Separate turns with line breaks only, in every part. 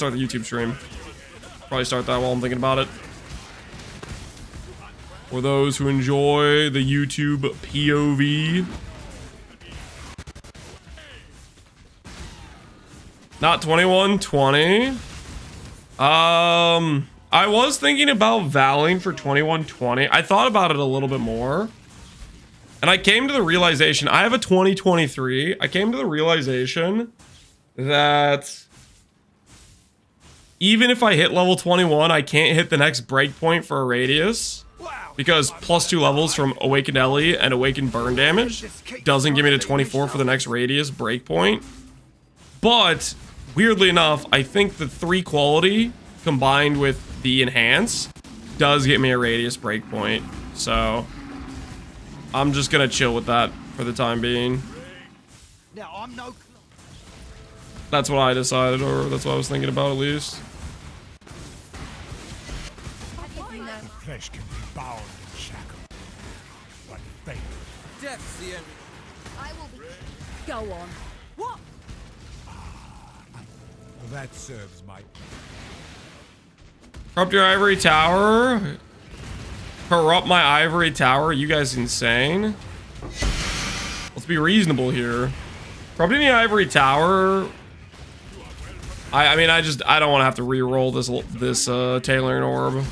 start the YouTube stream. Probably start that while I'm thinking about it. For those who enjoy the YouTube POV. Not 2120. I was thinking about valing for 2120. I thought about it a little bit more. And I came to the realization, I have a 2023. I came to the realization that even if I hit level 21, I can't hit the next breakpoint for a radius. Because plus 2 levels from Awakened Ellie and Awakened Burn damage doesn't give me to 24 for the next radius breakpoint. But, weirdly enough, I think the 3 quality combined with the enhance does get me a radius breakpoint. So, I'm just gonna chill with that for the time being. That's what I decided, or that's what I was thinking about at least.
Flesh can be bound and shackled, but faith.
Death's the end.
I will be. Go on. What?
Well, that serves my.
Corrupt your ivory tower. Corrupt my ivory tower. You guys insane? Let's be reasonable here. Corrupting the ivory tower. I mean, I don't want to have to re-roll this tailoring orb.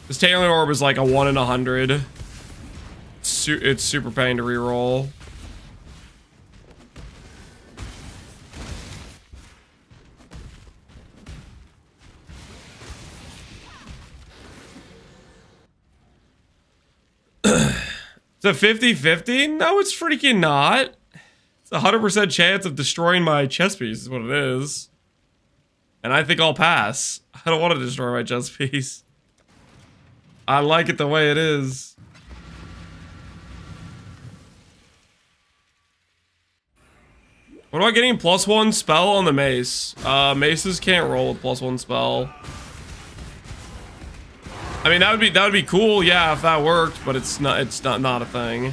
This tailoring orb is like a 1 in 100. It's super pain to re-roll. It's a 50-50? No, it's freaking not. It's a 100% chance of destroying my chess piece is what it is. And I think I'll pass. I don't want to destroy my chess piece. I like it the way it is. What about getting +1 spell on the mace? Maces can't roll with +1 spell. I mean, that would be cool, yeah, if that worked, but it's not a thing.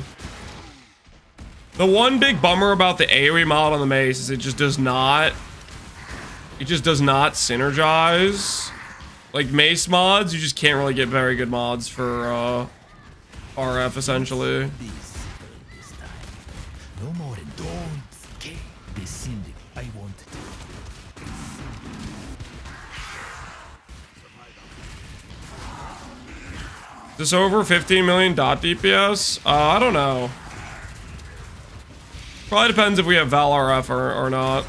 The one big bummer about the AoE mod on the mace is it just does not synergize. Like mace mods, you just can't really get very good mods for RF essentially.
No more than don't be syndic. I want it.
Is this over 15 million dot DPS? I don't know. Probably depends if we have Val RF or not.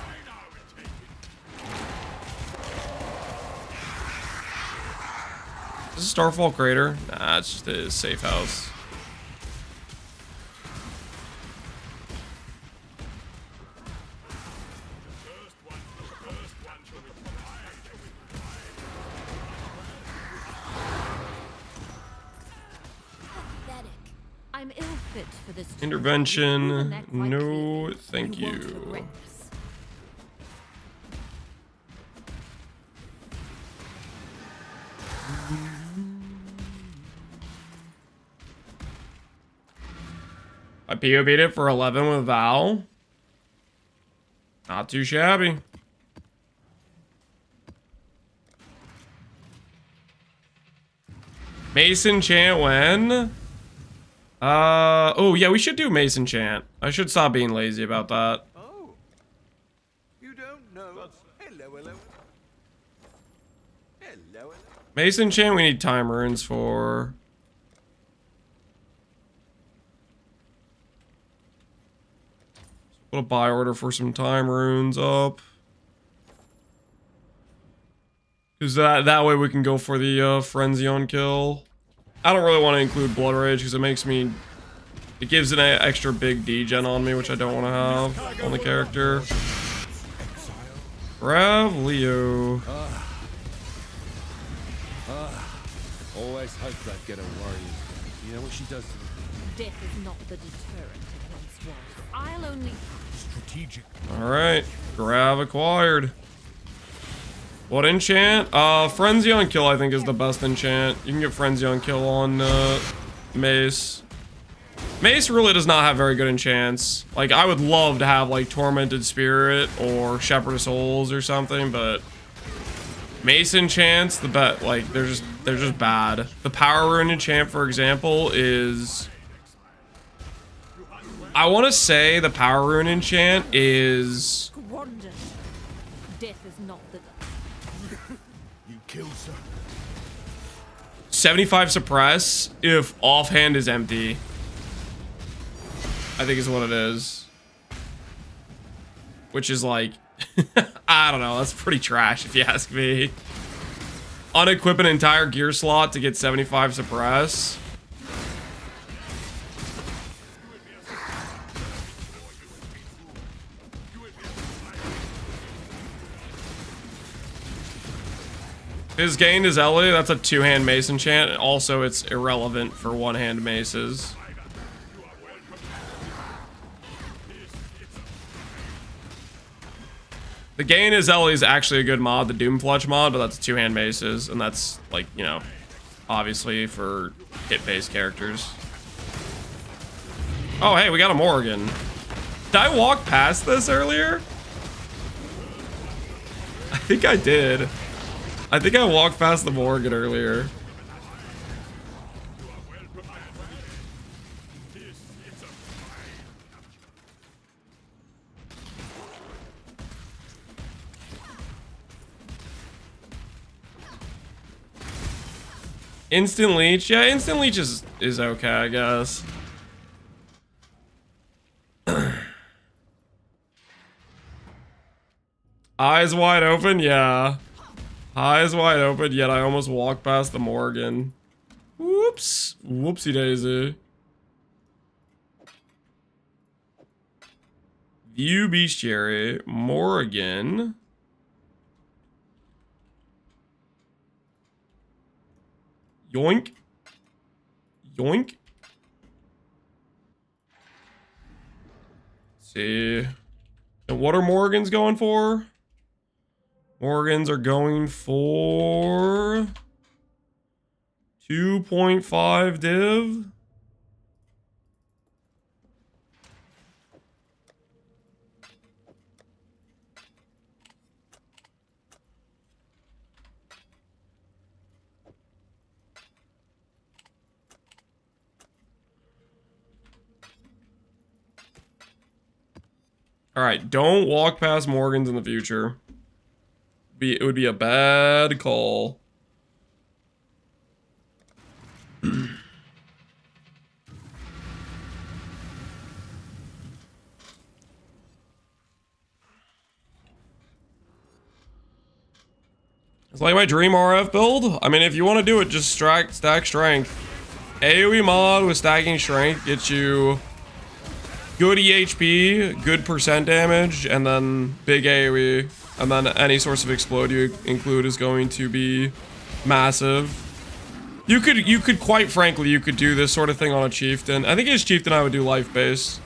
Is this a Starfall Crater? Nah, it's just a safe house.
I'm ill fit for this.
Intervention. No, thank you. I POB'd it for 11 with Val. Not too shabby. Mason chant when? Oh yeah, we should do Mason chant. I should stop being lazy about that.
Oh, you don't know. Hello, hello. Hello, hello.
Mason chant we need time runes for. Put a buy order for some time runes up. Cause that way we can go for the frenzy on kill. I don't really want to include Blood Rage because it gives an extra big degen on me, which I don't want to have on the character. Grav Leo.
Always hoped I'd get a warrior. You know what she does to me?
Death is not the deterrent it once was. I'll only.
Strategic.
Alright. Grav acquired. What enchant? Frenzy on kill I think is the best enchant. You can get Frenzy on kill on Mace. Mace really does not have very good enchants. Like, I would love to have, like, Tormented Spirit or Shepherd of Souls or something, but Mace enchants, like, they're just bad. The Power Rune enchant, for example, is... I want to say the Power Rune enchant is...
Squander. Death is not the...
You kill, sir.
75 suppress if offhand is empty. I think is what it is. Which is like, I don't know, that's pretty trash if you ask me. Unequip an entire gear slot to get 75 suppress. His gain is Ellie, that's a two-hand mace enchant. Also, it's irrelevant for one-hand maces. The gain is Ellie is actually a good mod, the Doomfletch mod, but that's two-hand maces, and that's, like, you know, obviously for hit-based characters. Oh, hey, we got a Morrigan. Did I walk past this earlier? I think I did. I think I walked past the Morrigan earlier. Instant leech? Yeah, instant leech is okay, I guess. Eyes wide open? Yeah. Eyes wide open, yet I almost walked past the Morgan. Whoops. Whoopsie daisy. View Bestiary. Morrigan. Yoink. Yoink. Let's see. And what are Morgans going for? Morgans are going for 2.5 div. All right, don't walk past Morgans in the future. It would be a bad call. It's like my dream RF build. I mean, if you want to do it, just stack strength. AoE mod with stacking strength gets you good EHP, good percent damage, and then big AoE. And then any source of explode you include is going to be massive. You could quite frankly, you could do this sort of thing on a chieftain. I think as chieftain I would do life base.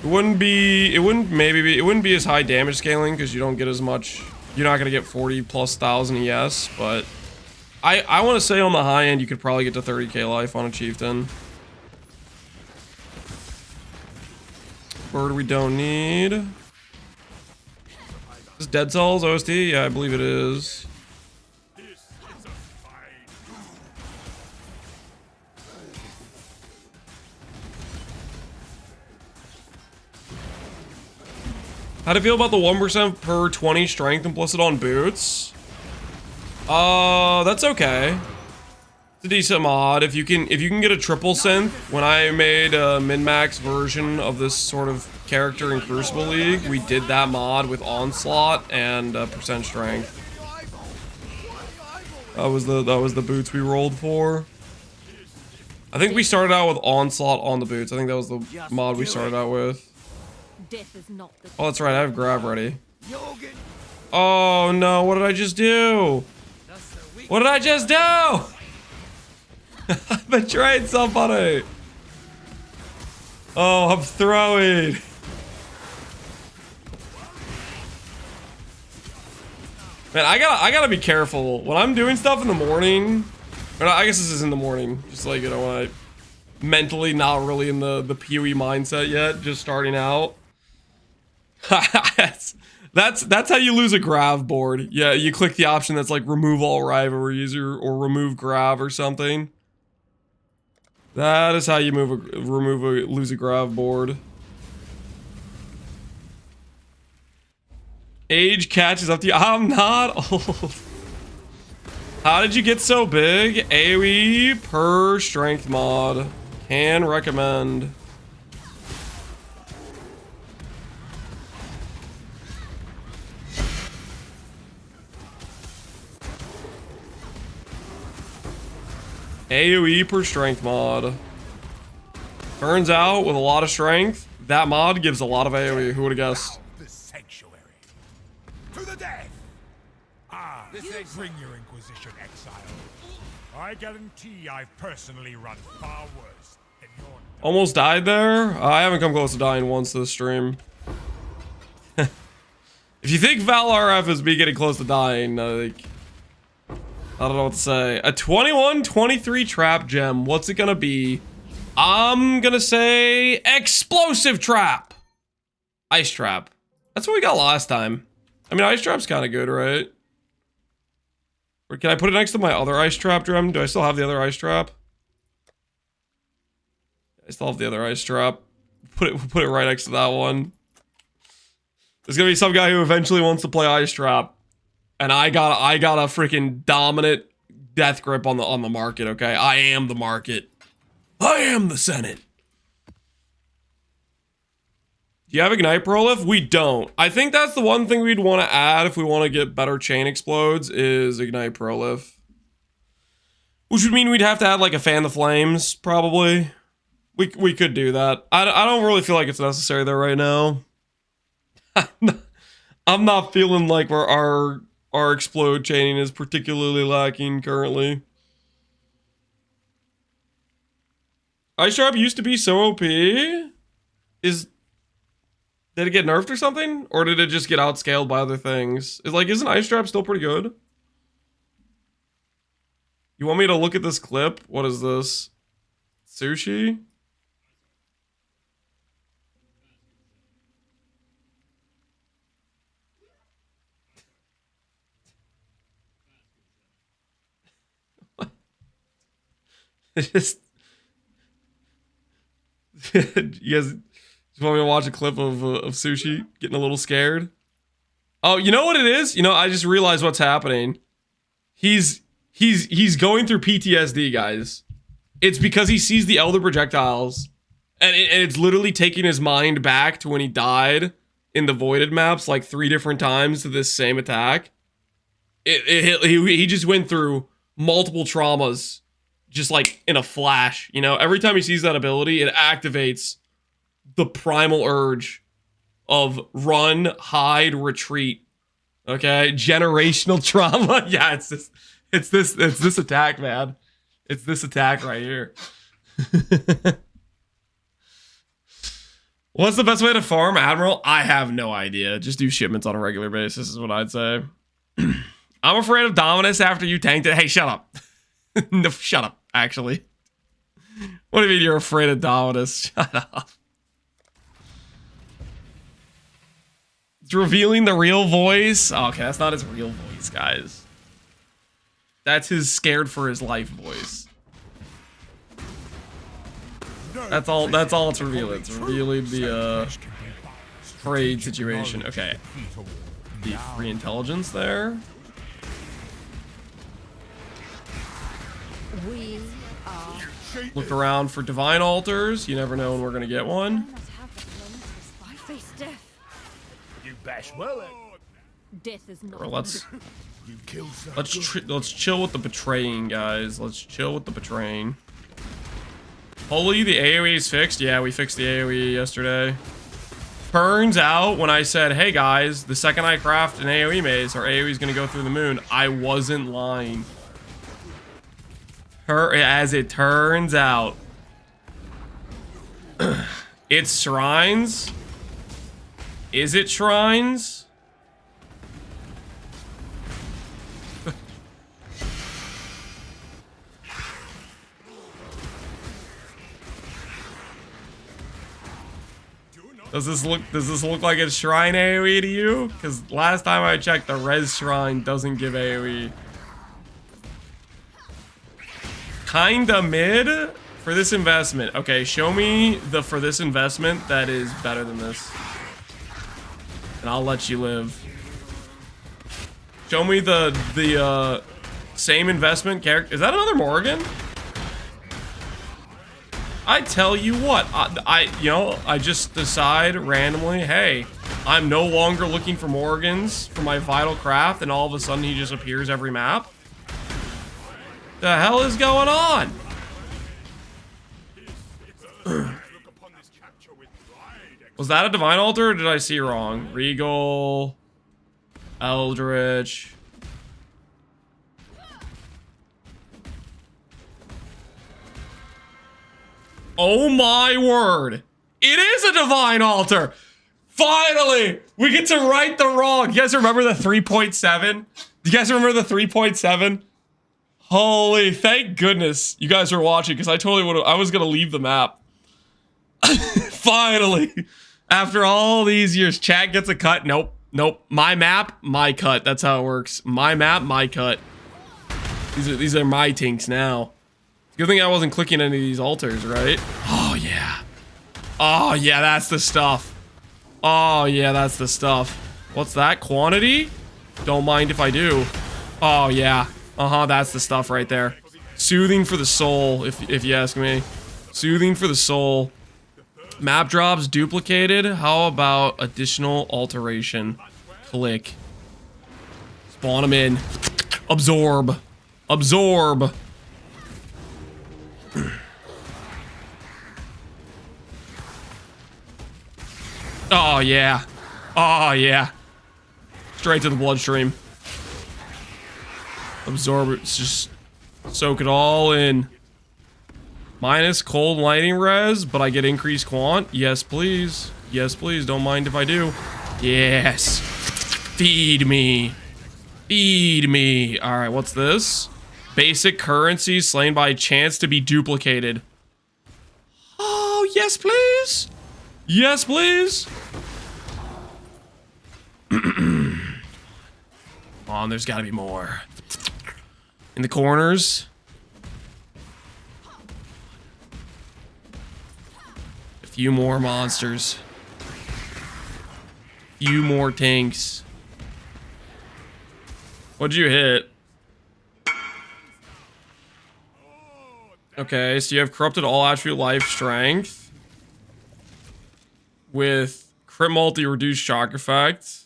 It wouldn't be as high damage scaling because you don't get as much. You're not gonna get 40,000+ ES, but I want to say on the high end you could probably get to 30k life on a chieftain. Bird we don't need. Is Dead Cells OST? Yeah, I believe it is. How do you feel about the 1% per 20 strength implicit on boots? That's okay. It's a decent mod. If you can get a triple synth. When I made a min-max version of this sort of character in Crucible League, we did that mod with Onslaught and percent strength. That was the boots we rolled for. I think we started out with Onslaught on the boots. I think that was the mod we started out with.
Death is not the...
Oh, that's right. I have grab ready. Oh no! What did I just do? What did I just do? I betrayed somebody. Oh, I'm throwing. Man, I gotta be careful when I'm doing stuff in the morning. Or no, I guess this is in the morning. Just like, you know, when mentally not really in the PoE mindset yet, just starting out. that's how you lose a grav board. Yeah, you click the option that's like remove all rivalries or remove grav or something. That is how you lose a grav board. Age catches up to you. I'm not old. How did you get so big? AoE per strength mod. Can recommend. AoE per strength mod. Turns out, with a lot of strength, that mod gives a lot of AoE. Who would have guessed?
The sanctuary. To the death! Ah, bring your Inquisition, Exile. I guarantee I've personally run far worse than your...
Almost died there? I haven't come close to dying once this stream. If you think Val RF is me getting close to dying, like... I don't know what to say. A 21-23 trap gem. What's it gonna be? I'm gonna say explosive trap. Ice trap. That's what we got last time. I mean, ice trap's kind of good, right? Or can I put it next to my other ice trap gem? Do I still have the other ice trap? I still have the other ice trap. Put it right next to that one. There's gonna be some guy who eventually wants to play ice trap. And I got a freaking dominant death grip on the market, okay? I am the market. I am the Senate. Do you have Ignite Prolif? We don't. I think that's the one thing we'd want to add if we want to get better chain explodes is Ignite Prolif. Which would mean we'd have to add like a Fan the Flames, probably. We could do that. I don't really feel like it's necessary there right now. I'm not feeling like our explode chaining is particularly lacking currently. Ice Trap used to be so OP. Did it get nerfed or something? Or did it just get outscaled by other things? Isn't Ice Trap still pretty good? You want me to look at this clip? What is this? Sushi? Just you guys just want me to watch a clip of Sushi getting a little scared? Oh, you know what it is? You know, I just realized what's happening. He's going through PTSD, guys. It's because he sees the Elder Projectiles, and it's literally taking his mind back to when he died in the Voided maps like 3 different times to this same attack. He just went through multiple traumas. Just like in a flash, you know, every time he sees that ability, it activates the primal urge of run, hide, retreat. Okay, generational trauma. Yeah, it's this attack, man. It's this attack right here. What's the best way to farm Admiral? I have no idea. Just do shipments on a regular basis is what I'd say. I'm afraid of Dominus after you tanked it. Hey, shut up. No, shut up, actually. What do you mean you're afraid of Dominus? Shut up. It's revealing the real voice. Oh, okay, that's not his real voice, guys. That's his scared for his life voice. That's all it's revealing. It's revealing the afraid situation. Okay. The free intelligence there.
We are.
Look around for divine altars. You never know when we're gonna get one.
I face death.
You bash well.
Death is not.
Or let's
You kill some
let's chill with the betraying, guys. Let's chill with the betraying. Holy, the AoE is fixed. Yeah, we fixed the AoE yesterday. Turns out when I said, hey guys, the second I craft an AoE maze, our AoE is gonna go through the moon, I wasn't lying. As it turns out, it's shrines. Is it shrines? Does this look like it's shrine AoE to you? Because last time I checked, the res shrine doesn't give AoE. Kinda mid for this investment. Okay, show me the for this investment that is better than this. And I'll let you live. Show me the same investment character. Is that another Morgan? I tell you what, I just decide randomly, hey, I'm no longer looking for Morgans for my vital craft, and all of a sudden he just appears every map. The hell is going on? Was that a divine altar, or did I see wrong? Regal, Eldritch. Oh my word. It is a divine altar. Finally, we get to right the wrong. You guys remember the 3.7? Do you guys remember the 3.7? Holy, thank goodness you guys were watching, because I totally would have, I was going to leave the map. Finally, after all these years, chat gets a cut. Nope, nope. My map, my cut. That's how it works. My map, my cut. These are my tinks now. Good thing I wasn't clicking any of these altars, right? Oh, yeah. Oh, yeah, that's the stuff. Oh, yeah, that's the stuff. What's that? Quantity? Don't mind if I do. Oh, yeah. Uh-huh, that's the stuff right there. Soothing for the soul, if you ask me. Soothing for the soul. Map drops duplicated. How about additional alteration? Click. Spawn them in. Absorb. Absorb. Oh, yeah. Oh, yeah. Straight to the bloodstream. Absorb it. Just soak it all in. Minus cold lightning res, but I get increased quant. Yes, please. Yes, please. Don't mind if I do. Yes. Feed me. Feed me. All right, what's this? Basic currency slain by chance to be duplicated. Oh, yes, please. Yes, please. Come on, there's got to be more. In the corners. A few more monsters. A few more tanks. What'd you hit? Okay, so you have corrupted all attribute life strength with crit multi reduced shock effect.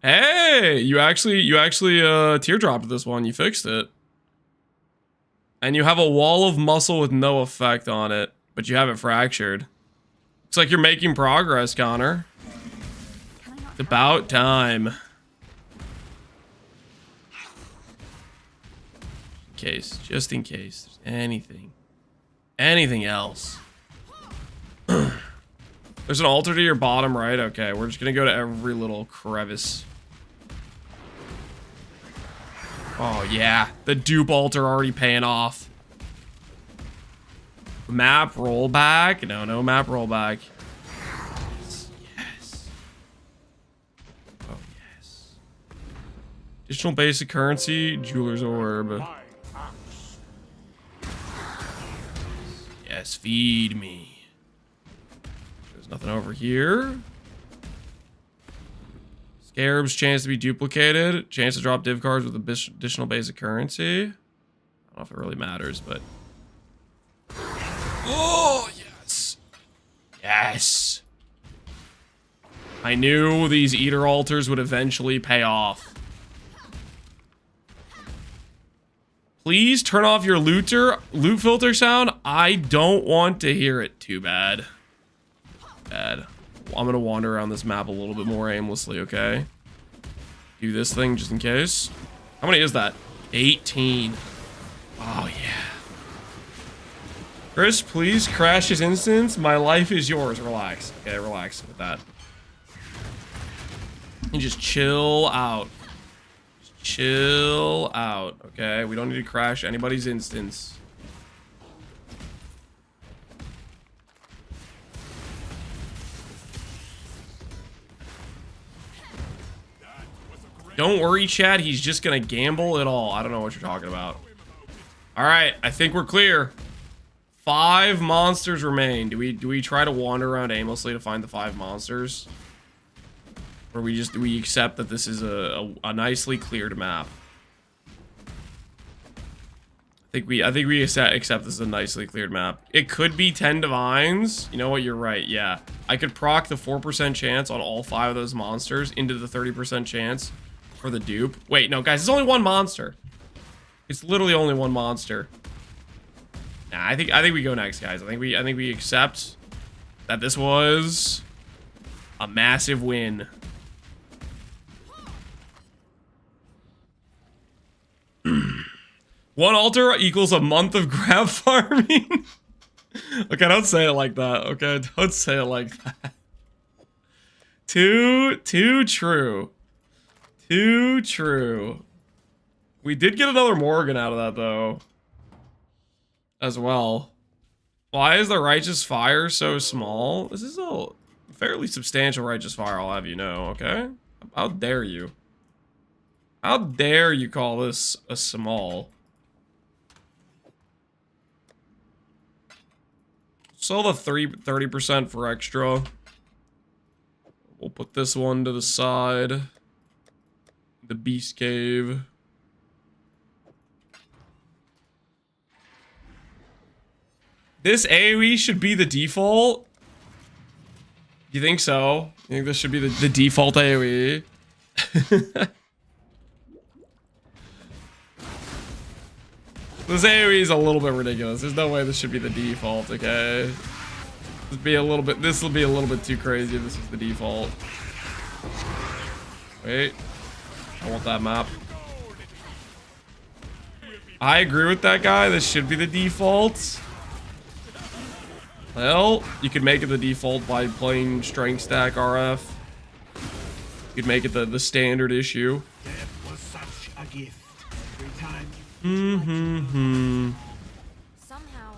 Hey, you actually teardropped this one. You fixed it. And you have a wall of muscle with no effect on it, but you have it fractured. Looks like you're making progress, Connor. It's about time. Just in case there's anything else. There's an altar to your bottom right. Okay, we're just gonna go to every little crevice. Oh yeah, the dupe altar already paying off. Map rollback? No map rollback. Yes. Oh yes. Additional basic currency, jeweler's orb. Yes, feed me. There's nothing over here. Scarab's chance to be duplicated. Chance to drop div cards with additional basic currency. I don't know if it really matters, but... Oh, yes. Yes. I knew these eater altars would eventually pay off. Please turn off your loot filter sound. I don't want to hear it too bad. I'm gonna wander around this map a little bit more aimlessly, okay? Do this thing just in case. How many is that? 18. Oh, yeah. Chris, please crash his instance. My life is yours. Relax. Okay, relax with that. And just chill out. Chill out, okay? We don't need to crash anybody's instance. Don't worry, Chad. He's just gonna gamble it all. I don't know what you're talking about. All right, I think we're clear. 5 monsters remain. Do we try to wander around aimlessly to find the 5 monsters, or do we accept that this is a nicely cleared map? I think we accept this is a nicely cleared map. It could be 10 divines. You know what? You're right. Yeah, I could proc the 4% chance on all 5 of those monsters into the 30% chance for the dupe. Wait, no, guys, it's only 1 monster. It's literally only 1 monster. Nah, I think we go next, guys. I think we accept that this was a massive win. One altar equals a month of grab farming. Okay, don't say it like that. Okay, don't say it like that. Too true. Too true. We did get another Morgan out of that, though. As well. Why is the Righteous Fire so small? This is a fairly substantial Righteous Fire, I'll have you know, okay? How dare you? How dare you call this a small? Sell the 30% for extra. We'll put this one to the side. The Beast Cave. This AoE should be the default? You think so? You think this should be the default AoE? This AoE is a little bit ridiculous. There's no way this should be the default, okay? This will be a little bit too crazy if this is the default. Wait. I want that map. I agree with that guy. This should be the default. Well, you could make it the default by playing Strength Stack RF. You could make it the standard issue.
Death was such a gift. Every time
Somehow.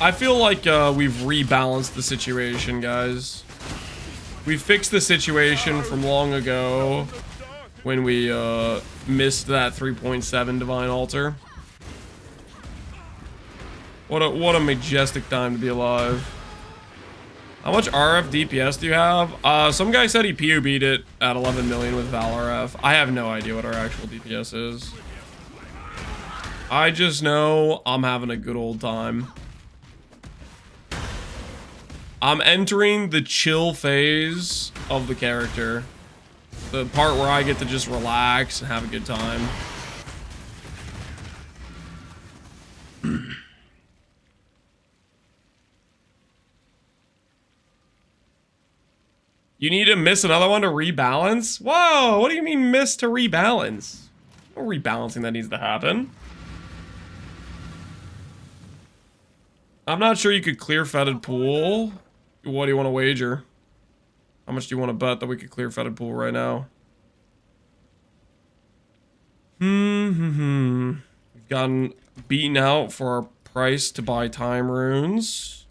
I feel like we've rebalanced the situation, guys. We fixed the situation from long ago when we missed that 3.7 Divine Altar. What a majestic time to be alive. How much RF DPS do you have? Some guy said he POB'd it at 11 million with ValRF. I have no idea what our actual DPS is. I just know I'm having a good old time. I'm entering the chill phase of the character. The part where I get to just relax and have a good time. You need to miss another one to rebalance? Whoa, what do you mean miss to rebalance? No rebalancing that needs to happen. I'm not sure you could clear fetid pool. What do you want to wager? How much do you want to bet that we could clear fetid pool right now? We've gotten beaten out for our price to buy time runes,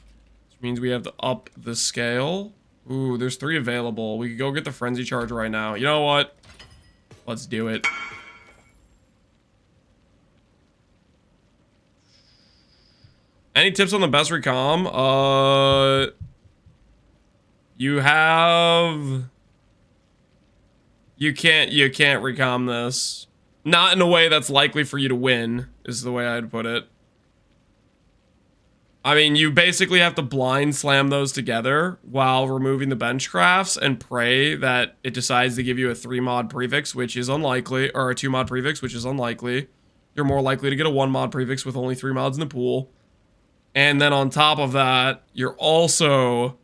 which means we have to up the scale. Ooh, there's 3 available. We could go get the frenzy charge right now. You know what? Let's do it. Any tips on the best recom? You can't recom this. Not in a way that's likely for you to win, is the way I'd put it. I mean, you basically have to blind slam those together while removing the bench crafts and pray that it decides to give you a 3-mod prefix, which is unlikely, or a 2-mod prefix, which is unlikely. You're more likely to get a 1-mod prefix with only 3 mods in the pool. And then on top of that, you're also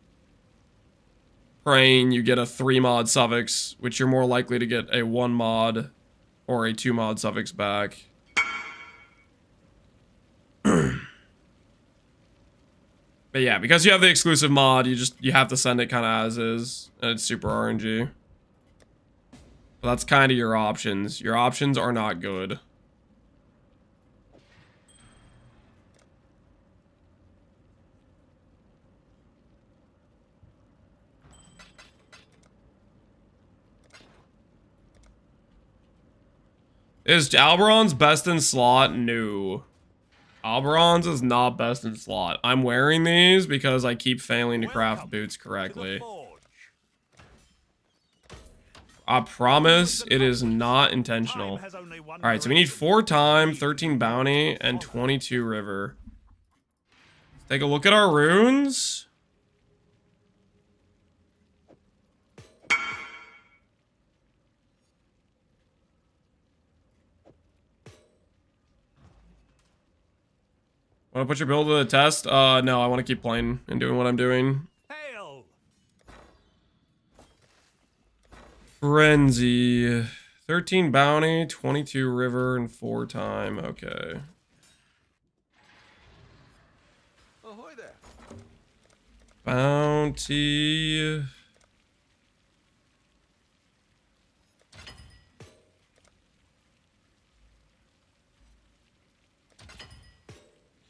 praying you get a 3-mod suffix, which you're more likely to get a 1-mod or a 2-mod suffix back. But yeah, because you have the exclusive mod, you have to send it kind of as is, and it's super RNG. But that's kind of your options. Your options are not good. Is Alberon's best in slot? No. Alberon's is not best in slot. I'm wearing these because I keep failing to craft boots correctly. I promise it is not intentional. Alright, so we need 4 time, 13 bounty, and 22 river. Let's take a look at our runes. Want to put your build to the test? No, I want to keep playing and doing what I'm doing. Frenzy. 13 bounty, 22 river, and 4 time. Okay.
Ahoy there.
Bounty.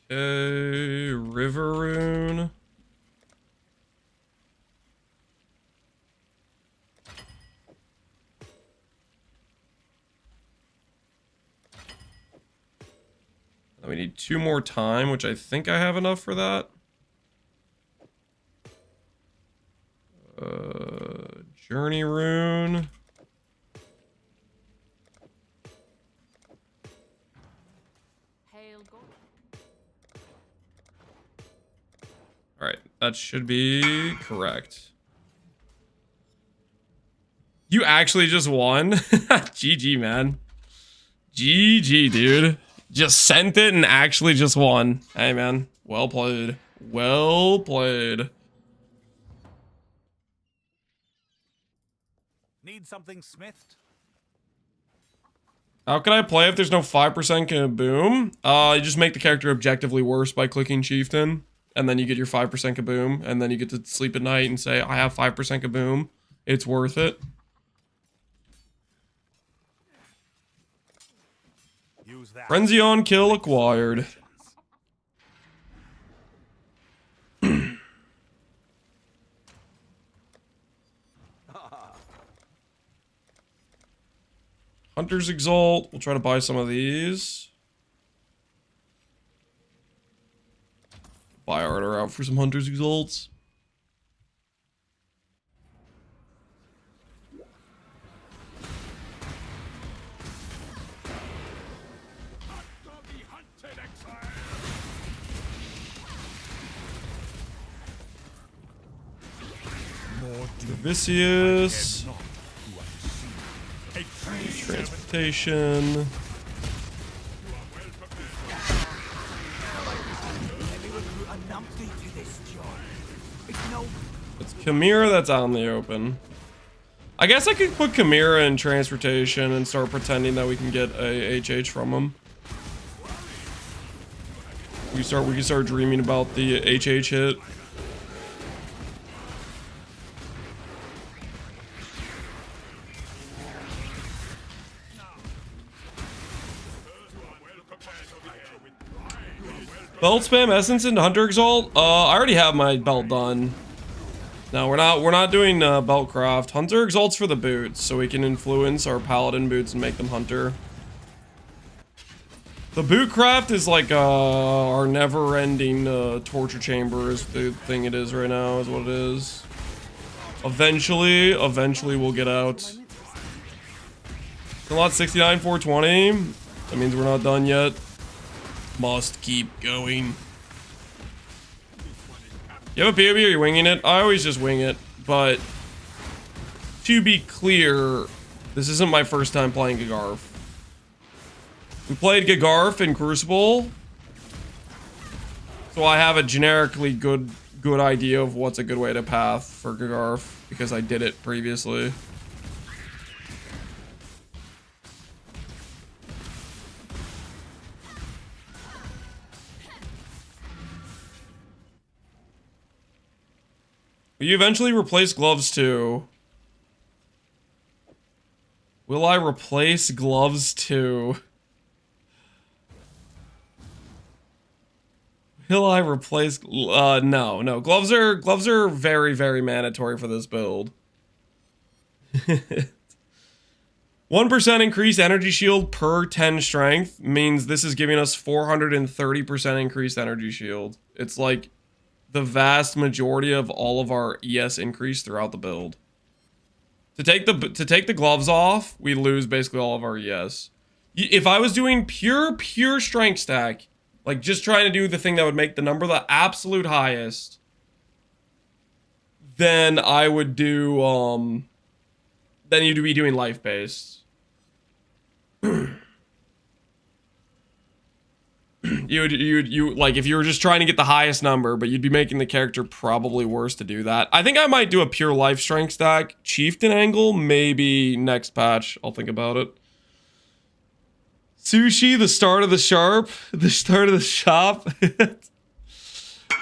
Okay, river rune. We need 2 more time, which I think I have enough for that. Journey rune. Alright, that should be correct. You actually just won? GG, man. GG, dude. Just sent it and actually just won. Hey, man. Well played. Well played.
Need something smithed?
How can I play if there's no 5% kaboom? You just make the character objectively worse by clicking Chieftain. And then you get your 5% kaboom. And then you get to sleep at night and say, I have 5% kaboom. It's worth it.
Use that.
Frenzy on kill acquired. Hunter's Exalt. We'll try to buy some of these. Buy Arter out for some Hunter's Exalts. Vicious. Transportation. It's Chimera that's out in the open. I guess I could put Chimera in transportation and start pretending that we can get a HH from him. We can start dreaming about the HH hit. Belt spam essence into Hunter Exalt. I already have my belt done. No, we're not doing belt craft. Hunter Exalt's for the boots, so we can influence our paladin boots and make them hunter. The boot craft is like our never-ending torture chamber is the thing it is right now, is what it is. Eventually we'll get out. Lot 69, 420. That means we're not done yet. Must keep going. You have a POV or you're winging it? I always just wing it, but to be clear, this isn't my first time playing Gagarf. We played Gagarf in Crucible, so I have a generically good idea of what's a good way to path for Gagarf because I did it previously. Will you eventually replace gloves too? Will I replace gloves too? Will I replace? No. Gloves are very, very mandatory for this build. 1% increased energy shield per 10 strength means this is giving us 430% increased energy shield. It's like the vast majority of all of our ES increase throughout the build. To take the gloves off, we lose basically all of our ES. If I was doing pure strength stack, like just trying to do the thing that would make the number the absolute highest, then I would do then you'd be doing life based. you like if you were just trying to get the highest number, but you'd be making the character probably worse to do that. I think I might do a pure life strength stack chieftain angle, maybe next patch. I'll think about it. Sushi, the start of the shop.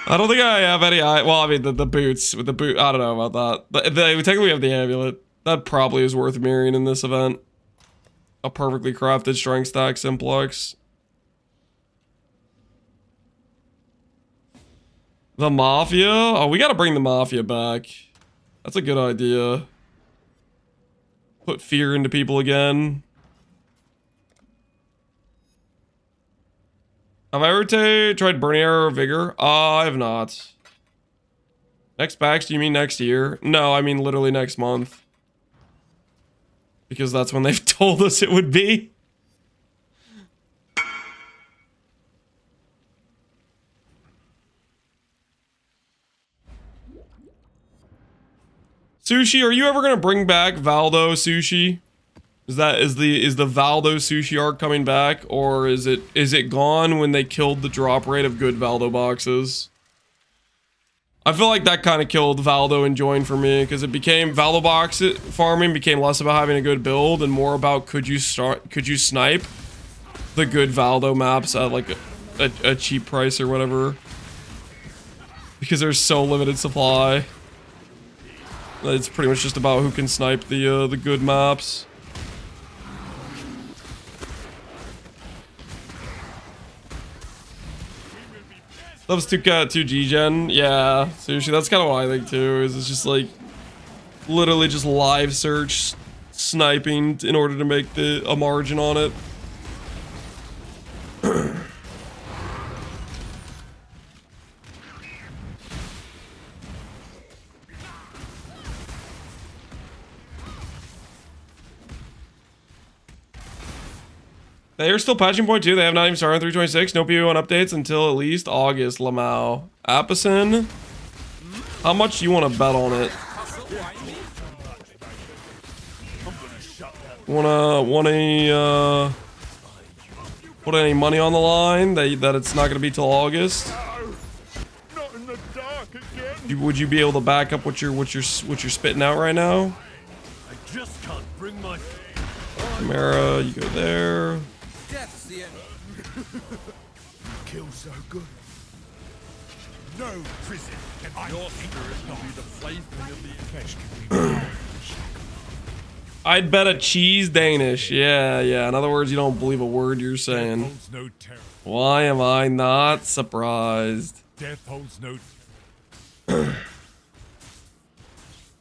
I don't think I have any. Well, I mean the boots with the boot. I don't know about that. We technically have the amulet. That probably is worth mirroring in this event. A perfectly crafted strength stack simplex. The Mafia? Oh, we gotta bring the Mafia back. That's a good idea. Put fear into people again. Have I ever tried Burning Arrow or Vigor? I have not. Next packs, do you mean next year? No, I mean literally next month. Because that's when they've told us it would be. Sushi, are you ever gonna bring back Valdo Sushi? Is the Valdo Sushi arc coming back, or is it gone when they killed the drop rate of good Valdo boxes? I feel like that kind of killed Valdo and Join for me, because it became Valdo box farming became less about having a good build and more about could you snipe the good Valdo maps at like a cheap price or whatever, because there's so limited supply. It's pretty much just about who can snipe the good maps. Loves 2G gen. Yeah, seriously, that's kind of what I think too. Is it's just like literally just live search sniping in order to make a margin on it. They are still patching point 2. They have not even started on 326. No PO1 updates until at least August. Lamau. Apison. How much do you want to bet on it? Wanna put any money on the line that it's not gonna be till August? Would you be able to back up what you're spitting out right now?
I just can't bring my
Chimera, you go there.
death's the end.
Kill so good. No prison can your spirit will be the plaything of the flesh can be.
I'd bet a cheese Danish. Yeah. In other words, you don't believe a word you're saying.
Holds no terror.
Why am I not surprised?
Death holds no.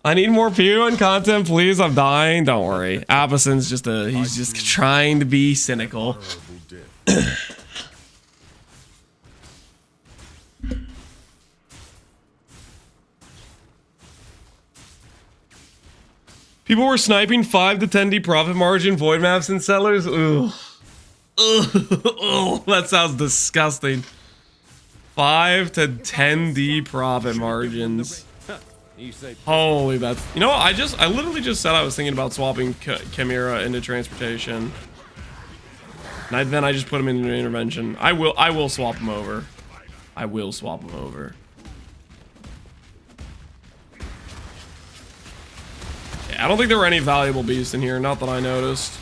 I need more PO1 content, please. I'm dying. Don't worry. Apison's he's just trying to be cynical. People were sniping 5 to 10D profit margin void maps and settlers. Ugh. Ugh. That sounds disgusting. 5 to 10D profit margins. Holy, that's... You know what? I literally just said I was thinking about swapping Chimera into transportation. And then I just put him into intervention. I will swap him over. I will swap him over. I don't think there were any valuable beasts in here, not that I noticed.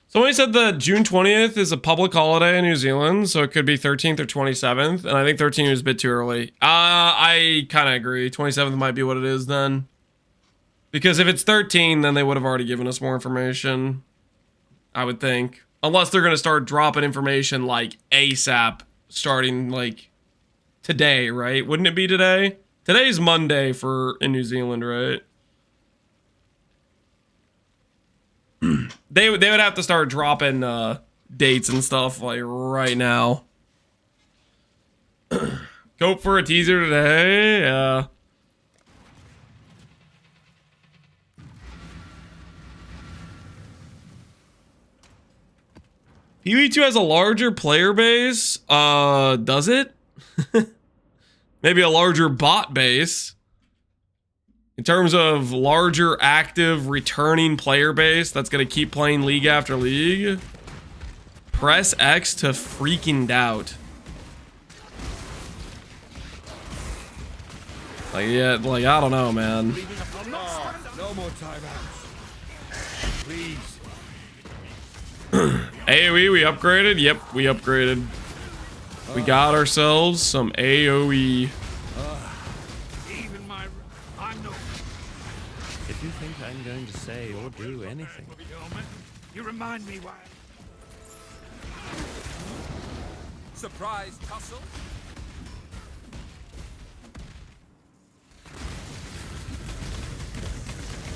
Somebody said that June 20th is a public holiday in New Zealand, so it could be 13th or 27th, and I think 13th is a bit too early. I kind of agree. 27th might be what it is then. Because if it's 13, then they would have already given us more information, I would think. Unless they're going to start dropping information like ASAP, starting like today, right? Wouldn't it be today? Today's Monday in New Zealand, right? They would have to start dropping dates and stuff like right now. Hope for a teaser today. Yeah. PoE2 has a larger player base. Does it? Maybe a larger bot base. In terms of larger, active, returning player base that's going to keep playing league after league. Press X to freaking doubt. Like, yeah, like, I don't know, man.
No more timeouts. Please.
AoE, we upgraded? Yep, we upgraded. We got ourselves some AoE.
If you think I'm going to say or do anything,
You remind me why.
Surprise tussle.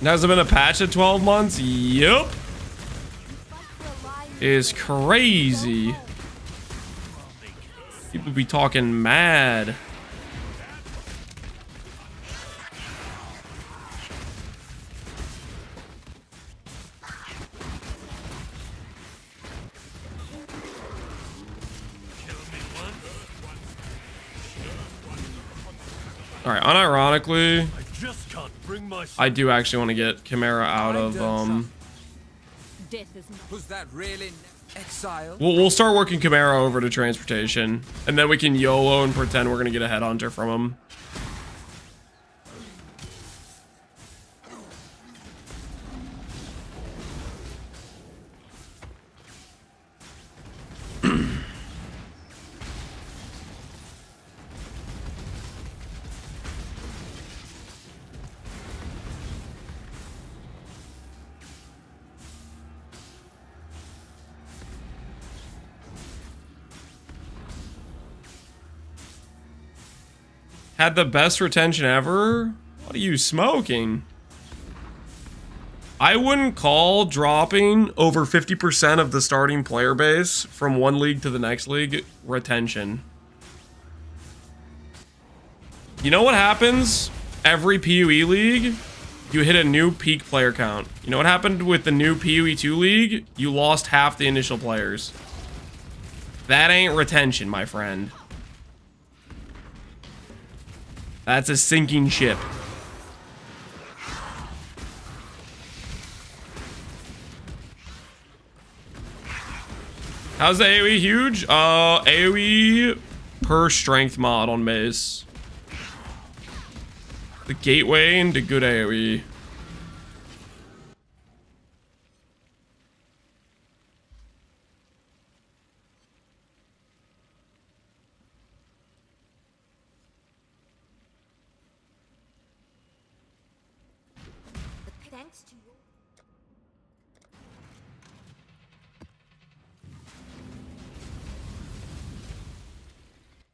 Has there been a patch at 12 months? Yup. Is crazy. People be talking mad. All right, unironically, I do actually want to get Chimera out of
Death is not.
Was that really Exile?
We'll start working Chimera over to transportation, and then we can YOLO and pretend we're gonna get a headhunter from him. Had the best retention ever? What are you smoking? I wouldn't call dropping over 50% of the starting player base from one league to the next league retention. You know what happens? Every PoE league, you hit a new peak player count. You know what happened with the new PoE2 league? You lost half the initial players. That ain't retention, my friend. That's a sinking ship. How's the AoE huge? AoE per strength mod on Mace. The gateway into good AoE.
Thanks to you.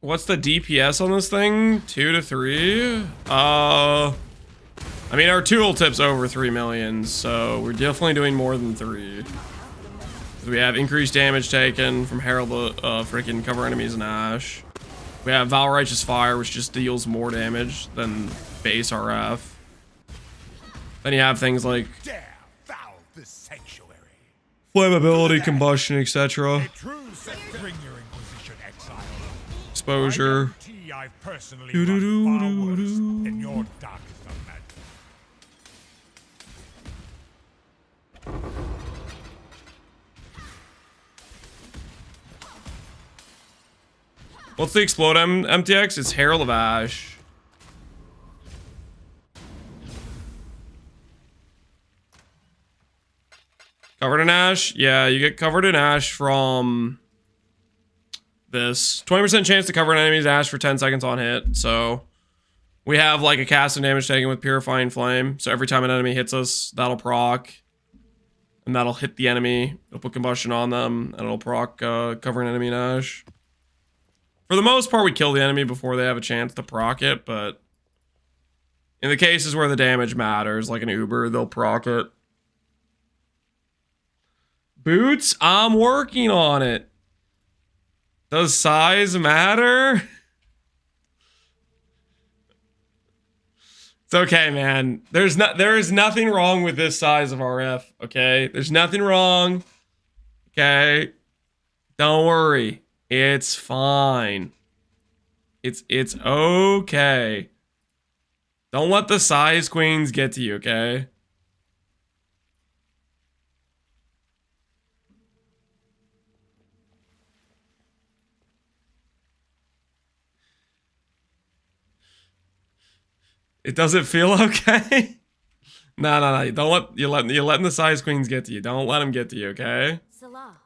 What's the DPS on this thing? 2 to 3? I mean, our tooltip's over 3 million, so we're definitely doing more than 3. We have increased damage taken from Herald, freaking cover enemies in Ash. We have Val Righteous Fire, which just deals more damage than base RF. Then you have things like
Dare foul this sanctuary.
flammability, combustion, etc.
A true set. Bring your Inquisition, Exile.
Exposure.
I guarantee I've personally run far worse than your darkest of men.
What's the explode MTX? It's Herald of Ash. Covered in Ash? Yeah, you get covered in Ash from this. 20% chance to cover an enemy's Ash for 10 seconds on hit. So we have like a cast of damage taken with Purifying Flame. So every time an enemy hits us, that'll proc. And that'll hit the enemy. It'll put combustion on them. And it'll proc cover an enemy in Ash. For the most part, we kill the enemy before they have a chance to proc it, but in the cases where the damage matters, like an Uber, they'll proc it. Boots, I'm working on it. Does size matter? It's okay, man. There is nothing wrong with this size of RF, okay? There's nothing wrong. Okay? Don't worry. It's fine. It's okay. Don't let the size queens get to you, okay? It doesn't feel okay? No. You're letting the size queens get to you. Don't let them get to you, okay?
Salah.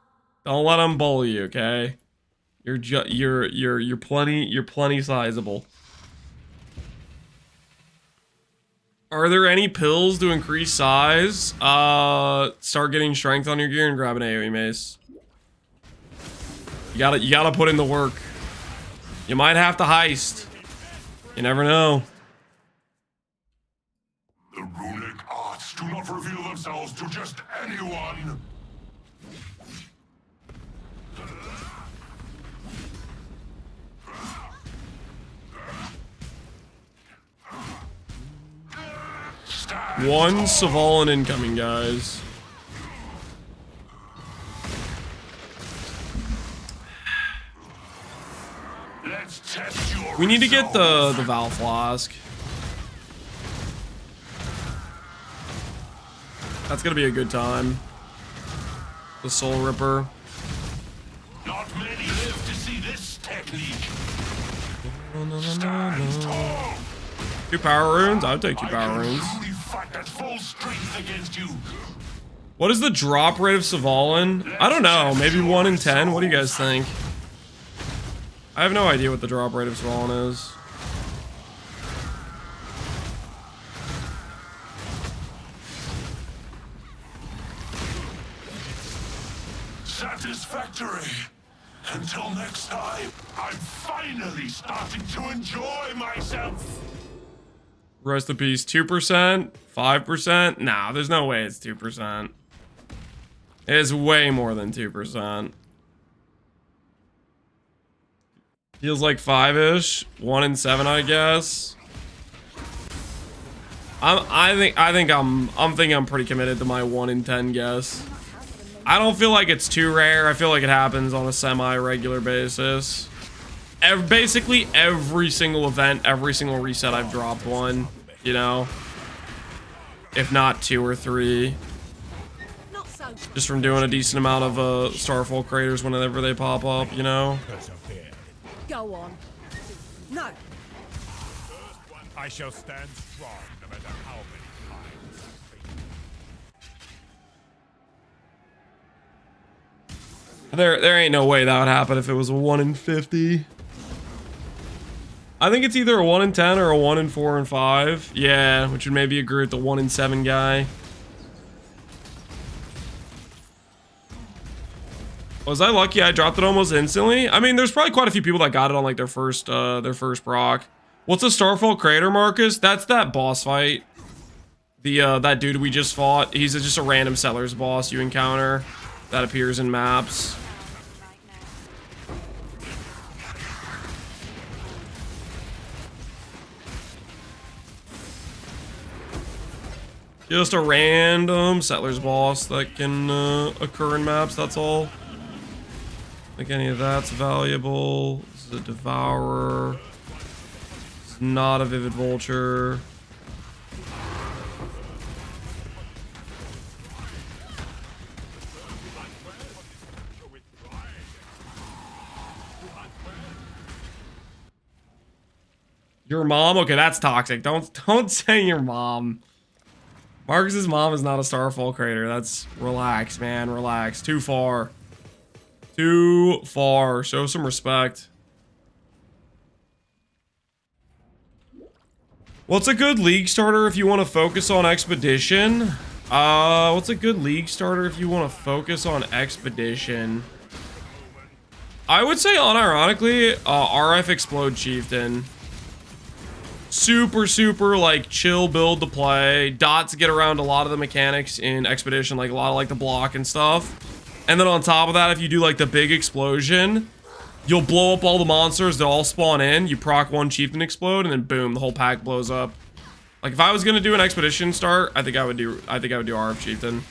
Don't let them bully you, okay? You're plenty sizable. Are there any pills to increase size? Start getting strength on your gear and grab an AoE mace. You gotta put in the work. You might have to heist. You never know.
The runic arts do not reveal themselves to just anyone.
One Savalan incoming, guys.
Let's test your
We need to get the Val Flask. That's gonna be a good time. The Soul Ripper.
Not many live to see this technique.
No.
Stand tall.
2 power runes? I would take 2 power runes.
I can truly fight at full strength against you.
What is the drop rate of Savalan? I don't know. Maybe 1 in 10? What do you guys think? I have no idea what the drop rate of Savalan is.
Satisfactory. Until next time, I'm finally starting to enjoy myself.
Rest in peace. 2%? 5%? Nah, there's no way it's 2%. It's way more than 2%. Feels like 5-ish. 1 in 7, I guess. I think I'm pretty committed to my 1 in 10 guess. I don't feel like it's too rare. I feel like it happens on a semi-regular basis. Basically every single event, every single reset, I've dropped 1, you know? If not 2 or 3.
Not so.
Just from doing a decent amount of Starfall craters whenever they pop up, you know?
Go on. No.
I shall stand strong no matter how many times.
There ain't no way that would happen if it was a 1 in 50. I think it's either a 1 in 10 or a 1 in 4 and 5. Yeah, which would maybe agree with the 1 in 7 guy. Was I lucky? I dropped it almost instantly. I mean, there's probably quite a few people that got it on like their first proc. What's a Starfall Crater, Marcus? That's that boss fight. That dude we just fought. He's just a random Settlers boss you encounter that appears in maps. Just a random Settlers boss that can occur in maps, that's all. I think any of that's valuable. This is a Devourer. It's not a Vivid Vulture. Your mom? Okay, that's toxic. Don't say your mom. Marcus's mom is not a Starfall Crater. That's relax, man. Relax. Too far. Too far. Show some respect. What's a good league starter if you want to focus on Expedition? What's a good league starter if you want to focus on Expedition? I would say unironically, RF Explode Chieftain. Super, super, like, chill build to play. Dots get around a lot of the mechanics in Expedition, like, a lot of, like, the block and stuff. And then on top of that, if you do, like, the big explosion, you'll blow up all the monsters that all spawn in. You proc one Chieftain Explode, and then boom, the whole pack blows up. Like, if I was gonna do an Expedition start, I think I would do RF Chieftain.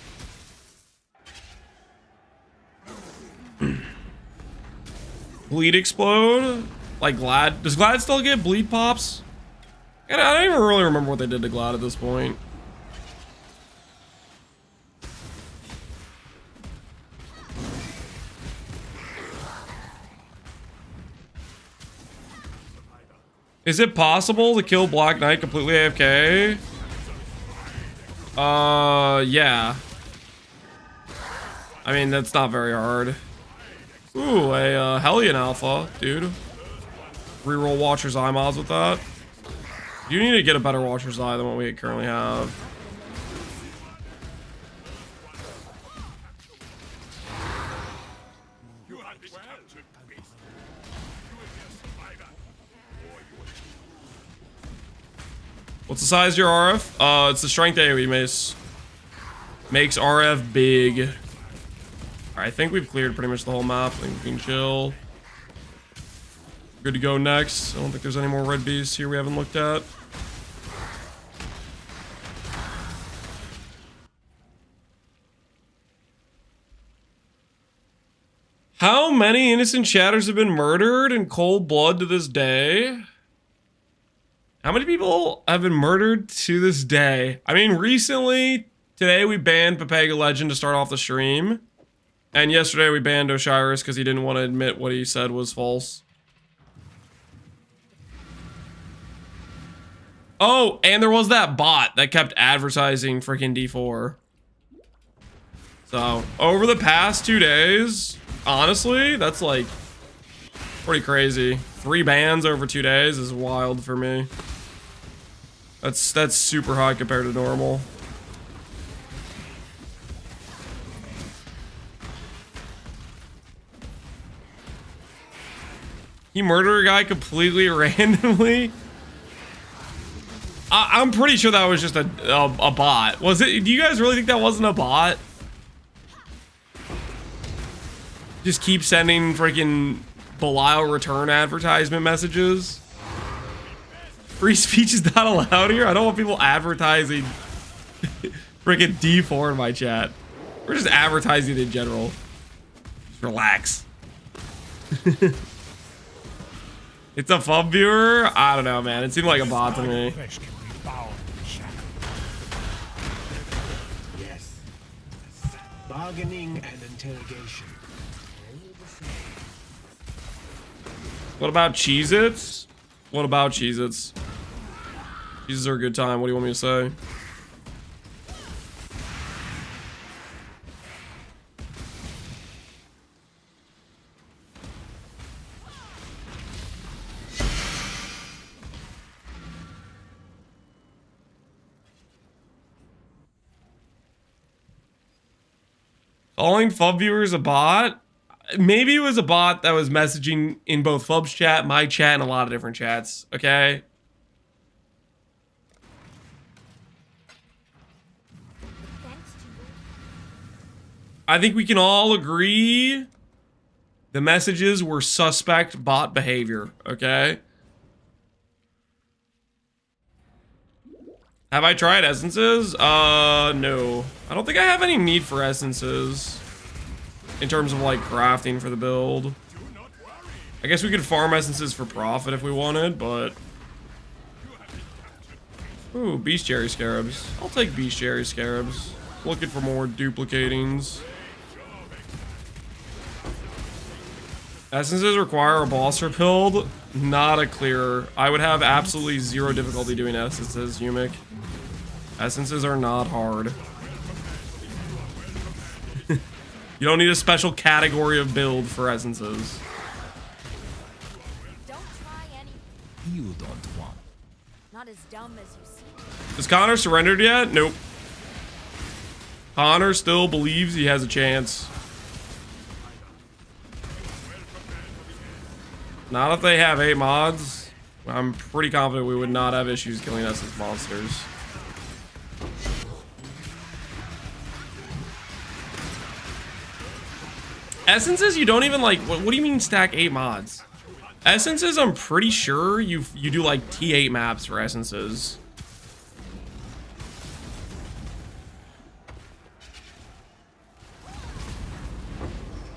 Bleed Explode? Like, Glad? Does Glad still get bleed pops? I don't even really remember what they did to Glad at this point. Is it possible to kill Black Knight completely AFK? Yeah. I mean, that's not very hard. Ooh, a Hellion Alpha, dude. Reroll Watcher's Eye mods with that. You need to get a better Watcher's Eye than what we currently have. What's the size of your RF? It's the strength AoE mace. Makes RF big. Alright, I think we've cleared pretty much the whole map. I think we can chill. Good to go next. I don't think there's any more red beasts here we haven't looked at. How many innocent chatters have been murdered in cold blood to this day? How many people have been murdered to this day? I mean, recently, today we banned Pepega Legend to start off the stream. And yesterday we banned Osiris because he didn't want to admit what he said was false. Oh, and there was that bot that kept advertising freaking D4. So, over the past 2 days, honestly, that's like pretty crazy. 3 bans over 2 days is wild for me. That's super high compared to normal. He murdered a guy completely randomly. I'm pretty sure that was just a bot. Was it? Do you guys really think that wasn't a bot? Just keep sending freaking Belial return advertisement messages. Free speech is not allowed here. I don't want people advertising freaking D4 in my chat. We're just advertising in general. Just relax. It's a fun viewer? I don't know, man. It seemed like a bot to me.
Yes. Bargaining and interrogation.
What about Cheez-Its? What about Cheez-Its? Cheez-Its are a good time. What do you want me to say? Calling Fub viewers a bot? Maybe it was a bot that was messaging in both Fub's chat, my chat, and a lot of different chats, okay? I think we can all agree the messages were suspect bot behavior, okay? Have I tried essences? No. I don't think I have any need for essences in terms of like crafting for the build. I guess we could farm essences for profit if we wanted, but... Ooh, Bestiary Scarabs. I'll take Bestiary Scarabs. Looking for more duplicatings. Essences require a boss or build. Not a clear. I would have absolutely zero difficulty doing essences, Yumic. Essences are not hard. You don't need a special category of build for essences.
Don't try any.
You don't want.
Not as dumb as you seem.
Has Connor surrendered yet? Nope. Connor still believes he has a chance. Not if they have 8 mods. I'm pretty confident we would not have issues killing Essence monsters. Essences, you don't even like. What do you mean stack 8 mods? Essences, I'm pretty sure you do like T8 maps for essences.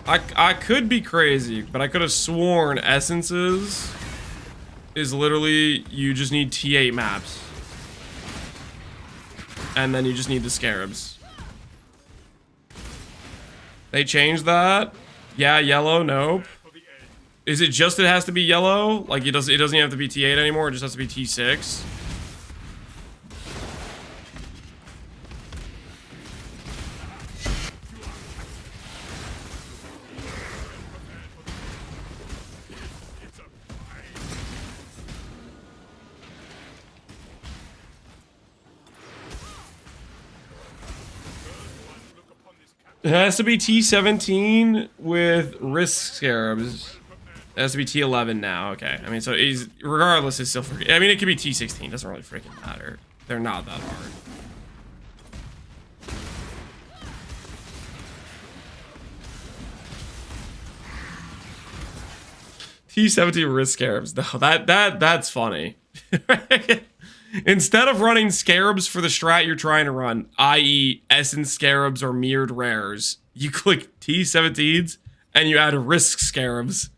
I could be crazy, but I could have sworn essences is literally you just need T8 maps. And then you just need the scarabs. They changed that? Yeah, yellow, nope. Is it just it has to be yellow? Like it doesn't even have to be T8 anymore, it just has to be T6. It has to be T17 with risk scarabs. It has to be T11 now. Okay. I mean, so he's regardless, it's still. I mean, it could be T16. Doesn't really freaking matter. They're not that hard. T17 risk scarabs. No, that's funny. Instead of running scarabs for the strat you're trying to run, i.e. essence scarabs or mirrored rares, you click T17s and you add risk scarabs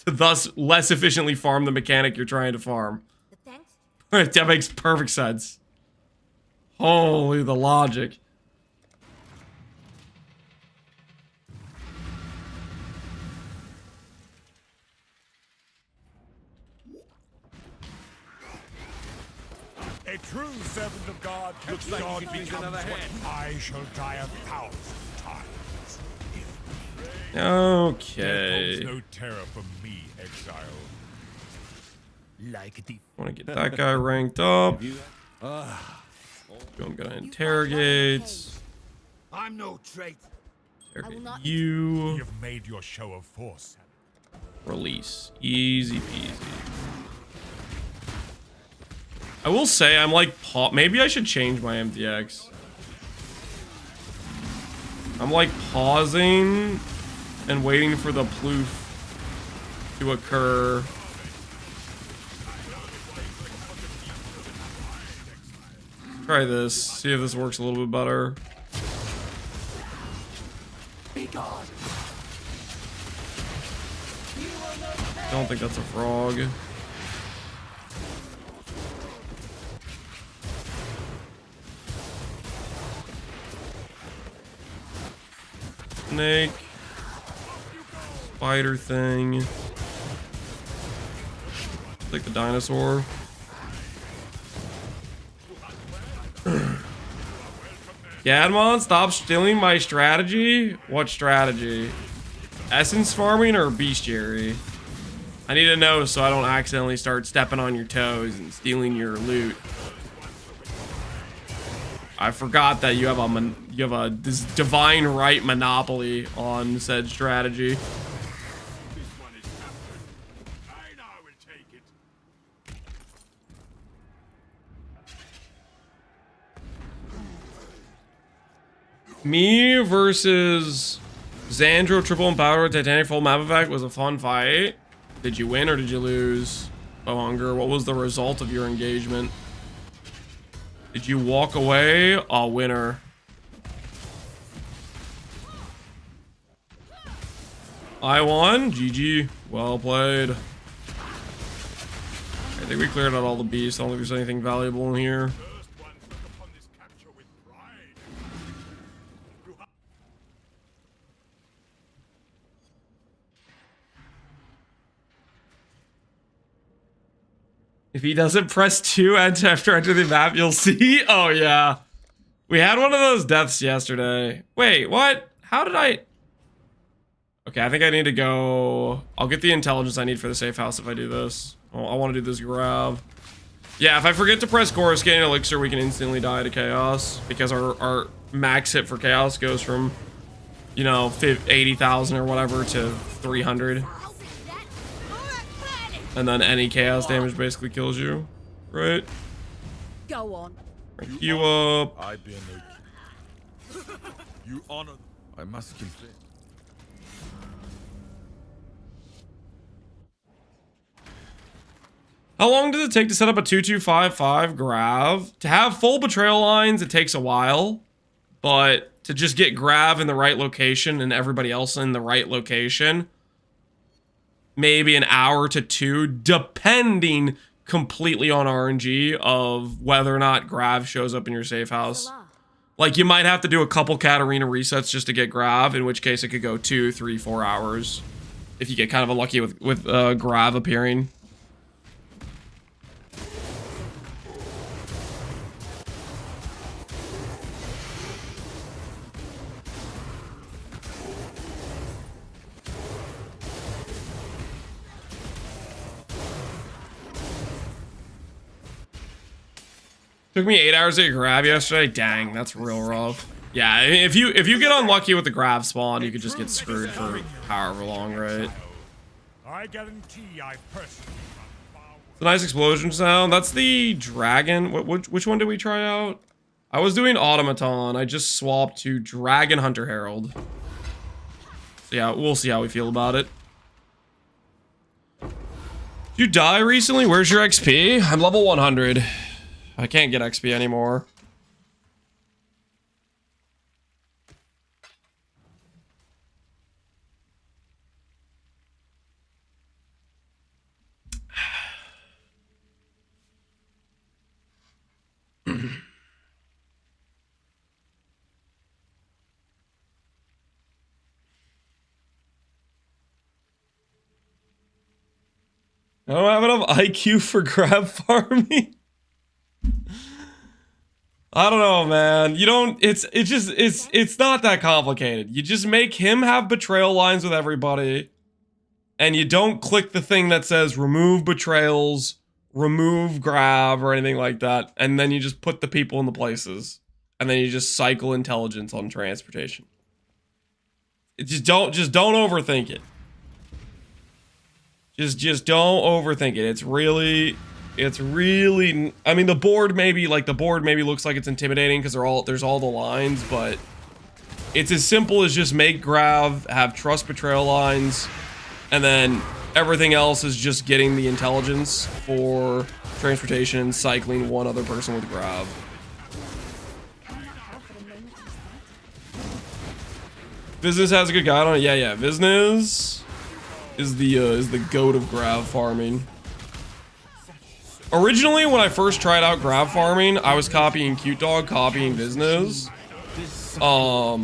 to thus less efficiently farm the mechanic you're trying to farm. That makes perfect sense. Holy, the logic.
A true servant of God looks like God becomes what I shall die 1,000 times.
Okay.
There no terror from me, Exile.
Like the
Want to get that guy ranked up. I'm gonna interrogate.
I'm no traitor.
Interrogate you.
You've made your show of force.
Release. Easy peasy. I will say I'm like maybe I should change my MTX. I'm like pausing and waiting for the ploof to occur. Try this. See if this works a little bit better. I don't think that's a frog. Snake. Spider thing. Like the dinosaur. Gadmon, stop stealing my strategy? What strategy? Essence farming or bestiary? I need to know so I don't accidentally start stepping on your toes and stealing your loot. I forgot that you have a this divine right monopoly on said strategy.
This one is captured. I now will take it.
Me versus Xandro triple empowered Titanic full map effect was a fun fight. Did you win or did you lose? Bohunger, what was the result of your engagement? Did you walk away a winner? I won. GG. Well played. I think we cleared out all the beasts. I don't think there's anything valuable in here.
First one took upon this capture with pride.
If he doesn't press 2 after entering the map, you'll see. Oh, yeah. We had one of those deaths yesterday. Wait, what? How did I... Okay, I think I need to go... I'll get the intelligence I need for the safe house if I do this. Oh, I want to do this grab. Yeah, if I forget to press Coruscant Elixir, we can instantly die to Chaos. Because our max hit for Chaos goes from, you know, 80,000 or whatever to 300. And then any chaos damage basically kills you, right?
Go on.
Rank you up.
I bear no king. You honor. I must confess.
How long does it take to set up a 2255 Grav? To have full betrayal lines, it takes a while. But to just get Grav in the right location and everybody else in the right location, maybe an hour to 2, depending completely on RNG of whether or not Grav shows up in your safe house. Like, you might have to do a couple Katarina resets just to get Grav, in which case it could go 2, 3, 4 hours. If you get kind of unlucky with Grav appearing. Took me 8 hours to get Grav yesterday. Dang, that's real rough. Yeah, if you get unlucky with the Grav spawn, you could just get screwed for however long, right?
I guarantee I personally run far
It's a nice explosion sound. That's the dragon. Which one did we try out? I was doing Automaton. I just swapped to Dragon Hunter Herald. So yeah, we'll see how we feel about it. Did you die recently? Where's your XP? I'm level 100. I can't get XP anymore. I don't have enough IQ for grab farming. I don't know, man. You don't, it's not that complicated. You just make him have betrayal lines with everybody, and you don't click the thing that says remove betrayals, remove grab, or anything like that, and then you just put the people in the places, and then you just cycle intelligence on transportation. Just don't overthink it. Just don't overthink it. It's really, I mean, the board maybe looks like it's intimidating because there's all the lines, but it's as simple as just make Grav have trust betrayal lines, and then everything else is just getting the intelligence for transportation and cycling one other person with Grav. Business has a good guide on it. Yeah, Business is the goat of Grav farming. Originally, when I first tried out Grav farming, I was copying Cute Dog, copying Business. So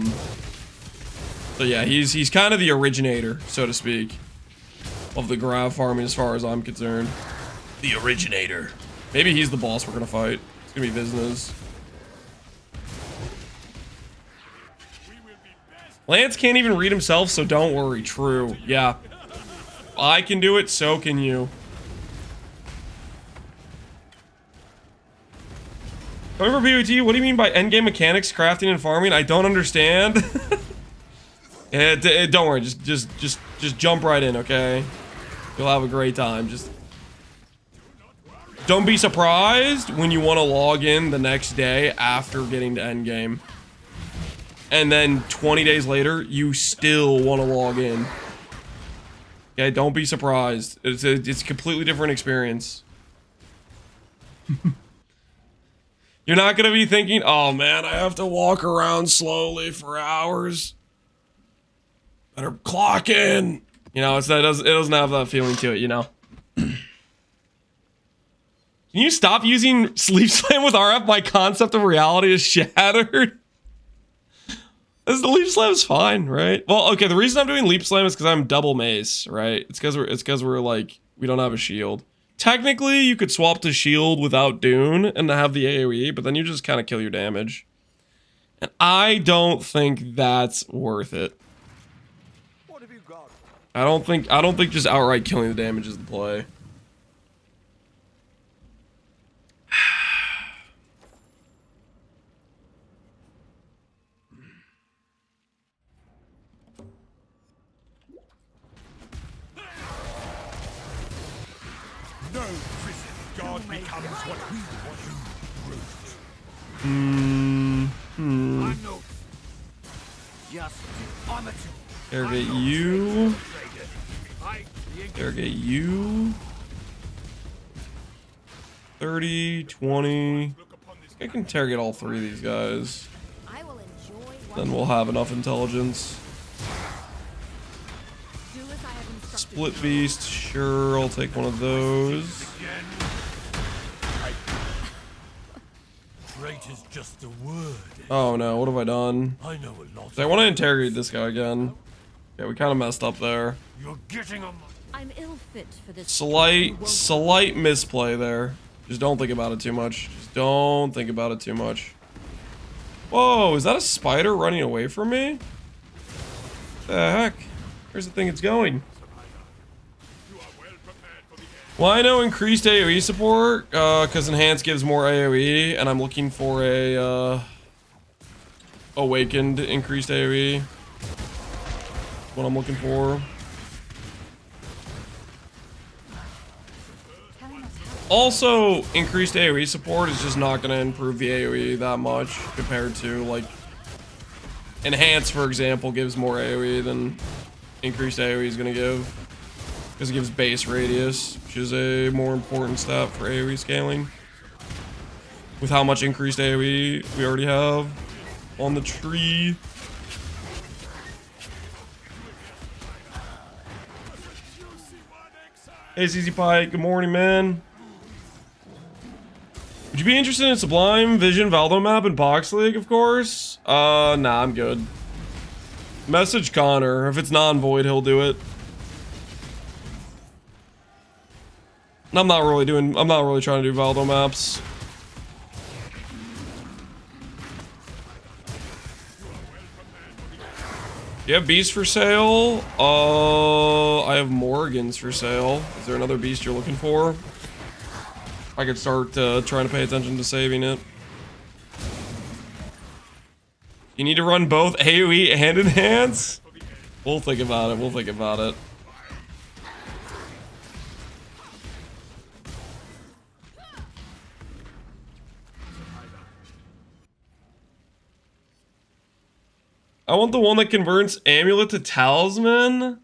yeah, he's kind of the originator, so to speak, of the Grav farming as far as I'm concerned. The originator. Maybe he's the boss we're gonna fight. It's gonna be Business. Lance can't even read himself, so don't worry. True. Yeah. I can do it, so can you. Coming for PvT, what do you mean by endgame mechanics, crafting, and farming? I don't understand. Don't worry, just jump right in, okay? You'll have a great time. Just don't be surprised when you want to log in the next day after getting to endgame. And then 20 days later, you still want to log in. Okay, don't be surprised. It's a completely different experience. You're not gonna be thinking, oh man, I have to walk around slowly for hours. Better clock in. You know, it doesn't have that feeling to it, you know. Can you stop using Sleep Slam with RF? My concept of reality is shattered. The Leap Slam is fine, right? Well, okay, the reason I'm doing Leap Slam is because I'm double mace, right? It's because we're like, we don't have a shield. Technically, you could swap to shield without Dune and have the AoE, but then you just kind of kill your damage. And I don't think that's worth it.
What have you got?
I don't think just outright killing the damage is the play.
God becomes what we want.
I'm no. Just amateur.
Interrogate you.
I,
Interrogate you. 30, 20. I can interrogate all three of these guys.
I will enjoy
Then we'll have enough intelligence.
do as I have instructed.
Split beast, sure, I'll take one of those.
Great is just the word.
Oh no, what have I done?
I know a lot.
I want to interrogate this guy again. Yeah, we kind of messed up there.
You're getting on my...
I'm ill fit for this.
Slight misplay there. Just don't think about it too much. Just don't think about it too much. Whoa, is that a spider running away from me? The heck? Where's the thing it's going? Well, I know increased AoE support, because enhanced gives more AoE, and I'm looking for a, awakened increased AoE. What I'm looking for. Also, increased AoE support is just not going to improve the AoE that much compared to, like, enhanced, for example, gives more AoE than increased AoE is going to give. Because it gives base radius, which is a more important stat for AoE scaling. With how much increased AoE we already have on the tree. Hey, CZ Pike, good morning, man. Would you be interested in Sublime, Vision, Valdo map, and Pohx League, of course? Nah, I'm good. Message Connor. If it's non-void, he'll do it. I'm not really trying to do Valdo maps. You have beasts for sale? I have Morgans for sale. Is there another beast you're looking for? I could start trying to pay attention to saving it. You need to run both AoE and Enhance? We'll think about it. We'll think about it. I want the one that converts Amulet to Talisman.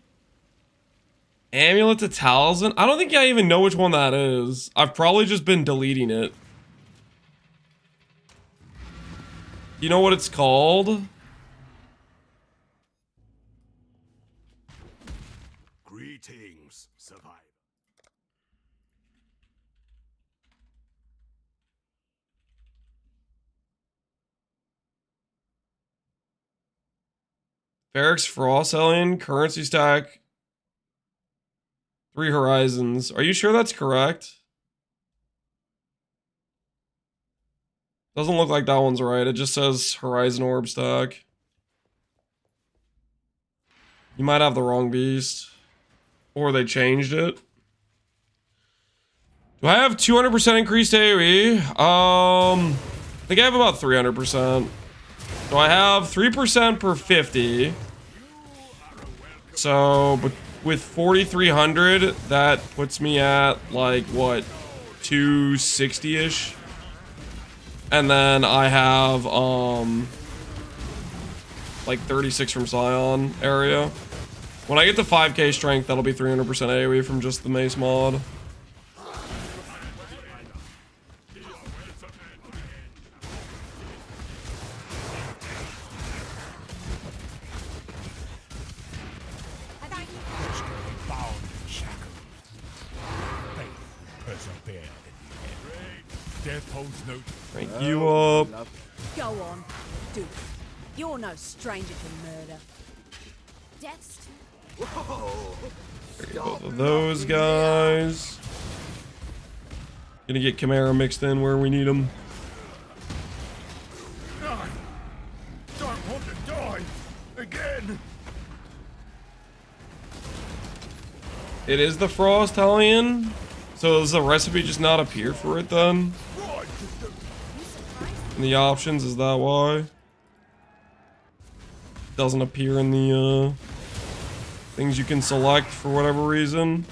Amulet to Talisman? I don't think I even know which one that is. I've probably just been deleting it. You know what it's called?
Greetings, survivor.
Ferrex Frost Alien, currency stack, 3 horizons. Are you sure that's correct? Doesn't look like that one's right. It just says horizon orb stack. You might have the wrong beast. Or they changed it. Do I have 200% increased AoE? I think I have about 300%. So I have 3% per 50. So, but with 4,300, that puts me at, like, what, 260-ish? And then I have, like 36 from Scion area. When I get to 5k strength, that'll be 300% AoE from just the mace mod. Rank you up.
Go on, do it. You're no stranger to murder. Death's
Both of those guys. Gonna get Chimera mixed in where we need them.
Don't want to die again.
It is the Frost Hellion. So does the recipe just not appear for it then? In the options, is that why? Doesn't appear in the things you can select for whatever reason.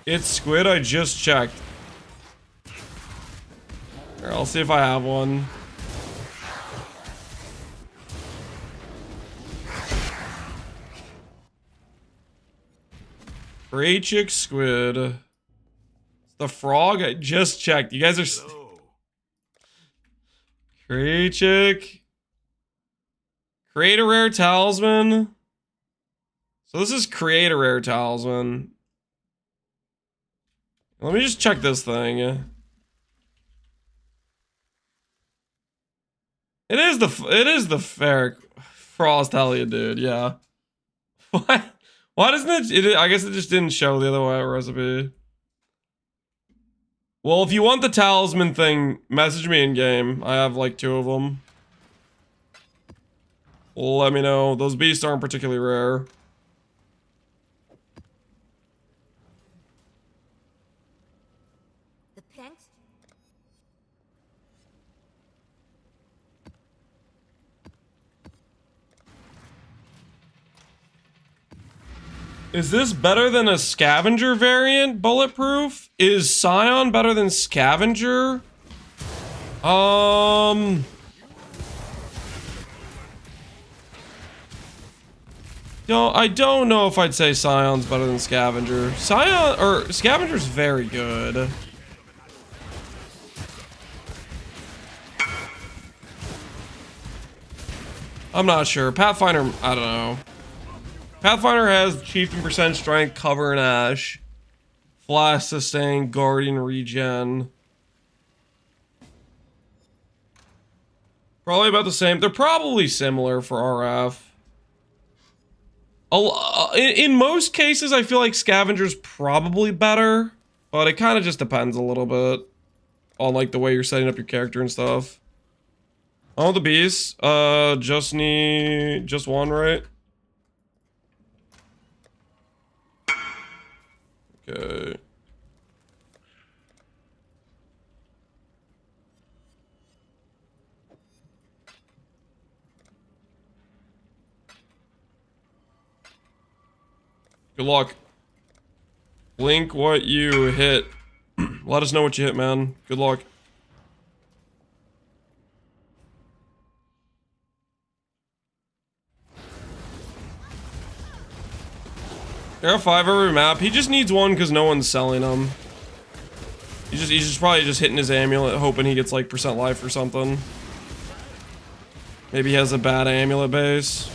It's squid, I just checked. Here, I'll see if I have one. Great chick squid. It's the frog, I just checked. You guys are... Great chick. Create a rare talisman. So this is create a rare talisman. Let me just check this thing. It is the fair frost Hellia, dude. Yeah. What? Why doesn't it? I guess it just didn't show the other way recipe. Well, if you want the talisman thing, message me in game. I have like 2 of them. Let me know. Those beasts aren't particularly rare.
The Pohx?
Is this better than a scavenger variant bulletproof? Is Scion better than scavenger? I don't know if I'd say Scion's better than scavenger. Scion or scavenger's very good. I'm not sure. Pathfinder, I don't know. Pathfinder has chieftain percent strength, cover and ash, flash sustain, guardian regen. Probably about the same. They're probably similar for RF. In most cases, I feel like Scavenger's probably better, but it kind of just depends a little bit on like the way you're setting up your character and stuff. Oh, the beast. Just need just one, right? Okay. Good luck. Blink what you hit. Let us know what you hit, man. Good luck. There are 5 every map. He just needs one because no one's selling them. He's just probably just hitting his amulet, hoping he gets like percent life or something. Maybe he has a bad amulet base.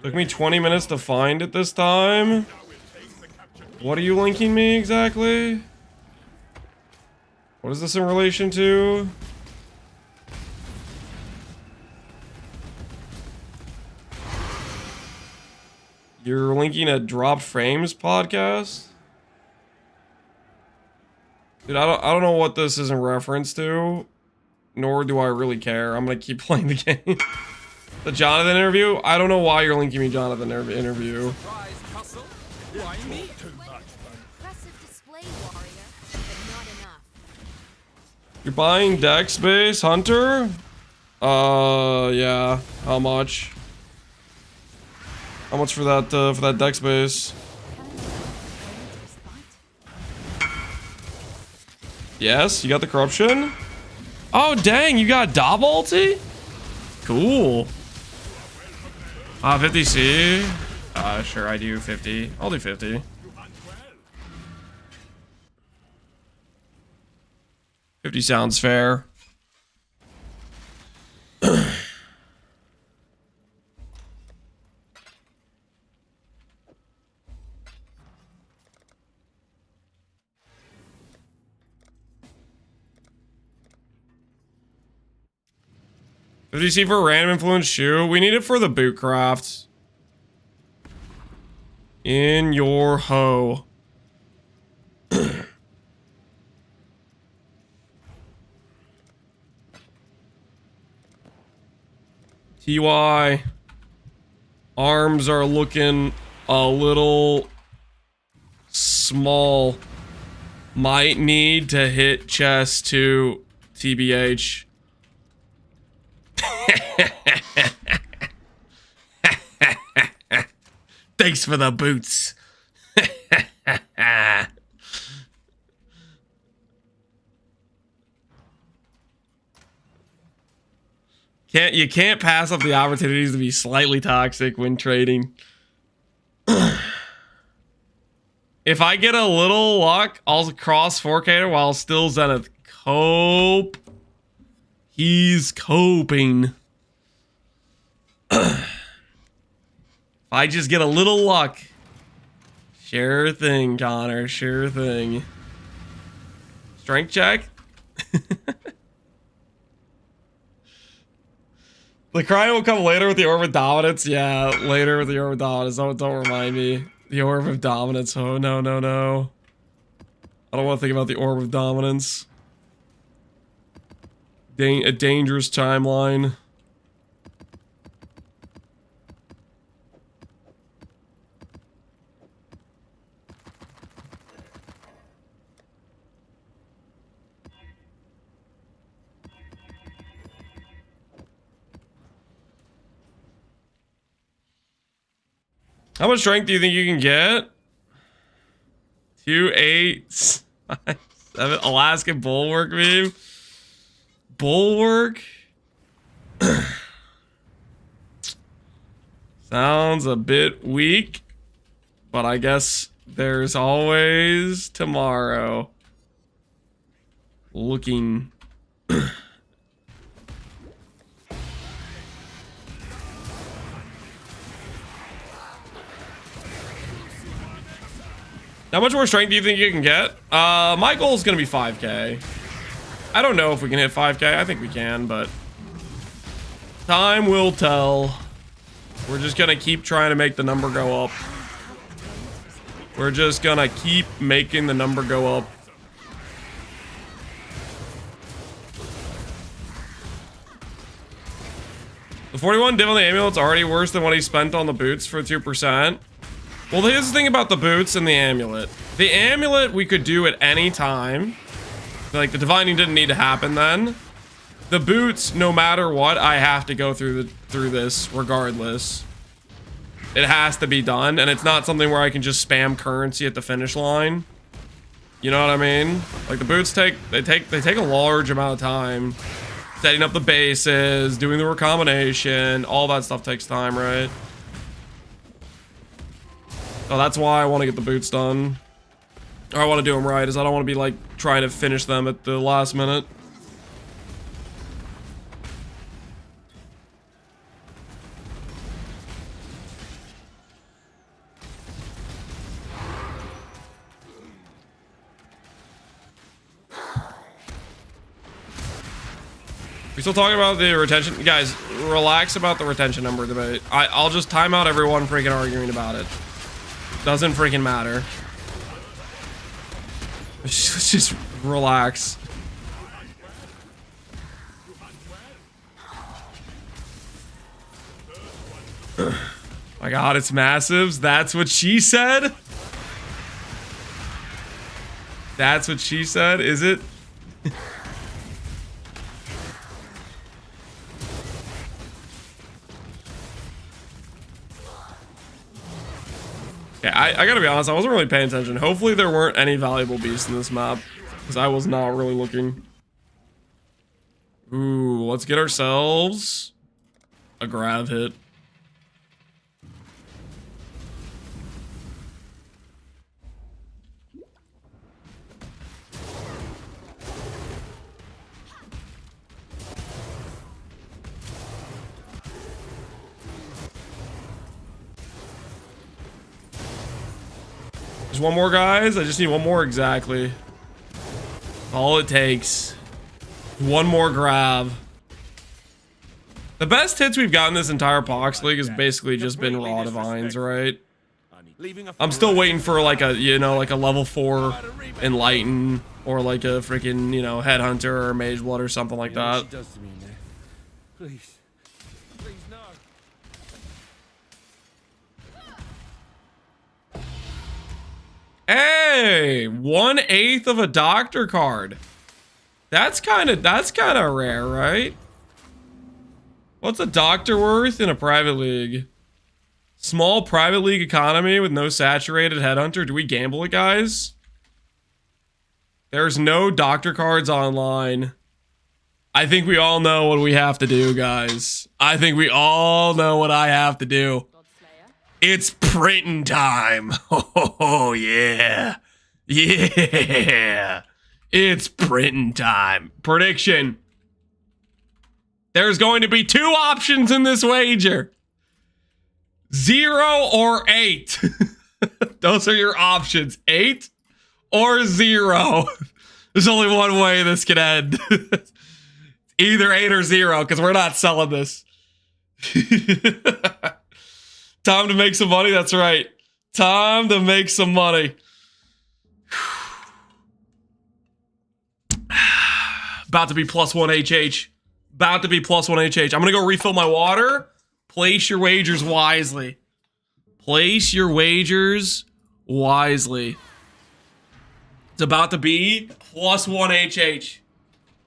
Took me 20 minutes to find it this time. What are you linking me exactly? What is this in relation to? You're linking a Dropped Frames podcast? Dude, I don't know what this is in reference to, nor do I really care. I'm gonna keep playing the game. The Jonathan interview? I don't know why you're linking me Jonathan interview.
Impressive display, warrior, but not enough.
You're buying deck space, Hunter? Yeah. How much? How much for that deck space? Yes, you got the corruption? Oh dang, you got double ulti? Cool. 50C? Sure, I do 50. I'll do 50. 50 sounds fair. $50C for a random influence shoe. We need it for the boot craft. In your hoe. TY. Arms are looking a little small. Might need to hit chest to TBH. Thanks for the boots. You can't pass up the opportunities to be slightly toxic when trading. If I get a little luck, I'll cross 4K while still Zenith. Cope. He's coping. If I just get a little luck. Sure thing, Connor. Sure thing. Strength check? The cry will come later with the Orb of Dominance. Yeah, later with the Orb of Dominance. Don't remind me. The Orb of Dominance. Oh, no, no, no. I don't want to think about the Orb of Dominance. A dangerous timeline. How much strength do you think you can get? 2, 8, 5, 7. Alaskan Bulwark meme. Bulwark? Sounds a bit weak, but I guess there's always tomorrow. Looking. How much more strength do you think you can get? My goal is going to be 5K. I don't know if we can hit 5K. I think we can, but time will tell. We're just going to keep trying to make the number go up. We're just going to keep making the number go up. The 41 div on the amulet's already worse than what he spent on the boots for 2%. Well, here's the thing about the boots and the amulet. The amulet we could do at any time. Like, the divining didn't need to happen then. The boots, no matter what, I have to go through this regardless. It has to be done, and it's not something where I can just spam currency at the finish line. You know what I mean? Like, the boots take a large amount of time. Setting up the bases, doing the recombination, all that stuff takes time, right? So that's why I want to get the boots done. Or I want to do them right, is I don't want to be like trying to finish them at the last minute. We still talking about the retention? Guys, relax about the retention number debate. I'll just time out everyone freaking arguing about it. Doesn't freaking matter. Let's just relax. My god, it's massives. That's what she said? That's what she said, is it? I gotta be honest, I wasn't really paying attention. Hopefully there weren't any valuable beasts in this map, because I was not really looking. Ooh, let's get ourselves a grav hit. Just one more, guys. I just need one more exactly. All it takes. One more grab. The best hits we've gotten this entire Pohx League has basically just been Raw Divines, right? I'm still waiting for like a, you know, like a level 4 Enlighten or like a freaking, you know, Headhunter or Mage Blood or something like that.
Please. Please, no.
Hey, 1/8 of a doctor card. That's kind of rare, right? What's a doctor worth in a private league? Small private league economy with no saturated headhunter. Do we gamble it, guys? There's no doctor cards online. I think we all know what we have to do, guys. I think we all know what I have to do. It's printing time. Oh, yeah. Yeah. It's printing time. Prediction. There's going to be 2 options in this wager. 0 or 8. Those are your options. 8 or 0. There's only one way this can end. Either 8 or 0, because we're not selling this. Time to make some money. That's right. Time to make some money. About to be +1 HH. About to be +1 HH. I'm going to go refill my water. Place your wagers wisely. Place your wagers wisely. It's about to be +1 HH.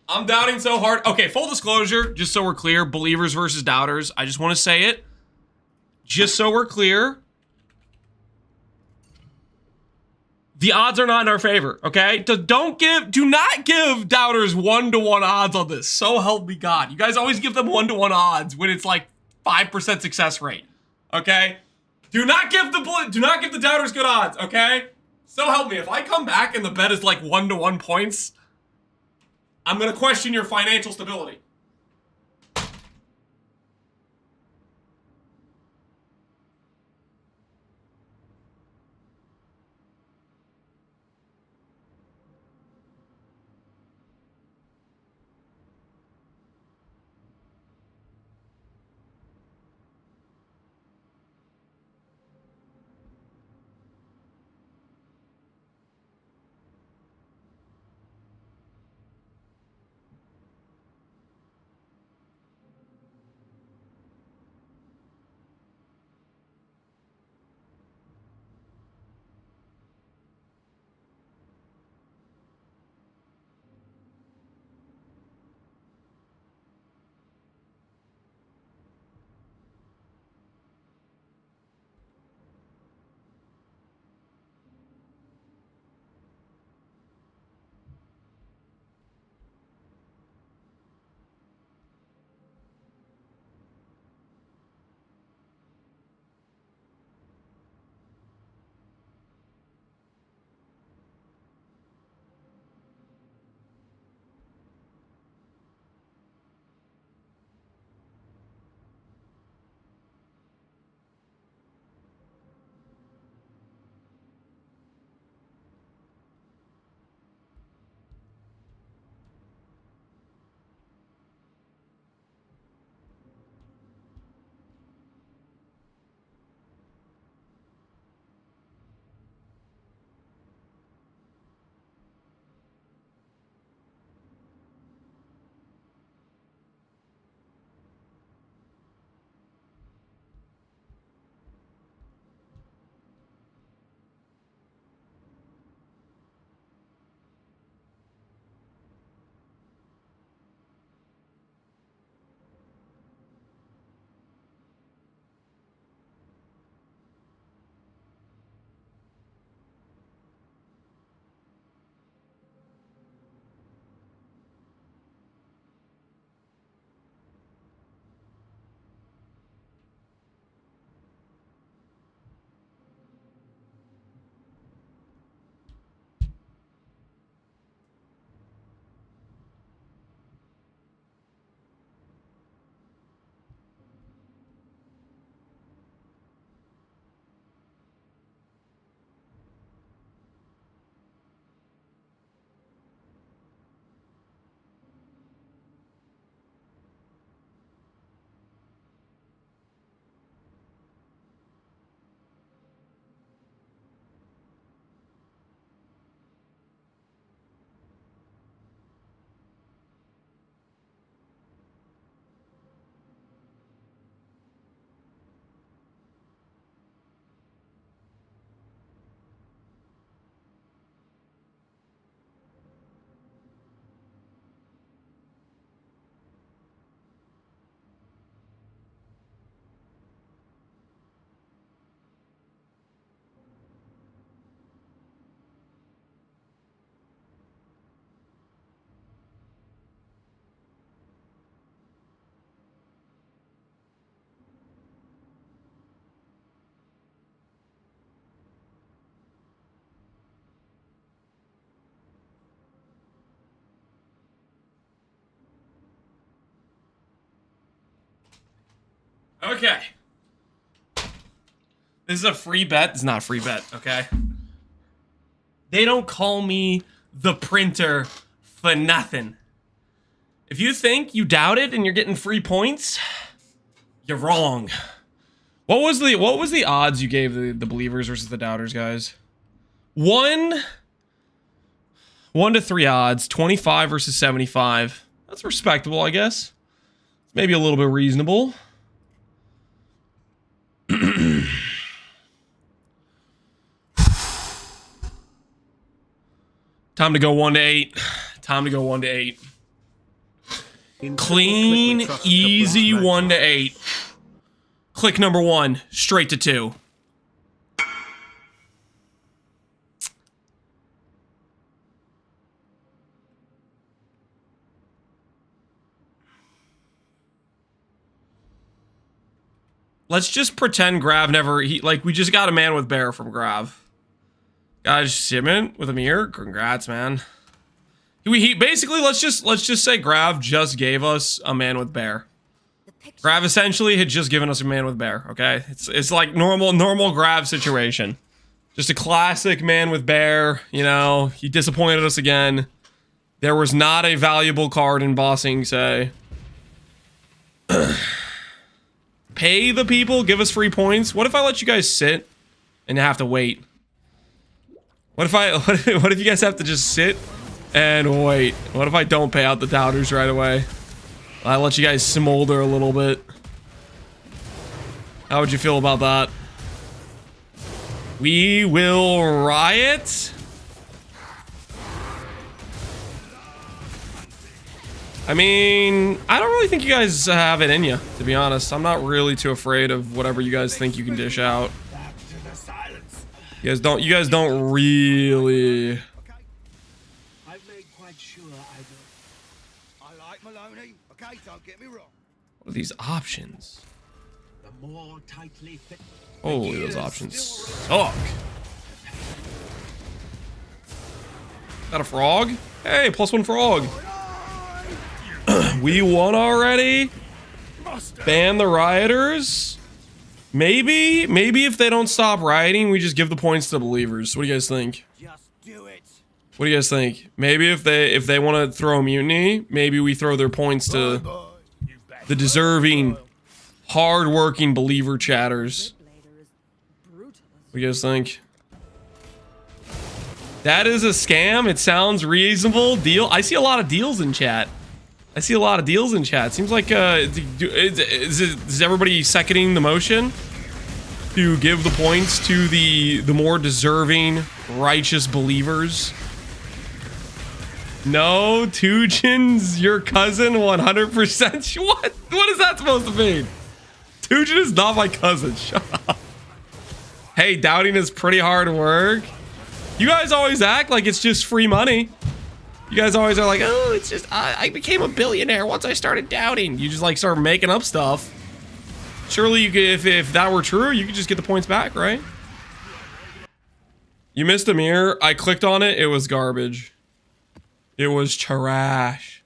I'm doubting so hard. Okay, full disclosure, just so we're clear, believers versus doubters. I just want to say it. Just so we're clear. The odds are not in our favor, okay? Do not give doubters 1-to-1 odds on this. So help me God. You guys always give them 1-to-1 odds when it's like 5% success rate, okay? Do not give the doubters good odds, okay? So help me. If I come back and the bet is like 1-to-1 points, I'm gonna question your financial stability. Okay. This is a free bet. It's not a free bet, okay? They don't call me the printer for nothing. If you think you doubt it and you're getting free points, you're wrong. What was the odds you gave the believers versus the doubters, guys? 1 to 3 odds, 25 versus 75. That's respectable, I guess. Maybe a little bit reasonable. Time to go 1 to 8. Time to go 1 to 8. Clean, easy 1 to 8. Click number 1, straight to 2. Let's just pretend Grav never, we just got a man with bear from Grav. Guys, Simon with Amir, congrats, man. Basically, let's just say Grav just gave us a man with bear. Grav essentially had just given us a man with bear, okay? It's like normal Grav situation. Just a classic man with bear, you know, he disappointed us again. There was not a valuable card in bossing, say. Pay the people, give us free points. What if I let you guys sit and have to wait? What if you guys have to just sit and wait? What if I don't pay out the doubters right away? I let you guys smolder a little bit. How would you feel about that? We will riot. I mean, I don't really think you guys have it in you, to be honest. I'm not really too afraid of whatever you guys think you can dish out. You guys don't really.
Okay. I've made quite sure I like Maloney. Okay, don't get me wrong.
What are these options?
The more tightly fit.
Holy, those options suck. Is that a frog? Hey, +1 frog. We won already? Ban the rioters? Maybe if they don't stop rioting, we just give the points to the believers. What do you guys think?
Just do it.
What do you guys think? Maybe if they want to throw a mutiny, maybe we throw their points to the deserving, hard-working believer chatters. What do you guys think? That is a scam. It sounds reasonable. Deal. I see a lot of deals in chat. Seems like is everybody seconding the motion to give the points to the more deserving, righteous believers? No, Tujin's your cousin 100%. What is that supposed to mean? Tujin is not my cousin. Shut up. Hey, doubting is pretty hard work. You guys always act like it's just free money. You guys always are like, oh, it's just, I became a billionaire once I started doubting. You just like start making up stuff. Surely you could, if that were true, you could just get the points back, right? You missed a mirror. I clicked on it. It was garbage. It was trash.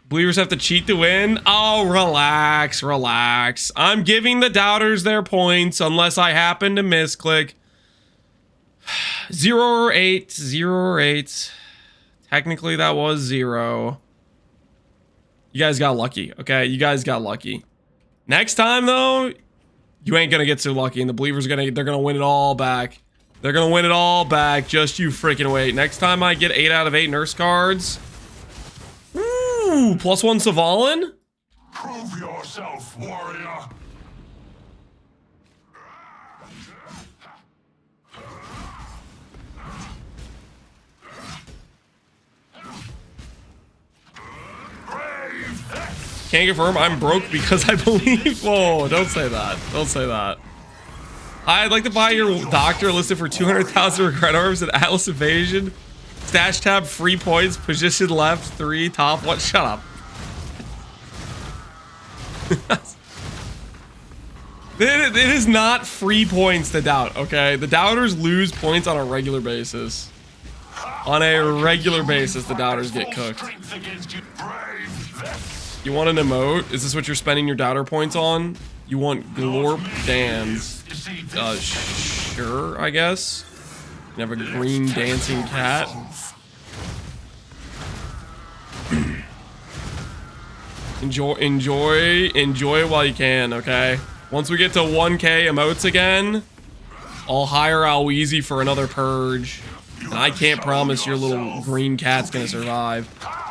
Believers have to cheat to win. Oh, relax. I'm giving the doubters their points unless I happen to misclick. 0 or 8. Technically, that was 0. You guys got lucky, okay? You guys got lucky. Next time, though, you ain't gonna get so lucky, and the believers they're gonna win it all back. They're gonna win it all back. Just you freaking wait. Next time I get 8 out of 8 nurse cards. Ooh, +1 Savalin.
Prove yourself, warrior.
Can't confirm I'm broke because I believe. Whoa, don't say that. Don't say that. I'd like to buy your doctor listed for 200,000 regret orbs and Atlas Evasion. Stash tab, free points, position left, 3, top 1. Shut up. It is not free points to doubt, okay? The doubters lose points on a regular basis. On a regular basis, the doubters get cooked. You want an emote? Is this what you're spending your doubter points on? You want Glorp Dance? Sure, I guess. You have a green dancing cat. Enjoy while you can, okay? Once we get to 1K emotes again, I'll hire Alweezy for another purge. And I can't promise your little green cat's gonna survive.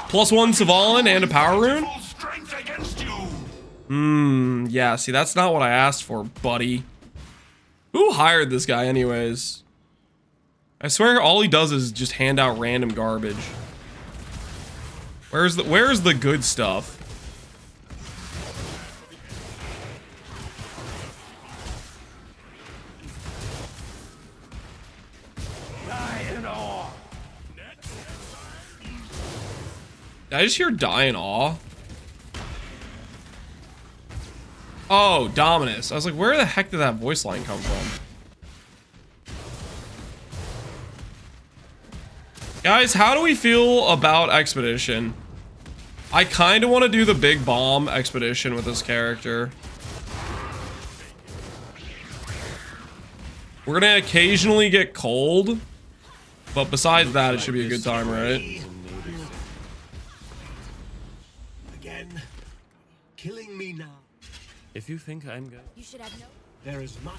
+1 Savalin and a power rune? Yeah, see, that's not what I asked for, buddy. Who hired this guy anyways? I swear all he does is just hand out random garbage. Where's the good stuff? Did I just hear die in awe? Oh, Dominus. I was like, where the heck did that voice line come from? Guys, how do we feel about Expedition? I kind of want to do the big bomb Expedition with this character. We're gonna occasionally get cold, but besides that, it should be a good time, right?
Again, killing me now.
If you think I'm going...
You should have no...
There is much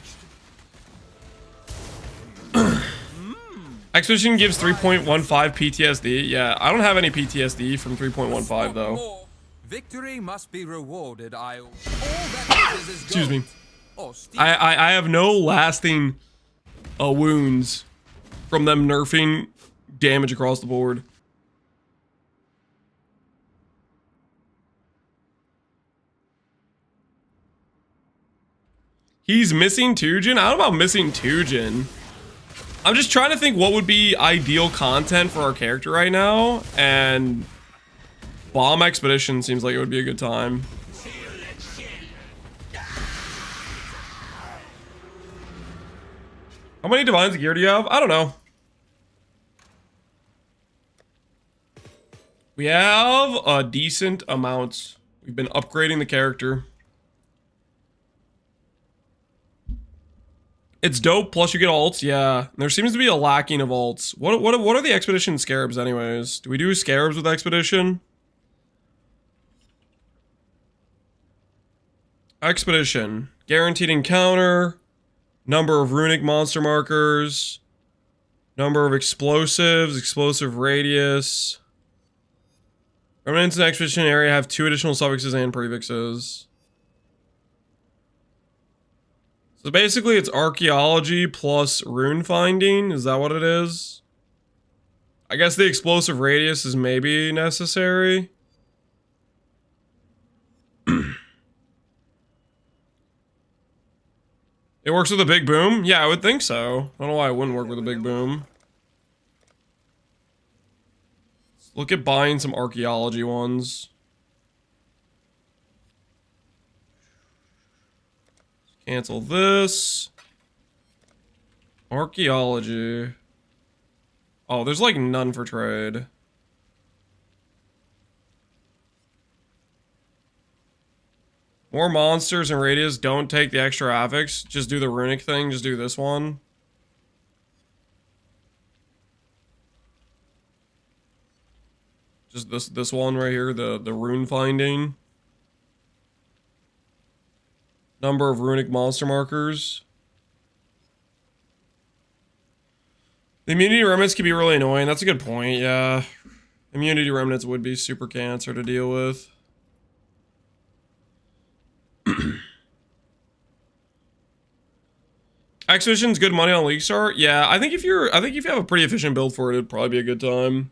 Expedition gives 3.15 PTSD. Yeah, I don't have any PTSD from 3.15 though.
Victory must be rewarded. All that is
Excuse me.
Oh,
I have no lasting wounds from them nerfing damage across the board. He's missing Tujin? I don't know about missing Tujin. I'm just trying to think what would be ideal content for our character right now, and Bomb Expedition seems like it would be a good time. How many Divines of Gear do you have? I don't know. We have a decent amount. We've been upgrading the character. It's dope, plus you get alts, yeah. There seems to be a lacking of alts. What are the Expedition Scarabs anyways? Do we do Scarabs with Expedition? Expedition. Guaranteed encounter. Number of runic monster markers. Number of explosives. Explosive radius. Remnants in Expedition area have 2 additional suffixes and prefixes. So basically it's archaeology plus rune finding. Is that what it is? I guess the explosive radius is maybe necessary. It works with a big boom? Yeah, I would think so. I don't know why it wouldn't work with a big boom. Let's look at buying some archaeology ones. Cancel this. Archaeology. Oh, there's like none for trade. More monsters and radius. Don't take the extra affix. Just do the runic thing. Just do this one. Just this one right here. The rune finding. Number of runic monster markers. The immunity remnants can be really annoying. That's a good point, yeah. Immunity remnants would be super cancer to deal with. Expedition's good money on League Start? Yeah, I think if you have a pretty efficient build for it, it'd probably be a good time.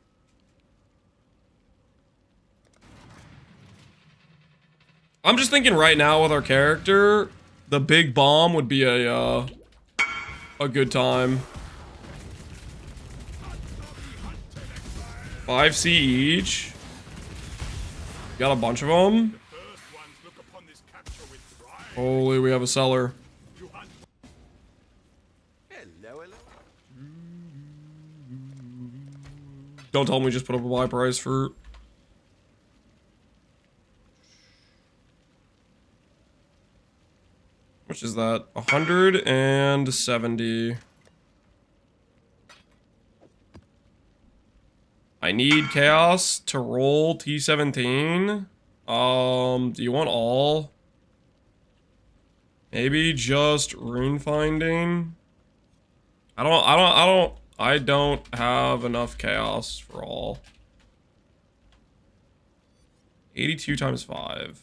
I'm just thinking right now with our character, the big bomb would be a good time. 5C each. Got a bunch of them. Holy, we have a seller. Don't tell me we just put up a buy price for... Which is that? 170. I need chaos to roll T17. Do you want all? Maybe just rune finding. I don't have enough chaos for all. 82 times 5.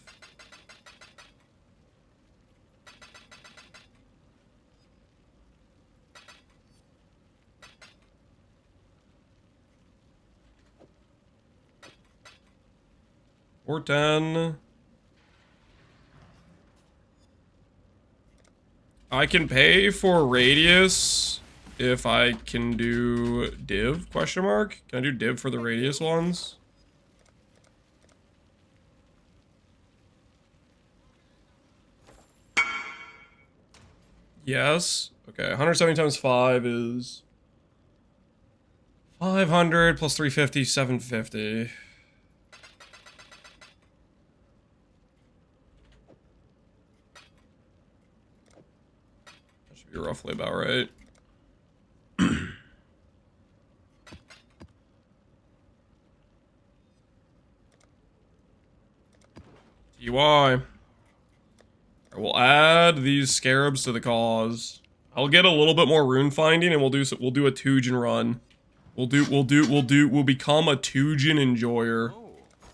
Or 10. I can pay for radius if I can do div, question mark? Can I do div for the radius ones? Yes. Okay, 170 times 5 is 500 plus 350, 750. That should be roughly about right. UI. I will add these scarabs to the cause. I'll get a little bit more rune finding, and we'll do a Tujin run. We'll become a Tujin enjoyer.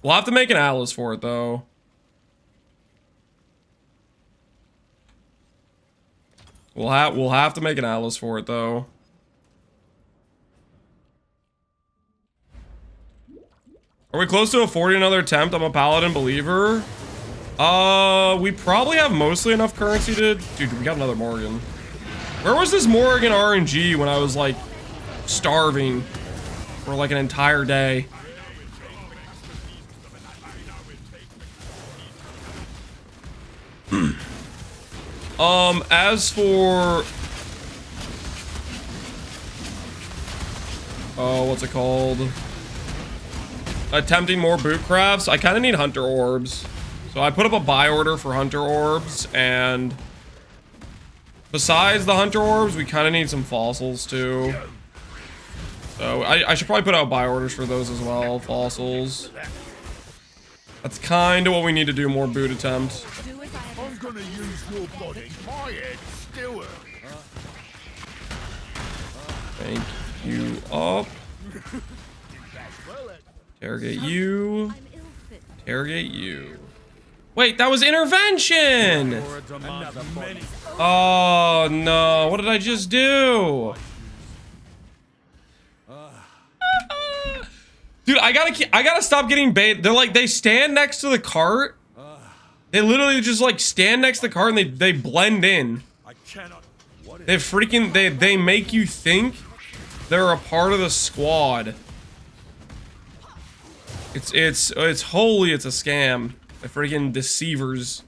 We'll have to make an atlas for it though. We'll have to make an atlas for it though. Are we close to a 40 another attempt? I'm a paladin believer. We probably have mostly enough currency to... Dude, we got another Morgan. Where was this Morgan RNG when I was, like, starving for, like, an entire day? As for... Oh, what's it called? Attempting more boot crafts. I kind of need hunter orbs. So I put up a buy order for hunter orbs, and besides the hunter orbs, we kind of need some fossils too. So I should probably put out buy orders for those as well, fossils. That's kind of what we need to do, more boot attempts.
I'm gonna use your body. My head still hurts.
Thank you up. Interrogate you. Interrogate you. Wait, that was intervention! Oh no, what did I just do? Dude, I gotta stop getting bait. They're like, they stand next to the cart. They literally just like stand next to the cart and they blend in. They make you think they're a part of the squad. It's a scam. The freaking deceivers.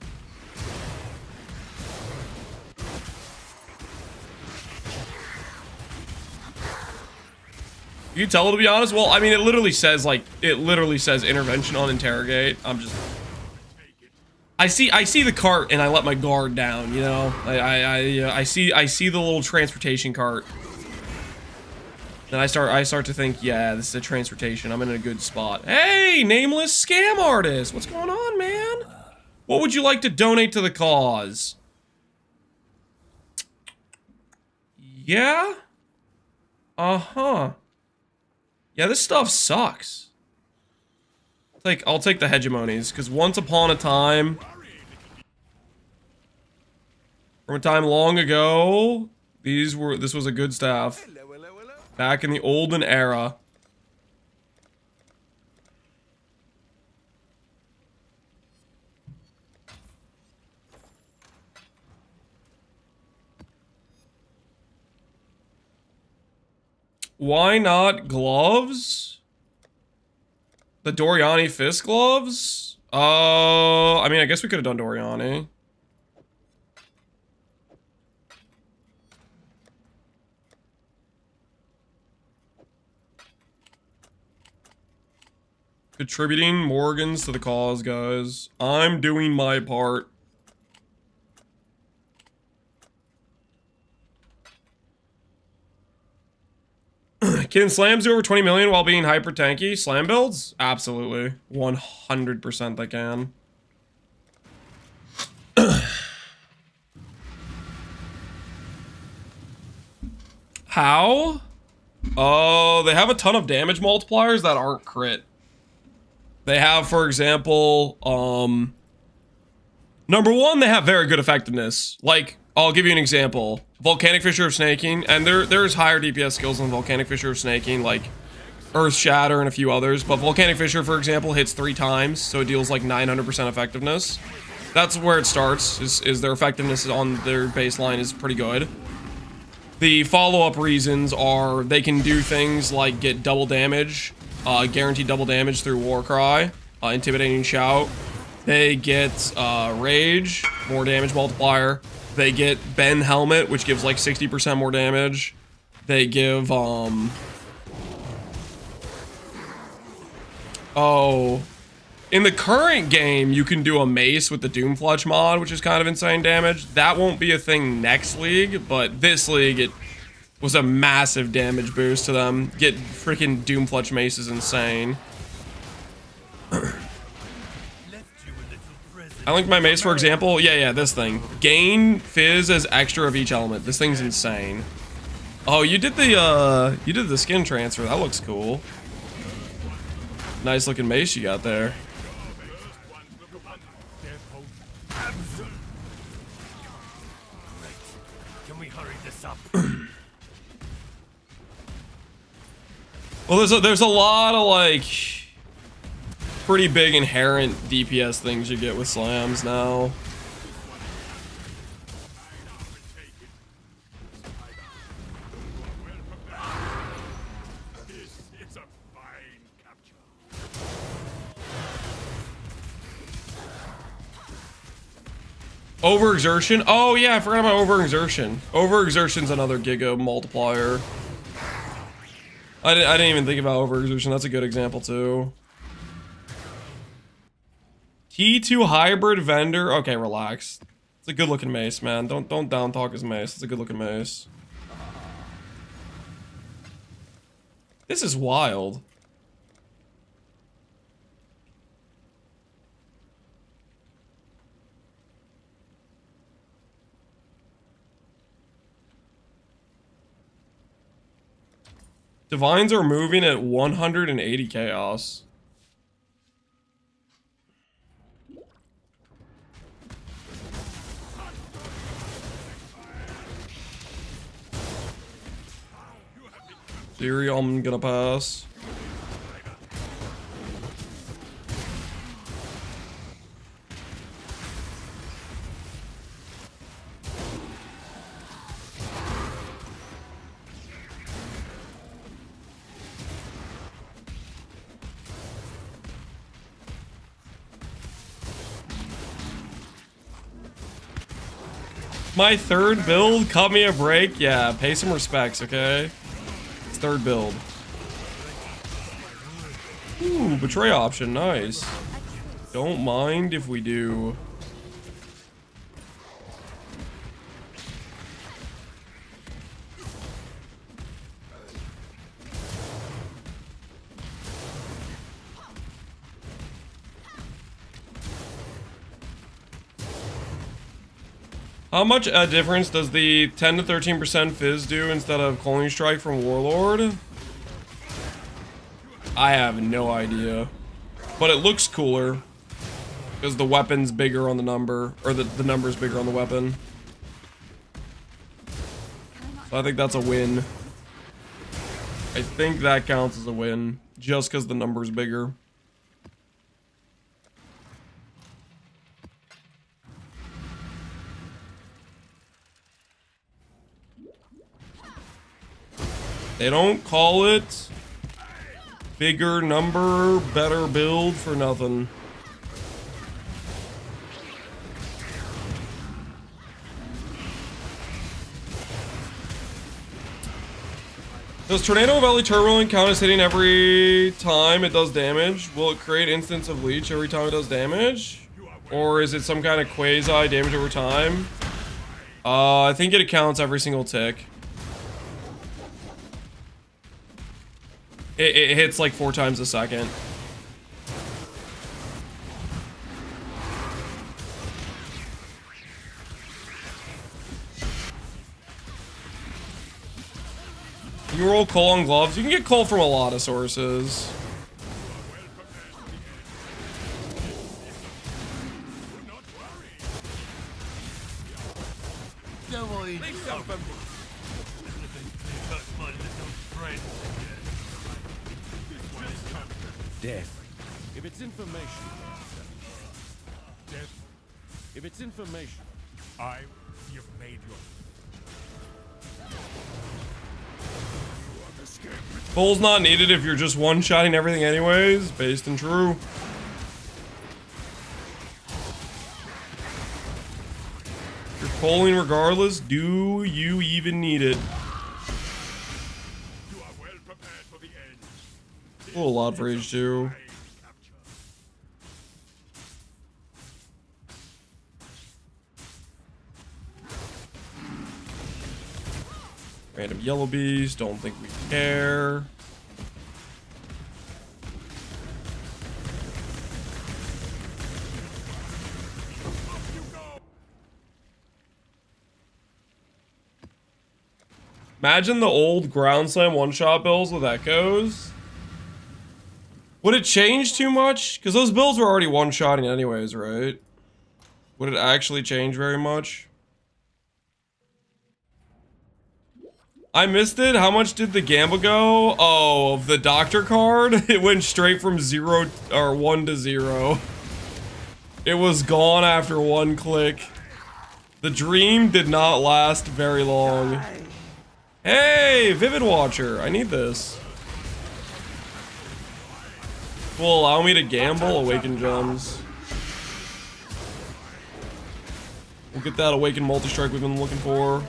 You can tell, to be honest. Well, I mean, it literally says intervention on interrogate. I see the cart and I let my guard down, you know. I see the little transportation cart. Then I start to think, yeah, this is a transportation. I'm in a good spot. Hey, nameless scam artist. What's going on, man? What would you like to donate to the cause? Yeah? Uh-huh. Yeah, this stuff sucks. I'll take the hegemonies, because once upon a time, from a time long ago, this was a good staff. Back in the olden era. Why not gloves? The Doriani fist gloves? I mean, I guess we could have done Doriani. Contributing Morgans to the cause, guys. I'm doing my part. Can slams do over 20 million while being hyper tanky? Slam builds? Absolutely. 100% they can. How? Oh, they have a ton of damage multipliers that aren't crit. They have, for example, number one, they have very good effectiveness. Like, I'll give you an example. Volcanic Fissure of Snaking, and there's higher DPS skills than Volcanic Fissure of Snaking, like Earth Shatter and a few others. But Volcanic Fissure, for example, hits 3 times, so it deals like 900% effectiveness. That's where it starts, is their effectiveness on their baseline is pretty good. The follow-up reasons are they can do things like get double damage, guaranteed double damage through Warcry, Intimidating Shout. They get Rage, more damage multiplier. They get Bend Helmet, which gives like 60% more damage. They give, oh, in the current game, you can do a Mace with the Doomfletch mod, which is kind of insane damage. That won't be a thing next league, but this league, it was a massive damage boost to them. Get freaking Doomfletch Mace is insane. I linked my Mace, for example. Yeah, this thing. Gain Fizz as extra of each element. This thing's insane. Oh, you did the skin transfer. That looks cool. Nice looking Mace you got there.
Can we hurry this up?
Well, there's a lot of like pretty big inherent DPS things you get with slams now. Overexertion? Oh yeah, I forgot about overexertion. Overexertion's another Giga multiplier. I didn't even think about overexertion. That's a good example too. T2 hybrid vendor. Okay, relax. It's a good looking mace, man. Don't down talk his mace. It's a good looking mace. This is wild. Divines are moving at 180 chaos. Theory, I'm gonna pass. My third build, cut me a break. Yeah, pay some respects, okay? It's third build. Ooh, betray option, nice. Don't mind if we do. How much a difference does the 10 to 13% fizz do instead of Cloning Strike from Warlord? I have no idea. But it looks cooler. Because the weapon's bigger on the number. Or the number's bigger on the weapon. So I think that's a win. I think that counts as a win. Just because the number's bigger. They don't call it bigger number, better build for nothing. Does Tornado Valley Turbulent count as hitting every time it does damage? Will it create instance of leech every time it does damage? Or is it some kind of quasi damage over time? I think it counts every single tick. It hits like 4 times a second. You can roll coal on gloves. You can get coal from a lot of sources.
Death. If it's information.
Death,
If it's information.
you've made your...
Coal's not needed if you're just one-shotting everything anyways. Based and true. You're coaling regardless. Do you even need it?
You are well prepared for the end.
A little lot for age 2. Random yellow bees. Don't think we care. Imagine the old ground slam one-shot bills with echoes. Would it change too much? Because those bills were already one-shotting anyways, right? Would it actually change very much? I missed it. How much did the gamble go? Oh, of the doctor card? It went straight from 0 or 1 to 0. It was gone after 1 click. The dream did not last very long. Hey, Vivid Watcher. I need this. Will allow me to gamble Awaken Gems. We'll get that Awaken Multi-Strike we've been looking for.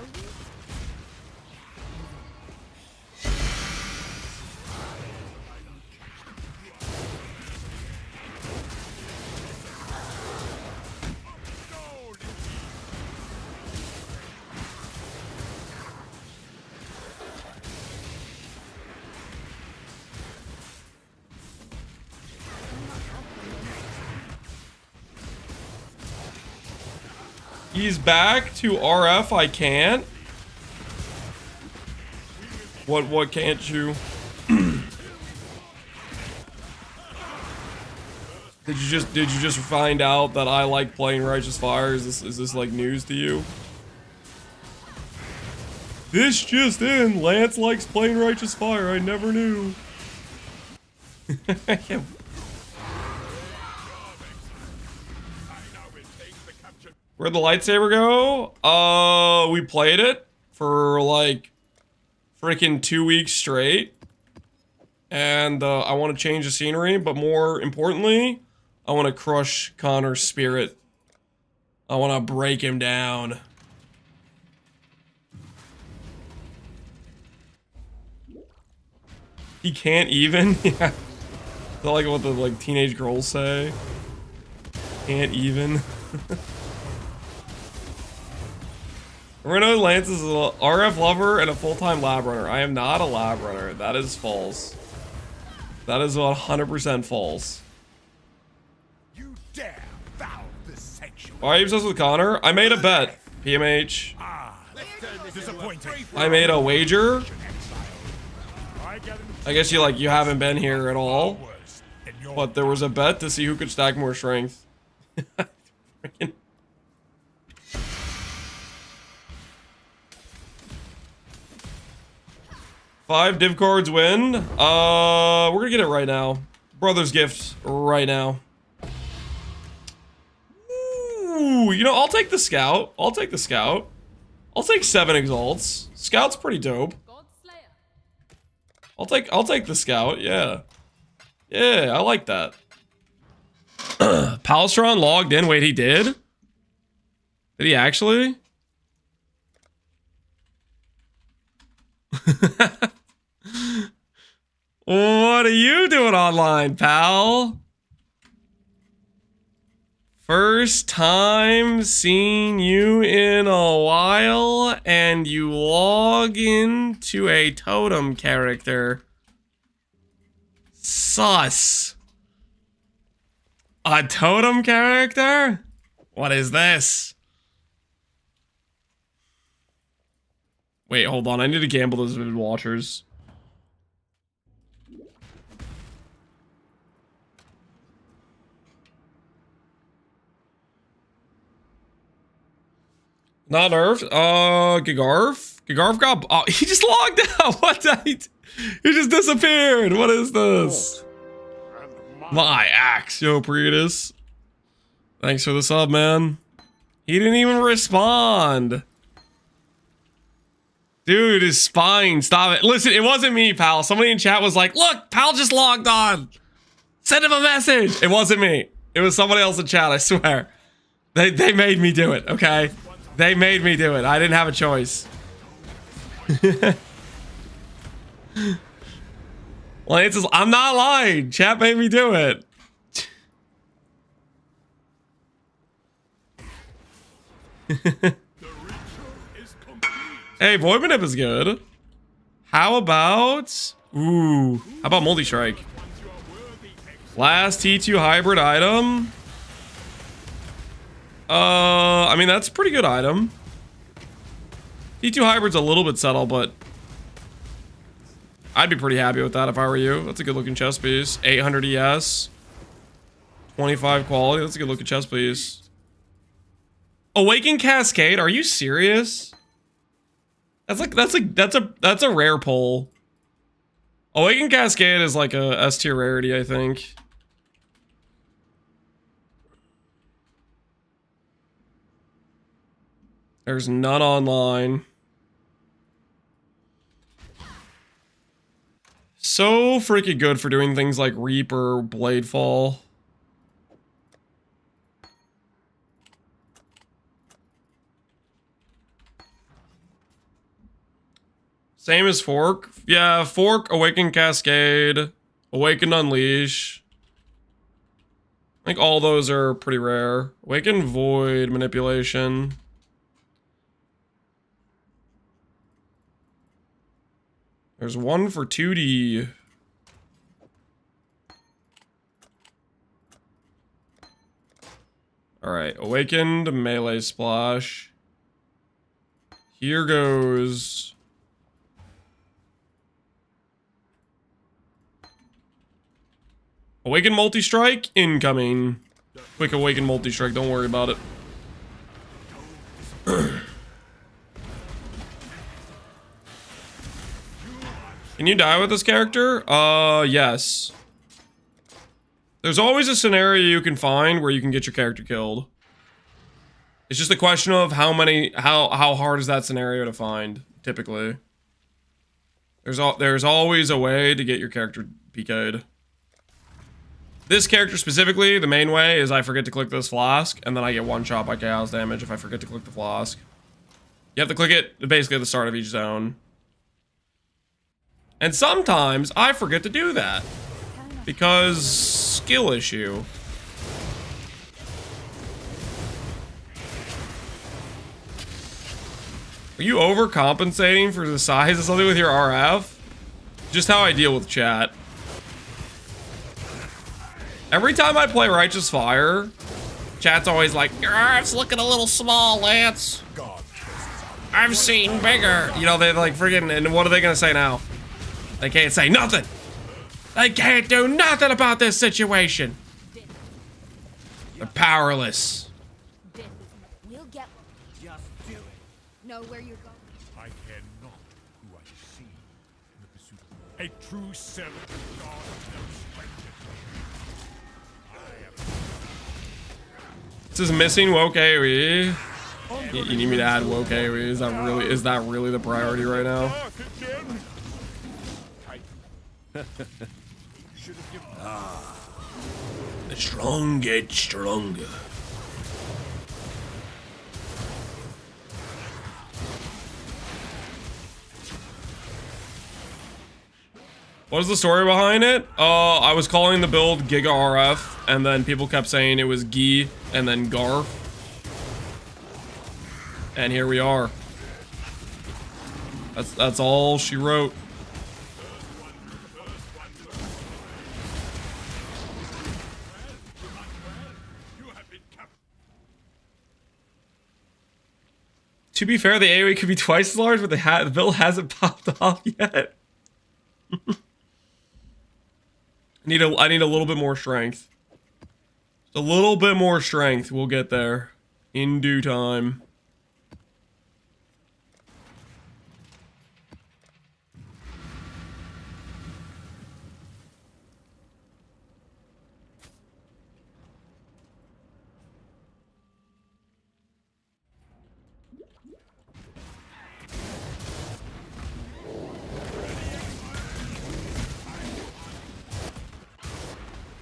He's back to RF. I can't. What can't you? Did you just find out that I like playing Righteous Fire? Is this like news to you? This just in, Lance likes playing Righteous Fire. I never knew. Where'd the lightsaber go? We played it for like freaking 2 weeks straight. And I want to change the scenery, but more importantly, I want to crush Connor's spirit. I want to break him down. He can't even? Yeah. Is that like what the like teenage girls say? Can't even. Renault Lance is an RF lover and a full-time lab runner. I am not a lab runner. That is false. That is 100% false.
You dare foul the sanctuary.
Why are you obsessed with Connor? I made a bet. PMH.
Disappointing.
I made a wager.
I guarantee
I guess you haven't been here at all.
worse than your
But there was a bet to see who could stack more strength. Freaking. Five div cards win. We're gonna get it right now. Brother's gift right now. Ooh, you know, I'll take the scout. I'll take the scout. I'll take 7 exalts. Scout's pretty dope. I'll take the scout. Yeah. Yeah, I like that. Palstron logged in. Wait, he did? Did he actually? What are you doing online, pal? First time seeing you in a while, and you log into a totem character. Sus. A totem character? What is this? Wait, hold on. I need to gamble those vivid watchers. Not nerfed. Gigarf? Gigarf got... Oh, he just logged out. What the... He just disappeared. What is this? My axe. Yo, Prius. Thanks for the sub, man. He didn't even respond. Dude is spying. Stop it. Listen, it wasn't me, pal. Somebody in chat was like, look, pal just logged on. Send him a message. It wasn't me. It was somebody else in chat, I swear. They made me do it, okay? They made me do it. I didn't have a choice. Lance is, I'm not lying. Chat made me do it. Hey, Void Manip is good. How about... Ooh. How about Multi-Strike? Last T2 hybrid item. I mean, that's a pretty good item. T2 hybrid's a little bit subtle, but... I'd be pretty happy with that if I were you. That's a good looking chess piece. 800 ES. 25 quality. That's a good looking chess piece. Awaken Cascade? Are you serious? That's a rare pull. Awaken Cascade is like a S tier rarity, I think. There's none online. So freaking good for doing things like Reaper, Bladefall. Same as Fork. Yeah, Fork, Awaken Cascade, Awaken Unleash. I think all those are pretty rare. Awaken Void Manipulation. There's one for 2D. Alright, Awakened Melee Splash. Here goes... Awaken Multi-Strike incoming. Quick Awaken Multi-Strike, don't worry about it. Can you die with this character? Yes. There's always a scenario you can find where you can get your character killed. It's just a question of how hard is that scenario to find, typically. There's always a way to get your character PK'd. This character specifically, the main way is I forget to click this flask, and then I get one shot by chaos damage if I forget to click the flask. You have to click it basically at the start of each zone. And sometimes I forget to do that because skill issue. Are you overcompensating for the size of something with your RF? Just how I deal with chat. Every time I play Righteous Fire, chat's always like, your RF's looking a little small, Lance. I've seen bigger. You know, they like friggin', and what are they gonna say now? They can't say nothing. They can't do nothing about this situation. They're powerless.
We'll get
Just do it.
know where you're going.
I care not who I see in the pursuit of a true servant of God knows splendid.
This is missing woke AoE. You need me to add woke AoE? Is that really the priority right now? The strong get stronger. What is the story behind it? I was calling the build Giga RF, and then people kept saying it was Gi and then Garf. And here we are. That's all she wrote. To be fair, the AoE could be twice as large, but the build hasn't popped off yet. I need a little bit more strength. Just a little bit more strength. We'll get there in due time.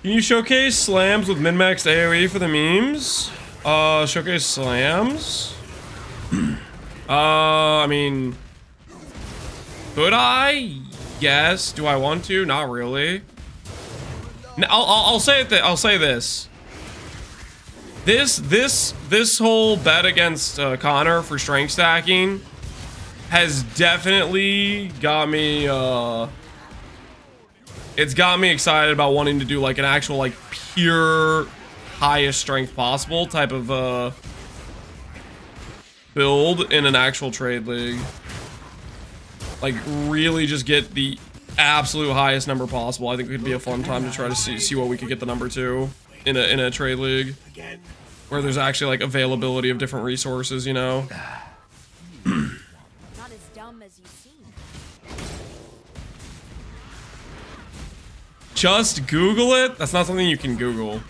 Can you showcase slams with min-max AoE for the memes? Showcase slams? I mean... Could I? Yes. Do I want to? Not really. No, I'll say it. I'll say this. This whole bet against Connor for strength stacking has definitely got me, it's got me excited about wanting to do like an actual like pure highest strength possible type of build in an actual trade league. Like really just get the absolute highest number possible. I think it could be a fun time to try to see what we could get the number to in a trade league where there's actually like availability of different resources, you know.
Not as dumb as you seem.
Just Google it? That's not something you can Google.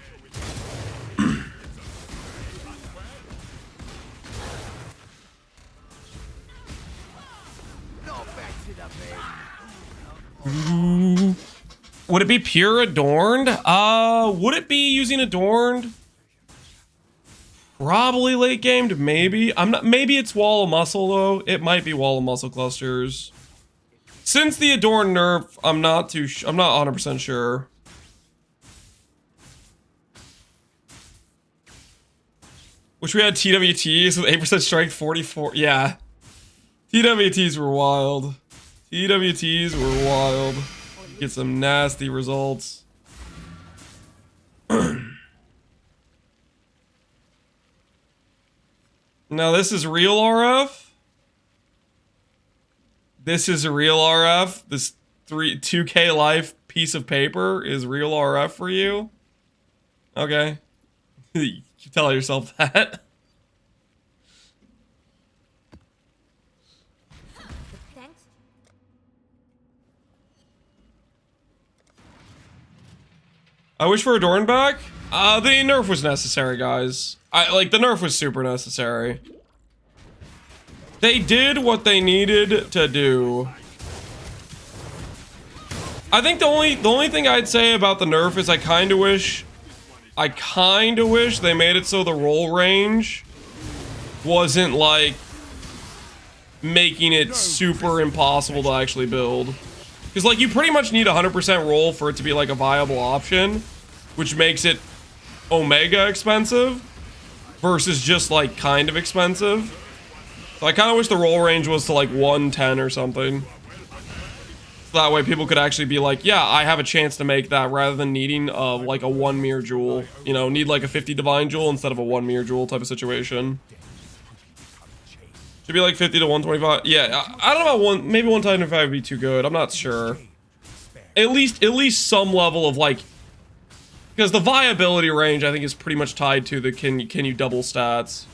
Would it be pure adorned? Would it be using adorned? Probably late gamed, maybe. Maybe it's wall of muscle though. It might be wall of muscle clusters. Since the adorned nerf, I'm not 100% sure. Which we had TWTs with 8% strength, 44. Yeah. TWTs were wild. TWTs were wild. Get some nasty results. Now this is real RF. This is a real RF. This 2K life piece of paper is real RF for you. Okay. You tell yourself that.
Thanks.
I wish for Adorn back. The nerf was necessary, guys. The nerf was super necessary. They did what they needed to do. I think the only thing I'd say about the nerf is I kind of wish they made it so the roll range wasn't like making it super impossible to actually build. Because like you pretty much need 100% roll for it to be like a viable option, which makes it omega expensive versus just like kind of expensive. So I kind of wish the roll range was to like 110 or something. So that way people could actually be like, yeah, I have a chance to make that rather than needing like a 1 mere jewel. You know, need like a 50 divine jewel instead of a 1 mere jewel type of situation. Should be like 50 to 125. Yeah, I don't know about maybe 125 would be too good. I'm not sure. At least some level of like, because the viability range I think is pretty much tied to the can you double stats.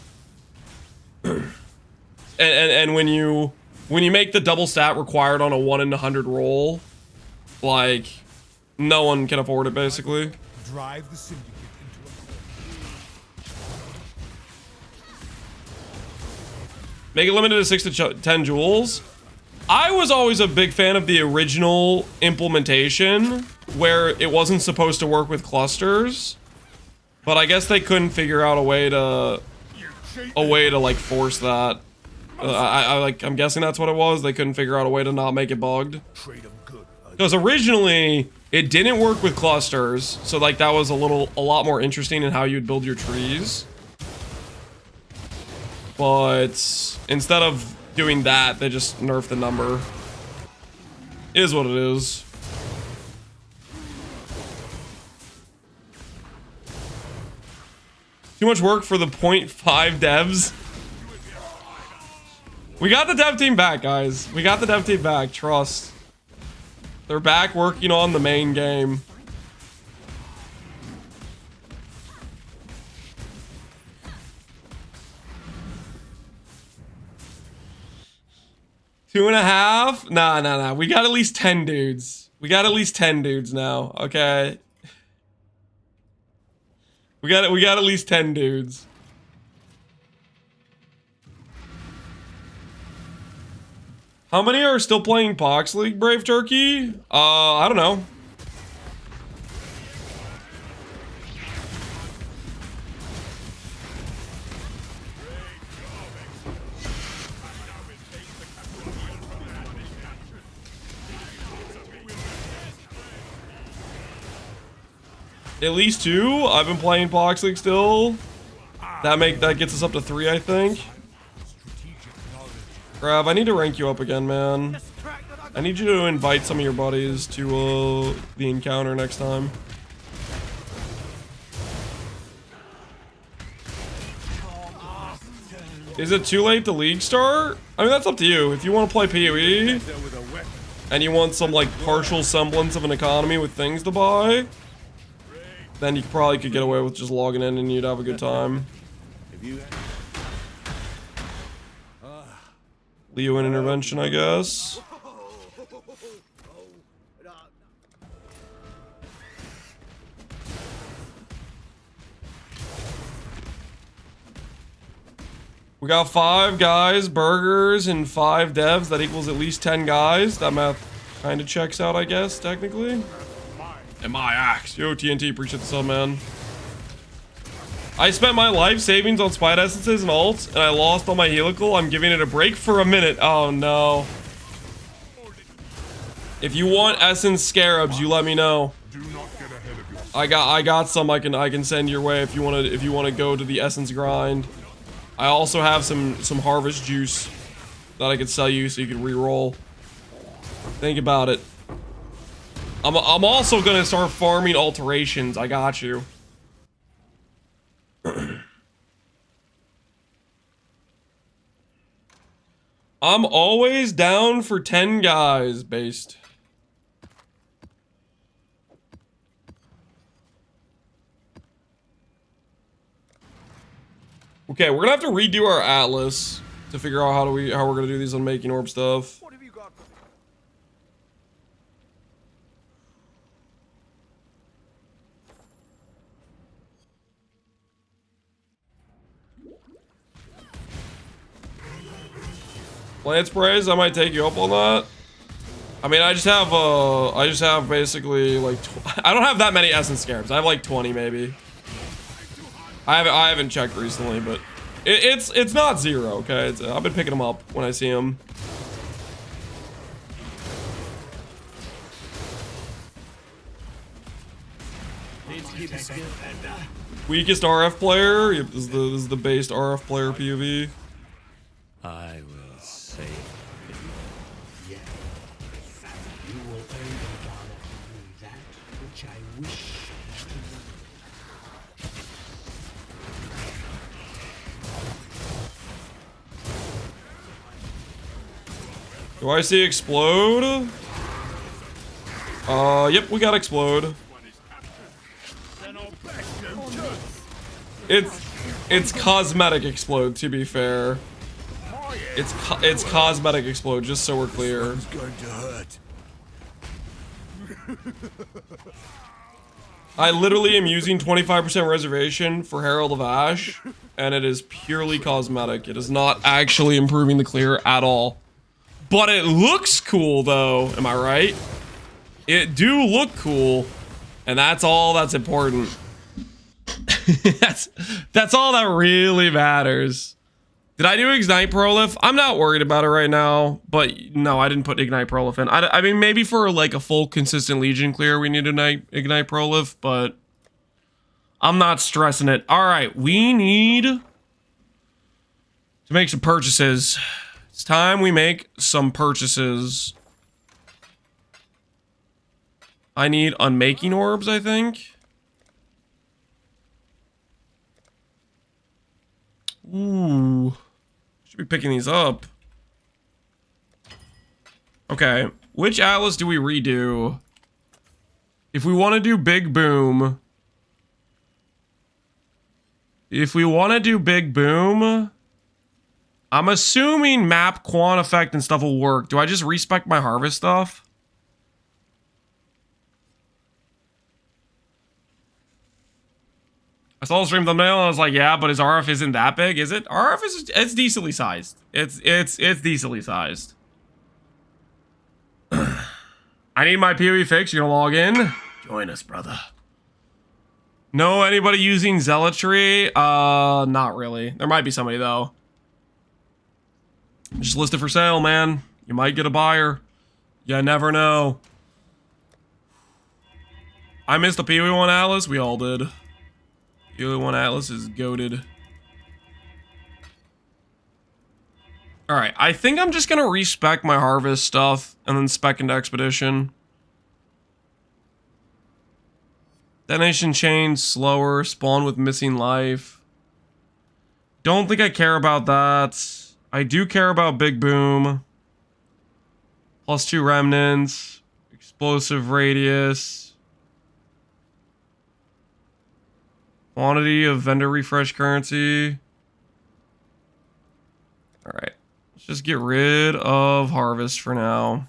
and when you make the double stat required on a 1 in 100 roll, like no one can afford it basically.
Drive the syndicate into
Make it limited to 6 to 10 jewels. I was always a big fan of the original implementation where it wasn't supposed to work with clusters, but I guess they couldn't figure out a way to like force that. I'm guessing that's what it was. They couldn't figure out a way to not make it bugged. Because originally it didn't work with clusters, so like that was a lot more interesting in how you'd build your trees. But instead of doing that, they just nerfed the number. Is what it is. Too much work for the 0.5 devs. We got the dev team back, guys. We got the dev team back. Trust. They're back working on the main game. Two and a half? Nah. We got at least 10 dudes. We got at least 10 dudes now. Okay. We got at least 10 dudes. How many are still playing Pohx League, Brave Turkey? I don't know. At least 2. I've been playing Pohx League still. That gets us up to 3, I think. Grab, I need to rank you up again, man. I need you to invite some of your buddies to the encounter next time. Is it too late to league start? I mean, that's up to you. If you want to play PoE and you want some like partial semblance of an economy with things to buy, then you probably could get away with just logging in and you'd have a good time. Leo in intervention, I guess. We got 5 guys, burgers, and 5 devs. That equals at least 10 guys. That math kind of checks out, I guess, technically. And my axe. Yo, TNT, appreciate the sub, man. I spent my life savings on Spite Essences and ults, and I lost all my helical. I'm giving it a break for a minute. Oh, no. If you want Essence Scarabs, you let me know. I got some I can send your way if you wanna go to the Essence grind. I also have some harvest juice that I could sell you so you can re-roll. Think about it. I'm also gonna start farming alterations. I got you. I'm always down for 10 guys, based. Okay, we're gonna have to redo our atlas to figure out how we're gonna do these on making orb stuff.
What have you got?
Plant sprays, I might take you up on that. I mean, I just have basically like I don't have that many essence scarabs. I have like 20 maybe. I haven't checked recently, but it's not 0. Okay, I've been picking them up when I see them. Weakest RF player. Yep, this is the based RF player POV.
I will save it.
Yeah. You will earn the dollar to do that which I wish to do.
Do I see explode? Yep, we got explode. It's cosmetic explode, to be fair. It's cosmetic explode, just so we're clear.
It's going to hurt.
I literally am using 25% reservation for Herald of Ash, and it is purely cosmetic. It is not actually improving the clear at all. But it looks cool, though. Am I right? It do look cool, and that's all that's important. that's all that really matters. Did I do Ignite Prolif? I'm not worried about it right now, but no, I didn't put Ignite Prolif in. I mean, maybe for like a full consistent Legion clear, we need to Ignite Prolif, but I'm not stressing it. All right, we need to make some purchases. It's time we make some purchases. I need unmaking orbs, I think. Ooh. Should be picking these up. Okay, which Atlas do we redo? If we want to do Big Boom... If we want to do Big Boom... I'm assuming map quant effect and stuff will work. Do I just respec my harvest stuff? I saw the stream thumbnail and I was like, yeah, but his RF isn't that big, is it? RF is it's decently sized. It's decently sized. I need my PoE fix. You gonna log in? Join us, brother. Know anybody using Zealotry? Not really. There might be somebody though. Just list it for sale, man. You might get a buyer. You never know. I missed the PoE 1 Atlas. We all did. PoE 1 Atlas is goated. Alright, I think I'm just gonna respec my harvest stuff and then spec into Expedition. Detonation chain, slower, spawn with missing life. Don't think I care about that. I do care about Big Boom. +2 remnants. Explosive radius. Quantity of vendor refresh currency. Alright. Let's just get rid of harvest for now.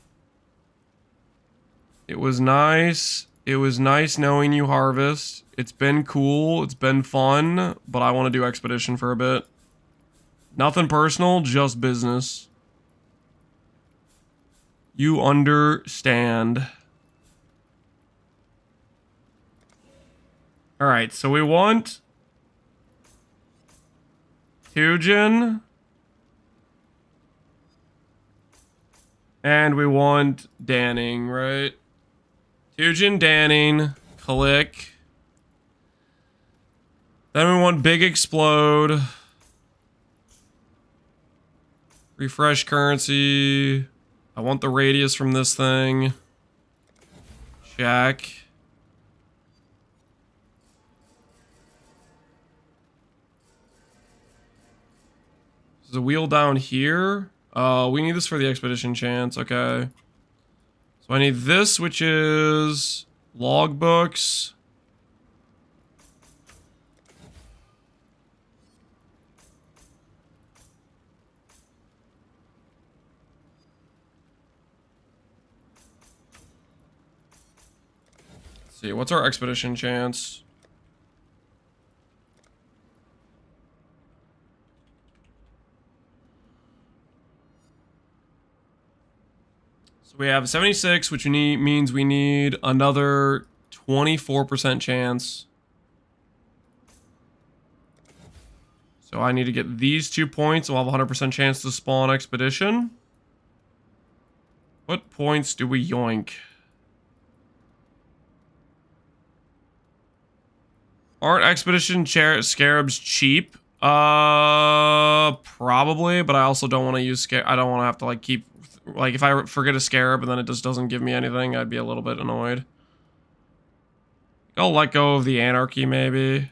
It was nice. It was nice knowing you, Harvest. It's been cool. It's been fun. But I want to do Expedition for a bit. Nothing personal, just business. You understand. Alright, so we want... Tujin. And we want Danning, right? Tujin, Danning, click. Then we want Big Explode. Refresh currency. I want the radius from this thing. Check. There's a wheel down here. We need this for the expedition chance. Okay. So I need this, which is logbooks. Let's see, what's our expedition chance? So we have 76, which means we need another 24% chance. So I need to get these 2 points. We'll have a 100% chance to spawn expedition. What points do we yoink? Aren't expedition scarabs cheap? Probably, but I also don't want to use I don't want to have to like keep, like if I forget a scarab and then it just doesn't give me anything, I'd be a little bit annoyed. I'll let go of the anarchy maybe.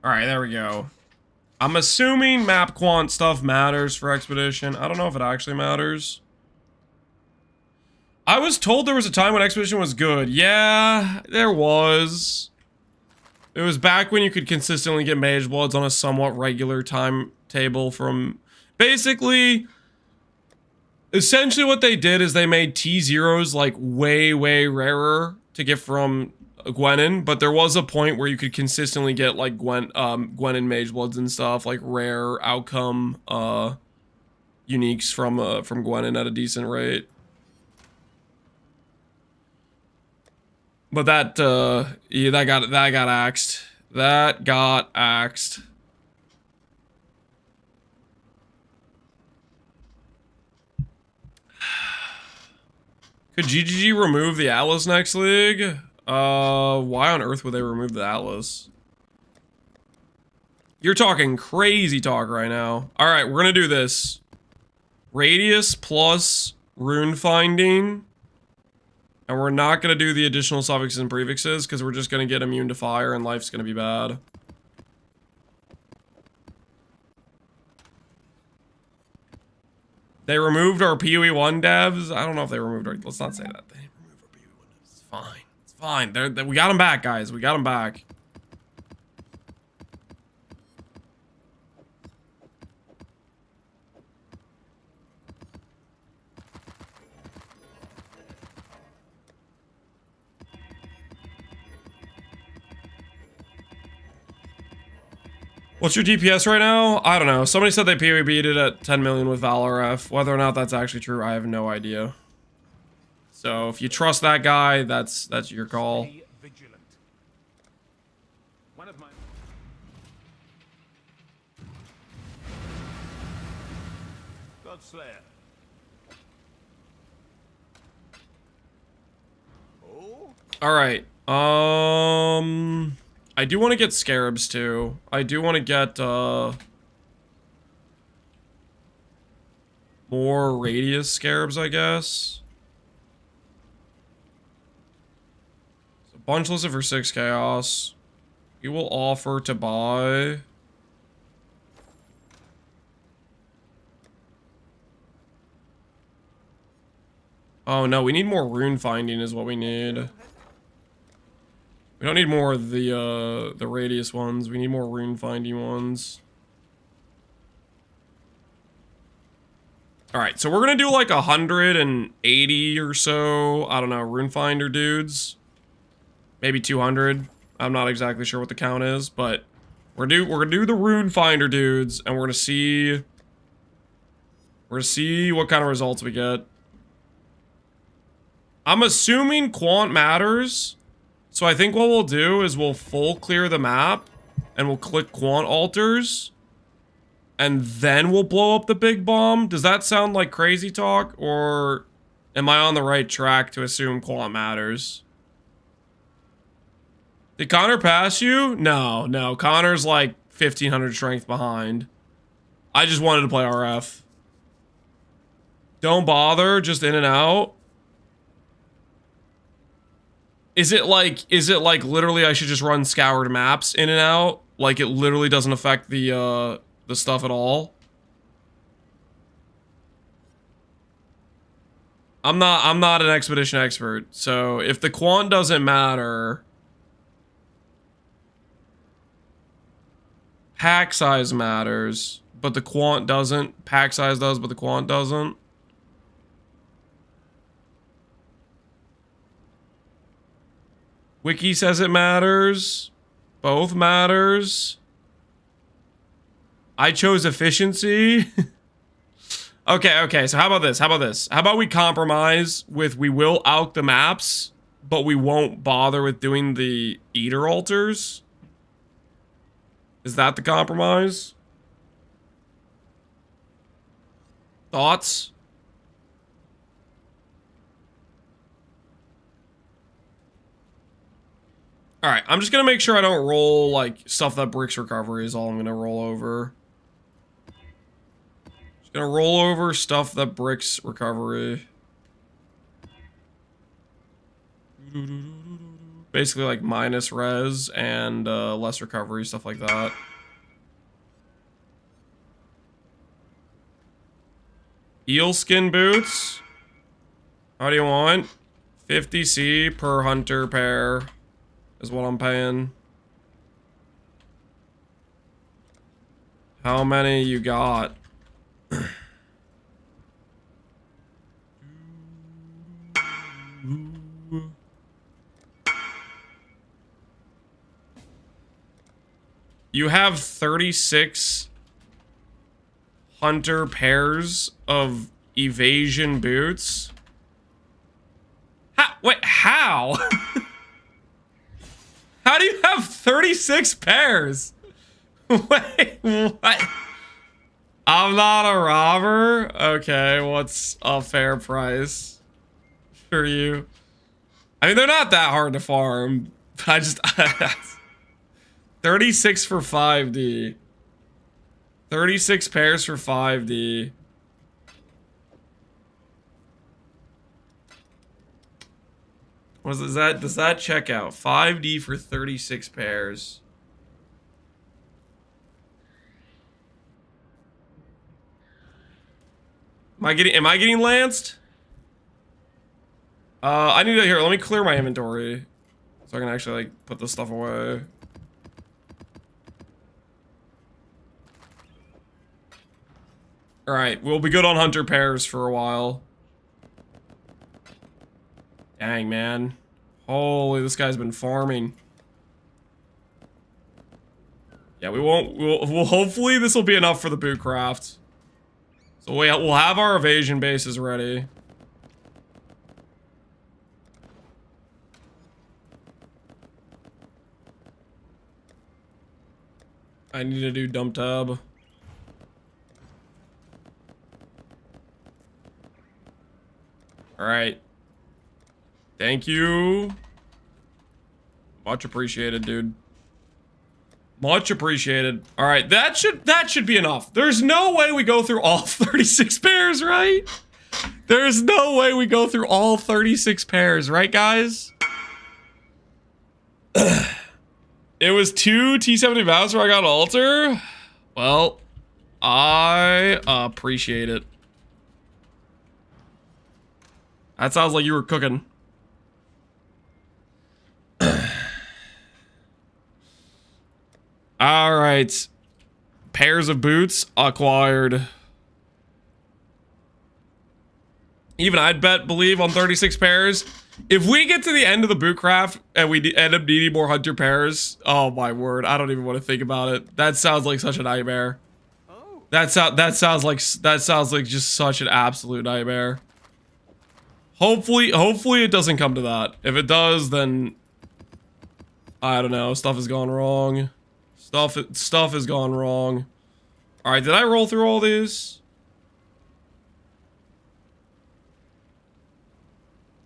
Alright, there we go. I'm assuming map quant stuff matters for expedition. I don't know if it actually matters. I was told there was a time when expedition was good. Yeah, there was. It was back when you could consistently get mage bloods on a somewhat regular timetable from... Basically, essentially what they did is they made T0s like way, way rarer to get from Gwenin, but there was a point where you could consistently get like Gwenin mage bloods and stuff, like rare outcome uniques from Gwenin at a decent rate. But that yeah, that got axed. That got axed. Could GGG remove the Atlas next league? Why on earth would they remove the Atlas? You're talking crazy talk right now. Alright, we're gonna do this. Radius plus rune finding And we're not going to do the additional suffixes and prefixes because we're just going to get immune to fire and life's going to be bad. They removed our PoE1 devs. I don't know if they removed our... Let's not say that. They removed our PoE1 devs. It's fine. It's fine. We got them back, guys. We got them back. What's your DPS right now? I don't know. Somebody said they PoE'd it at 10 million with Valoref. Whether or not that's actually true, I have no idea. So if you trust that guy, that's your call.
Stay vigilant. One of my... Godslayer. Oh?
All right. I do want to get scarabs too. I do want to get more radius scarabs, I guess. So bunch listed for 6 chaos. We will offer to buy. Oh no, we need more rune finding is what we need. We don't need more of the radius ones. We need more rune finding ones. All right, so we're gonna do like 180 or so. I don't know, rune finder dudes. Maybe 200. I'm not exactly sure what the count is, but we're gonna do the rune finder dudes, and we're gonna see what kind of results we get. I'm assuming quant matters. So I think what we'll do is we'll full clear the map and we'll click quant altars and then we'll blow up the big bomb. Does that sound like crazy talk or am I on the right track to assume quant matters? Did Connor pass you? No. Connor's like 1500 strength behind. I just wanted to play RF. Don't bother, just in and out. Is it like literally I should just run scoured maps in and out? Like it literally doesn't affect the stuff at all? I'm not an expedition expert, so if the quant doesn't matter, pack size matters, but the quant doesn't. Pack size does, but the quant doesn't. Wiki says it matters. Both matters. I chose efficiency. Okay, so how about this? How about we compromise with we will out the maps, but we won't bother with doing the eater altars? Is that the compromise? Thoughts? Alright, I'm just gonna make sure I don't roll, like, stuff that bricks recovery is all I'm gonna roll over. Just gonna roll over stuff that bricks recovery. Basically, like, minus res and less recovery, stuff like that. Eel skin boots. How do you want? 50C per hunter pair. Is what I'm paying. How many you got? You have 36 hunter pairs of evasion boots? Wait, how? How do you have 36 pairs? Wait, what? I'm not a robber? Okay, what's a fair price for you? I mean, they're not that hard to farm. I just... 36 for 5D. 36 pairs for Is that? Does that check out? 5D for 36 pairs. Am I getting lanced? I need to here. Let me clear my inventory so I can actually like put this stuff away. All right, we'll be good on hunter pairs for a while. Dang, man. Holy, this guy's been farming. Yeah, we'll hopefully this will be enough for the boot craft. So we'll have our evasion bases ready. I need to do dump tab. All right. Thank you. Much appreciated, dude. Much appreciated. All right, that should be enough. There's no way we go through all 36 pairs, right? There's no way we go through all 36 pairs, right, guys? It was 2 T70 maps where I got an altar. Well, I appreciate it. That sounds like you were cooking. All right. Pairs of boots acquired. Even I'd believe on 36 pairs. If we get to the end of the boot craft and we end up needing more hunter pairs, oh my word, I don't even want to think about it. That sounds like such a nightmare. That sounds like just such an absolute nightmare. Hopefully it doesn't come to that. If it does, then I don't know. Stuff has gone wrong. Stuff has gone wrong. All right, did I roll through all these?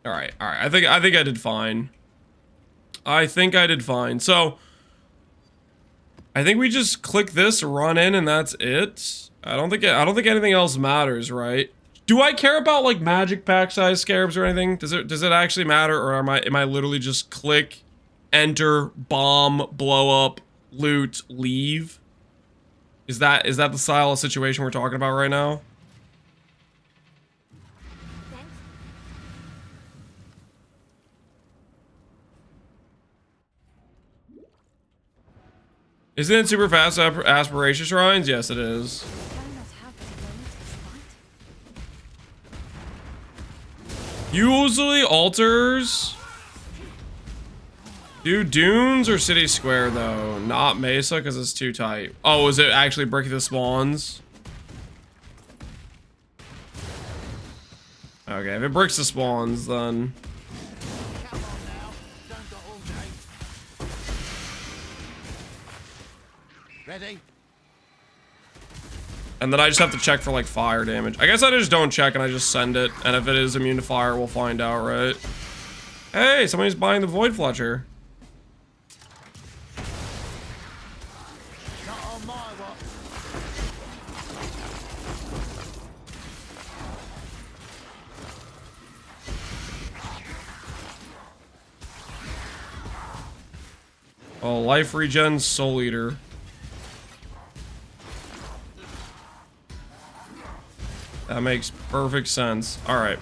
All right. I think I did fine. I think I did fine. So I think we just click this, run in, and that's it. I don't think anything else matters, right? Do I care about like magic pack size scarabs or anything? Does it actually matter, or am I literally just click, enter, bomb, blow up, loot, leave? Is that the style of situation we're talking about right now? Isn't it super fast aspiration shrines? Yes, it is. Usually altars do dunes or city square though, not mesa because it's too tight. Oh, is it actually breaking the spawns? Okay, if it breaks the spawns, then
Come on now. Don't got all day. Ready?
and then I just have to check for like fire damage. I guess I just don't check and I just send it, and if it is immune to fire, we'll find out, right? Hey, somebody's buying the Void Fletcher.
Not on my watch.
Oh, life regen, Soul Eater. That makes perfect sense. All right.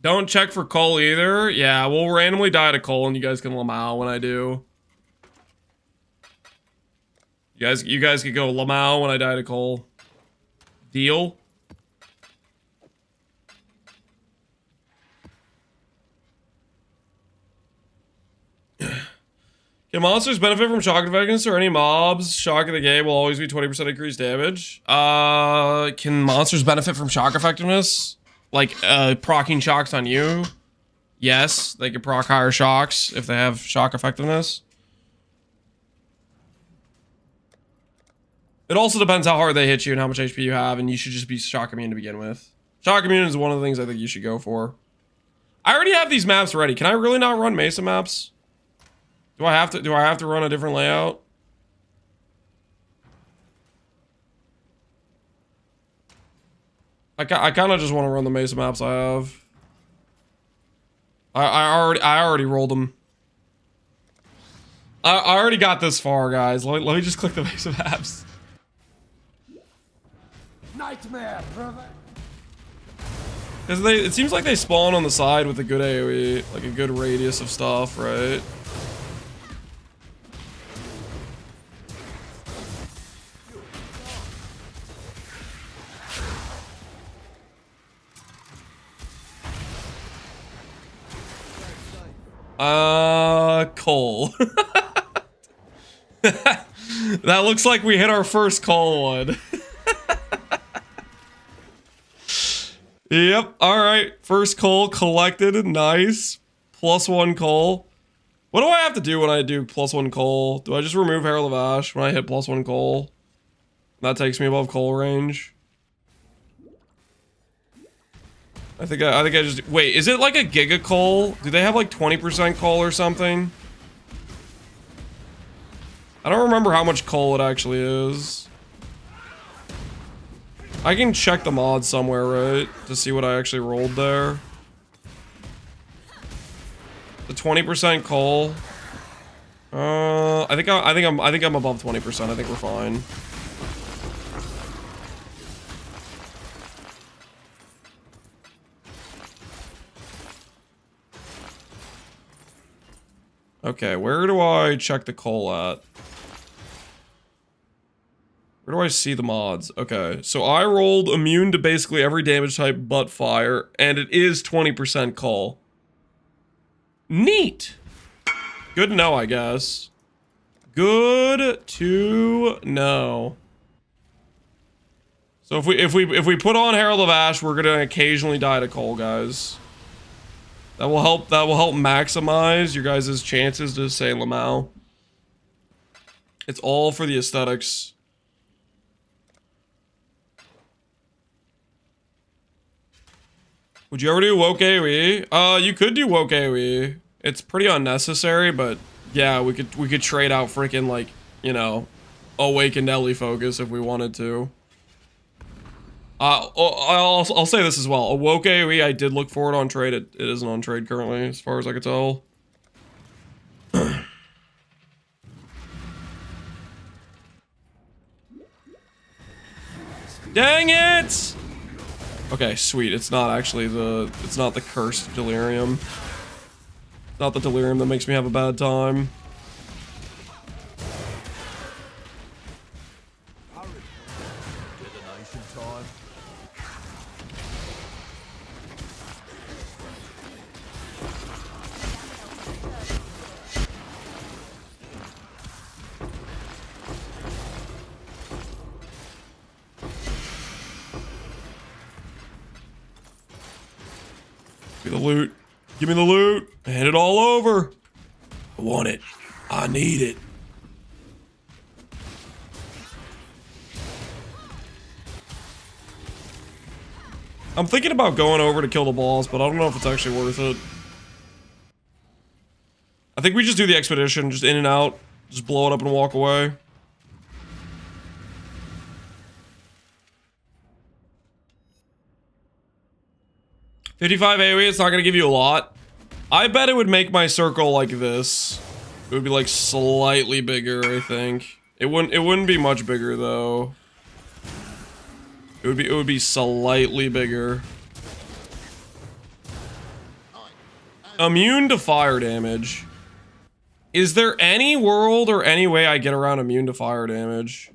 Don't check for coal either. Yeah, we'll randomly die to coal, and you guys can Lamau when I do. You guys can go Lamau when I die to coal. Deal? Can monsters benefit from shock effectiveness, or any mobs? Shock in the game will always be 20% increased damage. Can monsters benefit from shock effectiveness? Like, proccing shocks on you? Yes, they can proc higher shocks if they have shock effectiveness. It also depends how hard they hit you and how much HP you have, and you should just be shock immune to begin with. Shock immune is one of the things I think you should go for. I already have these maps ready. Can I really not run Mesa maps? Do I have to run a different layout? I kind of just want to run the Mesa maps I have. I already rolled them. I already got this far, guys. Let me just click the Mesa maps.
Nightmare, brother.
Because it seems like they spawn on the side with a good AoE, like a good radius of stuff, right? Cole. That looks like we hit our first Cole one. Yep, alright. First Cole collected. Nice. +1 Cole. What do I have to do when I do +1 Cole? Do I just remove Herald of Ash when I hit +1 Cole? That takes me above Cole range. I think I just... Wait, is it like a Giga Cole? Do they have like 20% Cole or something? I don't remember how much Cole it actually is. I can check the mod somewhere, right? To see what I actually rolled there. The 20% Cole. I think I'm above 20%. I think we're fine. Okay, where do I check the Cole at? Where do I see the mods? Okay, so I rolled immune to basically every damage type but fire, and it is 20% Cole. Neat! Good to know, I guess. Good to know. So if we put on Herald of Ash, we're gonna occasionally die to Cole, guys. That will help maximize your guys' chances to say Lamau. It's all for the aesthetics. Would you ever do woke AoE? You could do woke AoE. It's pretty unnecessary, but yeah, we could trade out freaking, like, you know, awakened Ellie focus if we wanted to. I'll say this as well. A woke AoE, I did look for it on trade. It isn't on trade currently, as far as I could tell. Dang it! Okay, sweet. It's not actually it's not the cursed delirium. It's not the delirium that makes me have a bad time. Give me the loot. Give me the loot. Hand it all over. I want it. I need it. I'm thinking about going over to kill the boss, but I don't know if it's actually worth it. I think we just do the expedition, just in and out. Just blow it up and walk away. $55 AoE, it's not gonna give you a lot. I bet it would make my circle like this. It would be like slightly bigger, I think. It wouldn't be much bigger though. It would be slightly bigger. Immune to fire damage. Is there any world or any way I get around immune to fire damage?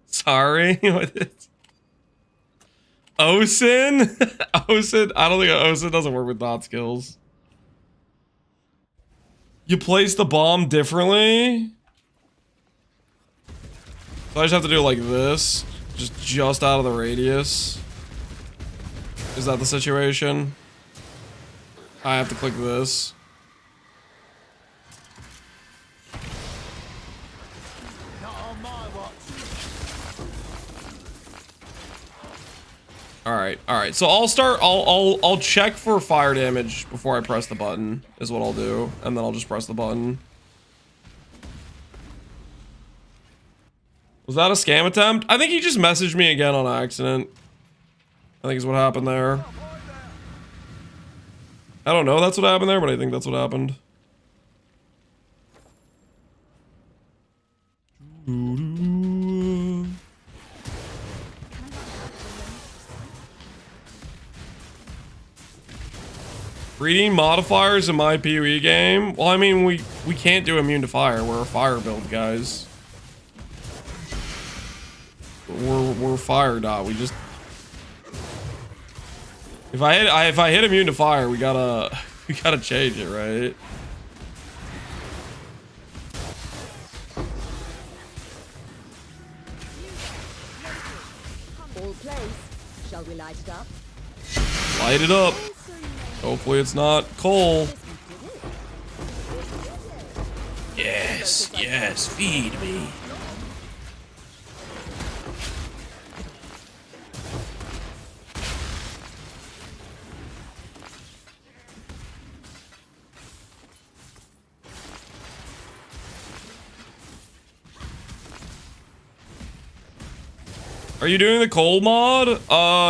Sorry. What is... Osin? Osin? I don't think Osin doesn't work with dot skills. You place the bomb differently? So I just have to do it like this? Just out of the radius? Is that the situation? I have to click this. All right. So I'll start. I'll check for fire damage before I press the button. Is what I'll do, and then I'll just press the button. Was that a scam attempt? I think he just messaged me again on accident. I think is what happened there. I don't know. That's what happened there, but I think that's what happened. Reading modifiers in my PoE game? Well, I mean, we can't do immune to fire. We're a fire build, guys. We're fire dot. We just if I hit immune to fire, we gotta change it, right?
All place. Shall we light it up?
Light it up. Hopefully it's not coal. Yes, feed me. Are you doing the cold mod?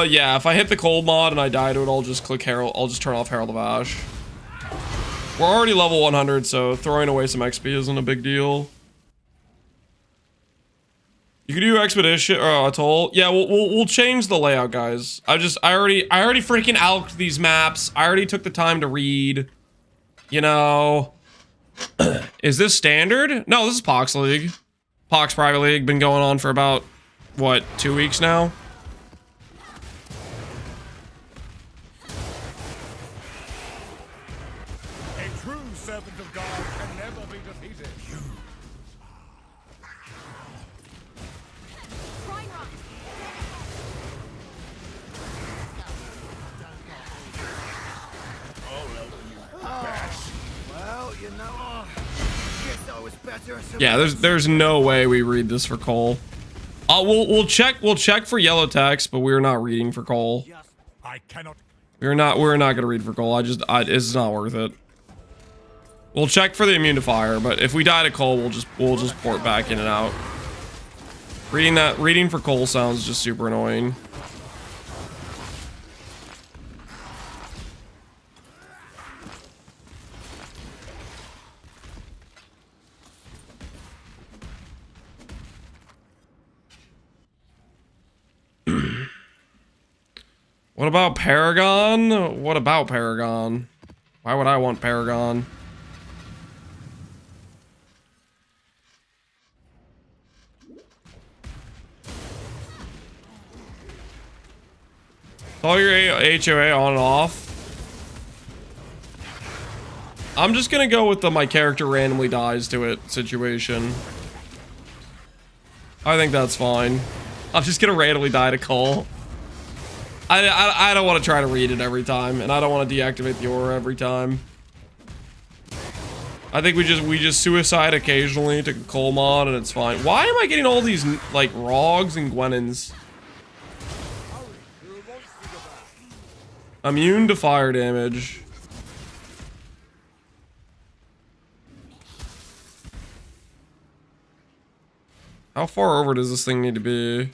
Yeah, if I hit the cold mod and I die to it, I'll just click Herald. I'll just turn off Herald of Ash. We're already level 100, so throwing away some XP isn't a big deal. You can do Expedition or Atoll. Yeah, we'll change the layout, guys. I already freaking alked these maps. I already took the time to read. You know, is this standard? No, this is Pohx League. Pohx Private League, been going on for about what, 2 weeks now?
A true servant of God can never be defeated.
Well, you know, guess I was better at some.
Yeah, there's no way we read this for coal. We'll check for yellow text, but we're not reading for coal.
I cannot.
We're not gonna read for coal. It's not worth it. We'll check for the immune to fire, but if we die to coal, we'll just port back in and out. Reading for coal sounds just super annoying. What about Paragon? What about Paragon? Why would I want Paragon? All your HOA on and off. I'm just gonna go with the my character randomly dies to it situation. I think that's fine. I'm just gonna randomly die to Cole. I don't want to try to read it every time, and I don't want to deactivate the aura every time. I think we just suicide occasionally to Cole mod, and it's fine. Why am I getting all these like Rogs and Gwenons? Immune to fire damage. How far over does this thing need to be?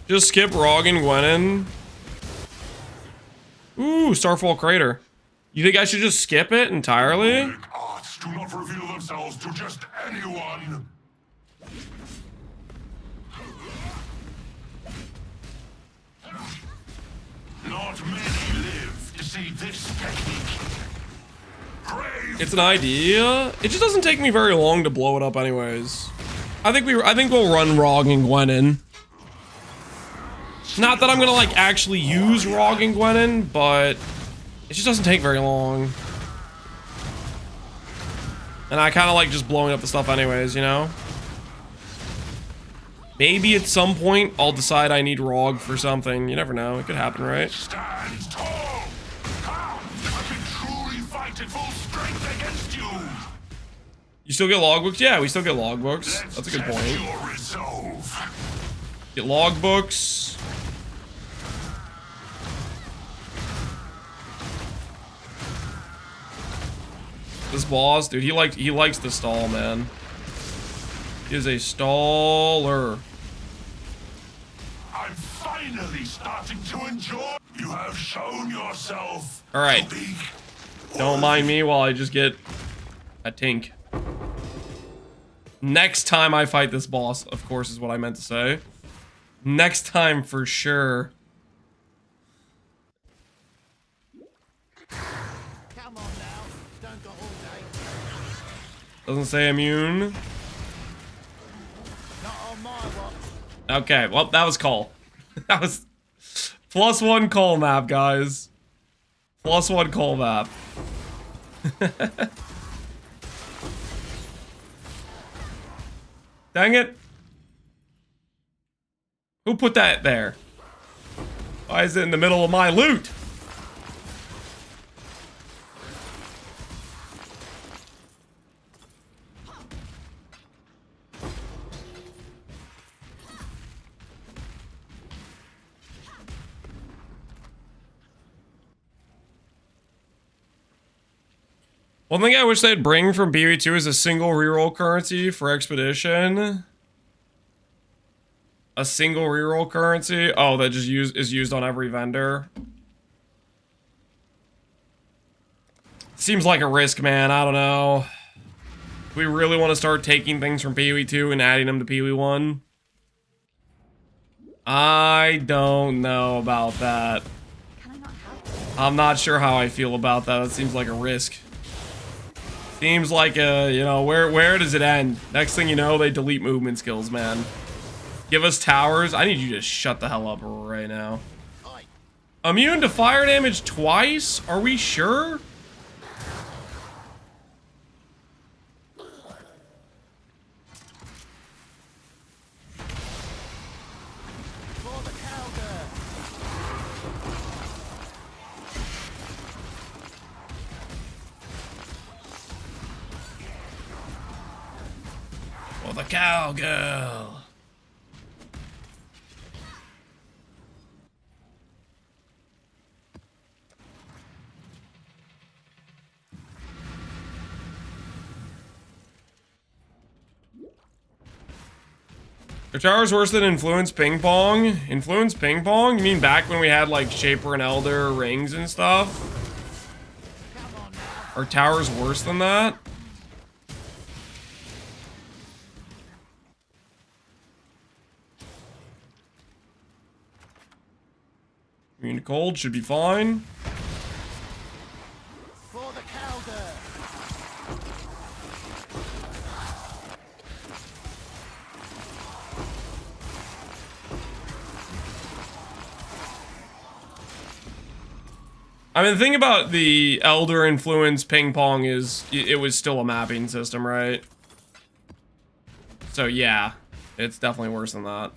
Just skip Rog and Gwenon. Ooh, Starfall Crater. You think I should just skip it entirely?
Arts do not reveal themselves to just anyone. Not many live to see this technique.
It's an idea. It just doesn't take me very long to blow it up anyways. I think we'll run Rog and Gwenon. Not that I'm gonna like actually use Rog and Gwenin, but it just doesn't take very long. And I kind of like just blowing up the stuff anyways, you know? Maybe at some point I'll decide I need Rog for something. You never know. It could happen, right?
Stand tall! Come! I can truly fight at full strength against you!
You still get logbooks? Yeah, we still get logbooks. That's a good point.
Your resolve.
Get logbooks. This boss, dude, he likes to stall, man. He is a staller.
I'm finally starting to enjoy. You have shown yourself.
All right.
to be
Don't mind me while I just get a tink. Next time I fight this boss, of course, is what I meant to say. Next time for sure.
Come on now. Don't go all day.
Doesn't say immune.
Not on my watch.
Okay, well, that was call. That was +1 call map, guys. +1 call map. Dang it. Who put that there? Why is it in the middle of my loot? One thing I wish they'd bring from BB2 is a single reroll currency for Expedition. A single reroll currency? Oh, that just is used on every vendor. Seems like a risk, man. I don't know. Do we really want to start taking things from PoE2 and adding them to PoE1? I don't know about that.
Can I not help?
I'm not sure how I feel about that. It seems like a risk. Seems like a, you know, where does it end? Next thing you know, they delete movement skills, man. Give us towers. I need you to shut the hell up right now. Immune to fire damage twice? Are we sure?
For the cowgirl.
For the cowgirl. Are towers worse than Influence Ping Pong? Influence Ping Pong? You mean back when we had like Shaper and Elder rings and stuff? Are towers worse than that? Immune to cold should be fine.
For the cowgirl.
I mean, the thing about the Elder Influence Ping Pong is it was still a mapping system, right? So yeah, it's definitely worse than that.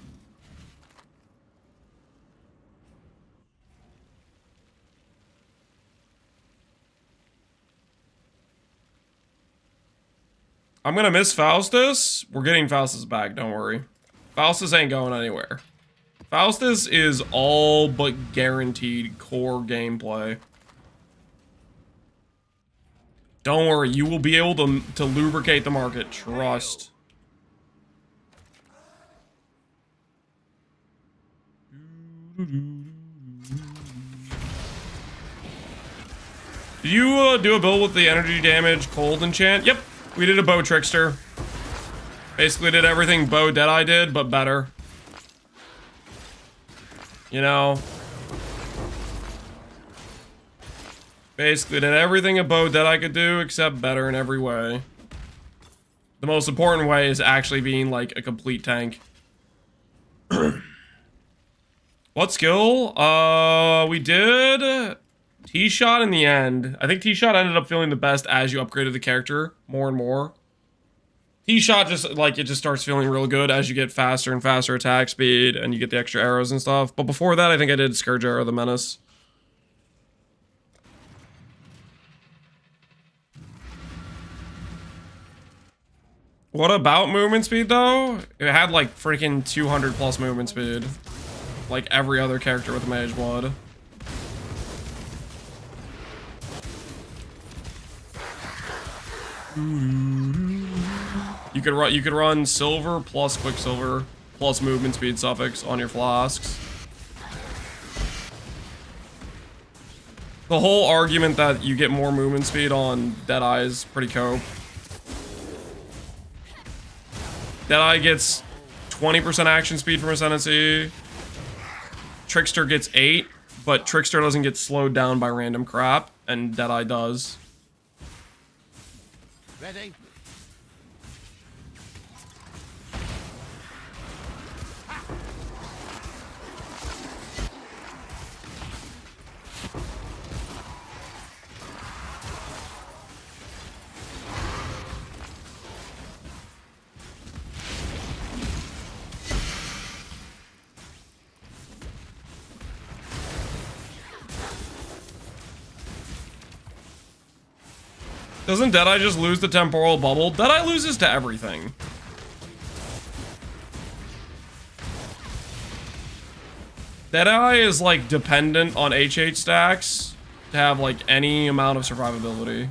I'm gonna miss Faustus. We're getting Faustus back, don't worry. Faustus ain't going anywhere. Faustus is all but guaranteed core gameplay. Don't worry, you will be able to lubricate the market, trust. Did you do a build with the energy damage cold enchant? Yep, we did a bow trickster. Basically did everything Bow Deadeye did, but better. You know, basically did everything a Bow Deadeye could do, except better in every way. The most important way is actually being like a complete tank. What skill? We did T-Shot in the end. I think T-Shot ended up feeling the best as you upgraded the character more and more. T-Shot just, like, it just starts feeling real good as you get faster and faster attack speed and you get the extra arrows and stuff. But before that, I think I did Scourge Arrow the Menace. What about movement speed, though? It had, like, freaking 200 plus movement speed. Like every other character with Mage Blood. You could run Silver plus Quicksilver plus movement speed suffix on your flasks. The whole argument that you get more movement speed on Deadeye is pretty cope. Deadeye gets 20% action speed from Ascendancy. Trickster gets 8, but Trickster doesn't get slowed down by random crap, and Deadeye does.
Ready?
Doesn't Deadeye just lose the temporal bubble? Deadeye loses to everything. Deadeye is like dependent on HH stacks to have like any amount of survivability.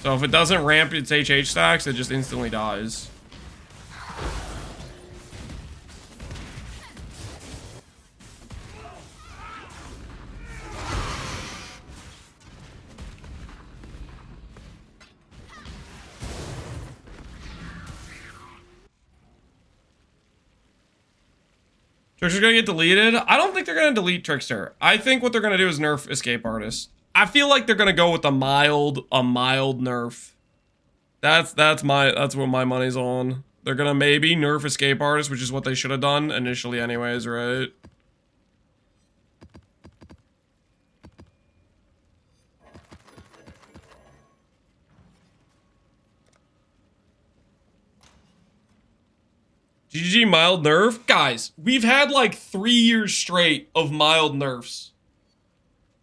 So if it doesn't ramp its HH stacks, it just instantly dies. Trickster's gonna get deleted? I don't think they're gonna delete Trickster. I think what they're gonna do is nerf Escape Artist. I feel like they're gonna go with a mild nerf. That's what my money's on. They're gonna maybe nerf Escape Artist, which is what they should have done initially anyways, right? GG mild nerf? Guys, we've had like 3 years straight of mild nerfs.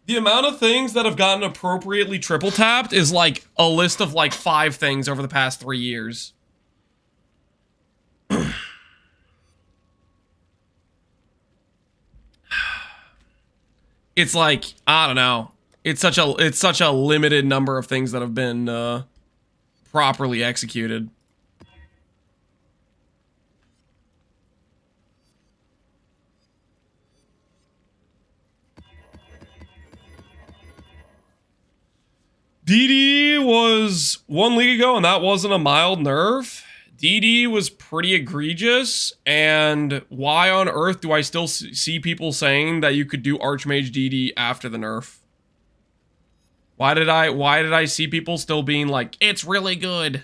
The amount of things that have gotten appropriately triple tapped is like a list of like 5 things over the past 3 years. It's like, I don't know. It's such a limited number of things that have been properly executed. DD was 1 league ago, and that wasn't a mild nerf. DD was pretty egregious, and why on earth do I still see people saying that you could do Archmage DD after the nerf? Why did I see people still being like, it's really good?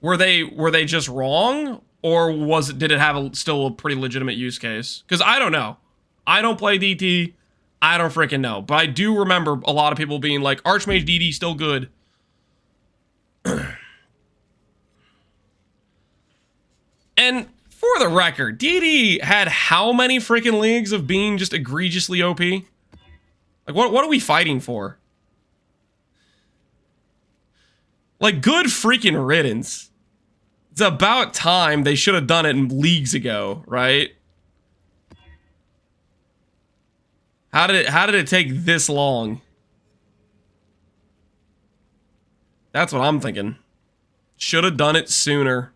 Were they just wrong, or did it have still a pretty legitimate use case? Because I don't know. I don't play DT. I don't freaking know. But I do remember a lot of people being like, Archmage DD still good. And for the record, DD had how many freaking leagues of being just egregiously OP? Like, what are we fighting for? Like, good freaking riddance. It's about time. They should have done it leagues ago, right? How did it take this long? That's what I'm thinking. Should have done it sooner.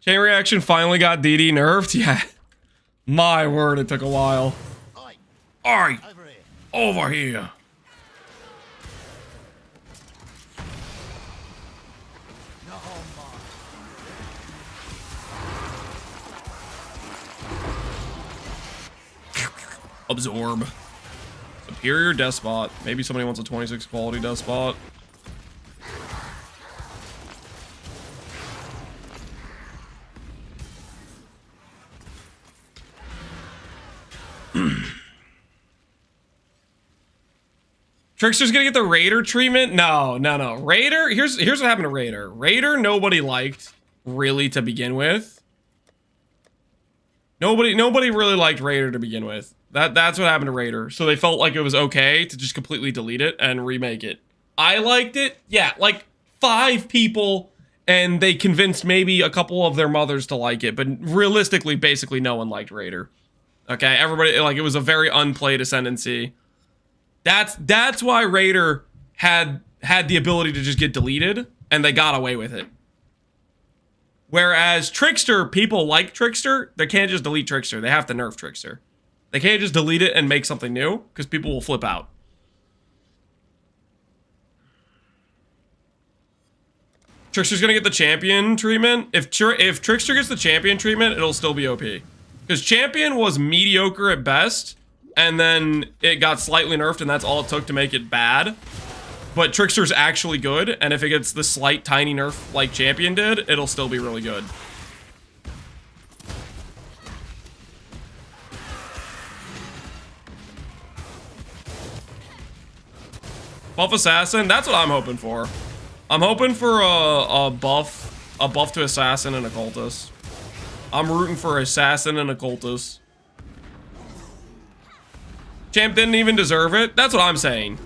Chain Reaction finally got DD nerfed? Yeah. My word, it took a while. Alright. Over here. Absorb. Superior Despot. Maybe somebody wants a 26 quality Despot. Trickster's gonna get the Raider treatment? No. Raider, here's what happened to Raider. Raider, nobody liked, really, to begin with. Nobody really liked Raider to begin with. That's what happened to Raider. So they felt like it was okay to just completely delete it and remake it. I liked it. Yeah, like 5 people, and they convinced maybe a couple of their mothers to like it, but realistically, basically no one liked Raider. Okay, everybody, like, it was a very unplayed Ascendancy. That's why Raider had the ability to just get deleted, and they got away with it. Whereas Trickster, people like Trickster, they can't just delete Trickster. They have to nerf Trickster. They can't just delete it and make something new, because people will flip out. Trickster's gonna get the champion treatment. If Trickster gets the champion treatment, it'll still be OP. Because champion was mediocre at best, and then it got slightly nerfed, and that's all it took to make it bad. But Trickster's actually good, and if it gets the slight tiny nerf like champion did, it'll still be really good. Buff Assassin, that's what I'm hoping for. I'm hoping for a buff to Assassin and Occultist. I'm rooting for Assassin and Occultist. Champ didn't even deserve it. That's what I'm saying.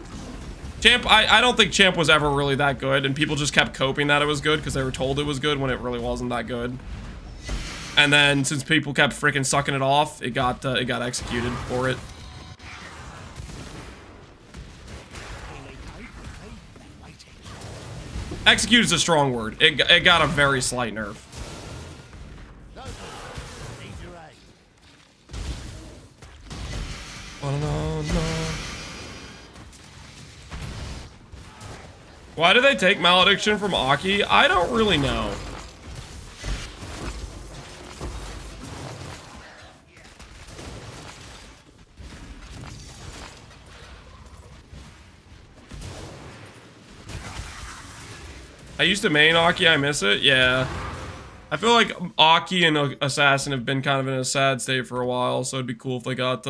Champ, I don't think Champ was ever really that good, and people just kept coping that it was good because they were told it was good when it really wasn't that good. And then since people kept freaking sucking it off, it got executed for it. Execute is a strong word. It got a very slight nerf. Why did they take Malediction from Aki? I don't really know. I used to main Aki, I miss it. Yeah. I feel like Aki and Assassin have been kind of in a sad state for a while, so it'd be cool if they got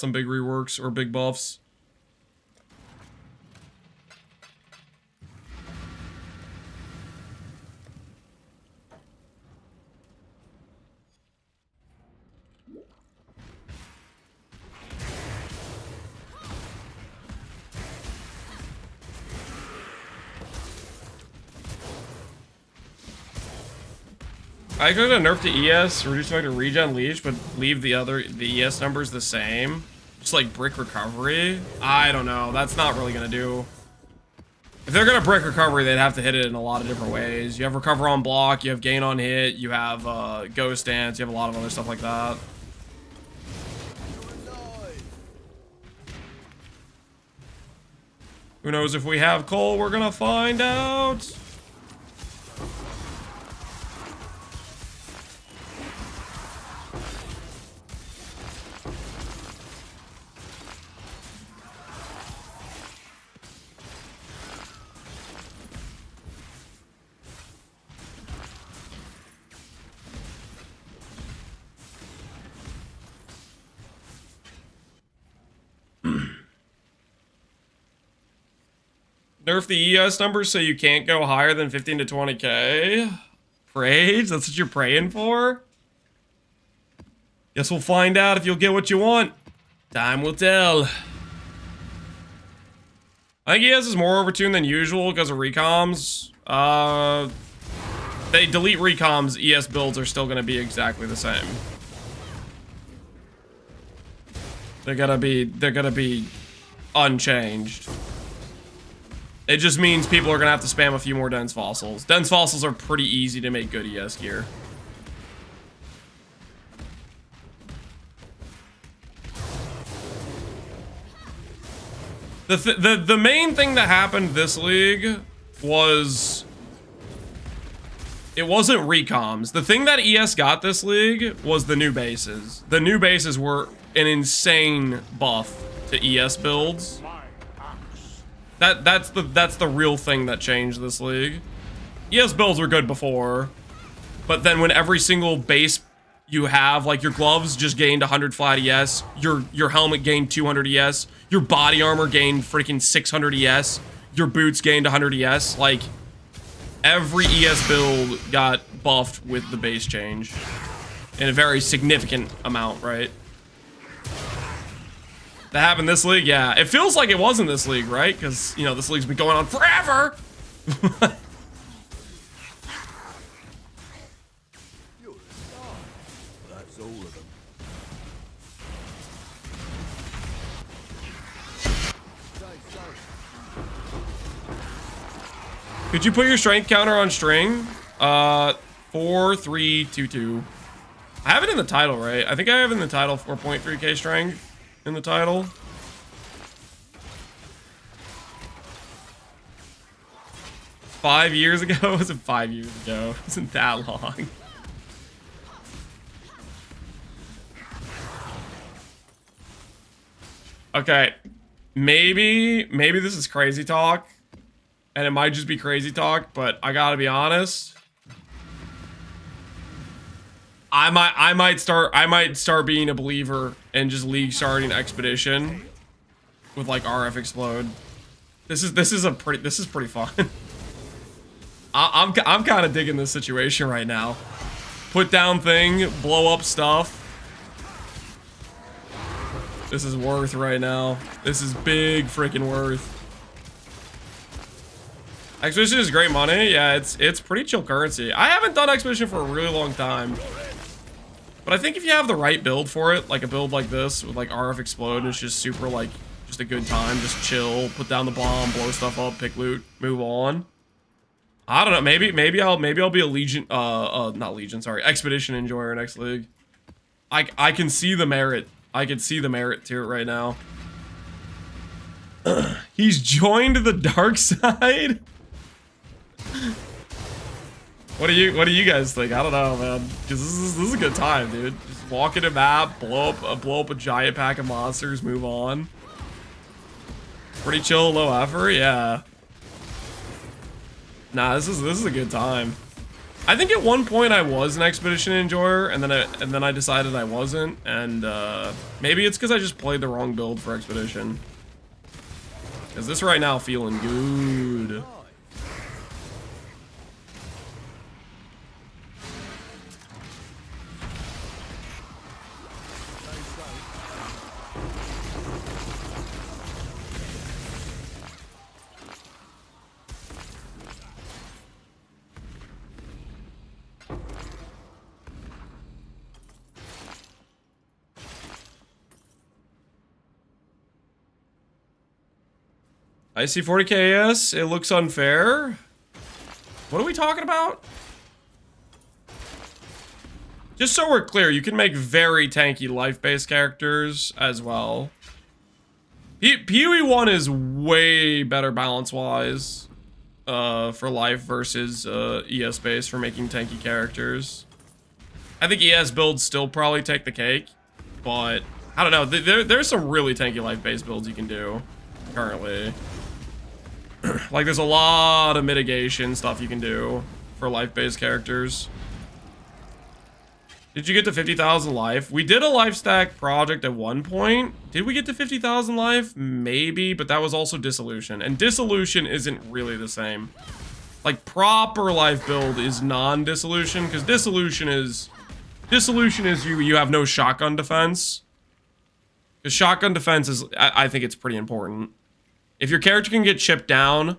some big reworks or big buffs. I could have nerfed the ES, reduce effect to regen leash, but leave the ES numbers the same. Just like brick recovery. I don't know. That's not really gonna do. If they're gonna brick recovery, they'd have to hit it in a lot of different ways. You have recover on block, you have gain on hit, you have ghost dance, you have a lot of other stuff like that. Who knows if we have Cole? We're gonna find out. Nerf the ES numbers so you can't go higher than 15 to 20k. Praise? That's what you're praying for? Guess we'll find out if you'll get what you want. Time will tell. I think ES is more overtuned than usual because of recoms. They delete recoms, ES builds are still going to be exactly the same. They're gonna be unchanged. It just means people are gonna have to spam a few more dense fossils. Dense fossils are pretty easy to make good ES gear. The main thing that happened this league was it wasn't recoms. The thing that ES got this league was the new bases. The new bases were an insane buff to ES builds. That's the real thing that changed this league. ES builds were good before, but then when every single base you have, like your gloves just gained 100 flat ES, your helmet gained 200 ES, your body armor gained freaking 600 ES, your boots gained 100 ES, like every ES build got buffed with the base change in a very significant amount, right? That happened this league? Yeah. It feels like it was in this league, right? Because, you know, this league's been going on forever!
That's all of them.
Could you put your strength counter on string? 4, 3, 2, 2. I have it in the title, right? I think I have in the title 4.3k strength in the title. Five years ago? Was it 5 years ago? It wasn't that long. Okay. Maybe this is crazy talk. And it might just be crazy talk, but I gotta be honest. I might start being a believer in just league starting expedition with like RF explode. This is pretty fun. I'm kind of digging this situation right now. Put down thing, blow up stuff. This is worth right now. This is big freaking worth. Expedition is great money. Yeah, it's pretty chill currency. I haven't done Expedition for a really long time. But I think if you have the right build for it, like a build like this with like RF explode, it's just super like just a good time, just chill, put down the bomb, blow stuff up, pick loot, move on. I don't know, maybe I'll be a Legion not Legion, sorry, Expedition enjoyer next league. I can see the merit. I can see the merit to it right now. He's joined the dark side. What do you guys think? I don't know, man. Because this is a good time, dude. Just walk in a map, blow up a giant pack of monsters, move on. Pretty chill, low effort, yeah. Nah, this is a good time. I think at one point I was an Expedition enjoyer, and then I decided I wasn't, and maybe it's because I just played the wrong build for Expedition. Because this right now feeling good. I see 40k AS. It looks unfair. What are we talking about? Just so we're clear, you can make very tanky life-based characters as well. PoE 1 is way better balance-wise for life versus ES base for making tanky characters. I think ES builds still probably take the cake, but I don't know. There's some really tanky life-based builds you can do currently. Like, there's a lot of mitigation stuff you can do for life-based characters. Did you get to 50,000 life? We did a life stack project at one point. Did we get to 50,000 life? Maybe, but that was also Dissolution. And Dissolution isn't really the same. Like, proper life build is non-Dissolution, because Dissolution is you have no shotgun defense. Because shotgun defense is, I think it's pretty important. If your character can get chipped down,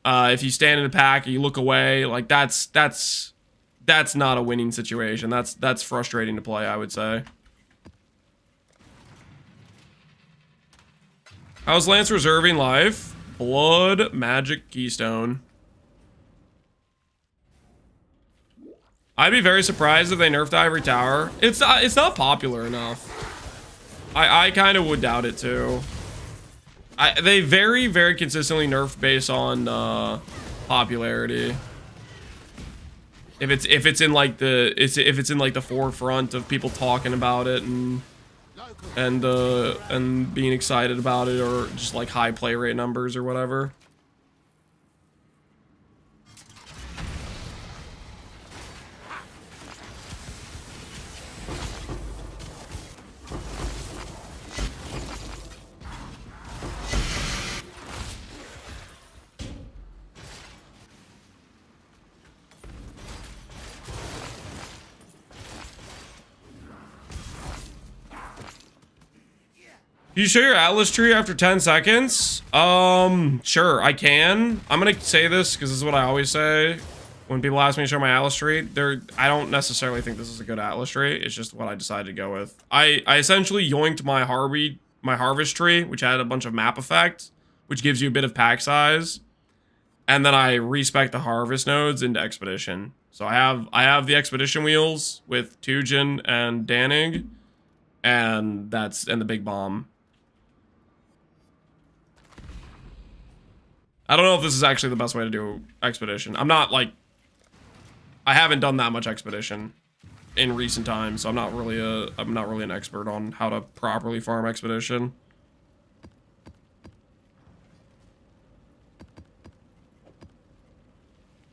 if you stand in a pack and you look away, like that's not a winning situation. That's frustrating to play, I would say. How's Lance reserving life? Blood, magic, keystone. I'd be very surprised if they nerfed Ivory Tower. It's not popular enough. I kind of would doubt it too. They very, very consistently nerf based on popularity. If it's in like the forefront of people talking about it and and being excited about it, or just like high play rate numbers or whatever. You show your Atlas tree after 10 seconds? Sure, I can. I'm gonna say this because this is what I always say when people ask me to show my Atlas tree. I don't necessarily think this is a good Atlas tree. It's just what I decided to go with. I essentially yoinked my harvest tree, which had a bunch of map effects, which gives you a bit of pack size, and then I respec the harvest nodes into expedition. So I have the expedition wheels with Tujin and Danig, and the big bomb. I don't know if this is actually the best way to do expedition. I'm not like, I haven't done that much expedition in recent times, so I'm not really an expert on how to properly farm expedition.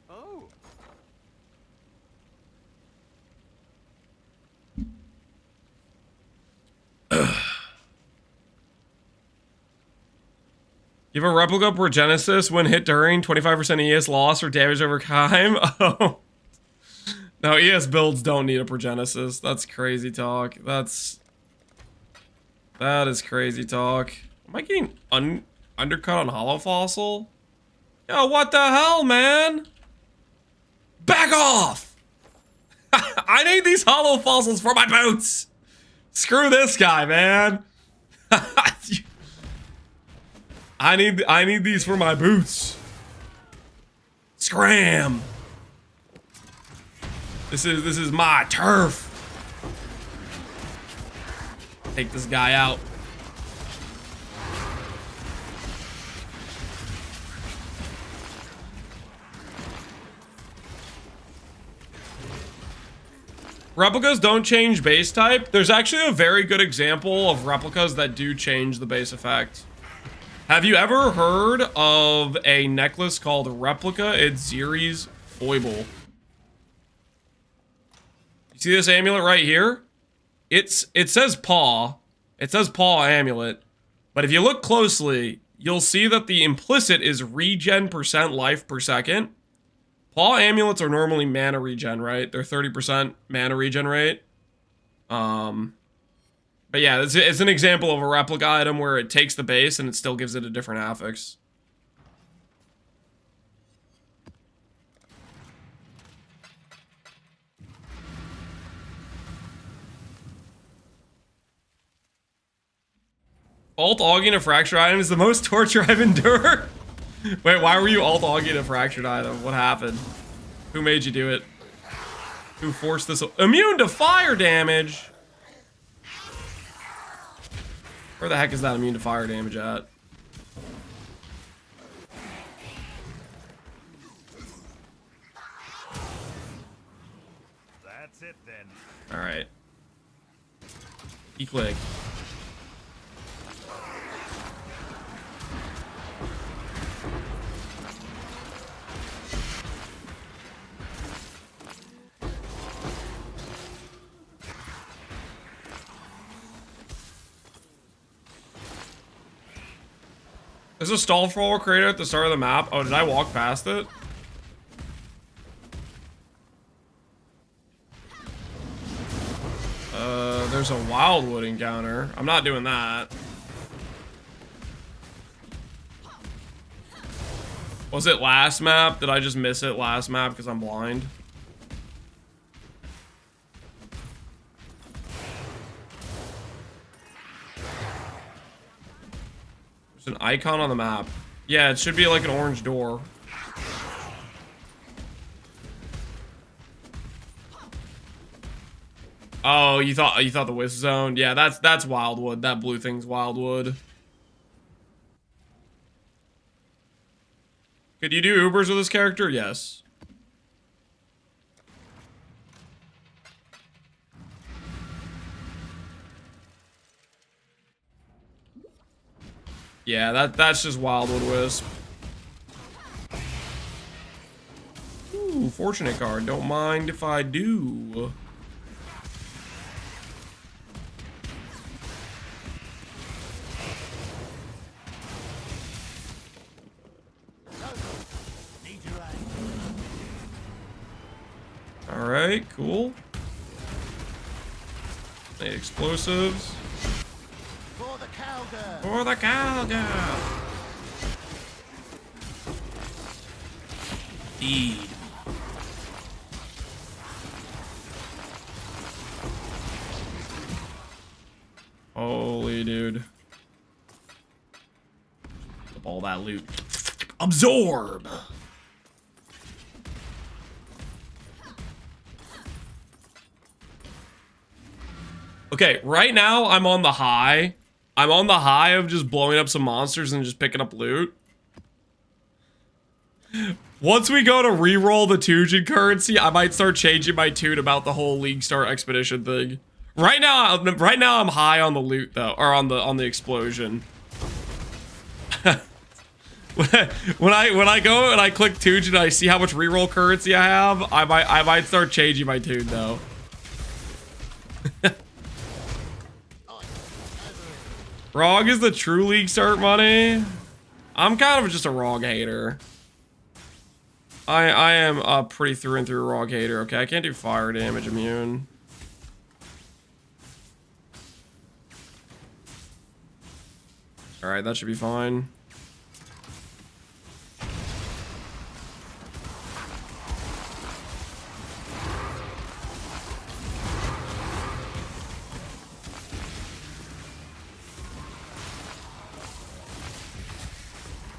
Oh.
You have a replica per Genesis when hit during 25% ES loss or damage over time. Oh. No, ES builds don't need a Progenesis. That's crazy talk. That is crazy talk. Am I getting undercut on Hollow Fossil? Yo, what the hell, man? Back off! I need these Hollow Fossils for my boots! Screw this guy, man. I need these for my boots. Scram! This is my turf. Take this guy out. Replicas don't change base type. There's actually a very good example of replicas that do change the base effect. Have you ever heard of a necklace called Replica? It's Ziri's Foible. You see this amulet right here? It says paw. It says paw amulet. But if you look closely, you'll see that the implicit is regen % life per second. Paw amulets are normally mana regen, right? They're 30% mana regen rate. But yeah, it's an example of a replica item where it takes the base and it still gives it a different affix. Alt-auging a fractured item is the most torture I've endured. Wait, why were you alt-auging a fractured item? What happened? Who made you do it? Who forced this? Immune to fire damage! Where the heck is that immune to fire damage at?
That's it then.
Alright. E-click. There's a stall floor crater at the start of the map. Oh, did I walk past it? There's a Wildwood encounter. I'm not doing that. Was it last map? Did I just miss it last map because I'm blind? There's an icon on the map. Yeah, it should be like an orange door. Oh, you thought the Wisp Zone? Yeah, that's Wildwood. That blue thing's Wildwood. Could you do Ubers with this character? Yes. Yeah, that's just Wildwood Wisp. Ooh, fortunate card. Don't mind if I do. Alright, cool. Need explosives.
For the cowgirl.
For the cowgirl. Indeed. Holy dude. Up all that loot. Absorb! Okay, right now I'm on the high. I'm on the high of just blowing up some monsters and just picking up loot. Once we go to reroll the Tujin currency, I might start changing my tune about the whole League Star Expedition thing. Right now I'm high on the loot though, or on the explosion. when I go and I click Tujin and I see how much reroll currency I have, I might start changing my tune though. ROG is the true League Start money. I'm kind of just a ROG hater. I am a pretty through and through ROG hater. Okay, I can't do fire damage immune. Alright, that should be fine.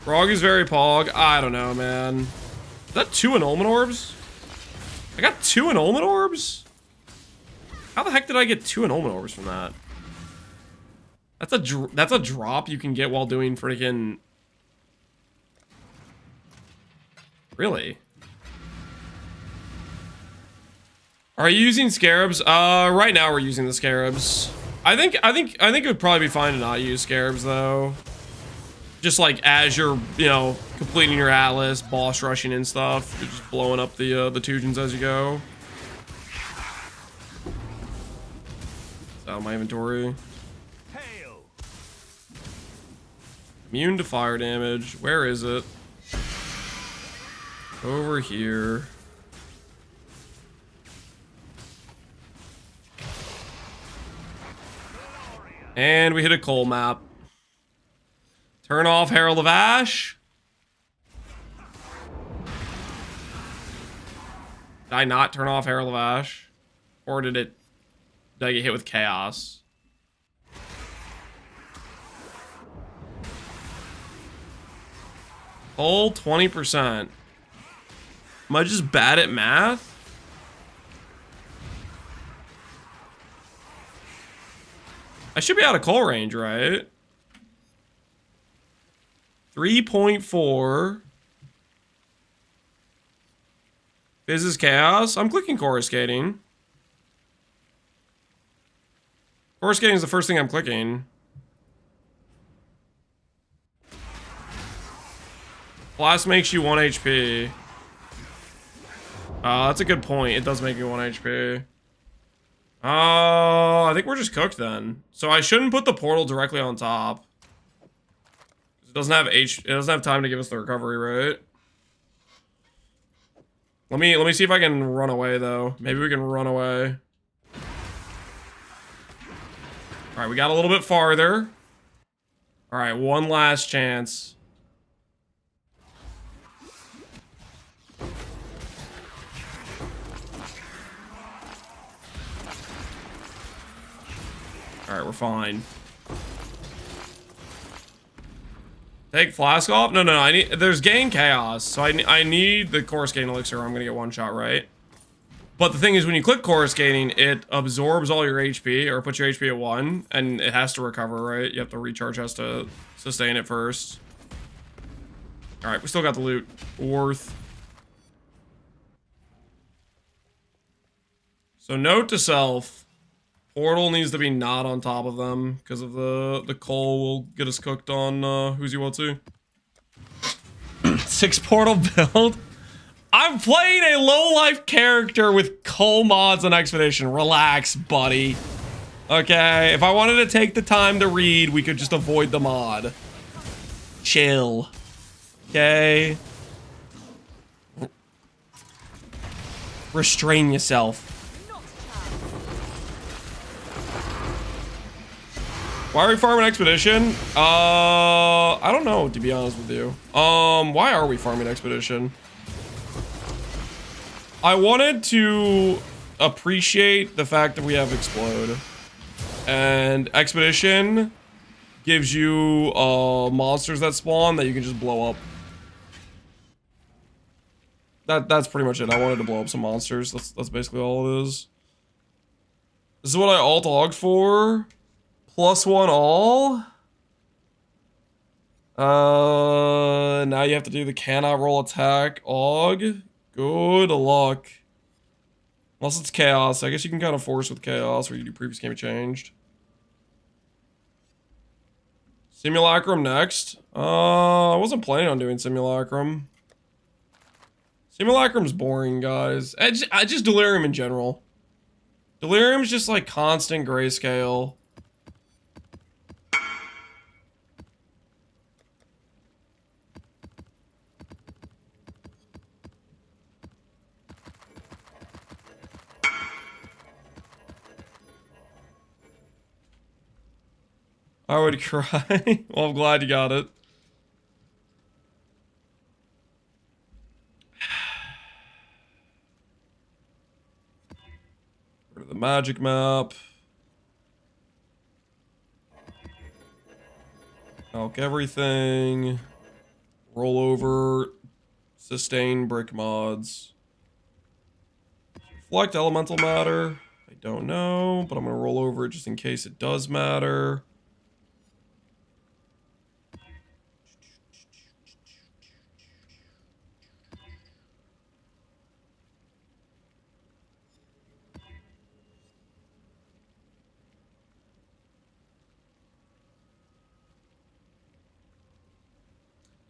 ROG is very pog. I don't know, man. Is that 2 annulment orbs? I got 2 annulment orbs? How the heck did I get 2 annulment orbs from that? That's a drop you can get while doing freaking... Really? Are you using scarabs? Right now we're using the scarabs. I think it would probably be fine to not use scarabs though. Just like as you're, you know, completing your atlas, boss rushing and stuff, you're just blowing up the Tujins as you go. It's out of my inventory.
Hail.
Immune to fire damage. Where is it? Over here. And we hit a coal map. Turn off Herald of Ash. Did I not turn off Herald of Ash? Or did I get hit with chaos? Whole 20%. Am I just bad at math? I should be out of coal range, right? 3.4. Fizz is chaos. I'm clicking coruscating. Coruscating is the first thing I'm clicking. Blast makes you 1 HP. That's a good point. It does make you 1 HP. Oh, I think we're just cooked then. So I shouldn't put the portal directly on top. It doesn't have time to give us the recovery, right? Let me see if I can run away though. Maybe we can run away. Alright, we got a little bit farther. Alright, one last chance. Alright, we're fine. Take flask off? No, I need... There's gain chaos, so I need the coruscating elixir or I'm gonna get one shot, right? But the thing is, when you click coruscating, it absorbs all your HP, or puts your HP at 1, and it has to recover, right? You have to recharge, has to sustain it first. Alright, we still got the loot. Worth. So note to self, Portal needs to be not on top of them because of the coal will get us cooked on who's you want to. 6 portal build. I'm playing a low life character with coal mods on Expedition. Relax, buddy. Okay, if I wanted to take the time to read, we could just avoid the mod. Chill. Okay. Restrain yourself. Why are we farming Expedition? I don't know, to be honest with you. Why are we farming Expedition? I wanted to appreciate the fact that we have Explode. And Expedition gives you monsters that spawn that you can just blow up. That's pretty much it. I wanted to blow up some monsters. That's basically all it is. This is what I alt aug for. +1 all. Now you have to do the cannot roll attack aug. Good luck. Unless it's chaos. I guess you can kind of force with chaos where you do previous can be changed. Simulacrum next. I wasn't planning on doing Simulacrum. Simulacrum's boring, guys. I just Delirium in general. Delirium's just like constant grayscale. I would cry. Well, I'm glad you got it. Go to the magic map. Alk everything. Roll over. Sustain brick mods. Reflect elemental matter. I don't know, but I'm gonna roll over it just in case it does matter.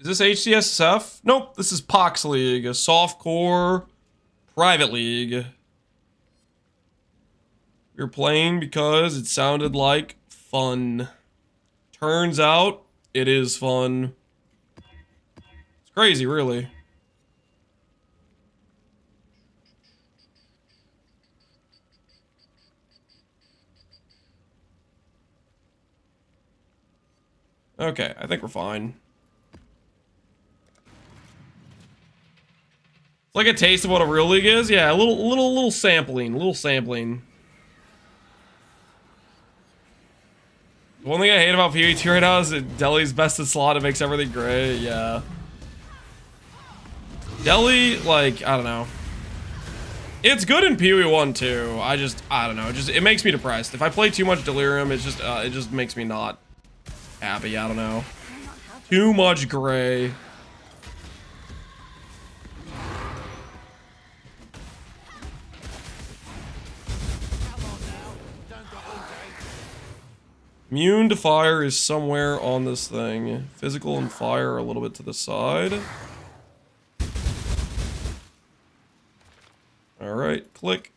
Is this HCSF? Nope, this is Pohx League, a softcore private league. We're playing because it sounded like fun. Turns out, it is fun. It's crazy, really. Okay, I think we're fine. It's like a taste of what a real league is. Yeah, a little sampling, The one thing I hate about PvT right now is that Deli's bested slot. It makes everything great. Yeah. Deli, like, I don't know. It's good in PoE 1 too. I don't know. It makes me depressed. If I play too much Delirium, it just makes me not happy. I don't know. Too much gray. Immune to fire is somewhere on this thing. Physical and fire are a little bit to the side. Alright, click.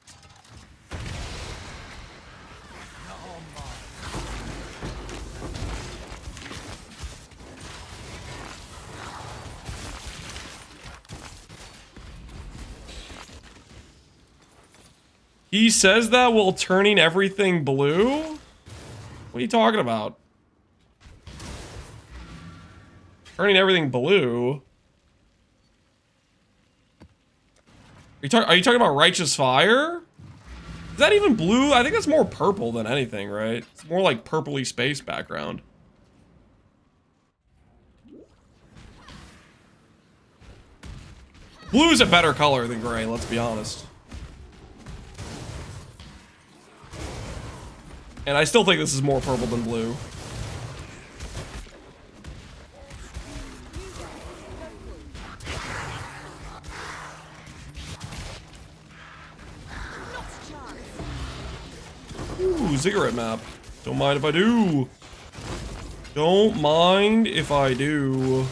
He says that while turning everything blue? What are you talking about? Turning everything blue? Are you talking about Righteous Fire? Is that even blue? I think that's more purple than anything, right? It's more like purpley space background. Blue is a better color than gray, let's be honest. And I still think this is more purple than blue. Ooh, Ooh, cigarette map. Don't mind if I do. Don't mind if I do.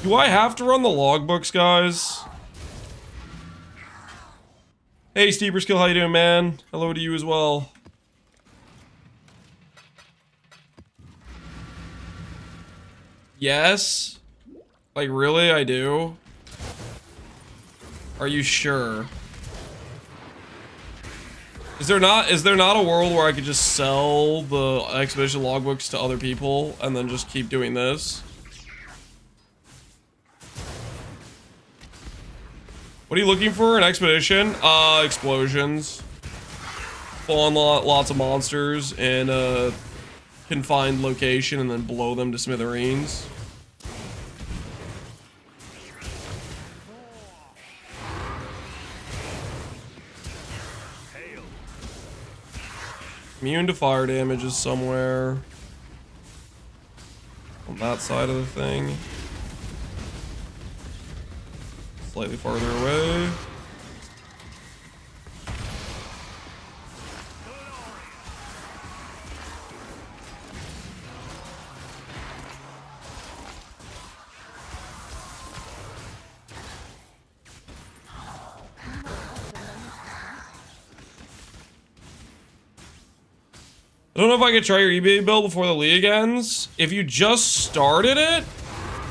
Do I have to run the logbooks, guys? Hey, Steeper Skill, how you doing, man? Hello to you as well. Yes? Like, really? I do? Are you sure? Is there not a world where I could just sell the expedition logbooks to other people and then just keep doing this? What are you looking for? An expedition? Explosions. Spawn lots of monsters in a confined location and then blow them to smithereens. Immune to fire damage is somewhere on that side of the thing. Slightly farther away. I don't know if I could try your eBay build before the league ends. If you just started it,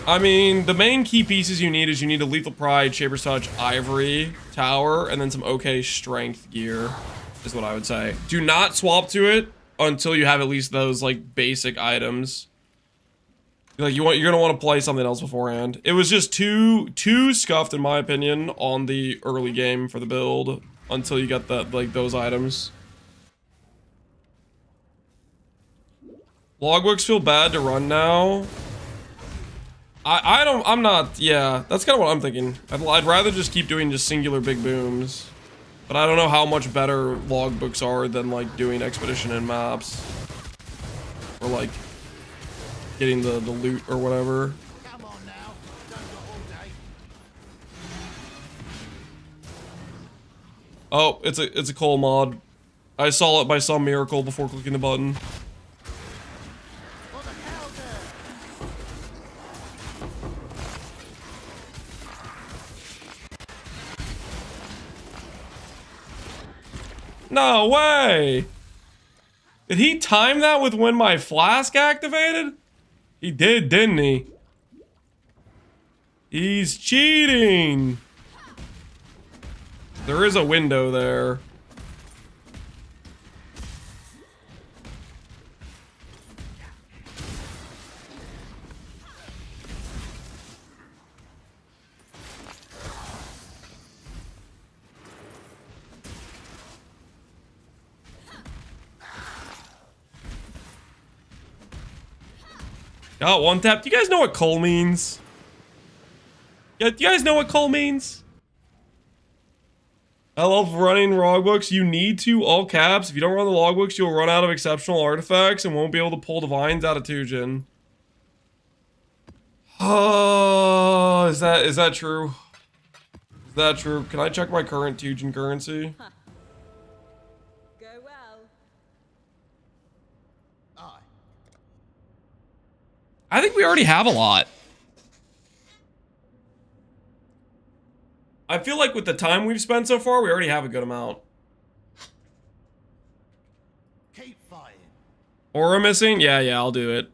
I mean, the main key pieces you need is you need a Lethal Pride, Shaper's Touch, Ivory, Tower, and then some okay strength gear, is what I would say. Do not swap to it until you have at least those, like, basic items. Like, you're gonna want to play something else beforehand. It was just too scuffed, in my opinion, on the early game for the build until you got that, like, those items. Logbooks feel bad to run now. I'm not, yeah, that's kind of what I'm thinking. I'd rather just keep doing just singular big booms. But I don't know how much better logbooks are than, like, doing expedition and maps. Or, like, getting the loot or whatever.
Come on now. Don't go all day.
Oh, it's a coal mod. I saw it by some miracle before clicking the button. No way! Did he time that with when my flask activated? He did, didn't he? He's cheating! There is a window there. Got one tap. Do you guys know what coal means? Yeah, do you guys know what coal means? I love running logbooks. You need to, all caps. If you don't run the logbooks, you'll run out of exceptional artifacts and won't be able to pull divines out of Tujin. Oh, is that true? Is that true? Can I check my current Tujin currency?
Huh. Go well.
Aye.
I think we already have a lot. I feel like with the time we've spent so far, we already have a good amount.
Keep fighting.
Aura missing? Yeah, I'll do it.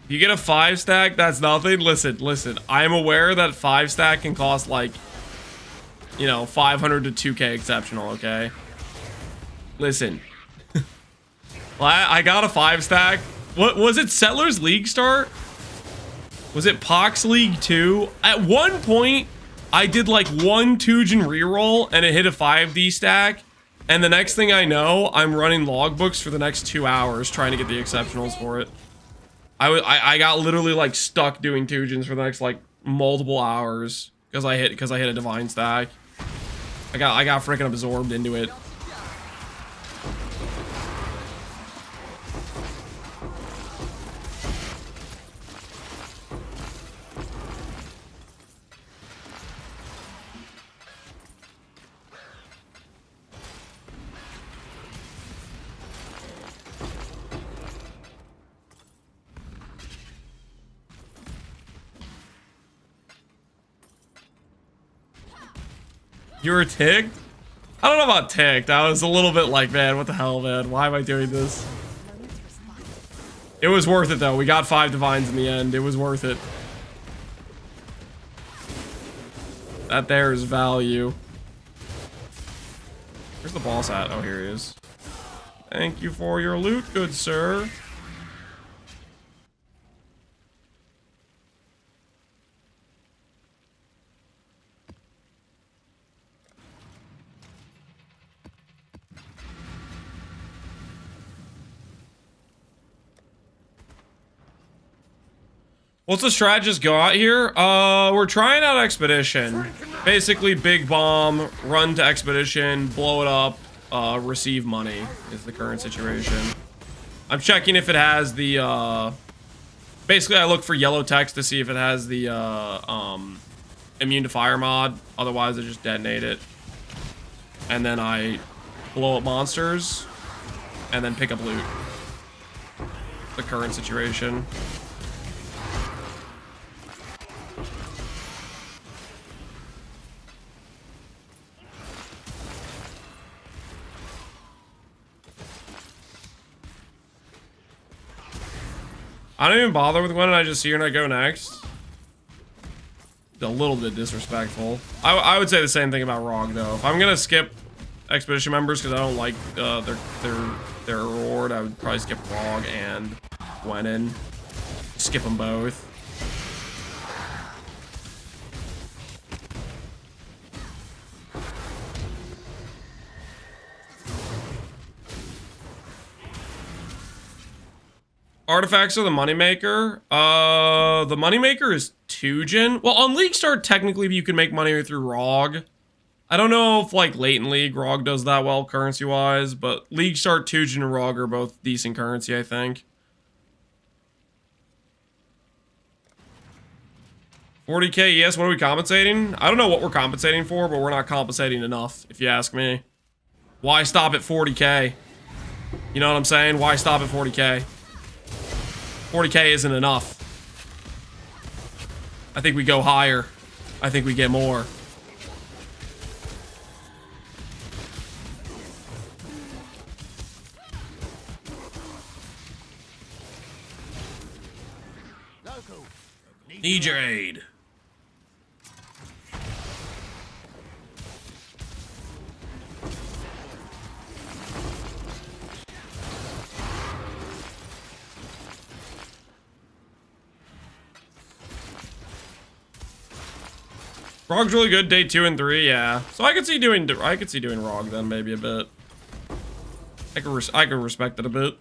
If you get a 5 stack, that's nothing. Listen. I am aware that 5 stack can cost like, you know, 500 to 2k exceptional, okay? Listen. Well, I got a 5 stack. What was it? Settlers League start? Was it Pohx League 2? At one point, I did like one Tujin reroll and it hit a 5D stack. And the next thing I know, I'm running logbooks for the next 2 hours trying to get the exceptionals for it. I got literally like stuck doing Tujins for the next like multiple hours because I hit a divine stack. I got freaking absorbed into it. You were ticked? I don't know about ticked. I was a little bit like, man, what the hell, man? Why am I doing this? It was worth it, though. We got 5 divines in the end. It was worth it. That there is value. Where's the boss at? Oh, here he is. Thank you for your loot, good sir. What's the strategist go out here? We're trying out Expedition. Basically, big bomb, run to Expedition, blow it up, receive money is the current situation. I'm checking if it has the, basically I look for yellow text to see if it has the, immune to fire mod. Otherwise, I just detonate it. And then I blow up monsters, and then pick up loot. The current situation. I don't even bother with Gwen, I just see her and I go next. A little bit disrespectful. I would say the same thing about Rog though. If I'm gonna skip Expedition members because I don't like their reward, I would probably skip Rog and Gwenin. Skip them both. Artifacts are the moneymaker. The moneymaker is Tujin. Well, on League Start, technically you can make money through Rog. I don't know if, like, late in League, Rog does that well currency-wise, but League Start, Tujin, and Rog are both decent currency, I think. 40k, yes, what are we compensating? I don't know what we're compensating for, but we're not compensating enough, if you ask me. Why stop at 40k? You know what I'm saying? Why stop at 40k? 40k isn't enough. I think we go higher. I think we get more. Need your aid. Rog's really good day 2 and 3, yeah. So I could see doing Rog then maybe a bit. I could respect it a bit.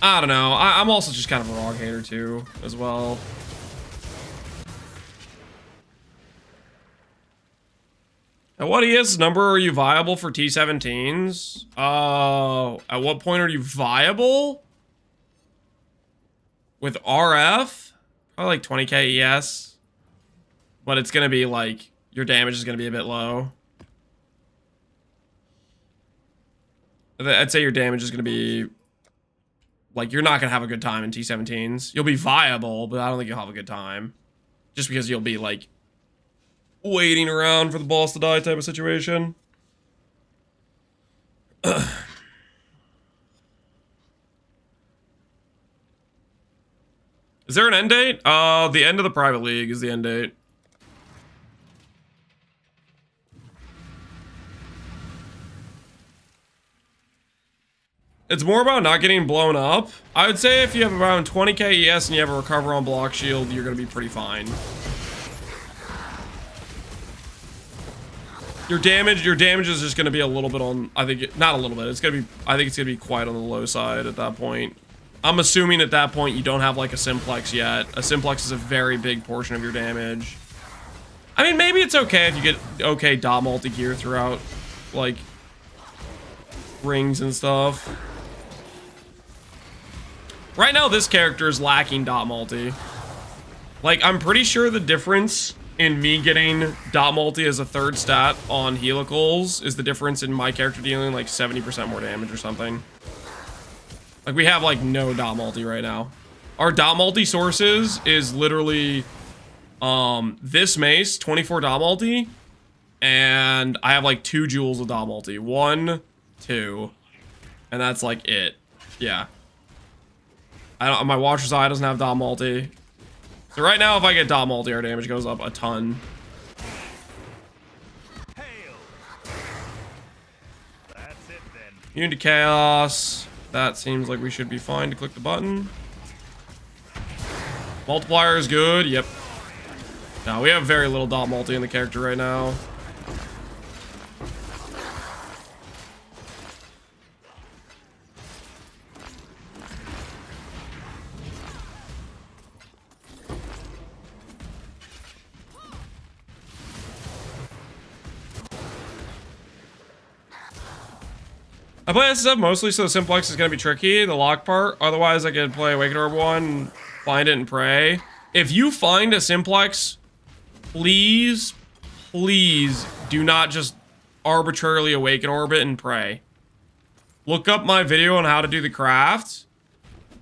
I don't know. I'm also just kind of a Rog hater too, as well. At what ES number are you viable for T17s? At what point are you viable? With RF? Probably like 20k ES. But it's gonna be like, your damage is gonna be a bit low. I'd say your damage is gonna be, like, you're not gonna have a good time in T17s. You'll be viable, but I don't think you'll have a good time. Just because you'll be, like, waiting around for the boss to die type of situation. Is there an end date? The end of the private league is the end date. It's more about not getting blown up. I would say if you have around 20k ES and you have a recover on block shield, you're gonna be pretty fine. Your damage is just gonna be a little bit on, I think, not a little bit, I think it's gonna be quite on the low side at that point. I'm assuming at that point you don't have like a simplex yet. A simplex is a very big portion of your damage. I mean, maybe it's okay if you get okay dot multi gear throughout, like, rings and stuff. Right now, this character is lacking dot multi. Like, I'm pretty sure the difference in me getting dot multi as a third stat on helicals is the difference in my character dealing like 70% more damage or something. Like, we have like no dot multi right now. Our dot multi sources is literally this mace, 24 dot multi, and I have like 2 jewels of dot multi. 1, 2, and that's like it. Yeah. My Watcher's Eye doesn't have dot multi. So right now, if I get dot multi, our damage goes up a ton.
That's it then.
Immune to chaos. That seems like we should be fine to click the button. Multiplier is good. Yep. No, we have very little dot multi in the character right now. I play SSF mostly so the simplex is going to be tricky, the lock part. Otherwise, I could play Awakened Orb 1, find it, and pray. If you find a simplex, please, please do not just arbitrarily Awaken Orb it and pray. Look up my video on how to do the craft.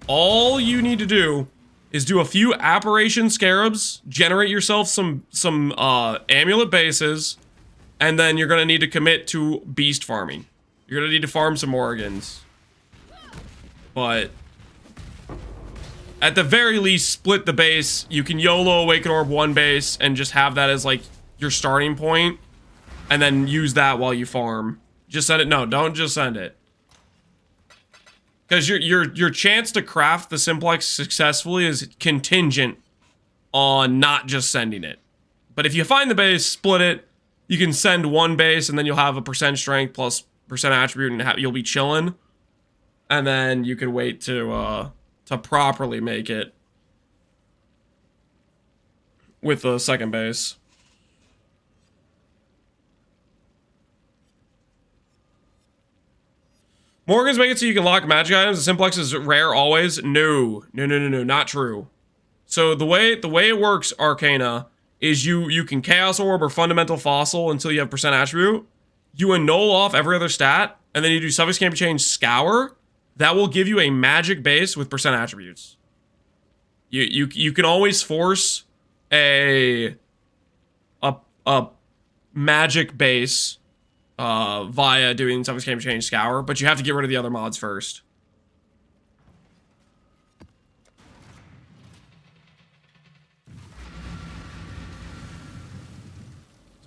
All you need to do is do a few Apparition Scarabs, generate yourself some amulet bases, and then you're going to need to commit to beast farming. You're gonna need to farm some Morgans. But at the very least, split the base. You can YOLO Awaken Orb 1 base and just have that as like your starting point. And then use that while you farm. Just send it. No, don't just send it. Because your chance to craft the simplex successfully is contingent on not just sending it. But if you find the base, split it. You can send 1 base and then you'll have a % strength plus % attribute and you'll be chilling. And then you can wait to properly make it with the second base. Morgans make it so you can lock magic items. The simplex is rare always. No, not true. So the way it works, Arcana, is you can Chaos Orb or Fundamental Fossil until you have % attribute. You annul off every other stat, and then you do Suffix Can't Be Changed Scour. That will give you a magic base with % attributes. You can always force a magic base via doing Suffix Can't Be Changed Scour, but you have to get rid of the other mods first.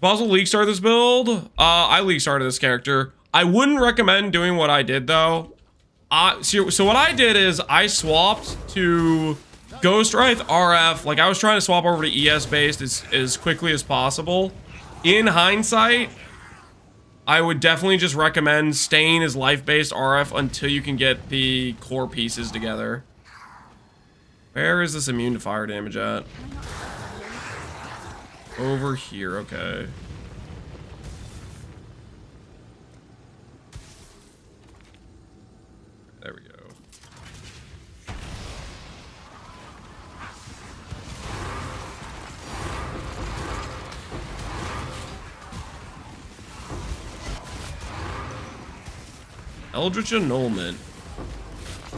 Possible league start this build. I league started this character. I wouldn't recommend doing what I did though. So what I did is I swapped to Ghost Wraith RF. Like I was trying to swap over to ES based as quickly as possible. In hindsight, I would definitely just recommend staying as life based RF until you can get the core pieces together. Where is this immune to fire damage at? Over here, okay. There we go. Eldritch Annulment.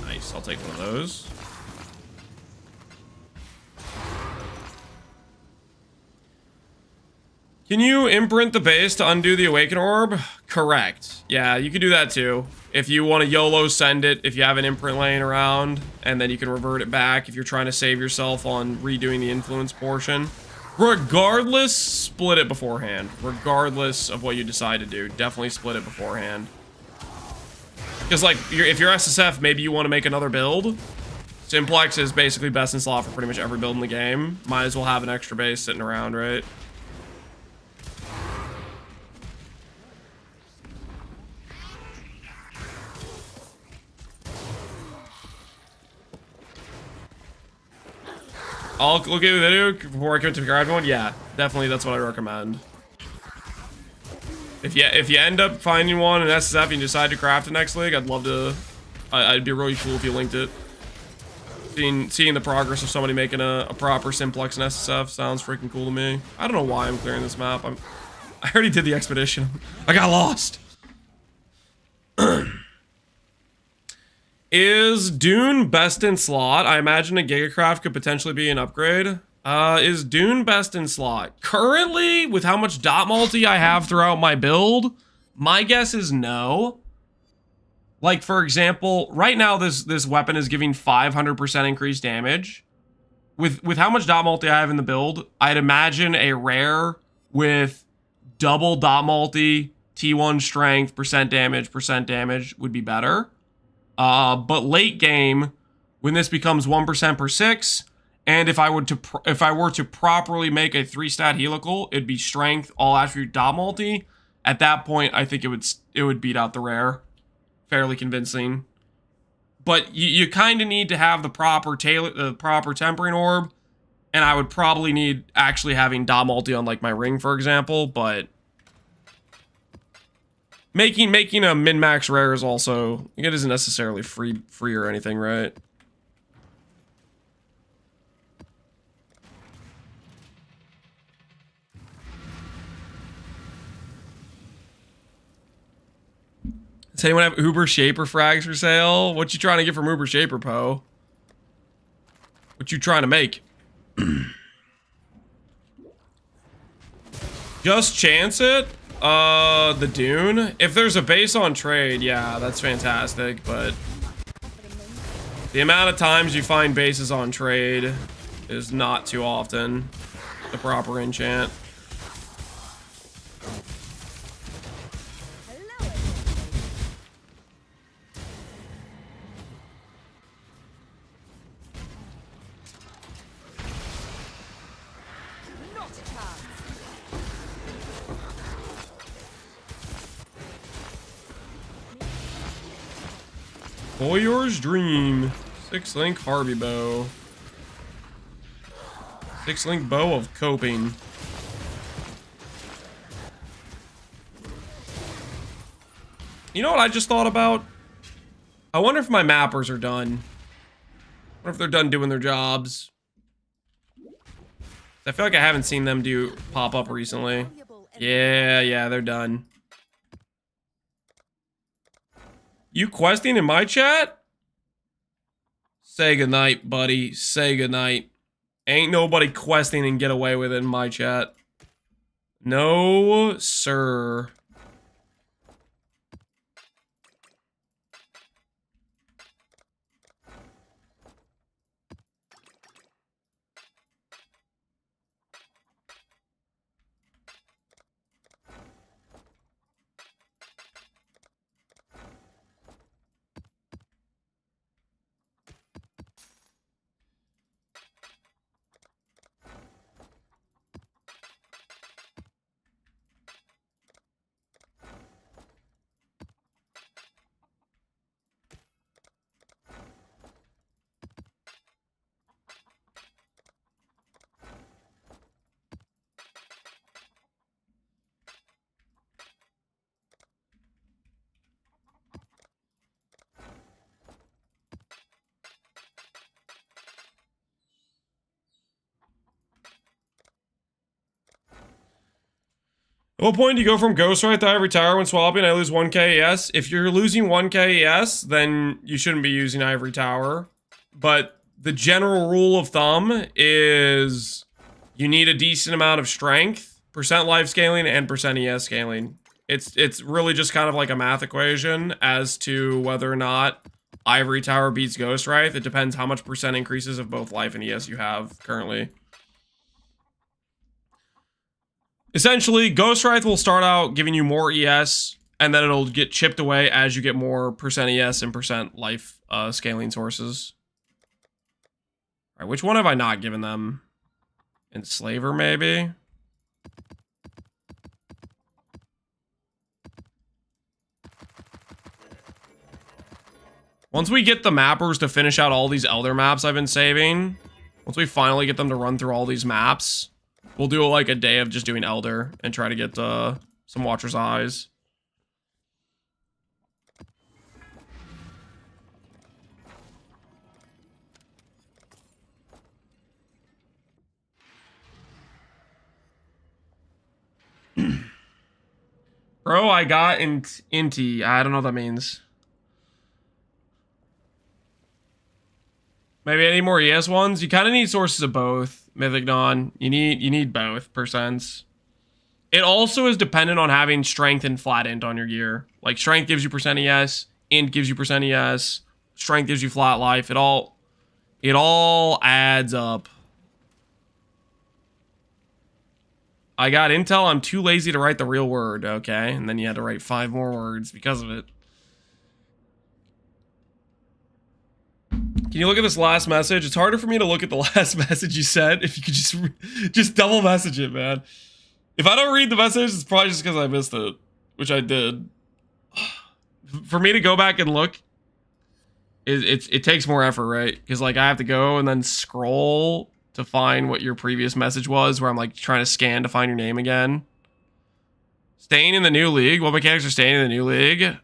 Nice, I'll take one of those. Can you imprint the base to undo the Awaken Orb? Correct. Yeah, you can do that too. If you want to YOLO send it, if you have an imprint laying around, and then you can revert it back if you're trying to save yourself on redoing the influence portion. Regardless, split it beforehand. Regardless of what you decide to do, definitely split it beforehand. Because like, if you're SSF, maybe you want to make another build. Simplex is basically best in slot for pretty much every build in the game. Might as well have an extra base sitting around, right? I'll look at the video before I commit to grabbing one. Yeah, definitely that's what I recommend. If you end up finding one in SSF and you decide to craft it next league, I'd love to. I'd be really cool if you linked it. Seeing the progress of somebody making a proper simplex in SSF sounds freaking cool to me. I don't know why I'm clearing this map. I already did the expedition. I got lost. Is Dune best in slot? I imagine a Gigacraft could potentially be an upgrade. Is Dune best in slot? Currently, with how much dot multi I have throughout my build, my guess is no. Like, for example, right now this weapon is giving 500% increased damage. With how much dot multi I have in the build, I'd imagine a rare with double dot multi, T1 strength, percent damage would be better. But late game, when this becomes 1% per 6, and if I were to properly make a 3-stat helical, it'd be strength, all attribute, dot multi. At that point, I think it would beat out the rare, fairly convincing. But you kind of need to have the proper tempering orb, and I would probably need actually having dot multi on like my ring, for example. But making a min-max rare is also, it isn't necessarily free or anything, right? Does anyone have Uber Shaper frags for sale? What you trying to get from Uber Shaper, Poe? What you trying to make? Just chance it? The Dune? If there's a base on trade, yeah, that's fantastic, but the amount of times you find bases on trade is not too often. The proper enchant. Boyor's Dream. 6-link Harvey bow. 6-link bow of coping. You know what I just thought about? I wonder if my mappers are done. I wonder if they're done doing their jobs. I feel like I haven't seen them pop up recently. Yeah, they're done. You questing in my chat? Say goodnight, buddy. Say goodnight. Ain't nobody questing and get away with it in my chat. No, sir. At what point do you go from Ghostwrite to Ivory Tower when swapping? I lose 1k ES. If you're losing 1k ES, then you shouldn't be using Ivory Tower. But the general rule of thumb is you need a decent amount of strength, percent life scaling, and percent ES scaling. It's really just kind of like a math equation as to whether or not Ivory Tower beats Ghostwrite. It depends how much percent increases of both life and ES you have currently. Essentially, Ghostwrite will start out giving you more ES, and then it'll get chipped away as you get more percent ES and percent life scaling sources. All right, which one have I not given them? Enslaver, maybe? Once we get the mappers to finish out all these Elder maps I've been saving, Once we finally get them to run through all these maps, we'll do like a day of just doing Elder and try to get some Watcher's Eyes. Bro, I got Inti. I don't know what that means. Maybe I need more ES ones. You kind of need sources of both, Mythic Non. You need both percents. It also is dependent on having strength and flat int on your gear. Like strength gives you percent ES, int gives you percent ES, strength gives you flat life. It all adds up. I got intel. I'm too lazy to write the real word. Okay, and then you had to write 5 more words because of it. Can you look at this last message? It's harder for me to look at the last message you sent. If you could just double message it, man. If I don't read the message, it's probably just because I missed it, which I did. For me to go back and look, it takes more effort, right? Because like I have to go and then scroll to find what your previous message was, where I'm like trying to scan to find your name again. Staying in the new league. What mechanics are staying in the new league?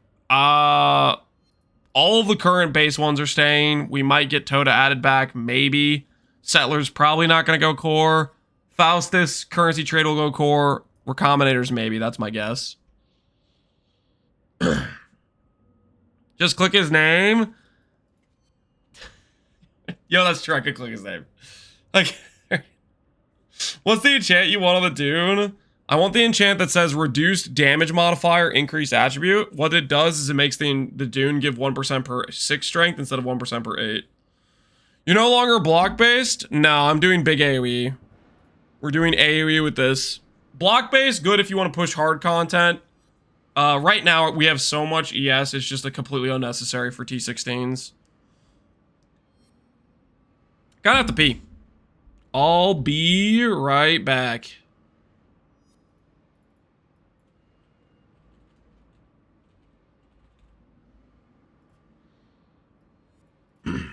All of the current base ones are staying. We might get Toda added back, maybe. Settler's probably not going to go core. Faustus, currency trade will go core. Recombinators, maybe. That's my guess. Just click his name. Yo, that's true. I could click his name. Like, what's the enchant you want on the Dune? I want the enchant that says reduced damage modifier, increased attribute. What it does is it makes the Dune give 1% per 6 strength instead of 1% per 8. You're no longer block-based? No, I'm doing big AoE. We're doing AoE with this. Block-based, good if you want to push hard content. Right now, we have so much ES, it's just completely unnecessary for T16s. Gotta have to pee. I'll be right back.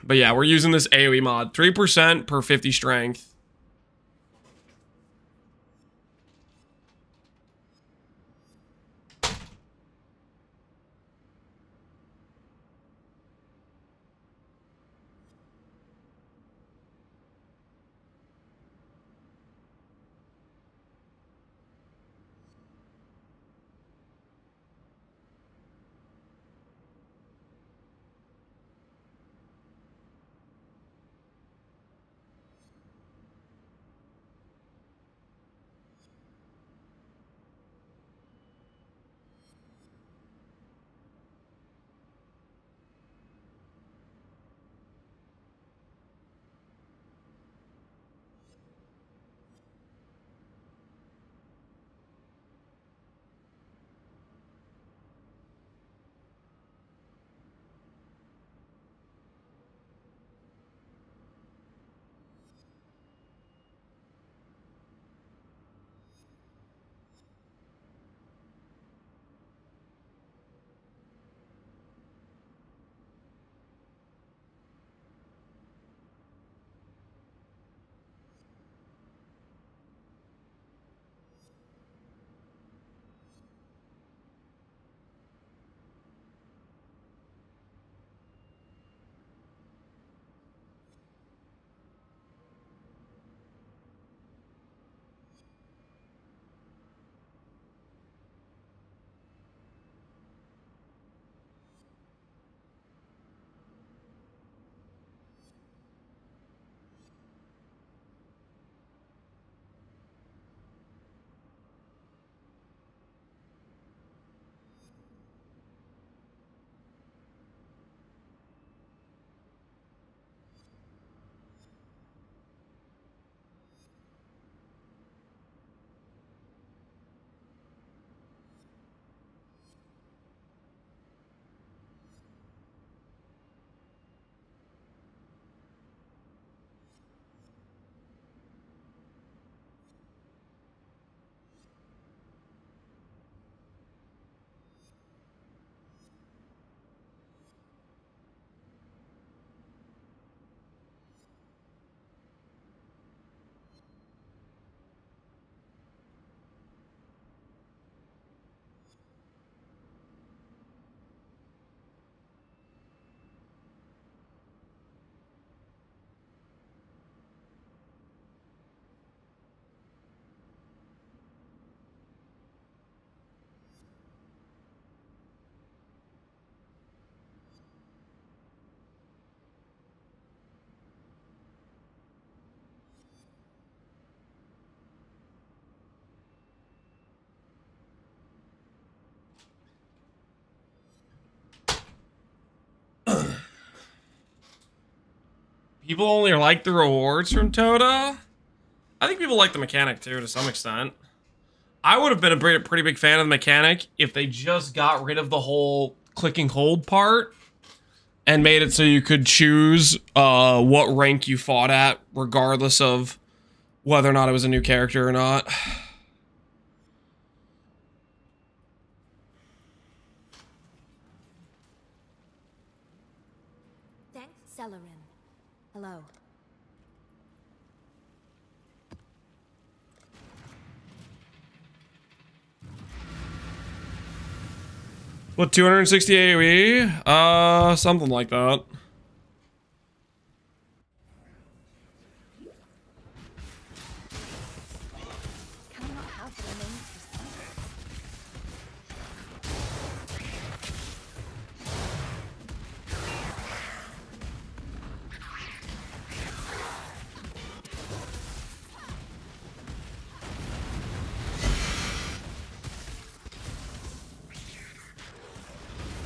But yeah, we're using this AoE mod. 3% per 50 strength. People only like the rewards from Toda. I think people like the mechanic too, to some extent. I would have been a pretty big fan of the mechanic if they just got rid of the whole clicking hold part and made it so you could choose what rank you fought at, regardless of whether or not it was a new character or not.
Thanks, Celerin. Hello.
What, 260 AoE? Something like that.
Cannot have the names for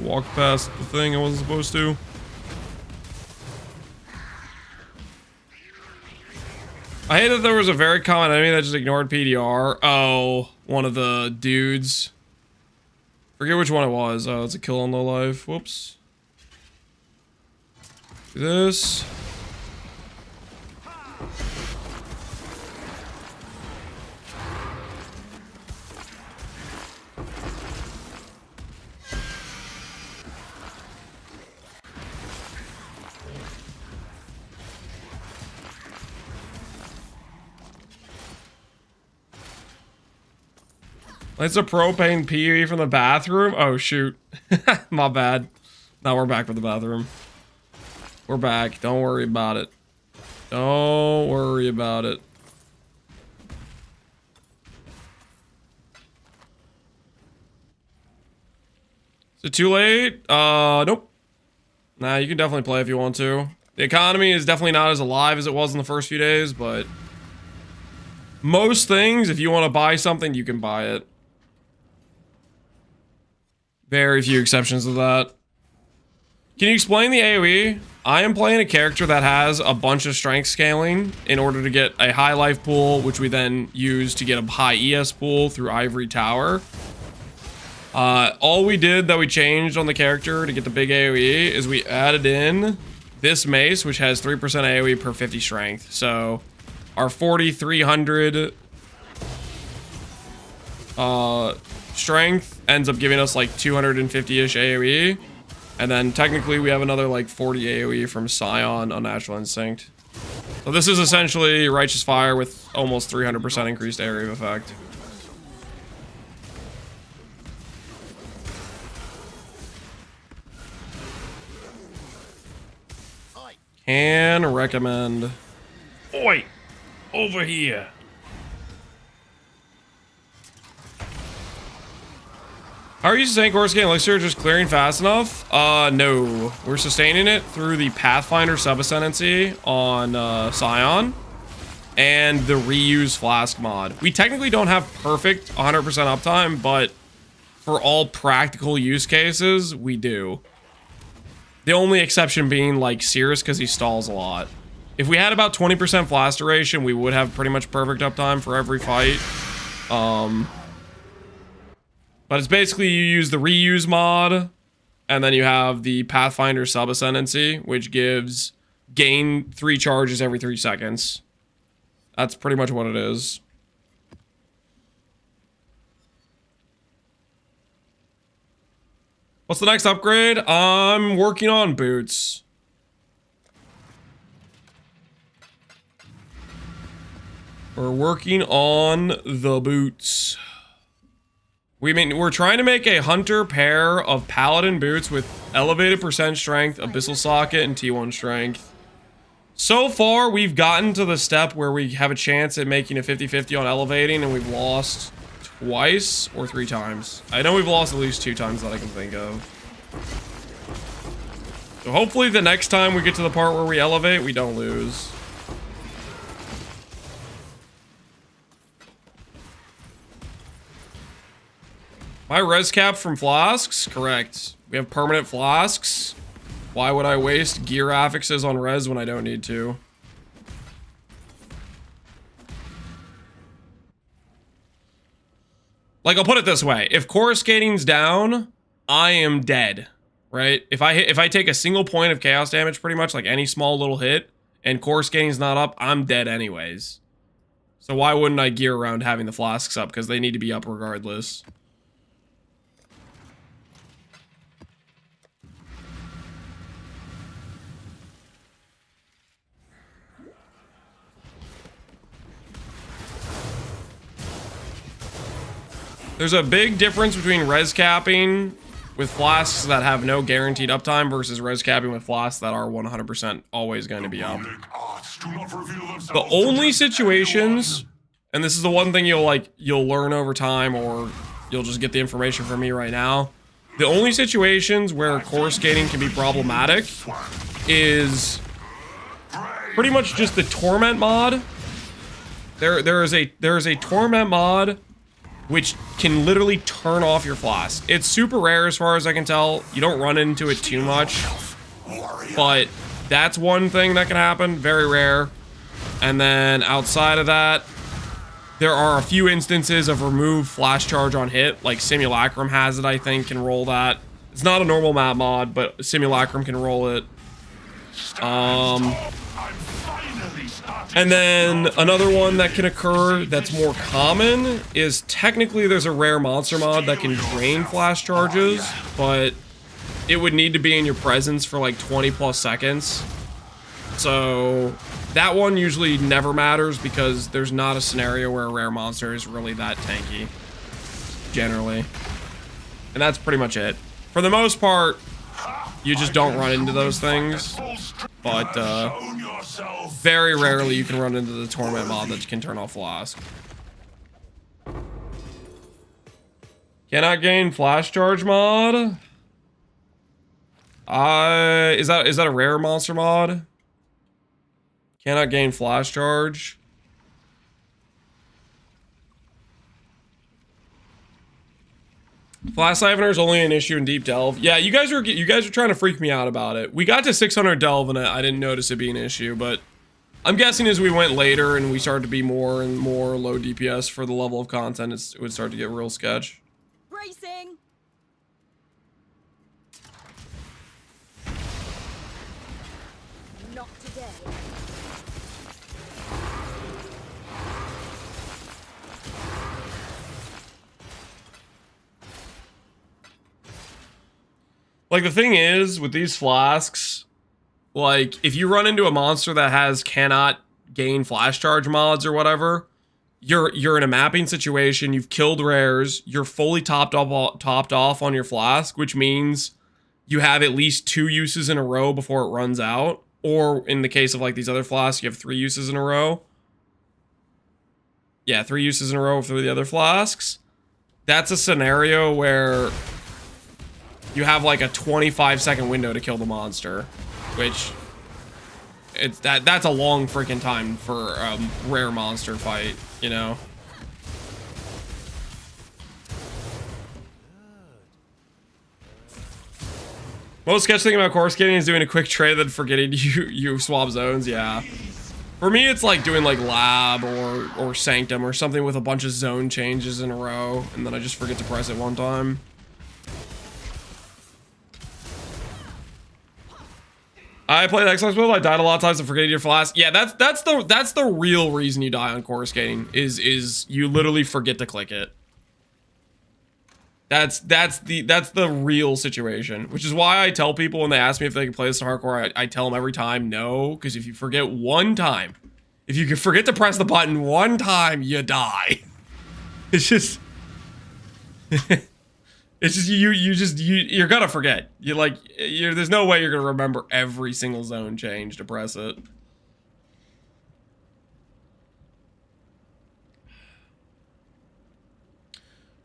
Walk past the thing I wasn't supposed to. I hate that there was a very common enemy that just ignored PDR. Oh, one of the dudes. Forget which one it was. Oh, it's a kill on low life. Whoops. Do this. It's a propane PE from the bathroom. Oh, shoot. My bad. Now we're back from the bathroom. We're back. Don't worry about it. Don't worry about it. Is it too late? Nope. Nah, you can definitely play if you want to. The economy is definitely not as alive as it was in the first few days, but most things, if you want to buy something, you can buy it. Very few exceptions to that. Can you explain the AoE? I am playing a character that has a bunch of strength scaling in order to get a high life pool, which we then use to get a high ES pool through Ivory Tower. All we did that we changed on the character to get the big AoE is we added in this mace, which has 3% AoE per 50 strength. So our 4,300 strength ends up giving us like 250-ish AoE. And then technically we have another like 40 AoE from Scion on Natural Instinct. So this is essentially Righteous Fire with almost 300% increased area of effect. Can recommend. Oi! Over here! How are you sustaining Coruscant Elixir just clearing fast enough? No. We're sustaining it through the Pathfinder sub-ascendancy on Scion and the reuse flask mod. We technically don't have perfect 100% uptime, but for all practical use cases, we do. The only exception being like Cirrus because he stalls a lot. If we had about 20% flash duration, we would have pretty much perfect uptime for every fight. But it's basically you use the reuse mod, and then you have the Pathfinder sub-ascendancy, which gives gain 3 charges every 3 seconds. That's pretty much what it is. What's the next upgrade? I'm working on boots. We're working on the boots. We're trying to make a hunter pair of paladin boots with elevated percent strength, abyssal socket, and T1 strength. So far, we've gotten to the step where we have a chance at making a 50-50 on elevating, and we've lost twice or 3 times. I know we've lost at least 2 times that I can think of. So hopefully the next time we get to the part where we elevate, we don't lose. My res cap from flasks? Correct. We have permanent flasks. Why would I waste gear affixes on res when I don't need to? Like, I'll put it this way. If coruscating's down, I am dead, right? If I take a single point of chaos damage, pretty much, like any small little hit, and coruscating's not up, I'm dead anyways. So why wouldn't I gear around having the flasks up? Because they need to be up regardless. There's a big difference between res capping with flasks that have no guaranteed uptime versus res capping with flasks that are 100% always going to be up. The only situations, and this is the one thing you'll learn over time, or you'll just get the information from me right now. The only situations where coruscating can be problematic is pretty much just the torment mod. There is a torment mod which can literally turn off your flask. It's super rare as far as I can tell. You don't run into it too much, but that's one thing that can happen, very rare. And then outside of that, there are a few instances of remove flash charge on hit, like Simulacrum has it, I think, can roll that. It's not a normal map mod, but Simulacrum can roll it. And then another one that can occur that's more common is technically there's a rare monster mod that can drain flash charges, but it would need to be in your presence for like 20 plus seconds. So that one usually never matters because there's not a scenario where a rare monster is really that tanky, generally. And that's pretty much it. For the most part, you just don't run into those things, but very rarely you can run into the torment mod that can turn off flask. Cannot gain flash charge mod. Is that a rare monster mod? Cannot gain flash charge. Flash Siphoner is only an issue in Deep Delve. Yeah, you guys are trying to freak me out about it. We got to 600 Delve and I didn't notice it being an issue, but I'm guessing as we went later and we started to be more and more low DPS for the level of content, it would start to get real sketch.
Bracing. Not today.
Like, the thing is, with these flasks, like, if you run into a monster that has cannot gain flash charge mods or whatever, you're in a mapping situation, you've killed rares, you're fully topped off on your flask, which means you have at least 2 uses in a row before it runs out. Or in the case of, like, these other flasks, you have 3 uses in a row. Yeah, 3 uses in a row for the other flasks. That's a scenario where you have like a 25-second window to kill the monster, which that's a long freaking time for a rare monster fight, you know. Most sketch thing about coruscating is doing a quick trade then forgetting you swap zones. Yeah, for me it's like doing like lab or sanctum or something with a bunch of zone changes in a row, and then I just forget to press it one time. I played Xbox build. I died a lot of times and forgetting your flask. Yeah, that's the real reason you die on coruscating is you literally forget to click it. That's the real situation, which is why I tell people when they ask me if they can play this in hardcore, I tell them every time no, because if you forget one time, if you can forget to press the button one time, you die. It's just. It's just you're gonna forget. There's no way you're gonna remember every single zone change to press it.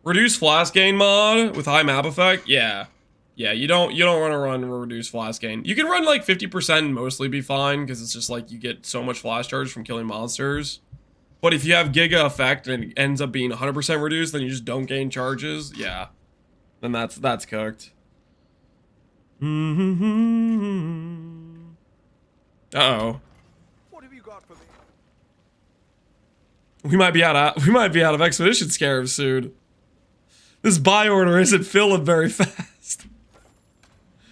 Reduce flask gain mod with high map effect. Yeah, you don't want to run reduce flask gain. You can run like 50% and mostly be fine because it's just like you get so much flash charge from killing monsters. But if you have giga effect and it ends up being 100% reduced, then you just don't gain charges. Yeah. Then that's cooked. Uh-oh.
What have you got for me?
We might be out of expedition scarabs soon. This buy order isn't filling very fast.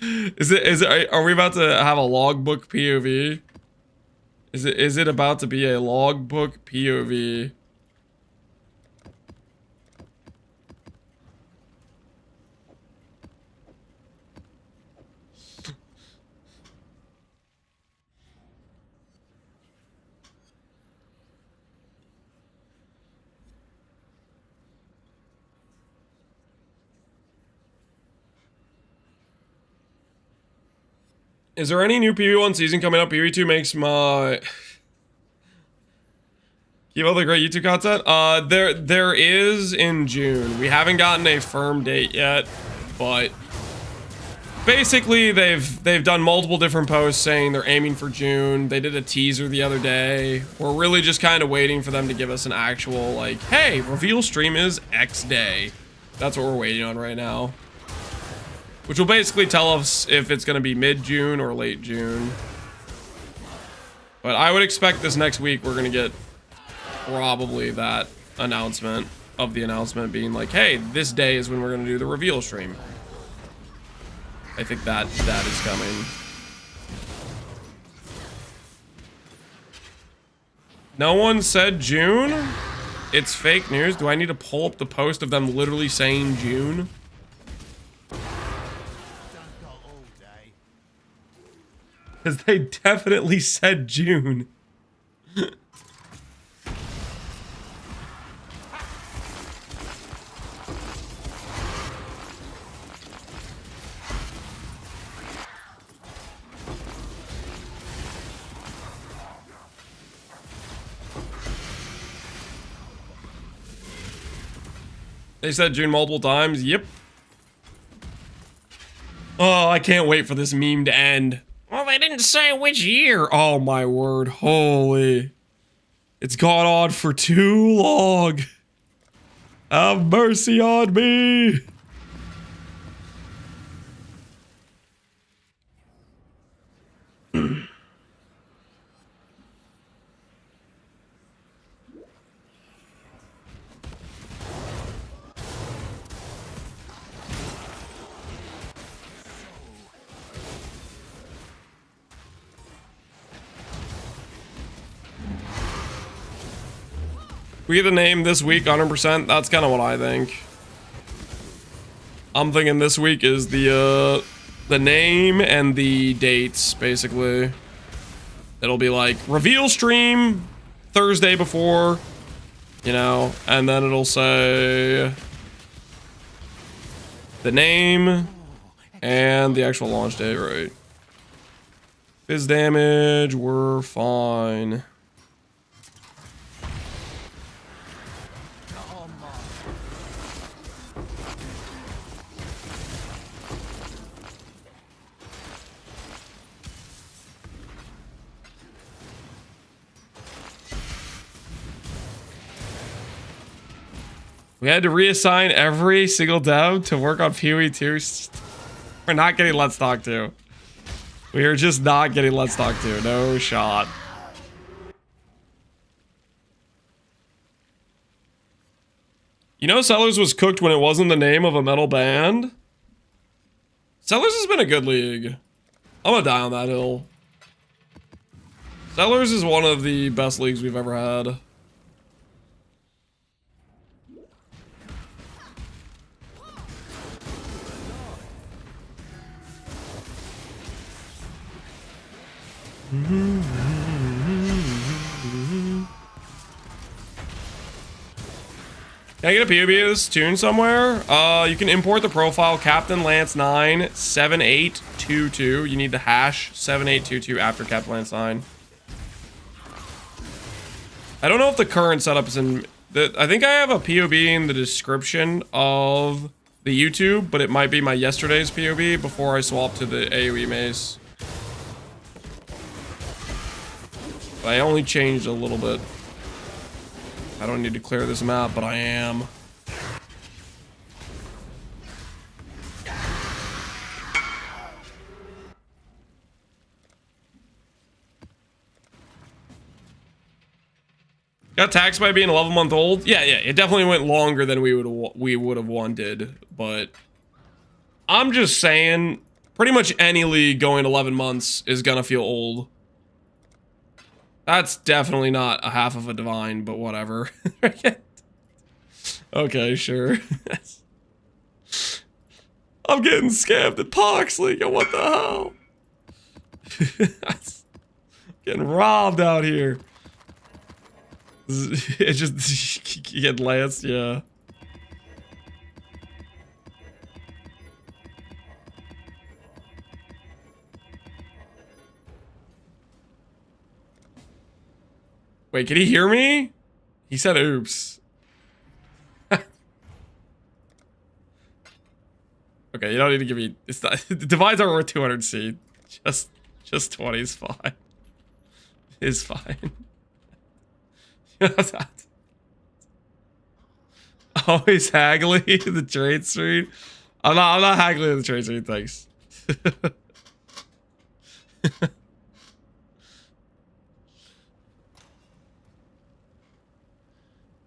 Are we about to have a logbook POV? Is it about to be a logbook POV? Is there any new PV1 season coming up? PV2 makes my... Keep all the great YouTube content? There is in June. We haven't gotten a firm date yet, but... Basically, they've done multiple different posts saying they're aiming for June. They did a teaser the other day. We're really just kind of waiting for them to give us an actual, like, hey, reveal stream is X day. That's what we're waiting on right now. Which will basically tell us if it's going to be mid-June or late June. But I would expect this next week we're going to get probably that announcement of the announcement being like, hey, this day is when we're going to do the reveal stream. I think that is coming. No one said June? It's fake news. Do I need to pull up the post of them literally saying June? Because they definitely said June. They said June multiple times. Yep. Oh, I can't wait for this meme to end. Well, they didn't say which year. Oh, my word. Holy. It's gone on for too long. Have mercy on me. We get the name this week, 100%. That's kind of what I think. I'm thinking this week is the name and the dates, basically. It'll be like, reveal stream Thursday before, you know, and then it'll say the name and the actual launch date, right? Fizz damage, we're fine. We had to reassign every single dev to work on PoE 2. We're not getting Let's Talk 2. We are just not getting Let's Talk 2. No shot. You know Sellers was cooked when it wasn't the name of a metal band? Sellers has been a good league. I'm gonna die on that hill. Sellers is one of the best leagues we've ever had. Can I get a POB of this tune somewhere? You can import the profile Captain Lance 9 7822. You need the hash 7822 after Captain Lance 9. I don't know if the current setup is in... I think I have a POB in the description of the YouTube, but it might be my yesterday's POB before I swap to the AoE mace. I only changed a little bit. I don't need to clear this map, but I am. Got taxed by being 11-month-old. Yeah, it definitely went longer than we would have wanted, but I'm just saying, pretty much any league going 11 months is gonna feel old. That's definitely not a half of a divine, but whatever. Okay, sure. I'm getting scammed at Pohx League. What the hell? Getting robbed out here. It's just you get lanced, yeah. Wait, can he hear me? He said oops. Okay, you don't need to give me. It's not. The divides aren't worth 200 seed. Just 20 is fine. Is fine. Always haggling the trade street. I'm not haggling the trade street. Thanks.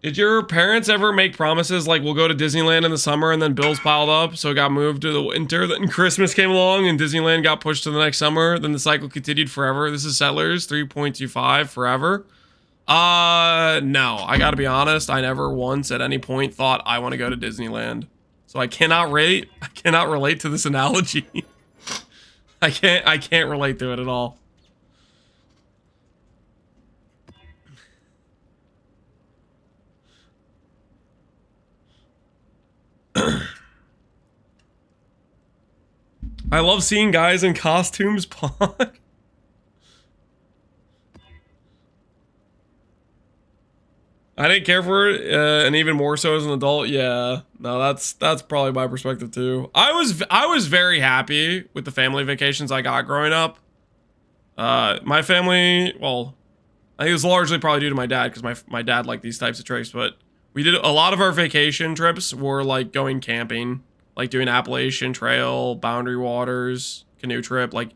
Did your parents ever make promises like we'll go to Disneyland in the summer and then bills piled up, so it got moved to the winter, then Christmas came along and Disneyland got pushed to the next summer, then the cycle continued forever? This is Settlers 3.25 forever. No, I gotta be honest, I never once at any point thought I want to go to Disneyland. So I cannot relate to this analogy. I can't relate to it at all. I love seeing guys in costumes, Pohx. I didn't care for it, and even more so as an adult. Yeah, no, that's probably my perspective too. I was very happy with the family vacations I got growing up. My family, well, I think it was largely probably due to my dad, because my dad liked these types of trips. But we did a lot of our vacation trips were like going camping. Like doing Appalachian Trail, Boundary Waters, canoe trip, like,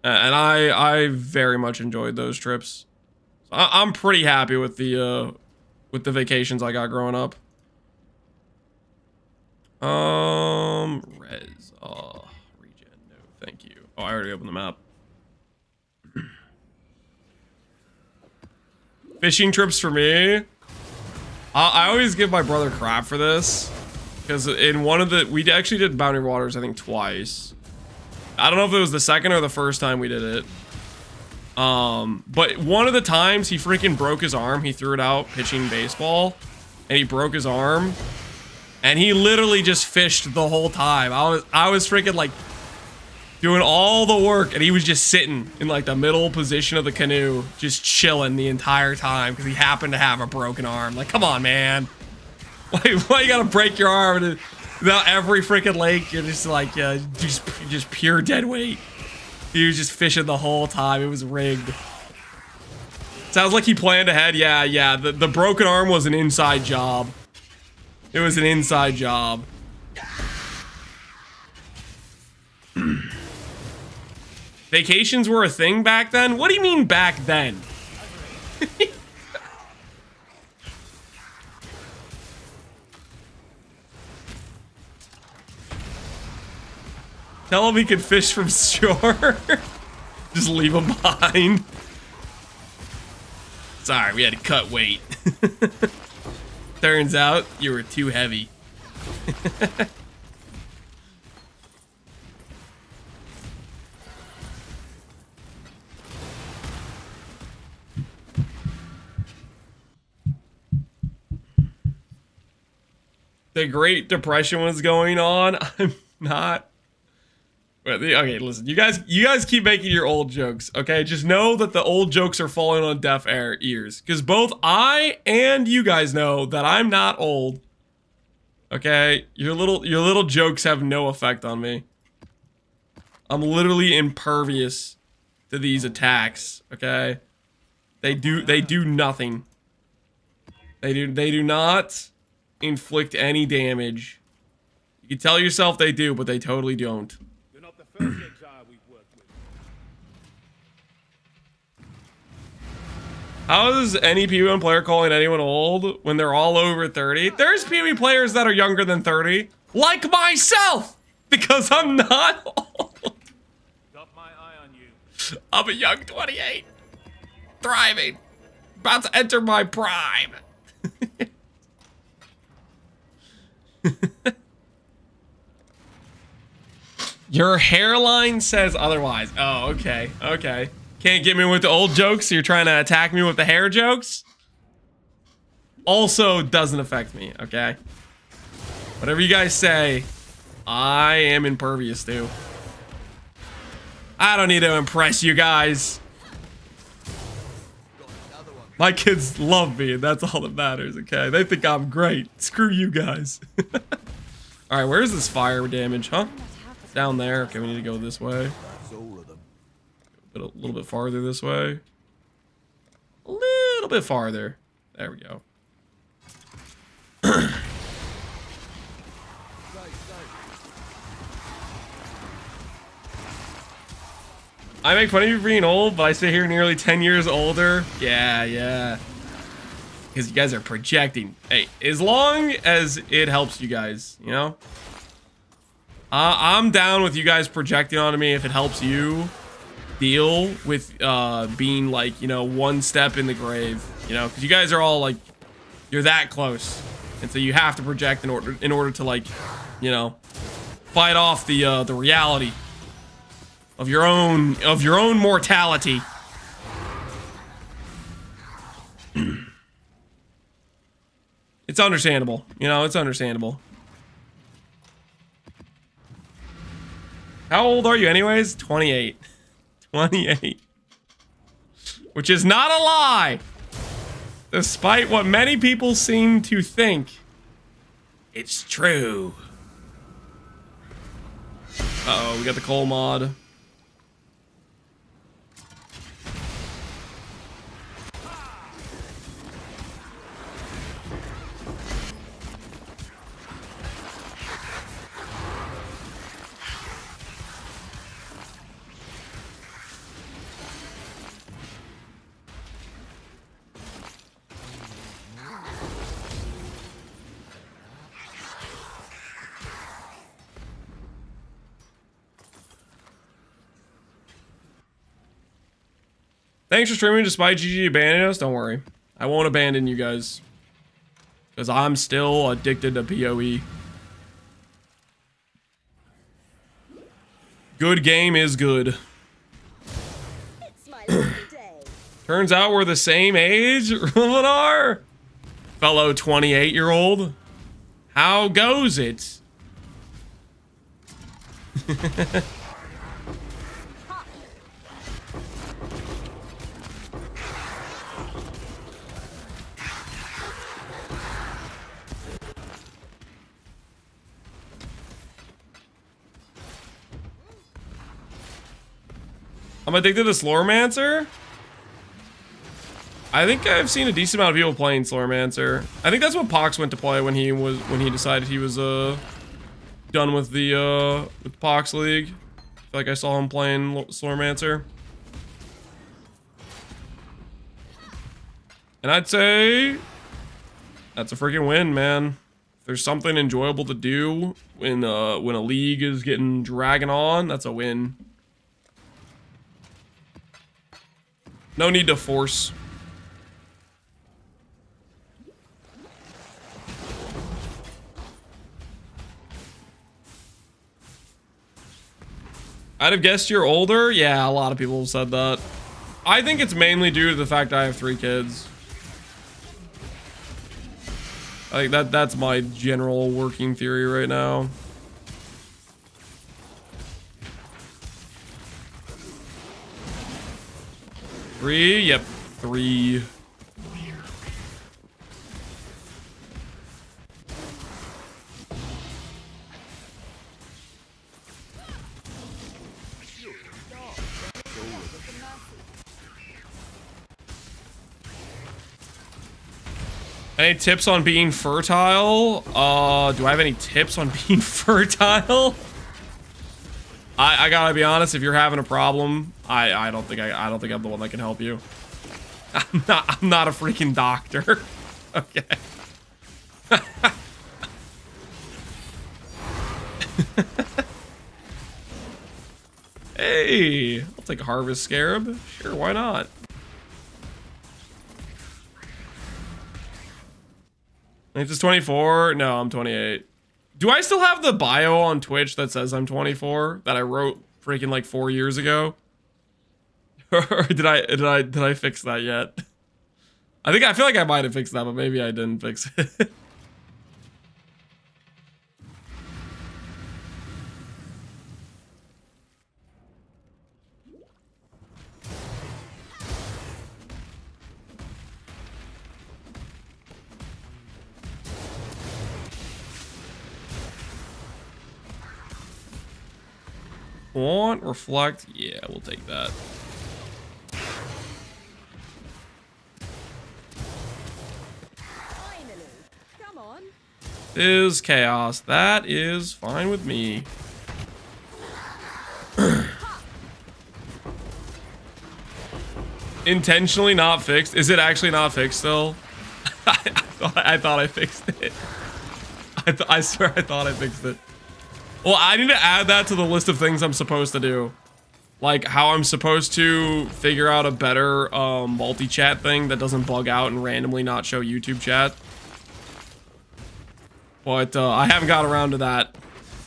and I very much enjoyed those trips. So I'm pretty happy with the vacations I got growing up. Regen, no, thank you. Oh, I already opened the map. Fishing trips for me. I always give my brother crap for this. Because in one of the, we actually did Boundary Waters, I think twice. I don't know if it was the second or the first time we did it. But one of the times he freaking broke his arm. He threw it out pitching baseball, and he broke his arm, and he literally just fished the whole time. I was freaking like doing all the work, and he was just sitting in like the middle position of the canoe, just chilling the entire time because he happened to have a broken arm. Like, come on, man. Why you gotta break your arm? Without every freaking lake, you're just like, just pure dead weight. He was just fishing the whole time. It was rigged. Sounds like he planned ahead. Yeah. The broken arm was an inside job. It was an inside job. Vacations were a thing back then? What do you mean back then? Tell him he can fish from shore. Just leave him behind. Sorry, we had to cut weight. Turns out you were too heavy. The Great Depression was going on. I'm not. Okay, listen, you guys keep making your old jokes, okay? Just know that the old jokes are falling on deaf ears, because both I and you guys know that I'm not old. Okay, your little jokes have no effect on me. I'm literally impervious to these attacks. Okay, they do nothing. They do not inflict any damage. You can tell yourself they do, but they totally don't.
First exile we've worked with.
How is any PvE player calling anyone old when they're all over 30? There's PvE players that are younger than 30, like myself, because I'm not old.
Got my eye on you.
I'm a young 28, thriving, about to enter my prime. Your hairline says otherwise. Oh, okay, okay. Can't get me with the old jokes, so you're trying to attack me with the hair jokes? Also doesn't affect me, okay? Whatever you guys say, I am impervious to. I don't need to impress you guys. My kids love me, and that's all that matters, okay? They think I'm great. Screw you guys. Alright, where's this fire damage, huh? Down there. Okay, we need to go this way. A little bit farther this way. A little bit farther. There we go. I make fun of you for being old, but I sit here nearly 10 years older. Yeah, yeah. Because you guys are projecting. Hey, as long as it helps you guys, you know? I'm down with you guys projecting onto me if it helps you deal with being like, you know, one step in the grave, you know? Because you guys are all like, you're that close. And so you have to project in order to like, you know, fight off the reality of your own mortality. It's understandable, you know, it's understandable. How old are you anyways? 28. 28. Which is not a lie. Despite what many people seem to think. It's true. Uh-oh, we got the coal mod. Thanks for streaming despite GG abandoning us. Don't worry. I won't abandon you guys. Because I'm still addicted to PoE. Good game is good.
It's my lucky day.
Turns out we're the same age, Rulinar. Fellow 28-year-old. How goes it? I'm addicted to Slowmancer. I think I've seen a decent amount of people playing Slowmancer. I think that's what Pohx went to play when he decided he was done with the with Pohx League. I feel like I saw him playing Slowmancer. And I'd say that's a freaking win, man. If there's something enjoyable to do when a league is getting dragging on, that's a win. No need to force. I'd have guessed you're older. Yeah, a lot of people have said that. I think it's mainly due to the fact I have 3 kids. I think that's my general working theory right now. Three? Yep, 3. Any tips on being fertile? Do I have any tips on being fertile? I gotta be honest, if you're having a problem, I don't think I'm the one that can help you. I'm not a freaking doctor. Okay. Hey, I'll take a harvest scarab. Sure, why not? It's just 24? No, I'm 28. Do I still have the bio on Twitch that says I'm 24 that I wrote freaking like 4 years ago? Or did I fix that yet? I feel like I might have fixed that, but maybe I didn't fix it. Want, reflect, yeah, we'll take that.
Finally. Come on.
Is chaos. That is fine with me. Intentionally not fixed. Is it actually not fixed still? I thought I fixed it. I swear I thought I fixed it. Well, I need to add that to the list of things I'm supposed to do. Like how I'm supposed to figure out a better multi-chat thing that doesn't bug out and randomly not show YouTube chat. But I haven't got around to that.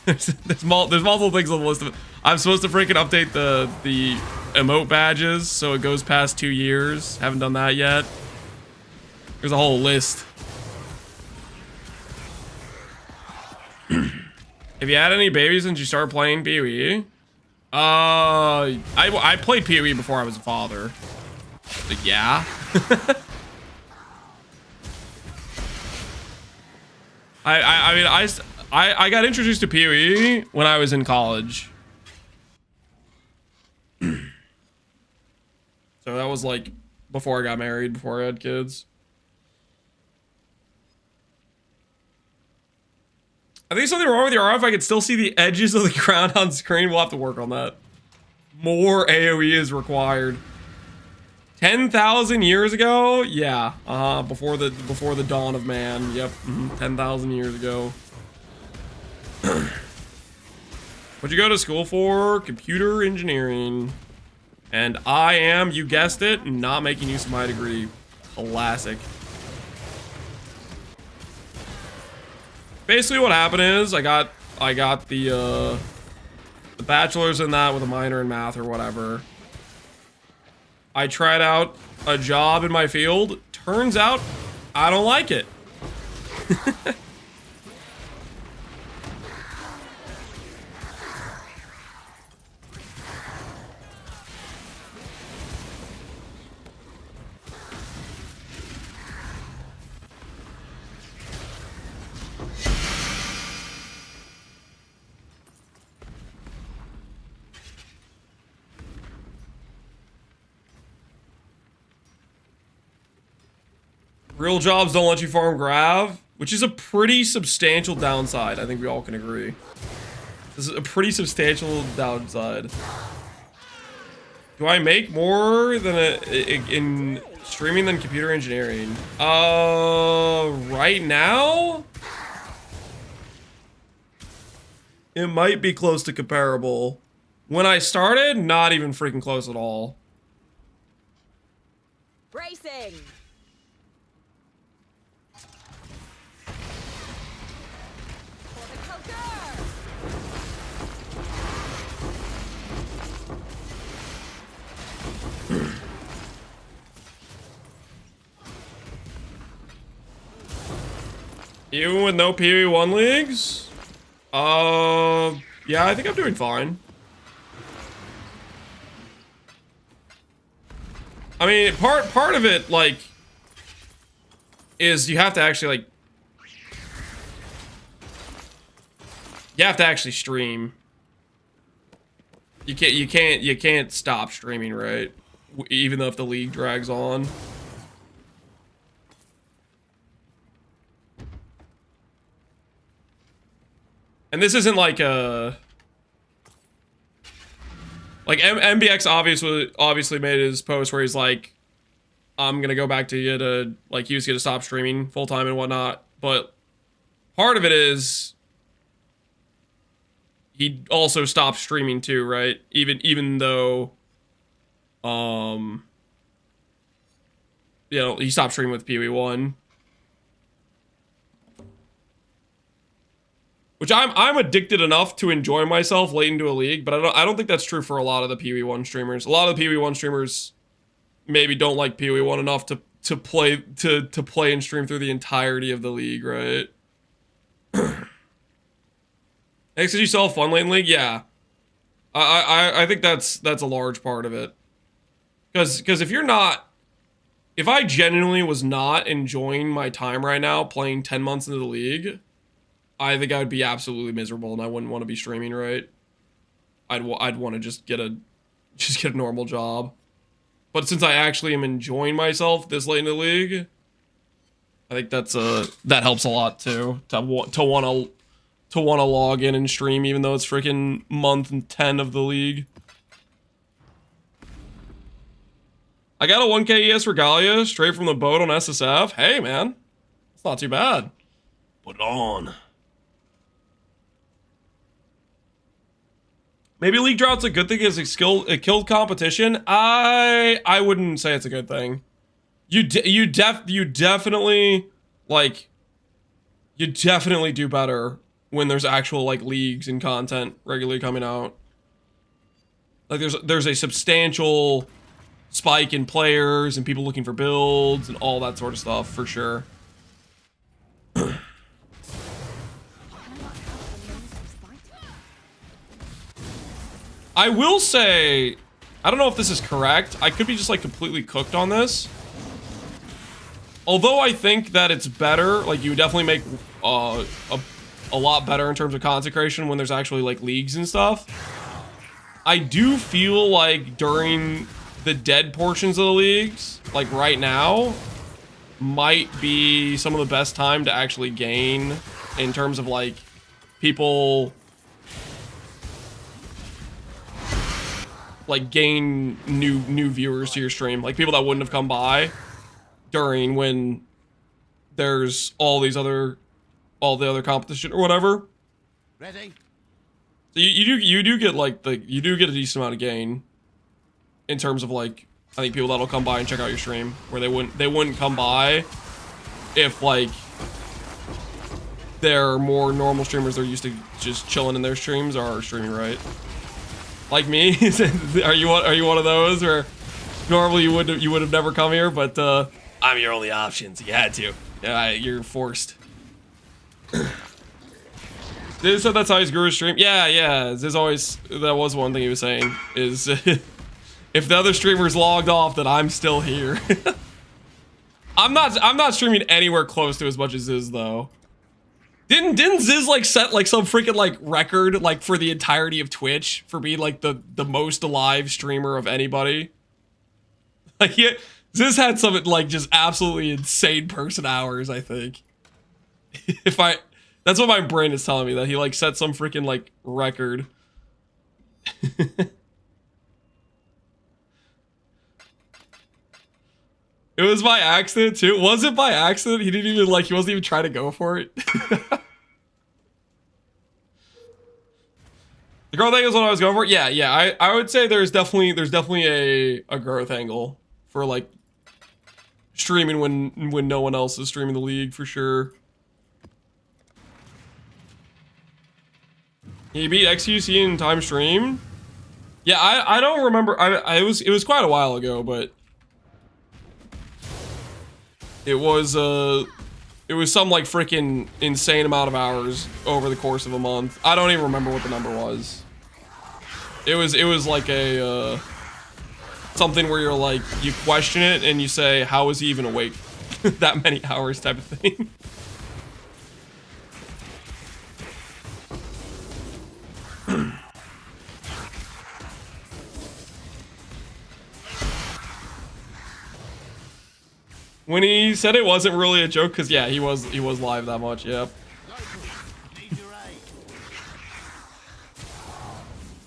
there's multiple things on the list of it. I'm supposed to freaking update the emote badges so it goes past 2 years. Haven't done that yet. There's a whole list. Have you had any babies since you started playing PoE? I played PoE before I was a father. But yeah. I got introduced to PoE when I was in college. So that was like before I got married, before I had kids. I think something wrong with your RF. I can still see the edges of the ground on screen. We'll have to work on that. More AoE is required. 10,000 years ago? Yeah. Before the dawn of man. Yep. 10,000 years ago. What'd you go to school for? Computer engineering. And I am, you guessed it, not making use of my degree. Classic. Basically what happened is I got the bachelor's in that with a minor in math or whatever. I tried out a job in my field. Turns out I don't like it. Real jobs don't let you farm grav, which is a pretty substantial downside. I think we all can agree. This is a pretty substantial downside. Do I make more than in streaming than computer engineering? Right now? It might be close to comparable. When I started, not even freaking close at all.
Racing.
Even with no PoE 1 leagues? Yeah, I think I'm doing fine. I mean, part of it, like, is you have to actually, like, you have to actually stream. You can't stop streaming, right? Even though if the league drags on. And this isn't like a... Like, MBX obviously made his post where he's like, I'm gonna go back to get a like he was gonna stop streaming full time and whatnot. But part of it is he also stopped streaming too, right? Even though you know, he stopped streaming with PoE1. Which I'm addicted enough to enjoy myself late into a league, but I don't think that's true for a lot of the PoE1 streamers. A lot of the PoE1 streamers maybe don't like PoE1 enough to play and stream through the entirety of the league, right? Next, did you still have fun late in league? Yeah. I think that's a large part of it. Because if I genuinely was not enjoying my time right now playing 10 months into the league, I think I would be absolutely miserable and I wouldn't want to be streaming, right? I'd want to just get a normal job. But since I actually am enjoying myself this late in the league, I think that helps a lot too. To want to log in and stream even though it's freaking month 10 of the league. I got a 1k ES Regalia straight from the boat on SSF. Hey man, it's not too bad. Put it on. Maybe league drought's a good thing because it killed competition. I wouldn't say it's a good thing. You definitely do better when there's actual like leagues and content regularly coming out. Like there's a substantial spike in players and people looking for builds and all that sort of stuff for sure. I will say, I don't know if this is correct. I could be just like completely cooked on this. Although I think that it's better, like you would definitely make a lot better in terms of consecration when there's actually like leagues and stuff. I do feel like during the dead portions of the leagues, like right now, might be some of the best time to actually gain in terms of like people like gain new viewers to your stream, like people that wouldn't have come by during when there's all the other competition or whatever.
Ready?
So you do get like you do get a decent amount of gain in terms of like I think people that'll come by and check out your stream where they wouldn't come by if like they're more normal streamers. They're used to just chilling in their streams or are streaming, right? Like me, are you one of those where normally you would have never come here, but I'm your only option, so you had to. Yeah, you're forced. They said that's how he's grew his stream. Yeah. There's always that was one thing he was saying is if the other streamers logged off, then I'm still here. I'm not streaming anywhere close to as much as Ziz though. Didn't Ziz like set like some freaking like record like for the entirety of Twitch for being like the most alive streamer of anybody? Like Ziz had some like just absolutely insane person hours, I think. That's what my brain is telling me, that he like set some freaking like record. It was by accident too. Was it by accident? He didn't even like, he wasn't even trying to go for it. The growth angle is what I was going for. Yeah. I would say there's definitely a growth angle for like streaming when no one else is streaming the league for sure. He beat XQC in time stream. Yeah, I don't remember. It was quite a while ago, but it was some like freaking insane amount of hours over the course of a month. I don't even remember what the number was. It was like a something where you're like, you question it and you say, how is he even awake that many hours type of thing. When he said it wasn't really a joke, because yeah, he was live that much, yep.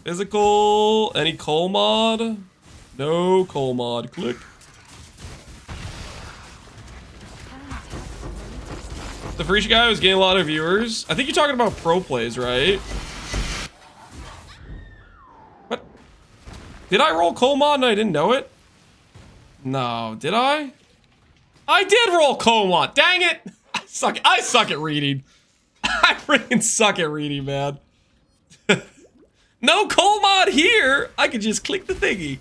Physical, any coal mod? No coal mod, click. The free guy was getting a lot of viewers. I think you're talking about pro plays, right? What? Did I roll coal mod and I didn't know it? No, did I? I did roll coal mod. Dang it! I suck at reading. I freaking suck at reading, man. No coal mod here. I could just click the thingy.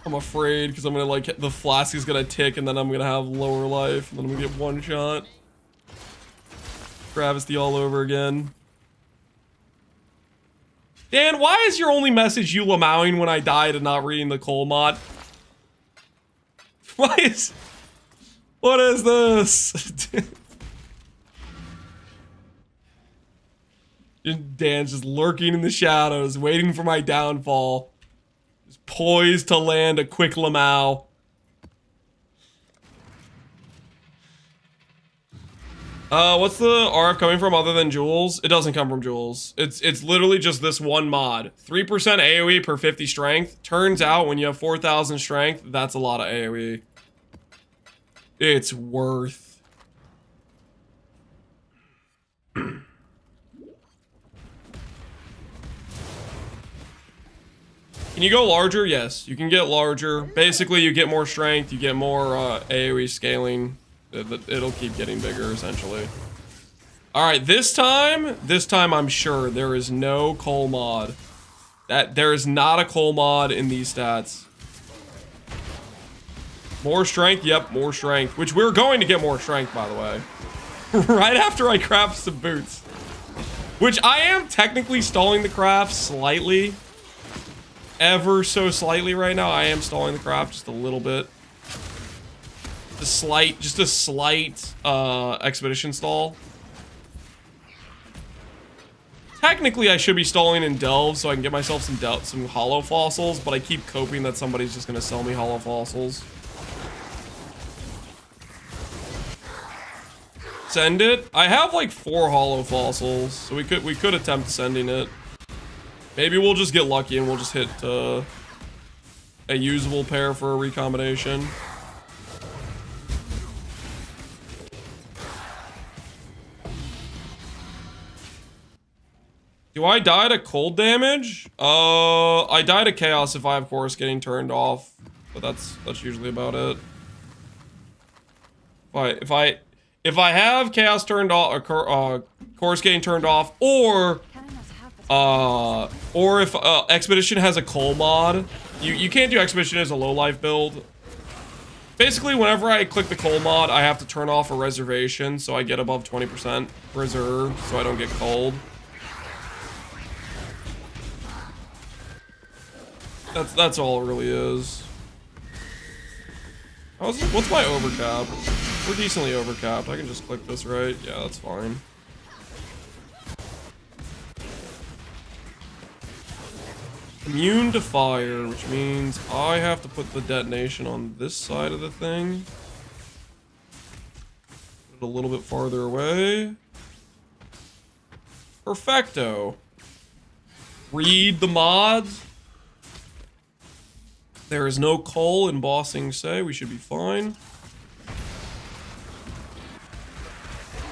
I'm afraid because I'm gonna like the flask is gonna tick and then I'm gonna have lower life and then I'm gonna get one shot. Travesty all over again. Dan, why is your only message you lamowing when I died and not reading the coal mod? What is this? Dan's just lurking in the shadows, waiting for my downfall. Just poised to land a quick lamow. What's the RF coming from other than Jules? It doesn't come from Jules. It's literally just this one mod. 3% AoE per 50 strength. Turns out when you have 4,000 strength, that's a lot of AoE. It's worth. Can you go larger? Yes, you can get larger. Basically, you get more strength, you get more AoE scaling. It'll keep getting bigger, essentially. All right, this time I'm sure there is no coal mod. There is not a coal mod in these stats. More strength? Yep, more strength. Which we're going to get more strength, by the way. Right after I craft some boots. Which I am technically stalling the craft slightly. Ever so slightly right now. I am stalling the craft just a little bit. Just a slight expedition stall. Technically, I should be stalling in delve so I can get myself some hollow fossils, but I keep coping that somebody's just gonna sell me hollow fossils. Send it? I have like 4 hollow fossils, so we could attempt sending it. Maybe we'll just get lucky and we'll just hit a usable pair for a recombination. Do I die to cold damage? I die to chaos if I have chorus getting turned off, but that's usually about it. If I have chaos turned off, or chorus getting turned off, or if expedition has a coal mod, you can't do expedition as a low life build. Basically, whenever I click the coal mod, I have to turn off a reservation so I get above 20% reserve, so I don't get cold. That's all it really is. What's my overcap? We're decently overcapped. I can just click this, right? Yeah, that's fine. Immune to fire, which means I have to put the detonation on this side of the thing. Put it a little bit farther away. Perfecto. Read the mods. There is no coal in Bossing Say. We should be fine.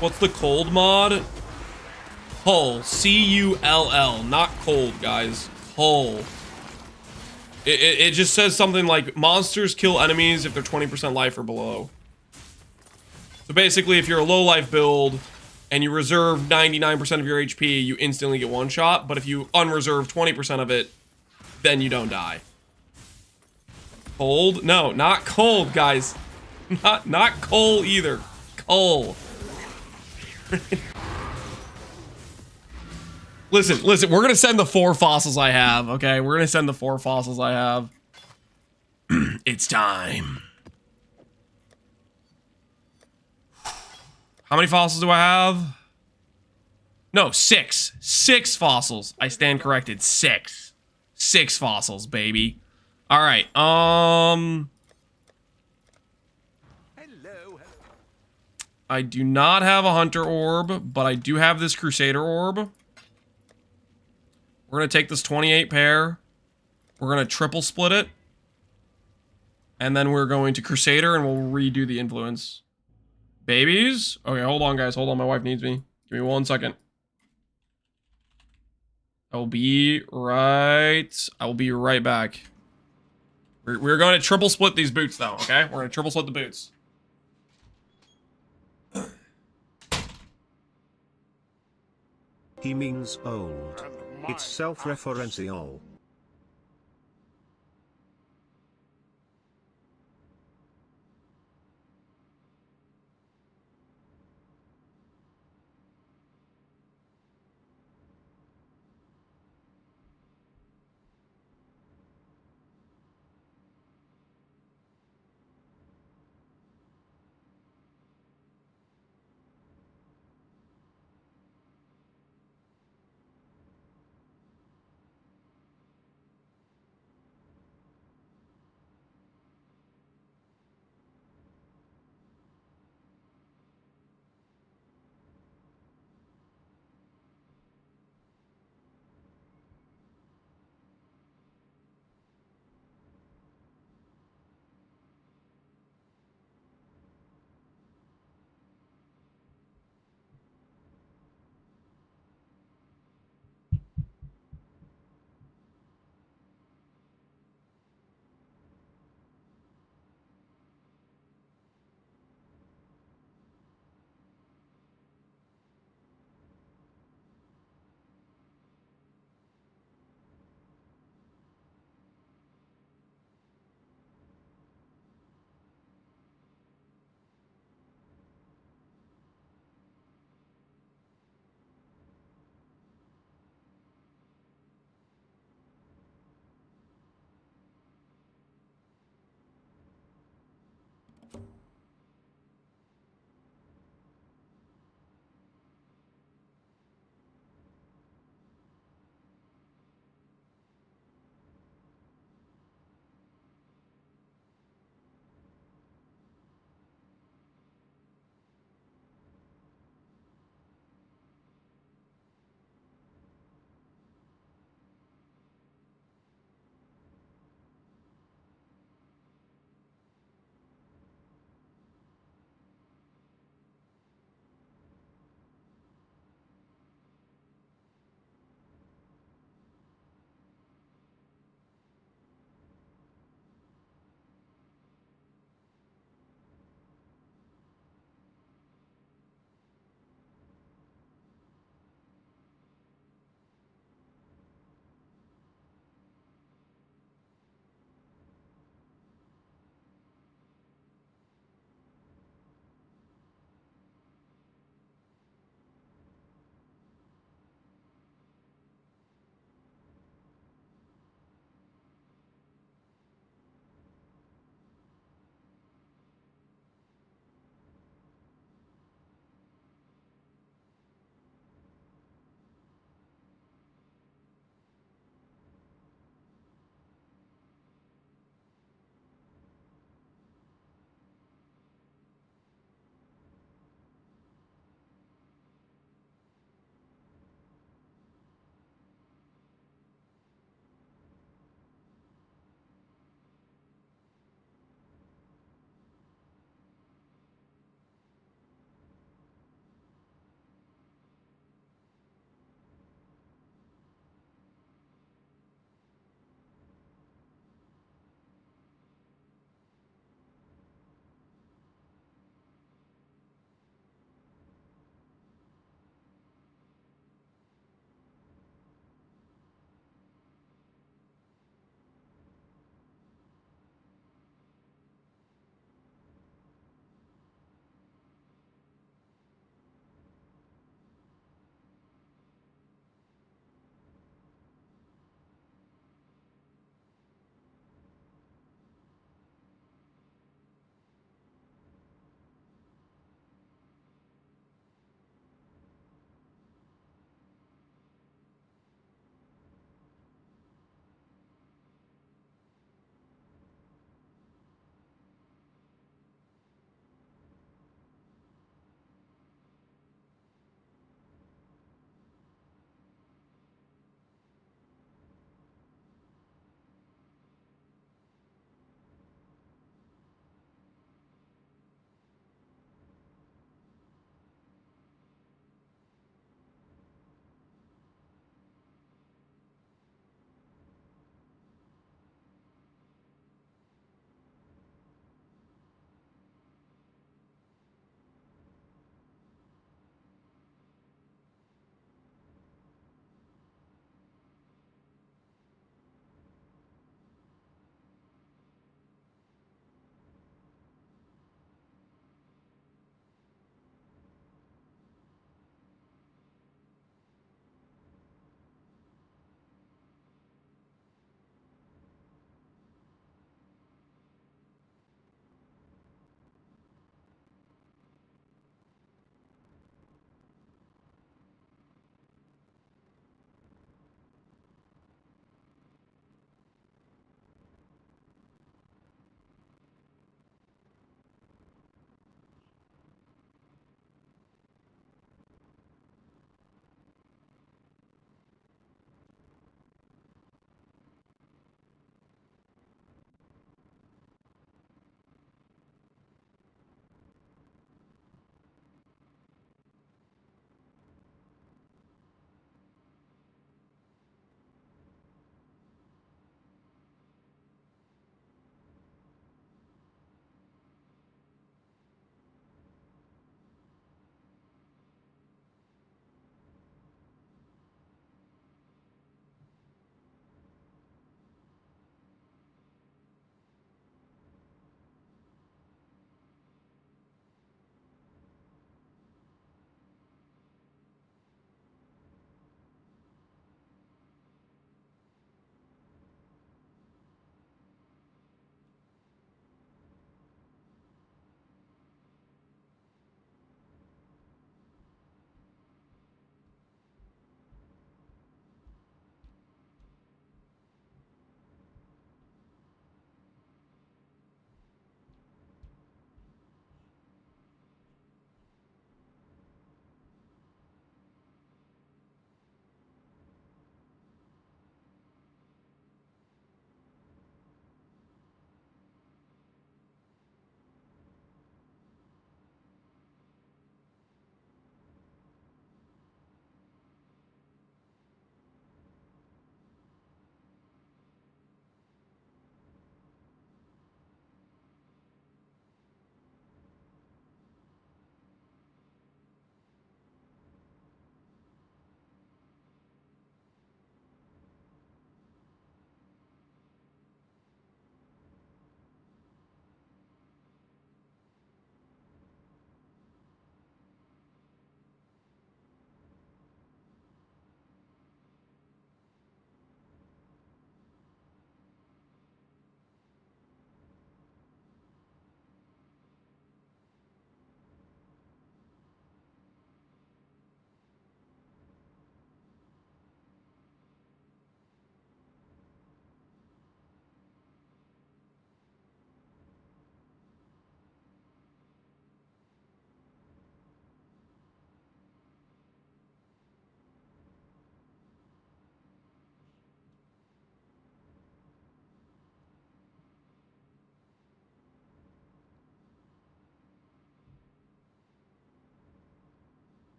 What's the cold mod? Cull. C-U-L-L. Not cold, guys. Cull. It just says something like, monsters kill enemies if they're 20% life or below. So basically, if you're a low life build and you reserve 99% of your HP, you instantly get one shot. But if you unreserve 20% of it, then you don't die. Cold? No, not cold, guys. Not coal either. Coal. Listen, we're gonna send the 4 fossils I have, okay? We're gonna send the 4 fossils I have. It's time. How many fossils do I have? No, 6. 6 fossils. I stand corrected. 6. 6 fossils, baby. All right. I do not have a Hunter Orb, but I do have this Crusader Orb. We're going to take this 28 pair. We're going to triple split it. And then we're going to Crusader and we'll redo the influence. Babies? Okay, hold on, guys. Hold on. My wife needs me. Give me 1 second. I will be right back. We're going to triple split these boots, though, okay? We're going to triple split the boots.
He means old. It's self-referential.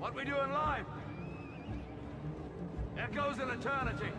What we doing live? Echoes in eternity.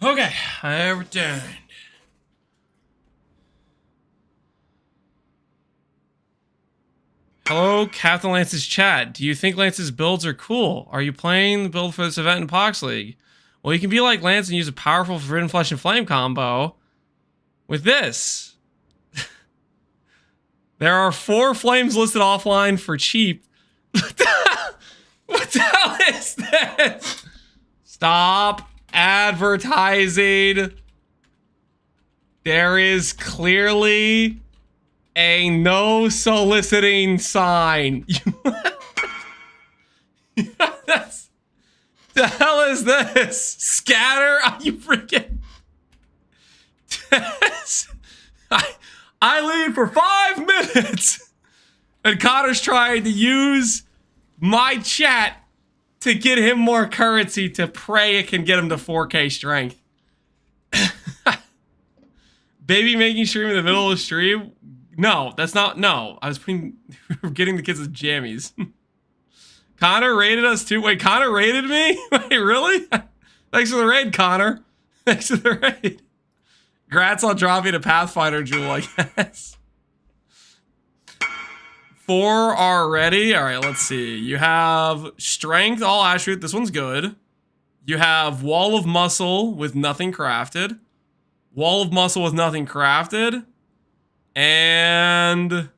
Okay, I returned. Hello, Captain Lance's chat. Do you think Lance's builds are cool? Are you playing the build for this event in Pohx League? Well, you can be like Lance and use a powerful Forbidden Flesh and Flame combo with this. There are 4 flames listed offline for cheap. What the hell is this? Stop advertising. There is clearly a no soliciting sign. That's, the hell is this? Scatter? Are you freaking? I leave for 5 minutes and Connor's trying to use my chat to get him more currency to pray it can get him to 4K strength. Baby making stream in the middle of the stream? No, that's not, no. I was getting the kids' jammies. Connor raided us too. Wait, Connor raided me? Wait, really? Thanks for the raid, Connor. Thanks for the raid. Grats on dropping a Pathfinder jewel, I guess. 4 are ready. All right, let's see. You have Strength, all attribute. This one's good. You have Wall of Muscle with nothing crafted. Wall of Muscle with nothing crafted. And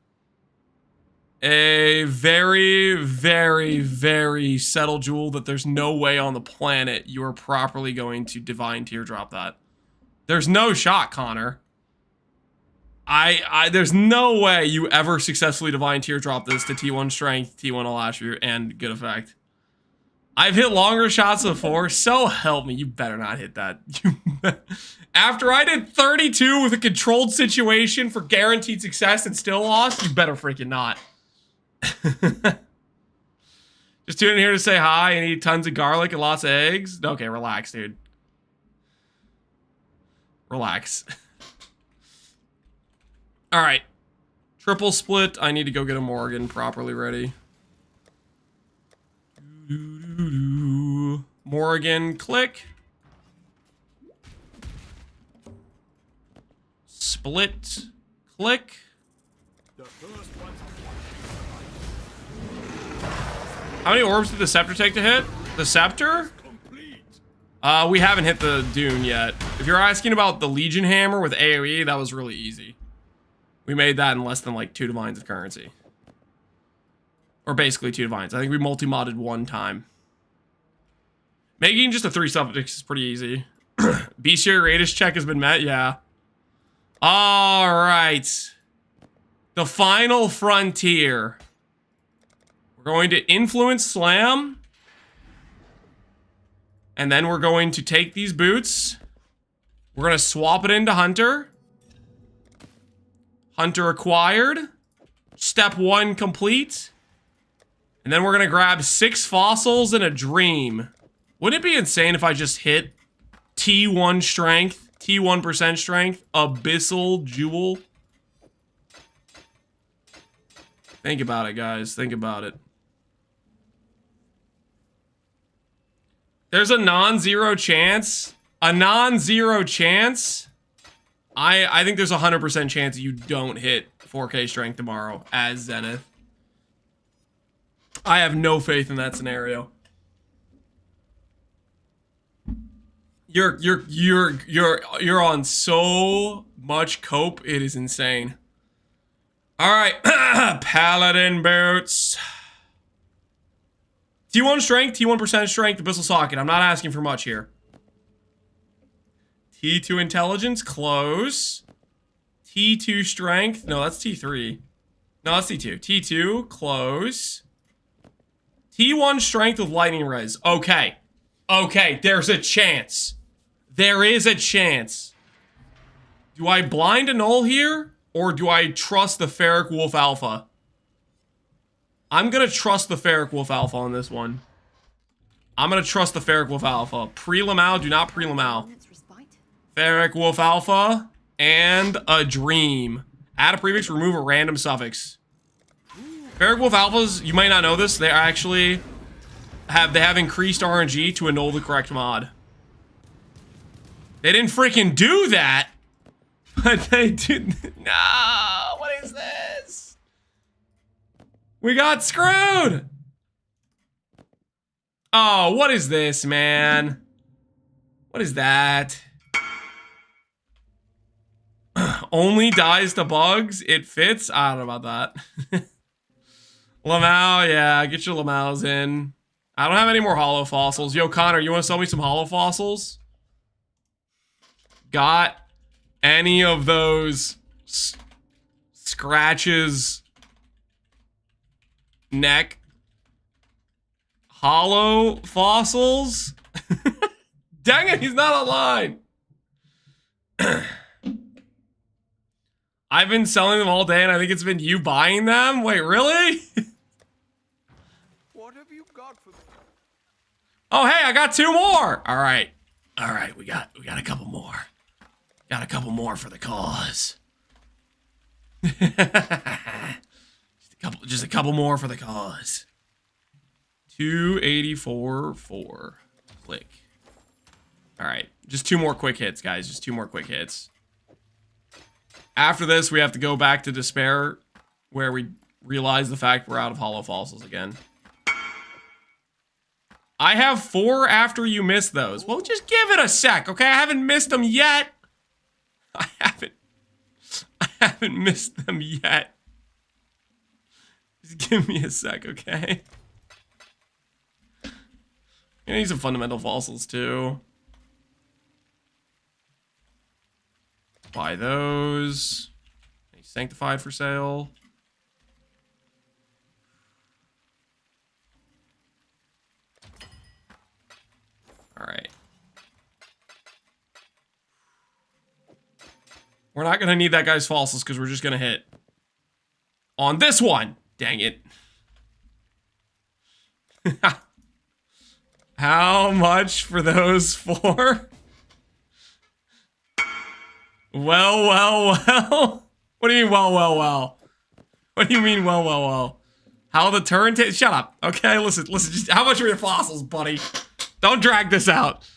a very, very, very settled jewel that there's no way on the planet you are properly going to Divine Teardrop that. There's no shot, Connor. There's no way you ever successfully Divine Teardrop this to T1 Strength, T1 all attribute, and good effect. I've hit longer shots before, so help me, you better not hit that. After I did 32 with a controlled situation for guaranteed success and still lost, you better freaking not. Just tuning in here to say hi and eat tons of garlic and lots of eggs. Okay, relax, dude. Relax. All right. Triple split. I need to go get a Morgan properly ready. Morgan, click. Split, click. How many orbs did the Scepter take to hit? The Scepter? We haven't hit the Dune yet. If you're asking about the Legion Hammer with AoE, that was really easy. We made that in less than like 2 divines of currency. Or basically 2 divines. I think we multi-modded 1 time. Making just a 3 subjects is pretty easy. Bestiary Radius check has been met, yeah. Alright. The final frontier. We're going to influence Slam. And then we're going to take these boots. We're going to swap it into Hunter. Hunter acquired. Step 1 complete. And then we're going to grab 6 fossils and a dream. Wouldn't it be insane if I just hit T1 strength, T1% strength, abyssal jewel? Think about it, guys. Think about it. There's a non-zero chance. A non-zero chance. I think there's a 100% chance you don't hit 4K strength tomorrow as Zenith. I have no faith in that scenario. You're on so much cope, it is insane. All right, Paladin boots. T1 strength, T1% strength, Abyssal Socket. I'm not asking for much here. T2 intelligence, close. T2 strength, no, that's T3. No, that's T2. T2, close. T1 strength with lightning res. Okay. Okay, there's a chance. There is a chance. Do I blind annul here? Or do I trust the Ferric Wolf Alpha? I'm gonna trust the Ferric Wolf Alpha on this one. I'm gonna trust the Ferric Wolf Alpha. Pre-Lamau, do not pre-Lamau. Ferric Wolf Alpha and a dream. Add a prefix, remove a random suffix. Ferric Wolf Alphas, you might not know this, they actually have increased RNG to annul the correct mod. They didn't freaking do that, but they did. No, what is this? We got screwed. Oh, what is this, man? What is that? Only dies to bugs. It fits. I don't know about that. Lamau, yeah, get your Lamaus in. I don't have any more hollow fossils. Yo, Connor, you want to sell me some hollow fossils? Got any of those scratches neck hollow fossils? Dang it, he's not online. I've been selling them all day and I think it's been you buying them. Wait, really?
What have you got for me?
Oh, hey, I got 2 more. All right. All right, we got a couple more. Got a couple more for the cause. just a couple more for the cause. 284.4. Click. All right, just 2 more quick hits, guys. Just 2 more quick hits. After this, we have to go back to Despair, where we realize the fact we're out of hollow fossils again. I have 4 after you miss those. Well, just give it a sec, okay? I haven't missed them yet. I haven't missed them yet. Just give me a sec, okay? I need some fundamental fossils too. Buy those. Any sanctified for sale? All right. We're not gonna need that guy's fossils because we're just gonna hit on this one. Dang it. How much for those 4? Well. What do you mean, well? What do you mean, well? How the turn shut up. Okay, listen, just how much are your fossils, buddy? Don't drag this out.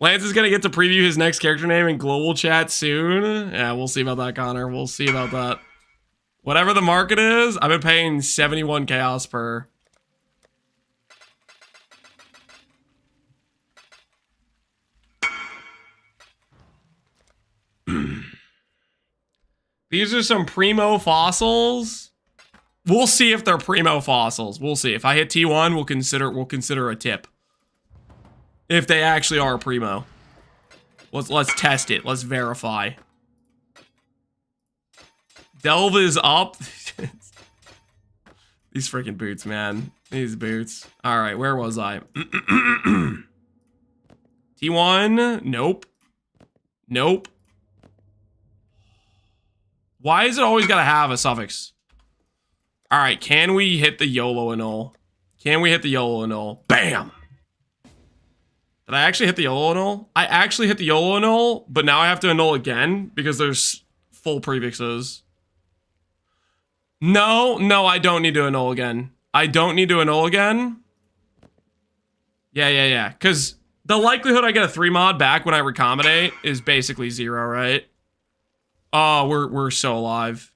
Lance is gonna get to preview his next character name in global chat soon. Yeah, we'll see about that, Connor. We'll see about that. Whatever the market is, I've been paying 71 chaos per. These are some primo fossils. We'll see if they're primo fossils. We'll see. If I hit T1, we'll consider a tip. If they actually are primo. Let's test it. Let's verify. Delve is up. These freaking boots, man. These boots. All right, where was I? T1. Nope. Why is it always gotta have a suffix? All right, can we hit the YOLO annul? Bam! Did I actually hit the YOLO annul? I actually hit the YOLO annul, but now I have to annul again because there's full prefixes. No, I don't need to annul again. Yeah. Because the likelihood I get a 3 mod back when I recombinate is basically 0, right? Oh, we're so alive.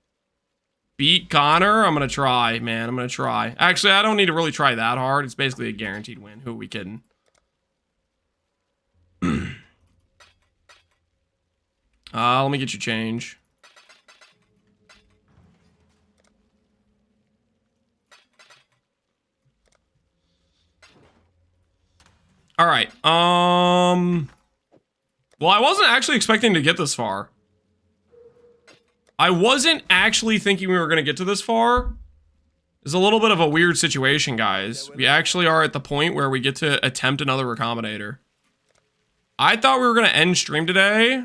Beat Connor? I'm gonna try, man. I'm gonna try. Actually, I don't need to really try that hard. It's basically a guaranteed win. Who are we kidding? Let me get you change. All right. Well, I wasn't actually expecting to get this far. I wasn't actually thinking we were going to get to this far. It's a little bit of a weird situation, guys. We actually are at the point where we get to attempt another recombinator. I thought we were going to end stream today,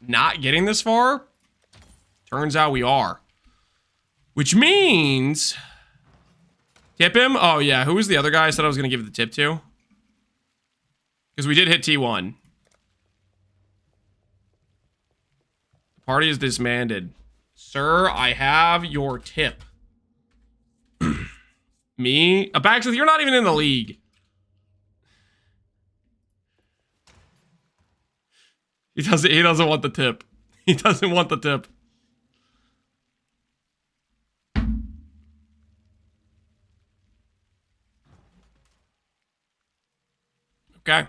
not getting this far. Turns out we are. Which means... Tip him? Oh, yeah. Who was the other guy I said I was going to give the tip to? Because we did hit T1. The party is disbanded. Sir, I have your tip. Me? Abaxith, you're not even in the league. He doesn't want the tip. He doesn't want the tip. Okay.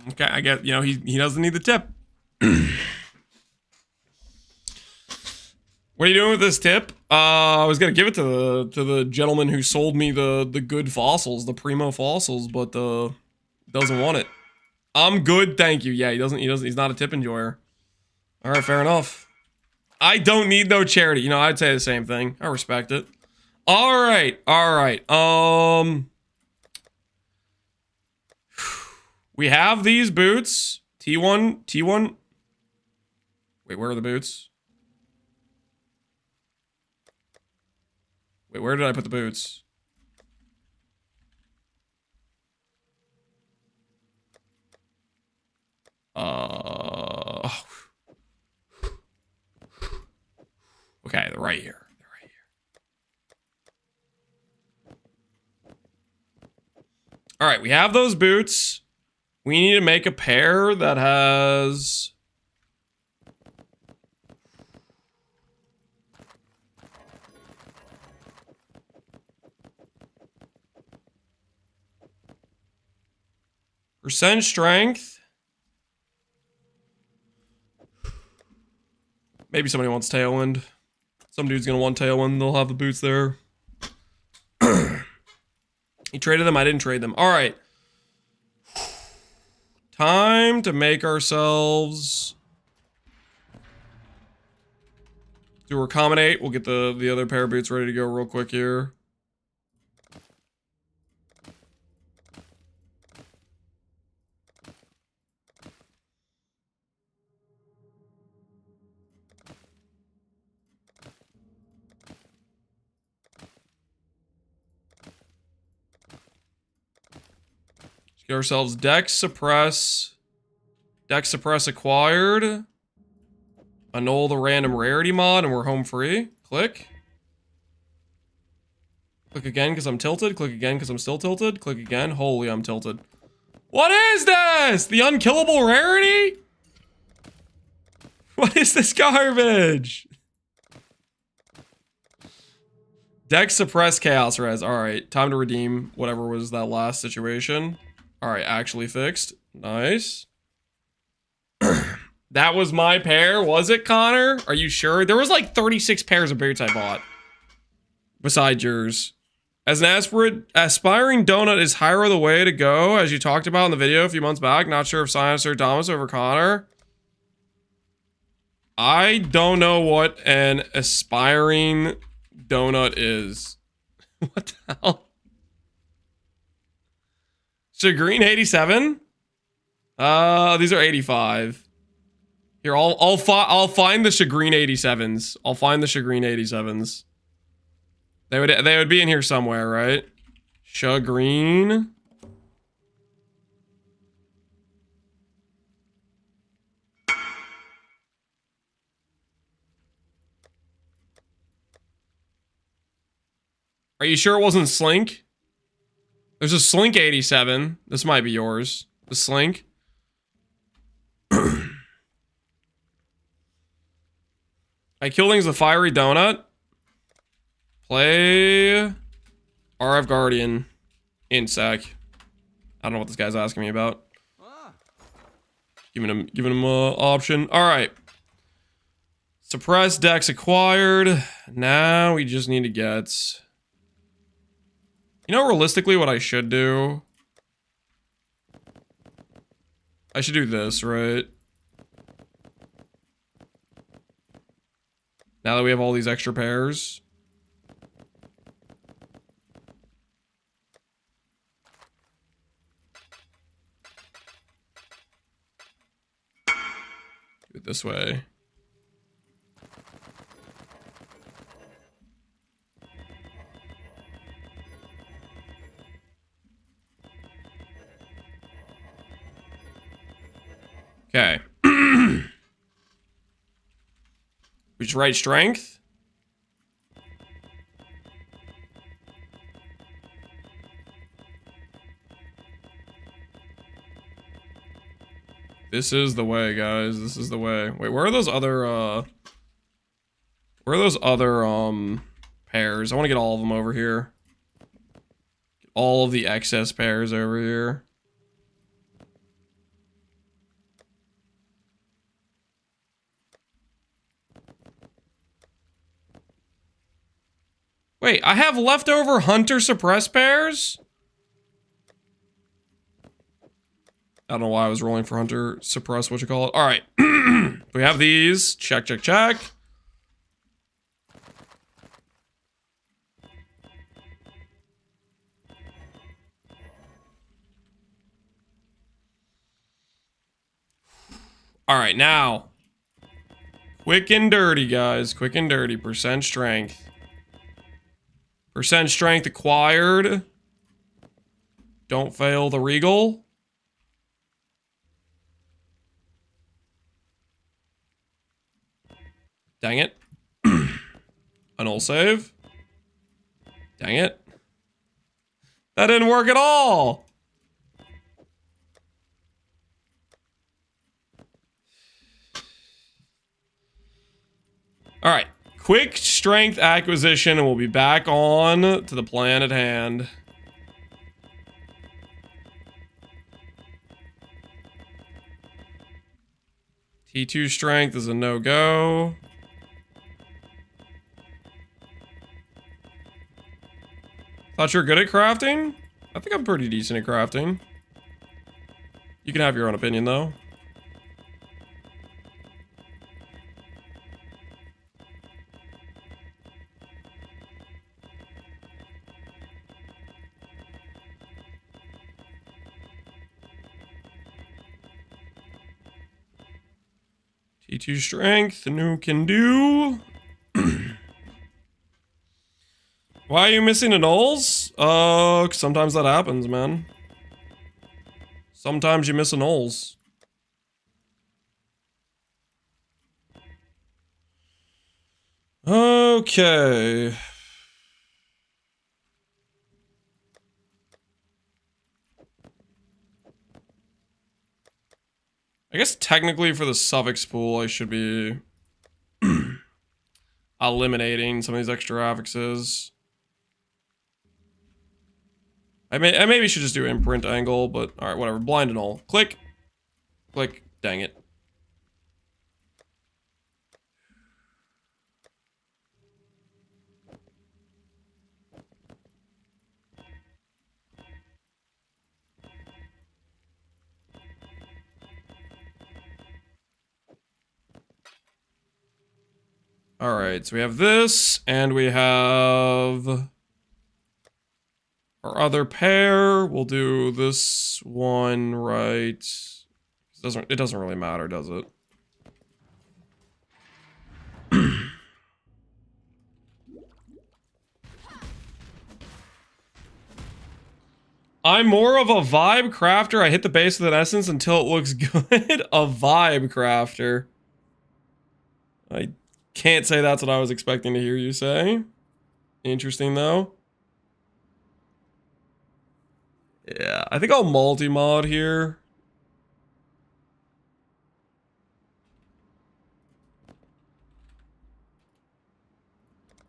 Okay, I get, you know, he doesn't need the tip. What are you doing with this tip? I was gonna give it to the gentleman who sold me the good fossils, the primo fossils, but doesn't want it. I'm good, thank you. Yeah, he's not a tip enjoyer. All right, fair enough. I don't need no charity. You know, I'd say the same thing. I respect it. All right. We have these boots. T1. Wait, where are the boots? Wait, where did I put the boots? Okay, they're right here. All right, we have those boots. We need to make a pair that has... percent strength. Maybe somebody wants Tailwind. Some dude's gonna want Tailwind. They'll have the boots there. He traded them. I didn't trade them. All right. Time to make ourselves... do recombinate. We'll get the other pair of boots ready to go real quick here. Get ourselves Dex Suppress acquired. Annul the random rarity mod and we're home free. Click. Click again because I'm tilted. Click again because I'm still tilted. Click again. Holy, I'm tilted. What is this? The unkillable rarity? What is this garbage? Dex Suppress Chaos Res. Alright, time to redeem whatever was that last situation. Alright, actually fixed. Nice. That was my pair, was it, Connor? Are you sure? There was like 36 pairs of boots I bought. Besides yours. As an aspiring donut is higher the way to go, as you talked about in the video a few months back. Not sure if Sinus or Thomas over Connor. I don't know what an aspiring donut is. What the hell? Shagreen 87? These are 85. Here, I'll find the Shagreen 87s. I'll find the Shagreen 87s. They would be in here somewhere, right? Shagreen. Are you sure it wasn't Slink? There's a Slink 87. This might be yours. The Slink. I kill things the Fiery Donut. Play RF Guardian in sec. I don't know what this guy's asking me about. Giving him a option. All right. Suppress Dex acquired. Now we just need to get. You know, realistically, what I should do. I should do this, right? Now that we have all these extra pairs. Do it this way. Okay. We just write strength. This is the way, guys. This is the way. Wait, where are those other, pairs? I want to get all of them over here. Get all of the excess pairs over here. Wait, I have leftover Hunter Suppress pairs? I don't know why I was rolling for Hunter Suppress, what you call it. All right. We have these. Check, check, check. All right, now. Quick and dirty, guys. Quick and dirty. Percent strength. Percent strength acquired. Don't fail the Regal. Dang it. A null save. Dang it. That didn't work at all. All right. Quick strength acquisition, and we'll be back on to the plan at hand. T2 strength is a no-go. Thought you were good at crafting? I think I'm pretty decent at crafting. You can have your own opinion, though. T2 strength, no can do. Why are you missing the nulls? 'Cause sometimes that happens, man. Sometimes you miss a nulls. Okay. I guess technically for the suffix pool, I should be eliminating some of these extra affixes. I maybe should just do imprint angle, but alright, whatever. Blind and all. Click. Click. Dang it. Alright, so we have this, and we have our other pair. We'll do this one right. It doesn't really matter, does it? I'm more of a vibe crafter. I hit the base with an essence until it looks good. A vibe crafter. I can't say that's what I was expecting to hear you say. Interesting, though. Yeah, I think I'll multi-mod here.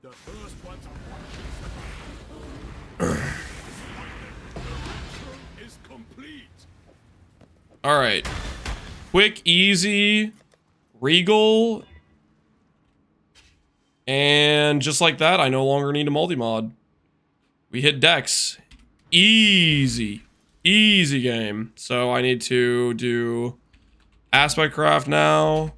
The first one's is complete.
All right. Quick, easy, regal. And just like that, I no longer need a multi-mod. We hit Dex. Easy. Easy game. So I need to do aspect craft now.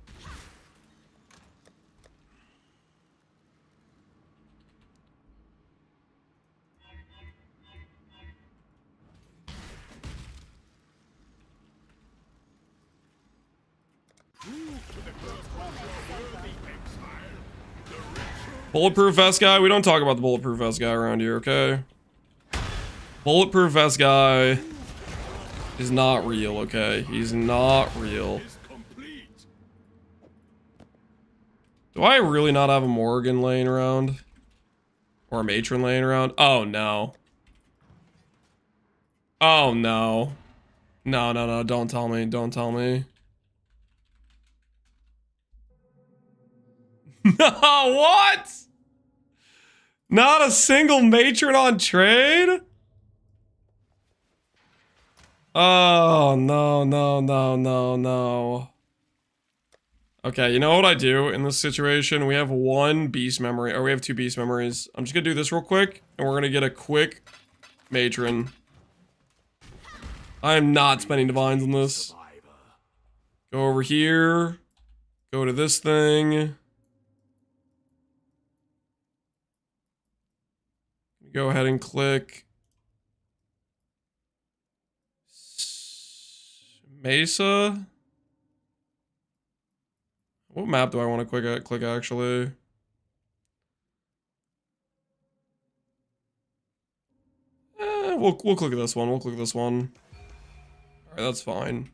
Bulletproof vest guy? We don't talk about the bulletproof vest guy around here, okay? Bulletproof vest guy is not real, okay? He's not real. Do I really not have a Morgan laying around? Or a matron laying around? Oh, no. Oh, no. No, no, no, don't tell me. Don't tell me. No, what? Not a single matron on trade? Oh, no, no, no, no, no. Okay, you know what I do in this situation? We have one beast memory, or we have two beast memories. I'm just gonna do this real quick, and we're gonna get a quick matron. I am not spending divines on this. Go over here. Go to this thing. Go ahead and click Mesa. What map do I want to click actually? We'll click this one. We'll click this one. All right, that's fine.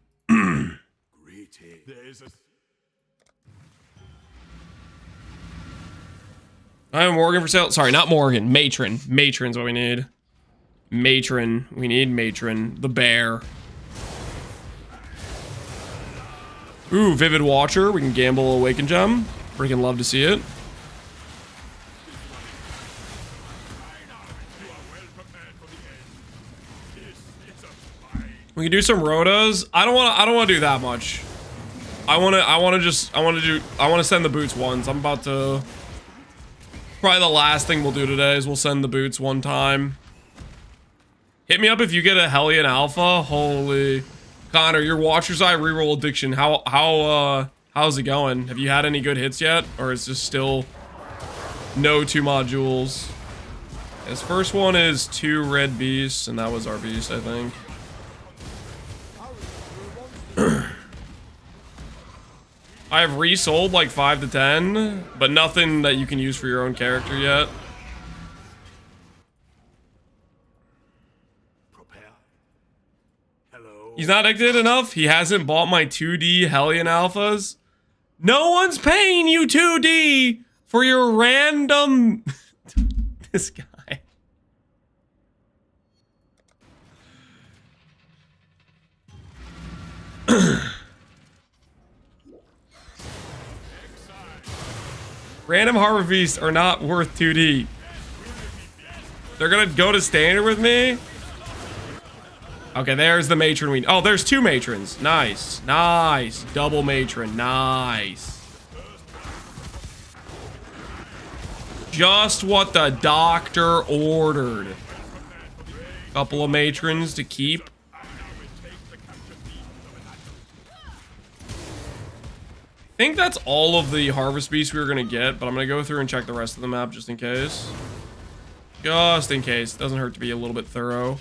I have Morgan for sale. Sorry, not Morgan. Matron. Matron's what we need. Matron. We need Matron. The bear. Ooh, Vivid Watcher. We can gamble Awaken Gem. Freaking love to see it. We can do some rotas. I don't want to do that much. I want to send the boots once. I'm about to. Probably the last thing we'll do today is we'll send the boots one time. Hit me up if you get a Hellion Alpha. Holy Connor, your Watcher's Eye reroll addiction. How's it going? Have you had any good hits yet, or is this still no 2 modules? His first one is 2 red beasts, and that was our beast, I think. I have resold like 5 to 10, but nothing that you can use for your own character yet. He's not addicted enough? He hasn't bought my 2D Hellion Alphas? No one's paying you 2D for your random... This guy. Random Harbor Beasts are not worth 2D. They're gonna go to standard with me? Okay, there's the matron we... Oh, there's 2 matrons. Nice. Nice. Double matron. Nice. Just what the doctor ordered. Couple of matrons to keep. I think that's all of the harvest beasts we were gonna get, but I'm gonna go through and check the rest of the map just in case. Just in case. Doesn't hurt to be a little bit thorough.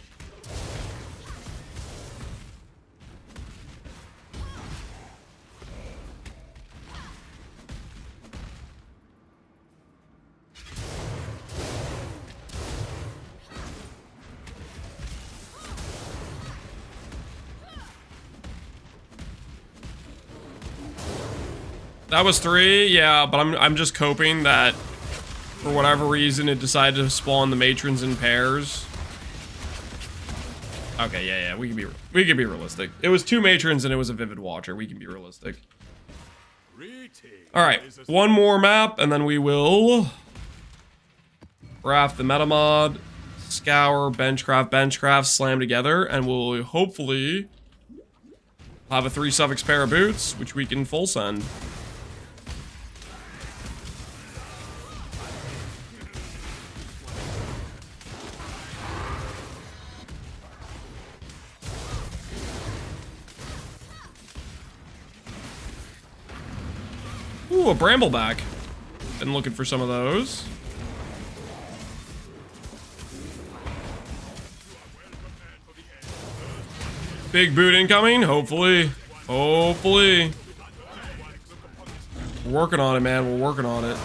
That was 3, yeah, but I'm just coping that for whatever reason it decided to spawn the matrons in pairs. Okay, yeah, we can be realistic. It was 2 matrons and it was a Vivid Watcher. We can be realistic. All right, one more map and then we will craft the meta mod, scour, benchcraft, slam together, and we'll hopefully have a 3 suffix pair of boots, which we can full send. Ooh, a brambleback. Been looking for some of those. Big boot incoming, hopefully. Hopefully. We're working on it, man. We're working on it.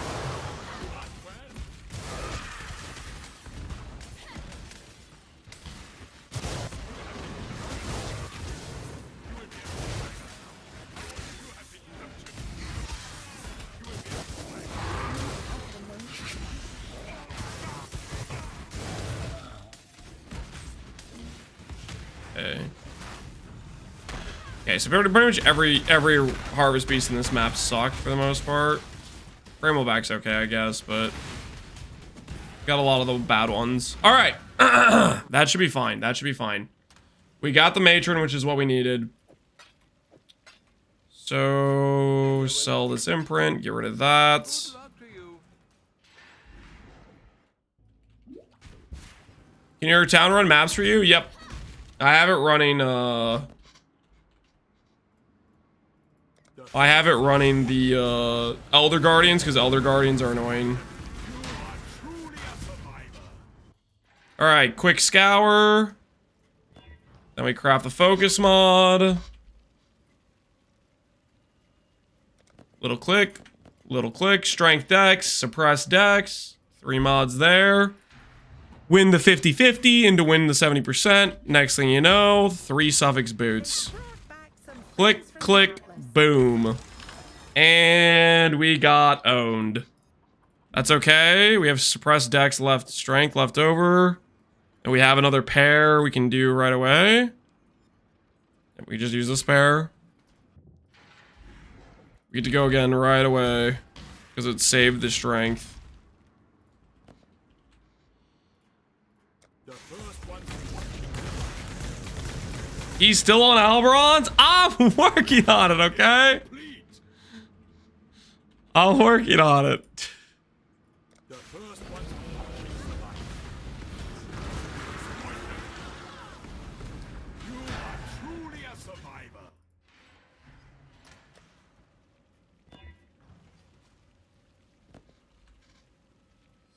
Okay, so pretty much every harvest beast in this map sucked for the most part. Brambleback's okay, I guess, but got a lot of the bad ones. All right, that should be fine. That should be fine. We got the matron, which is what we needed. So sell this imprint, get rid of that. Can your town run maps for you? Yep, I have it running. I have it running the Elder Guardians because Elder Guardians are annoying. Alright, quick scour. Then we craft the focus mod. Little click, strength dex, suppress dex. 3 mods there. Win the 50-50 into win the 70%. Next thing you know, 3 suffix boots. Click, click, boom. And we got owned. That's okay. We have suppressed dex left, strength left over. And we have another pair we can do right away. And we just use this pair. We get to go again right away. Because it saved the strength. He's still on Alberons? I'm working on it, okay? I'm working on it.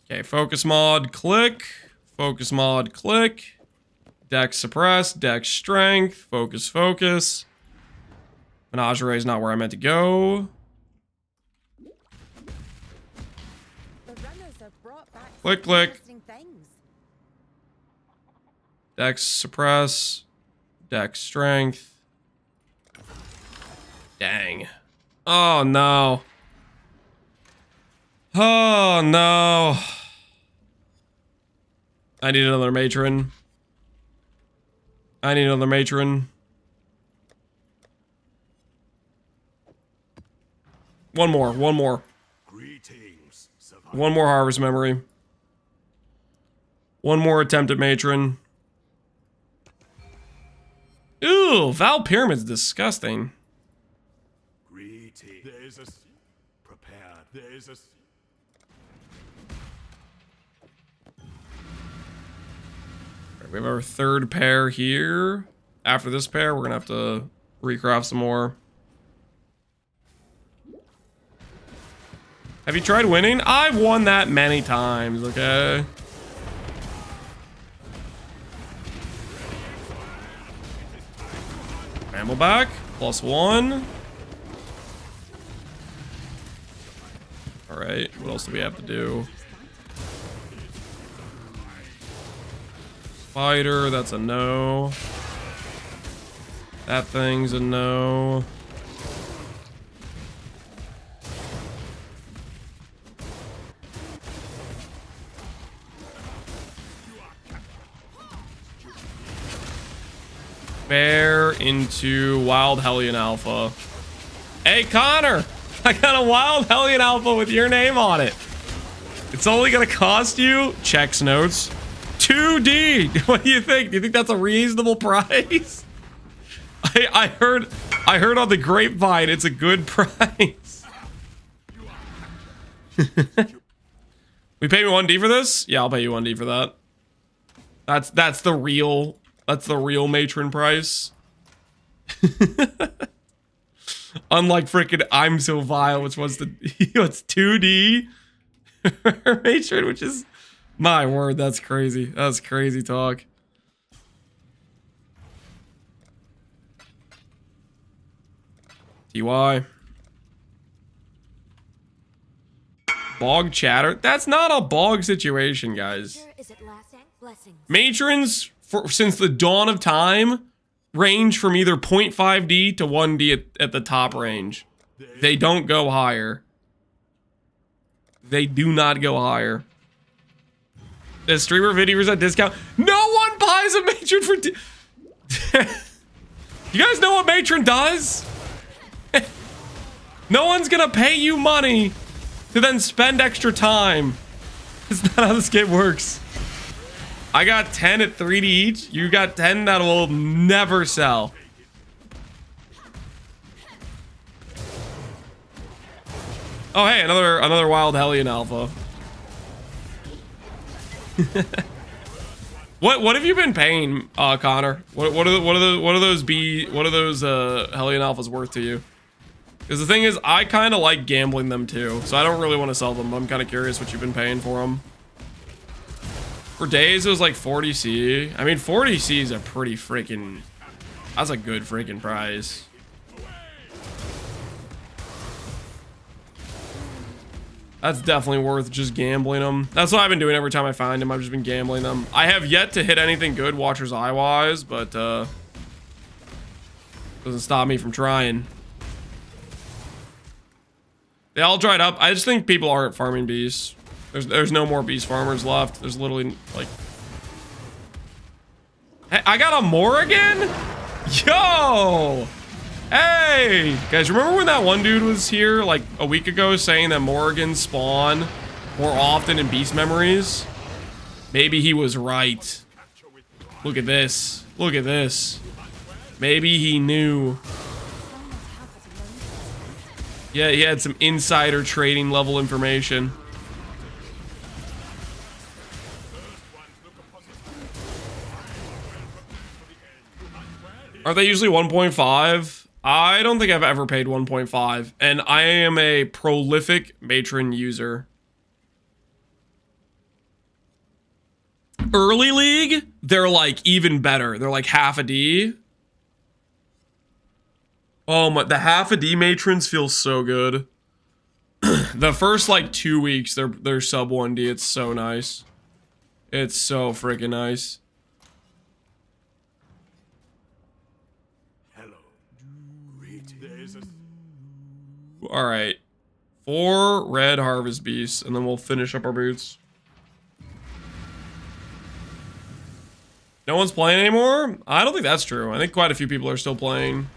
Okay, focus mod, click. Focus mod, click. Dex suppress, dex strength, focus, focus. Menagerie is not where I meant to go. Click, click. Dex suppress, dex strength. Dang. Oh no. Oh no. I need another matron. I need another matron. One more. One more harvest memory. One more attempt at matron. Ooh, Val Pyramid's disgusting.
There is a prepared. There is a
We have our 3rd pair here. After this pair, we're gonna have to recraft some more. Have you tried winning? I've won that many times, okay? Brambleback, +1. Alright, what else do we have to do? Spider, that's a no. That thing's a no. Bear into Wild Hellion Alpha. Hey, Connor! I got a Wild Hellion Alpha with your name on it. It's only gonna cost you, checks notes, 2D. What do you think? Do you think that's a reasonable price? I heard on the grapevine it's a good price. We pay me 1D for this? Yeah, I'll pay you 1D for that. That's the real matron price. Unlike freaking I'm So Vile, which was the it's 2D matron, which is my word, that's crazy. That's crazy talk. TY. Bog chatter? That's not a bog situation, guys.
Is it lasting? Blessings.
Matrons, since the dawn of time, range from either 0.5D to 1D at the top range. They don't go higher. They do not go higher. The streamer videos at discount. No one buys a matron for... You guys know what matron does? No one's gonna pay you money to then spend extra time. It's not how this game works. I got 10 at 3D each. You got 10 that will never sell. Oh hey, another Wild Hellion Alpha. What have you been paying, Connor? What are those Hellion Alphas worth to you? Because the thing is, I kind of like gambling them too, so I don't really want to sell them, but I'm kind of curious what you've been paying for them. For days, it was like 40C. I mean, 40C is a pretty freaking... That's a good freaking price. That's definitely worth just gambling them. That's what I've been doing every time I find them. I've just been gambling them. I have yet to hit anything good Watcher's Eye-wise, but doesn't stop me from trying. They all dried up. I just think people aren't farming beasts. There's no more beast farmers left. There's literally like... Hey, I got a Morrigan? Yo! Hey! Guys, remember when that one dude was here like a week ago saying that Morrigans spawn more often in beast memories? Maybe he was right. Look at this. Look at this. Maybe he knew. Yeah, he had some insider trading level information. Are they usually 1.5? I don't think I've ever paid 1.5, and I am a prolific matron user. Early League, they're like even better. They're like half a D. Oh my, the half a D matrons feel so good. The first like 2 weeks, they're sub 1D. It's so nice. It's so freaking nice. All right, 4 red harvest beasts, and then we'll finish up our boots. No one's playing anymore? I don't think that's true. I think quite a few people are still playing.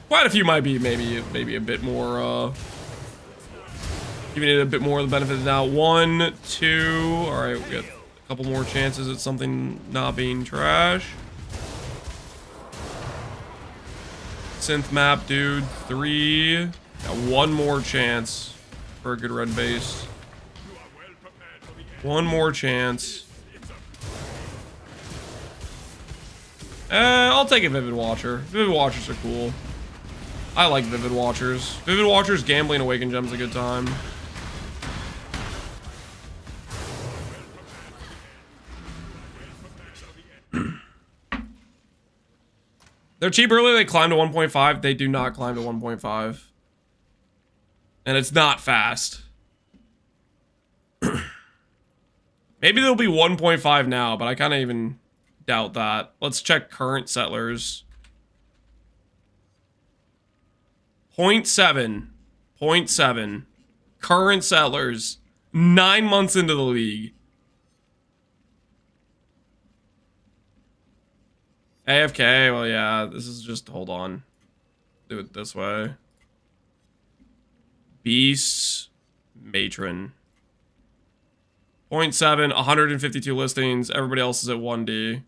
Quite a few might be maybe a bit more giving it a bit more of the benefit of the doubt. 1, 2. All right, we got a couple more chances at something not being trash. Synth map, dude. 3. Got 1 more chance for a good red base. 1 more chance. I'll take a Vivid Watcher. Vivid Watchers are cool. I like Vivid Watchers. Vivid Watchers gambling Awakened Gem's a good time. They're cheap early, they climb to 1.5. They do not climb to 1.5. And it's not fast. Maybe they'll be 1.5 now, but I kind of even doubt that. Let's check current settlers. 0.7. 0.7. current settlers, 9 months into the league. AFK, well, yeah, this is just, hold on. Do it this way. Beast, Matron. 0.7, 152 listings. Everybody else is at 1D.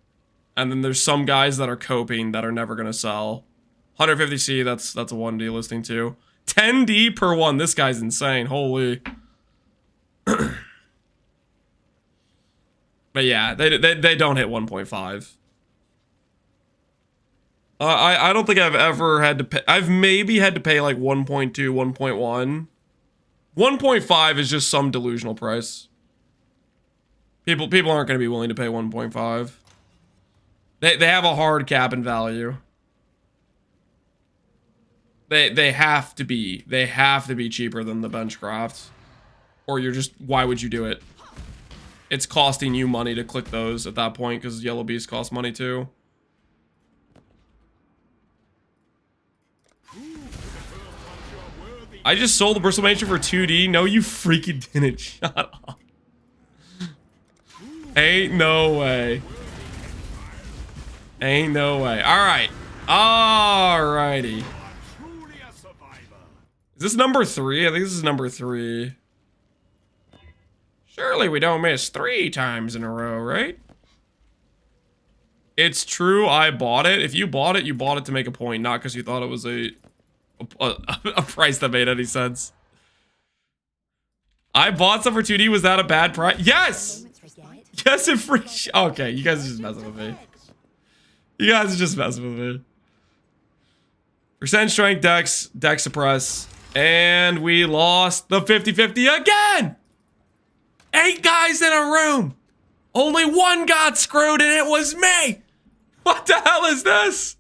And then there's some guys that are coping that are never going to sell. 150C, that's a 1D listing too. 10D per one. This guy's insane. Holy. But yeah, they don't hit 1.5. I don't think I've ever had to pay. I've maybe had to pay like 1.2, 1.1. 1.5 is just some delusional price. People aren't going to be willing to pay 1.5. They have a hard cap in value. They have to be cheaper than the Benchcraft. Or you're just, why would you do it? It's costing you money to click those at that point because Yellow Beast costs money too. I just sold the Bristle Matron for 2D. No, you freaking didn't. Shut up. Ain't no way. Ain't no way. Alright. Alrighty. Is this number 3? I think this is number 3. Surely we don't miss 3 times in a row, right? It's true, I bought it. If you bought it, you bought it to make a point, not because you thought it was a price that made any sense. I bought some for 2D. Was that a bad price? Yes! Yes, it free. Okay, you guys are just messing with me. You guys are just messing with me. Percent strength, dex suppress. And we lost the 50-50 again! 8 guys in a room! Only 1 got screwed and it was me! What the hell is this?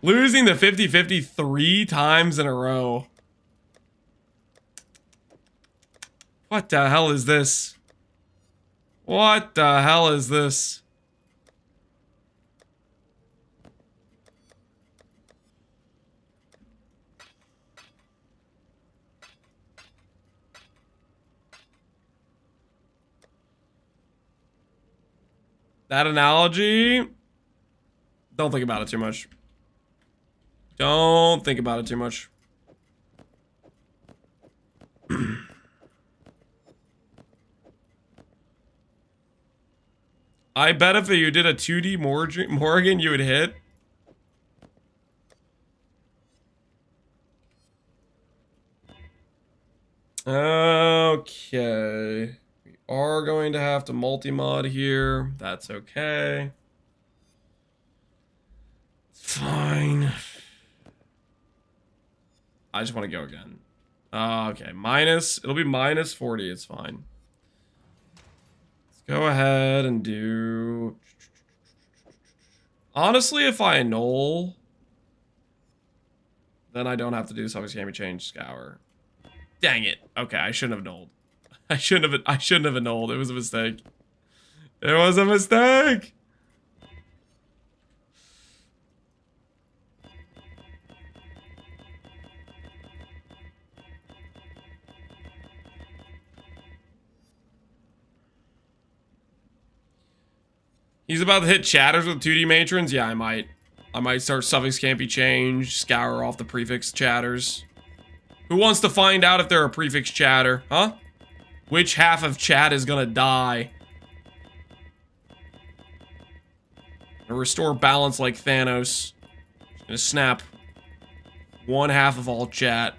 Losing the 50-50 3 times in a row. What the hell is this? What the hell is this? That analogy? Don't think about it too much. Don't think about it too much. I bet if you did a 2D Morgan, you would hit. Okay. We are going to have to multi-mod here. That's okay. Fine. I just want to go again. Okay, it'll be minus 40, it's fine. Let's go ahead and do... Honestly, if I annul, then I don't have to do something can't be changed scour. Dang it. Okay, I shouldn't have annulled. I shouldn't have annulled. It was a mistake. It was a mistake! He's about to hit chatters with 2D matrons? Yeah, I might. I might start suffix can't be changed, scour off the prefix chatters. Who wants to find out if they're a prefix chatter, huh? Which half of chat is gonna die? Gonna restore balance like Thanos. Gonna snap 1/2 of all chat.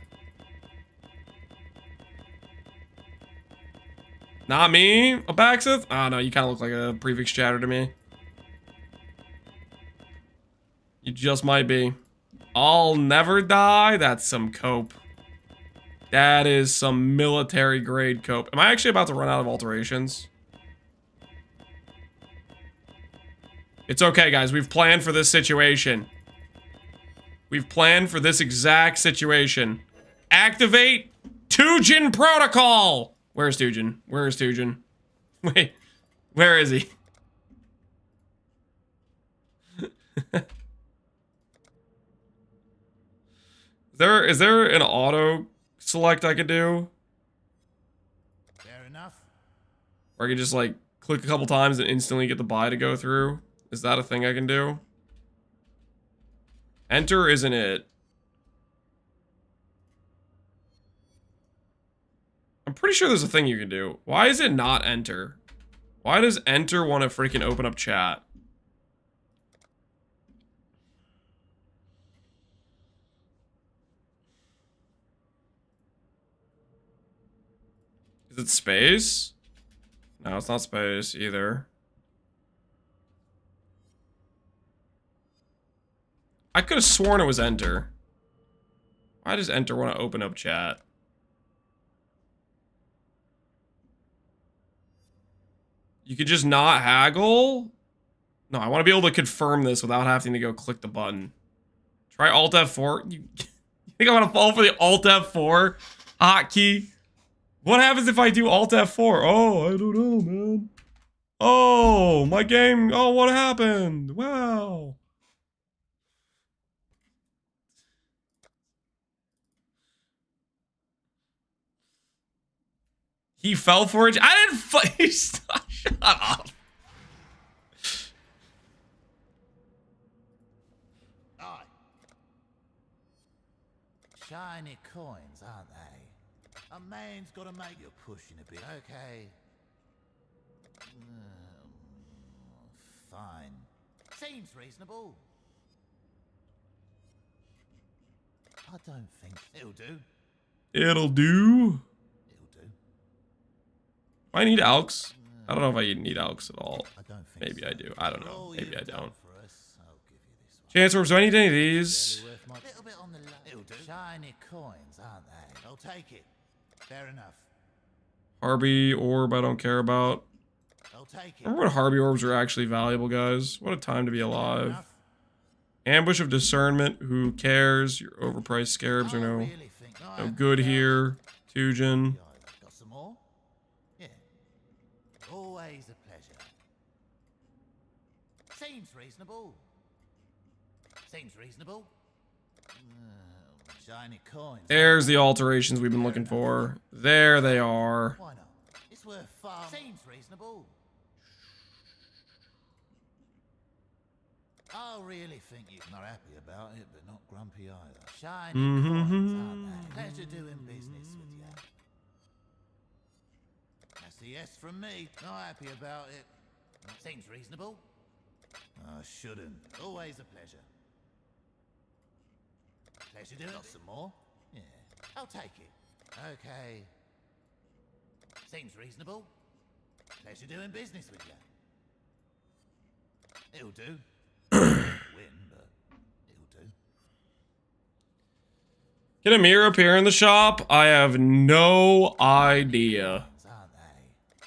Not me, Abaxith? Oh no, you kind of look like a prefix chatter to me. You just might be. I'll never die? That's some cope. That is some military grade cope. Am I actually about to run out of alterations? It's okay, guys. We've planned for this situation. We've planned for this exact situation. Activate Tujin Protocol! Where's Tujin? Where is Tujin? Wait, where is he? Is there an auto select I could do? Or I can just like click a couple times and instantly get the buy to go through. Is that a thing I can do? Enter isn't it. I'm pretty sure there's a thing you can do. Why is it not enter? Why does enter want to freaking open up chat? Is it space? No, it's not space either. I could have sworn it was enter. Why does enter want to open up chat? You could just not haggle? No, I want to be able to confirm this without having to go click the button. Try Alt F4. You think I want to fall for the Alt F4 hotkey? What happens if I do Alt F4? Oh, I don't know, man. Oh, my game. Oh, what happened? Wow. He fell for it. I didn't fight. Shut up.
Shiny coins, aren't they? A man's got to make you pushing a bit, okay? Fine. Seems reasonable. I don't think it'll do.
It'll do.
It'll do.
I need Alks. I don't know if I need Alks at all.
I don't think
Maybe
so.
I do. I don't know.
All
Maybe I
you've done
don't.
for us, I'll give you this one.
Chance orbs, do I need any of these?
Barely worth my little bit on the low. It'll do. Shiny coins, aren't they? I'll take it. Fair enough.
Harby orb, I don't care about.
I'll take it.
Remember when Harby orbs are actually valuable, guys? What a time to be alive. Ambush of discernment, who cares? Your overpriced scarabs are no good here. Tujin.
Got some more? Yeah. Always a pleasure. Seems reasonable. Seems reasonable. Shiny coins.
There's the alterations we've been looking for. There they are.
Why not? It's worth far. Seems reasonable. I really think you're not happy about it, but not grumpy either. Shiny coins, aren't they? Pleasure doing business with you. That's a yes from me. Not happy about it. Seems reasonable. I shouldn't. Always a pleasure. Pleasure doing. Got some more? Yeah. I'll take it. Okay. Seems reasonable. Pleasure doing business with you. It'll do. Win, but it'll do.
Can a mirror appear in the shop? I have no idea.
Aren't they?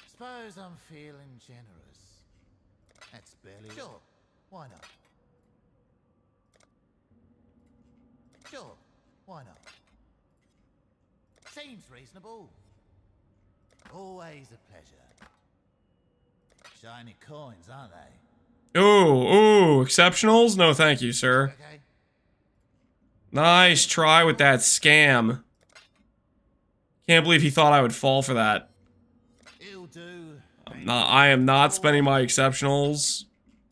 Suppose I'm feeling generous. That's barely. Sure. Why not? Sure. Why not? Seems reasonable. Always a pleasure. Shiny coins, aren't they?
Ooh, exceptionals? No, thank you, sir.
Okay.
Nice try with that scam. Can't believe he thought I would fall for that.
It'll do.
I am not spending my exceptionals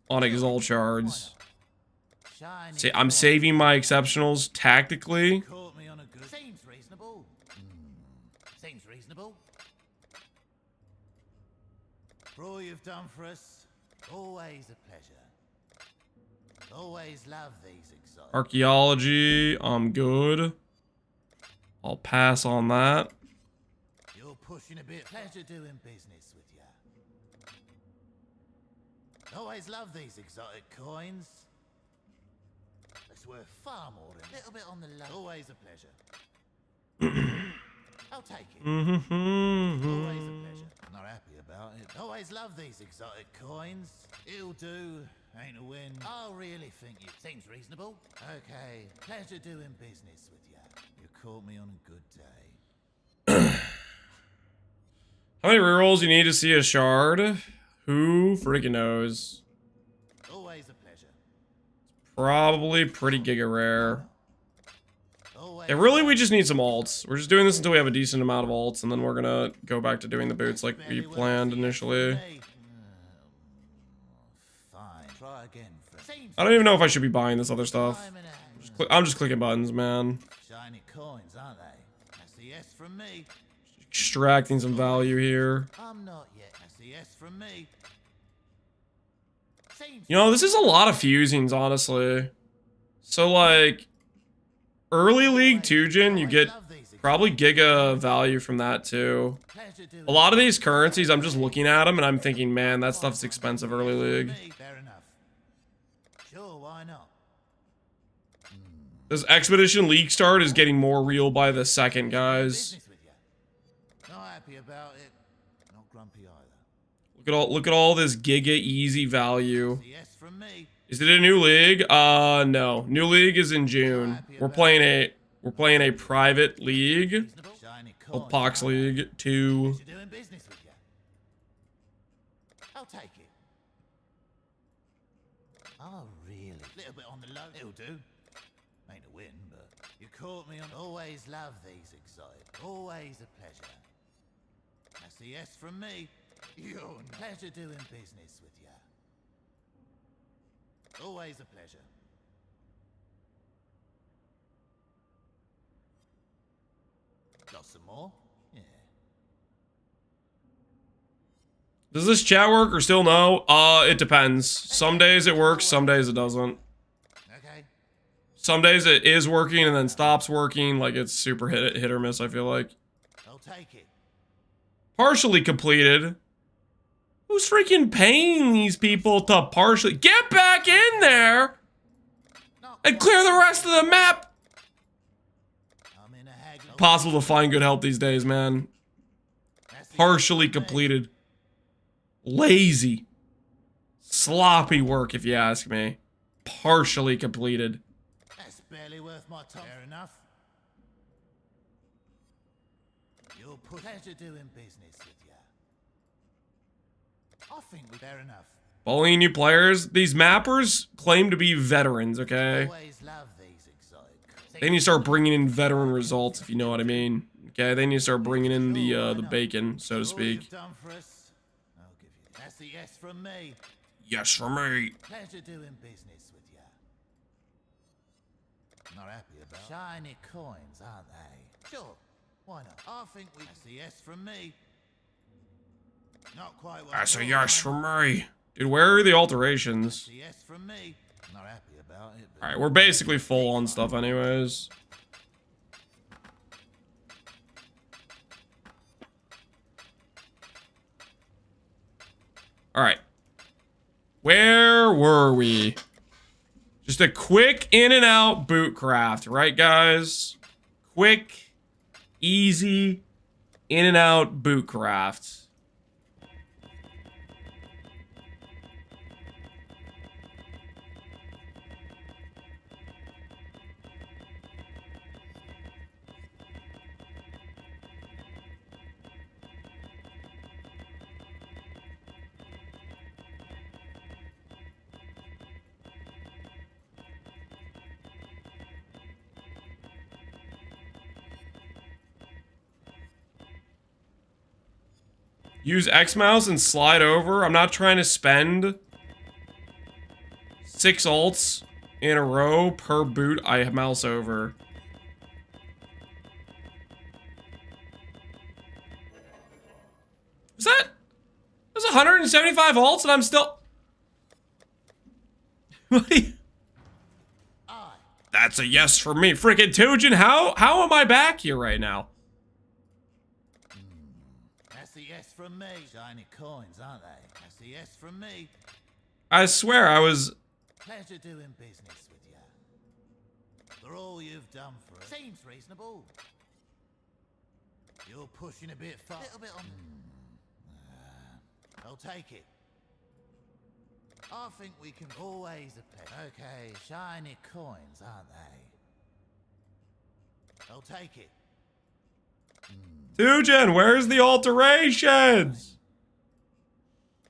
on Exalt shards.
Shiny
I'm saving my exceptionals tactically.
caught me on a good. Seems reasonable. Seems reasonable. For all you've done for us, always a pleasure. Always love these exotic.
Archaeology, I'm good. I'll pass on that.
You're pushing a bit. Pleasure doing business with you. Always love these exotic coins. It's worth far more than a little bit on the low. Always a pleasure. I'll take it. Always a pleasure. Not happy about it. Always love these exotic coins. It'll do. Ain't a win. I really think it seems reasonable. Okay. Pleasure doing business with you. You caught me on a good day.
How many rerolls you need to see a shard? Who freaking knows?
Always a pleasure.
Probably pretty giga rare.
Always
Yeah, really, we just need some alts. We're just doing this until we have a decent amount of alts, and then we're gonna go back to doing the boots like we planned initially.
Fine. Try again.
I don't even know if I should be buying this other stuff. I'm just clicking buttons, man.
Shiny coins, aren't they? That's a yes from me.
Extracting some value here.
I'm not yet. That's a yes from me.
You know, this is a lot of fusings, honestly. So, like, early League 2-gen, you get probably giga value from that, too. A lot of these currencies, I'm just looking at them, and I'm thinking, man, that stuff's expensive early League.
Fair enough. Sure, why not?
This Expedition League start is getting more real by the second, guys.
Business with you. Not happy about it. Not grumpy either.
Look at all this giga easy value.
That's a yes from me.
Is it a new league? No. New league is in June. We're playing a private league
Reasonable. Shiny
called
coins.
Pohx League 2.
You're doing business with you. I'll take it. Oh, really? Little bit on the low. It'll do. Ain't a win, but you caught me on. Always love these exotic. Always a pleasure. That's a yes from me. You're pleasure doing business with you. Always a pleasure. Got some more? Yeah.
Does this chat work or still no? It depends. Some days it works, some days it doesn't.
Okay.
Some days it is working and then stops working. Like, it's super hit or miss, I feel like.
I'll take it.
Partially completed. Who's freaking paying these people to partially... Get back in there! And clear the rest of the map!
I'm in a haggle.
Possible to find good help these days, man.
That's the
Partially completed. Lazy. Sloppy work, if you ask me. Partially completed.
That's barely worth my time. Fair enough. You'll put pleasure doing business with you. I think we fair enough.
Bullying new players. These mappers claim to be veterans, okay?
Always love these exotic.
They need to start bringing in veteran results, if you know what I mean. Okay, they need to start bringing in the bacon, so to
All
speak.
you've done for us, I'll give you that. That's a yes from me.
Yes, for me.
Pleasure doing business with you. Not happy about shiny coins, aren't they? Sure. Why not? I think we. That's a yes from me. Not quite what I
That's a
thought,
yes
am I?
for me. Dude, where are the alterations?
That's a yes from me. Not happy about it. But
Alright, we're basically full on stuff anyways. Alright. Where were we? Just a quick in and out boot craft, right guys? Quick, easy, in and out boot craft. Use X mouse and slide over. I'm not trying to spend 6 ults in a row per boot I mouse over. Is that? There's 175 ults and I'm still... That's a yes for me. Freaking Toujin, how am I back here right now?
that's a yes from me. Shiny coins, aren't they? That's a yes from me.
I swear I was...
Pleasure doing business with you. For all you've done for us. Seems reasonable. You're pushing a bit far. Little bit on. I'll take it. I think we can always apply. Okay, shiny coins, aren't they? I'll take it.
Toujin, where's the alterations?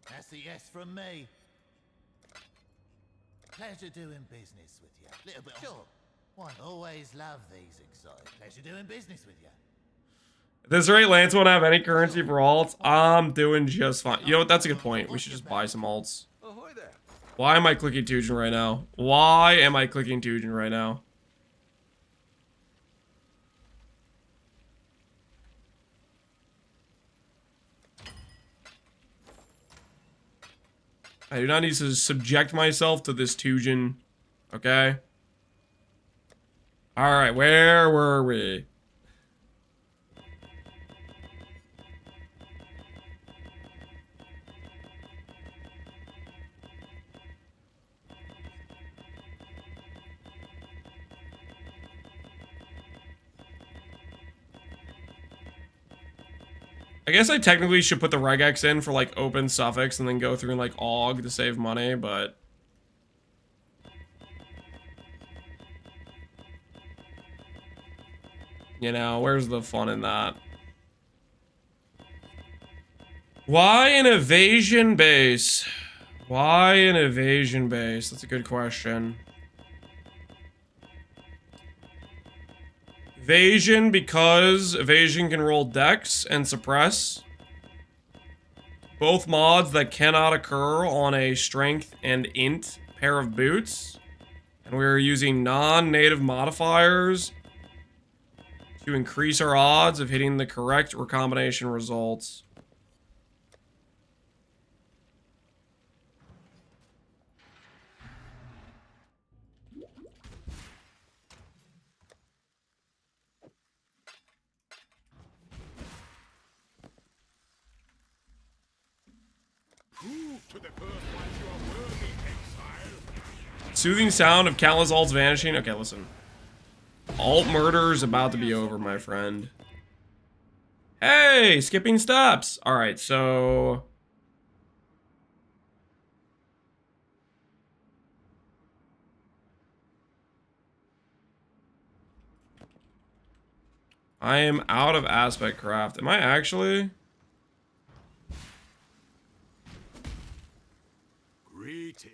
That's a yes from me. Pleasure doing business with you. Little bit. Sure. Why, always love these exotic. Pleasure doing business with you.
At this rate, Lance won't have any currency for alts. I'm doing just fine. You know what? That's a good point. We should just buy some alts.
Ahoy there.
Why am I clicking Tujin right now? Why am I clicking Tujin right now? I do not need to subject myself to this Tujin. Okay? Alright, where were we? I guess I technically should put the regex in for like open suffix and then go through and like aug to save money, but you know, where's the fun in that? Why an evasion base? Why an evasion base? That's a good question. Evasion because evasion can roll dex and suppress. Both mods that cannot occur on a strength and int pair of boots. And we're using non-native modifiers to increase our odds of hitting the correct recombination results. Soothing sound of countless alts vanishing. Okay, listen. Alt murder is about to be over, my friend. Hey, skipping steps. All right, so I am out of aspect craft. Am I actually?
Greeting.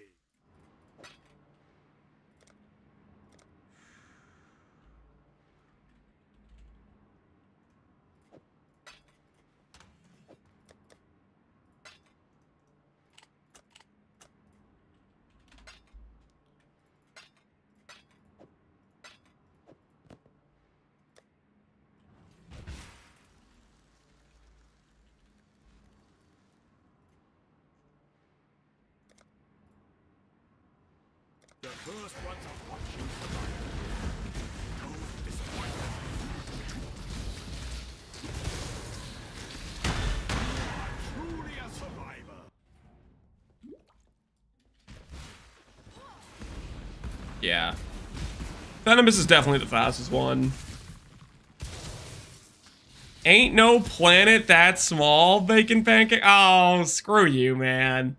The first ones are watching survival. No disappointment. You are truly a survivor.
Yeah. Venomous is definitely the fastest one. Ain't no planet that small, Bacon Pancake. Oh, screw you, man.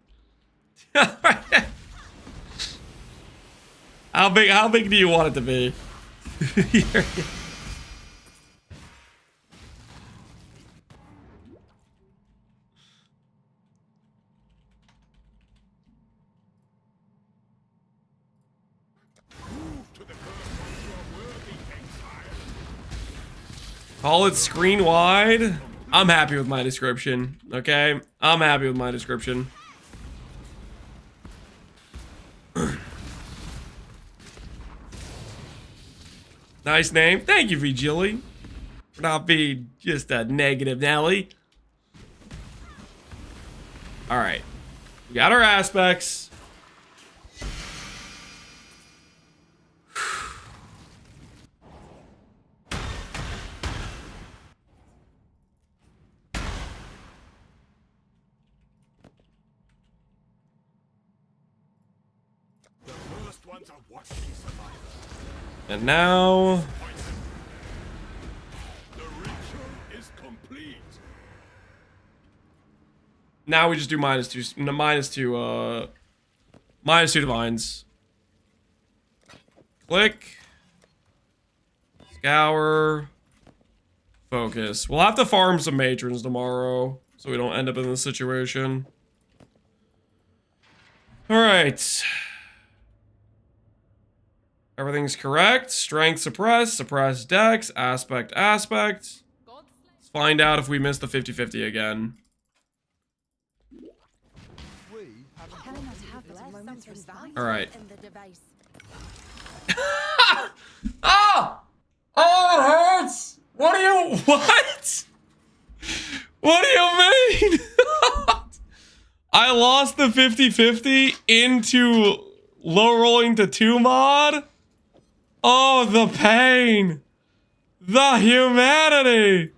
How big do you want it to be? Call it screen wide. I'm happy with my description. Okay? I'm happy with my description. Nice name. Thank you, Vigili. For not being just a negative Nelly. Alright. We got our aspects.
The first ones are watching survival.
And now
The ritual is complete.
we just do minus two divines. Click. Scour. Focus. We'll have to farm some matrons tomorrow, so we don't end up in this situation. Alright. Everything's correct. Strength suppressed, suppressed dex, aspect, aspect. Let's find out if we missed the 50-50 again. Alright. Ah! Oh, it hurts! What do you... What? What do you mean? I lost the 50-50 into low rolling to 2 mod? Oh, the pain! The humanity!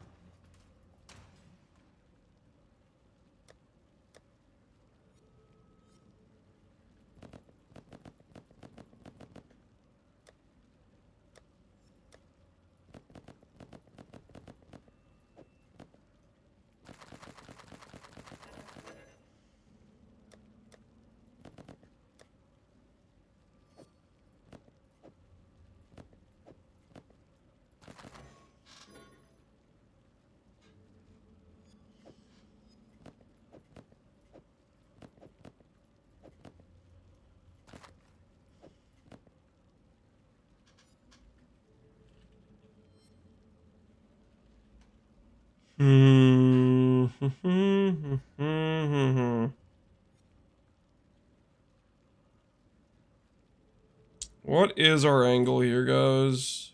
What is our angle here, guys?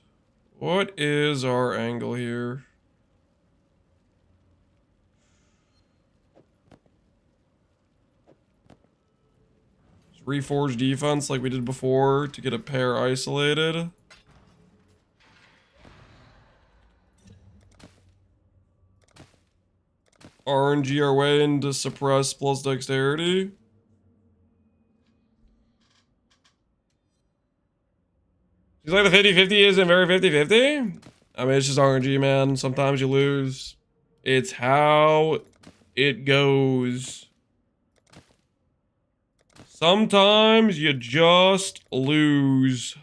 What is our angle here? Just reforge defense like we did before to get a pair isolated. RNG our way into suppress plus dexterity. She's like the 50-50 isn't very 50-50? I mean, it's just RNG, man. Sometimes you lose. It's how it goes. Sometimes you just lose.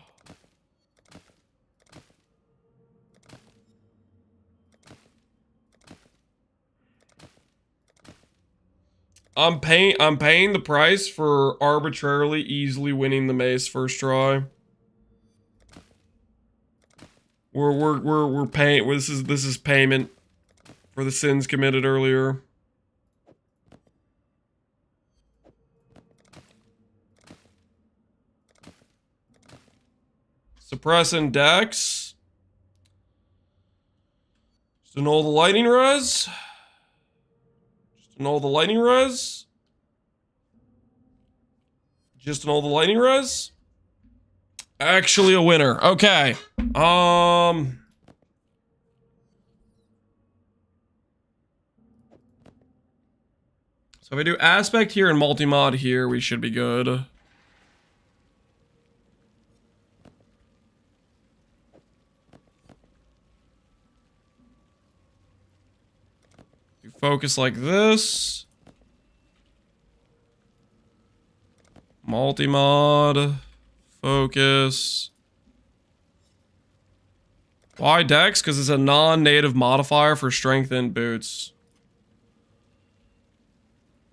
I'm paying the price for arbitrarily easily winning the mace first try. We're paying. This is payment for the sins committed earlier. Suppressing dex. Just annul the lightning res. Just annul the lightning res. Just annul the lightning res. Actually a winner. Okay. So if I do aspect here and multi-mod here, we should be good. Do focus like this. Multi-mod. Focus. Why dex? Because it's a non-native modifier for strength and boots.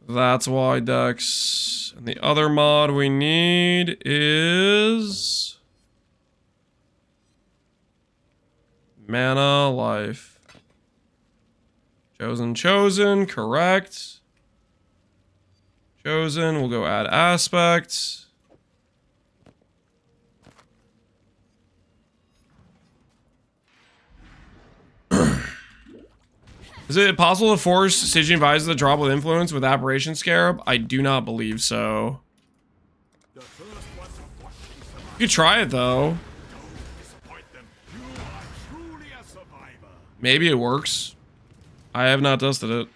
That's why dex. And the other mod we need is... mana life. Chosen, correct. Chosen, we'll go add aspect. Is it possible to force Stygian Visor to drop with influence with Aberration Scarab? I do not believe so. You could try it though. Maybe it works. I have not tested it.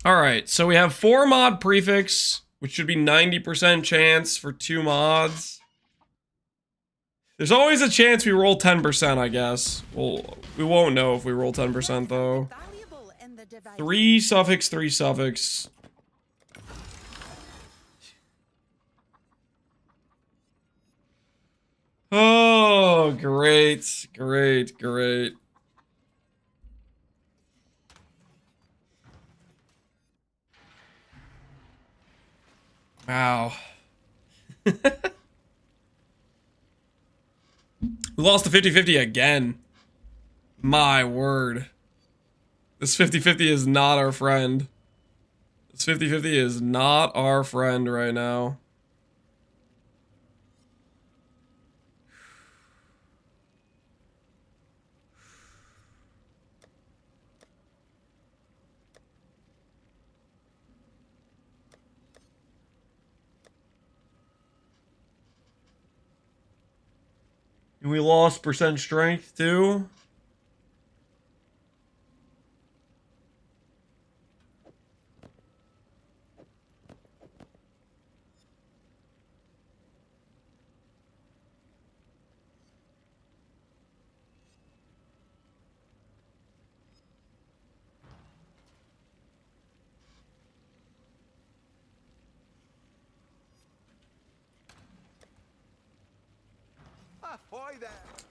Alright, so we have 4 mod prefix, which should be 90% chance for 2 mods. There's always a chance we roll 10%, I guess. Well, we won't know if we roll 10% though. 3 suffix, 3 suffix. Oh, great, great, great. Wow. We lost the 50-50 again. My word. This 50-50 is not our friend. This 50-50 is not our friend right now. And we lost percent strength too.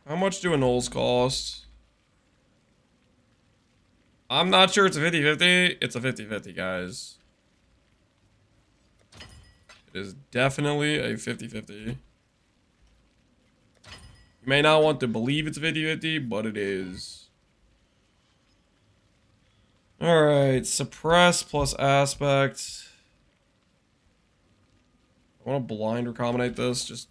How much do annuls cost? I'm not sure it's a 50-50. It's a 50-50, guys. It is definitely a 50-50. You may not want to believe it's a 50-50, but it is. Alright, suppress plus aspect. I want to blind recombinate this, just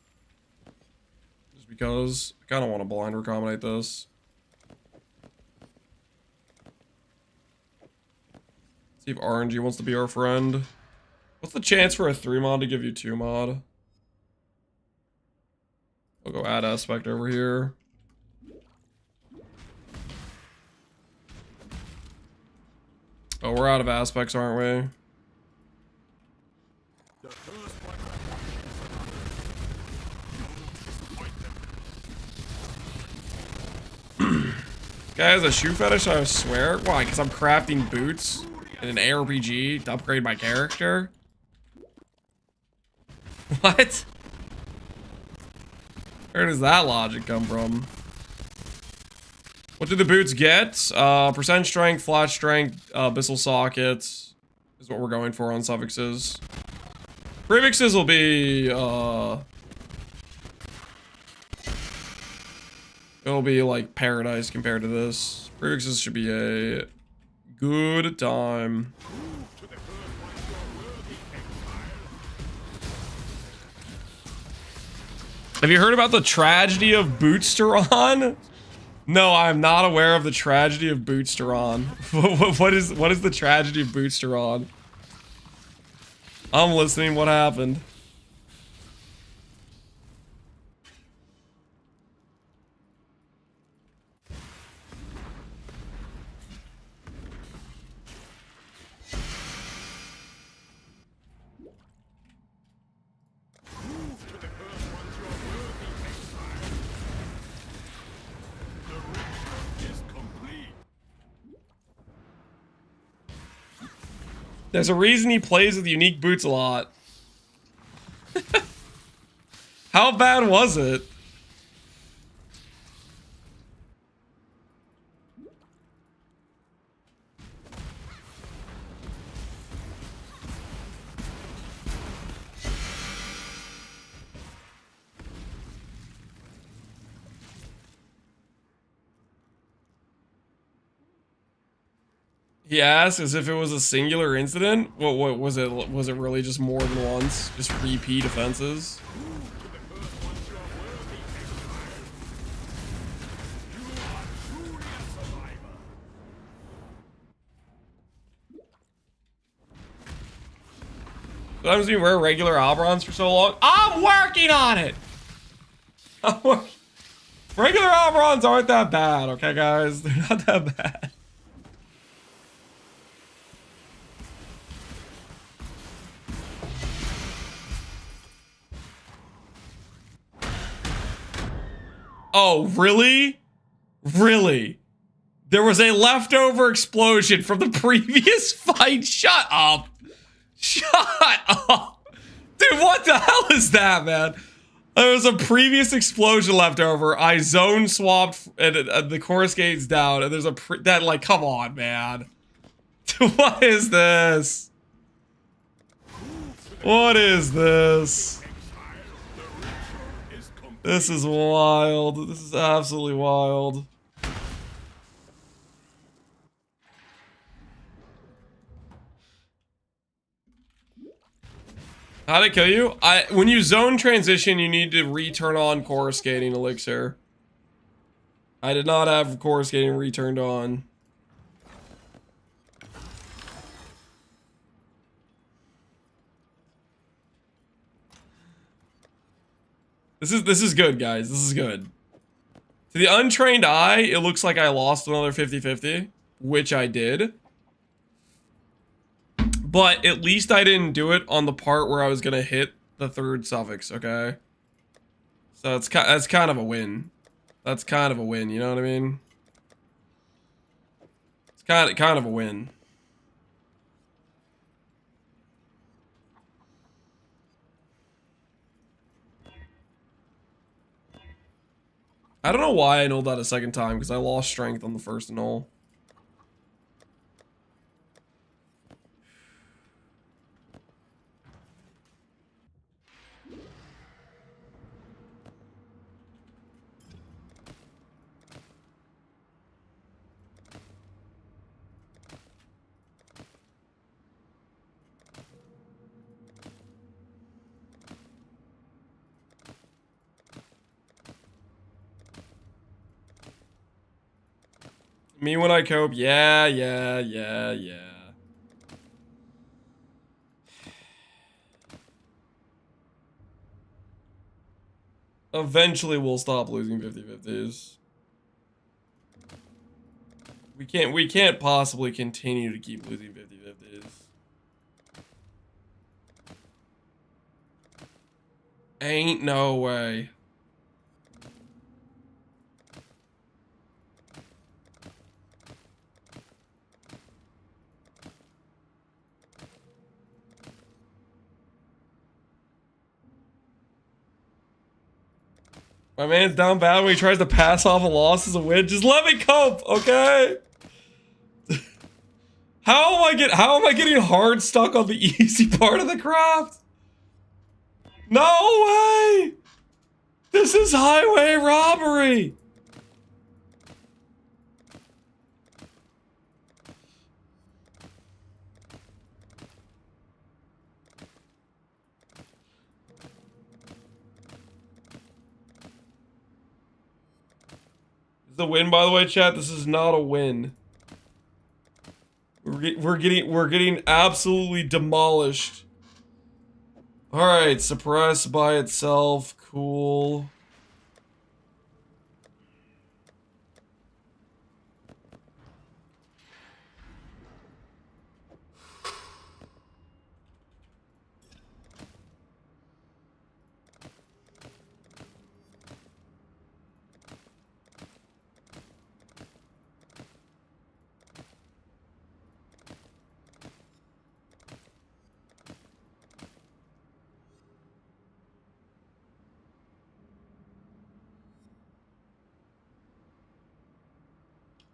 because I kind of want to blind recombinate this. See if RNG wants to be our friend. What's the chance for a 3 mod to give you 2 mod? We'll go add aspect over here. Oh, we're out of aspects, aren't we? Guy has a shoe fetish, I swear. Why? Because I'm crafting boots in an ARPG to upgrade my character? What? Where does that logic come from? What do the boots get? Percent strength, flat strength, abyssal sockets is what we're going for on suffixes. Prefixes will be, it'll be like paradise compared to this. Prefixes should be a good time. Have you heard about the tragedy of Bootsteron? No, I'm not aware of the tragedy of Bootsteron. What is the tragedy of Bootsteron? I'm listening. What happened? There's a reason he plays with unique boots a lot. How bad was it? He asked as if it was a singular incident. What was it? Was it really just more than once? Just repeat offenses? Sometimes you wear regular Albrons for so long. I'm working on it! Regular Albrons aren't that bad, okay guys? They're not that bad. Oh, really? Really? There was a leftover explosion from the previous fight? Shut up. Shut up. Dude, what the hell is that, man? There was a previous explosion left over. I zone swapped and the chorus gate's down and there's a that like, come on, man. What is this? What is this? This is wild. This is absolutely wild. How'd it kill you? When you zone transition, you need to re-turn on coruscating elixir. I did not have coruscating returned on. This is good, guys. This is good. To the untrained eye, it looks like I lost another 50-50, which I did. But at least I didn't do it on the part where I was gonna hit the third suffix, okay? So that's kind of a win. That's kind of a win, you know what I mean? It's kind of a win. I don't know why I nulled that a second time, because I lost strength on the first null. Me when I cope, yeah. Eventually we'll stop losing 50-50s. We can't possibly continue to keep losing 50-50s. Ain't no way. My man's down bad when he tries to pass off a loss as a win. Just let me cope, okay? How am I getting hard stuck on the easy part of the craft? No way! This is highway robbery! The win, by the way, chat. This is not a win. We're getting absolutely demolished. All right, suppress by itself. Cool.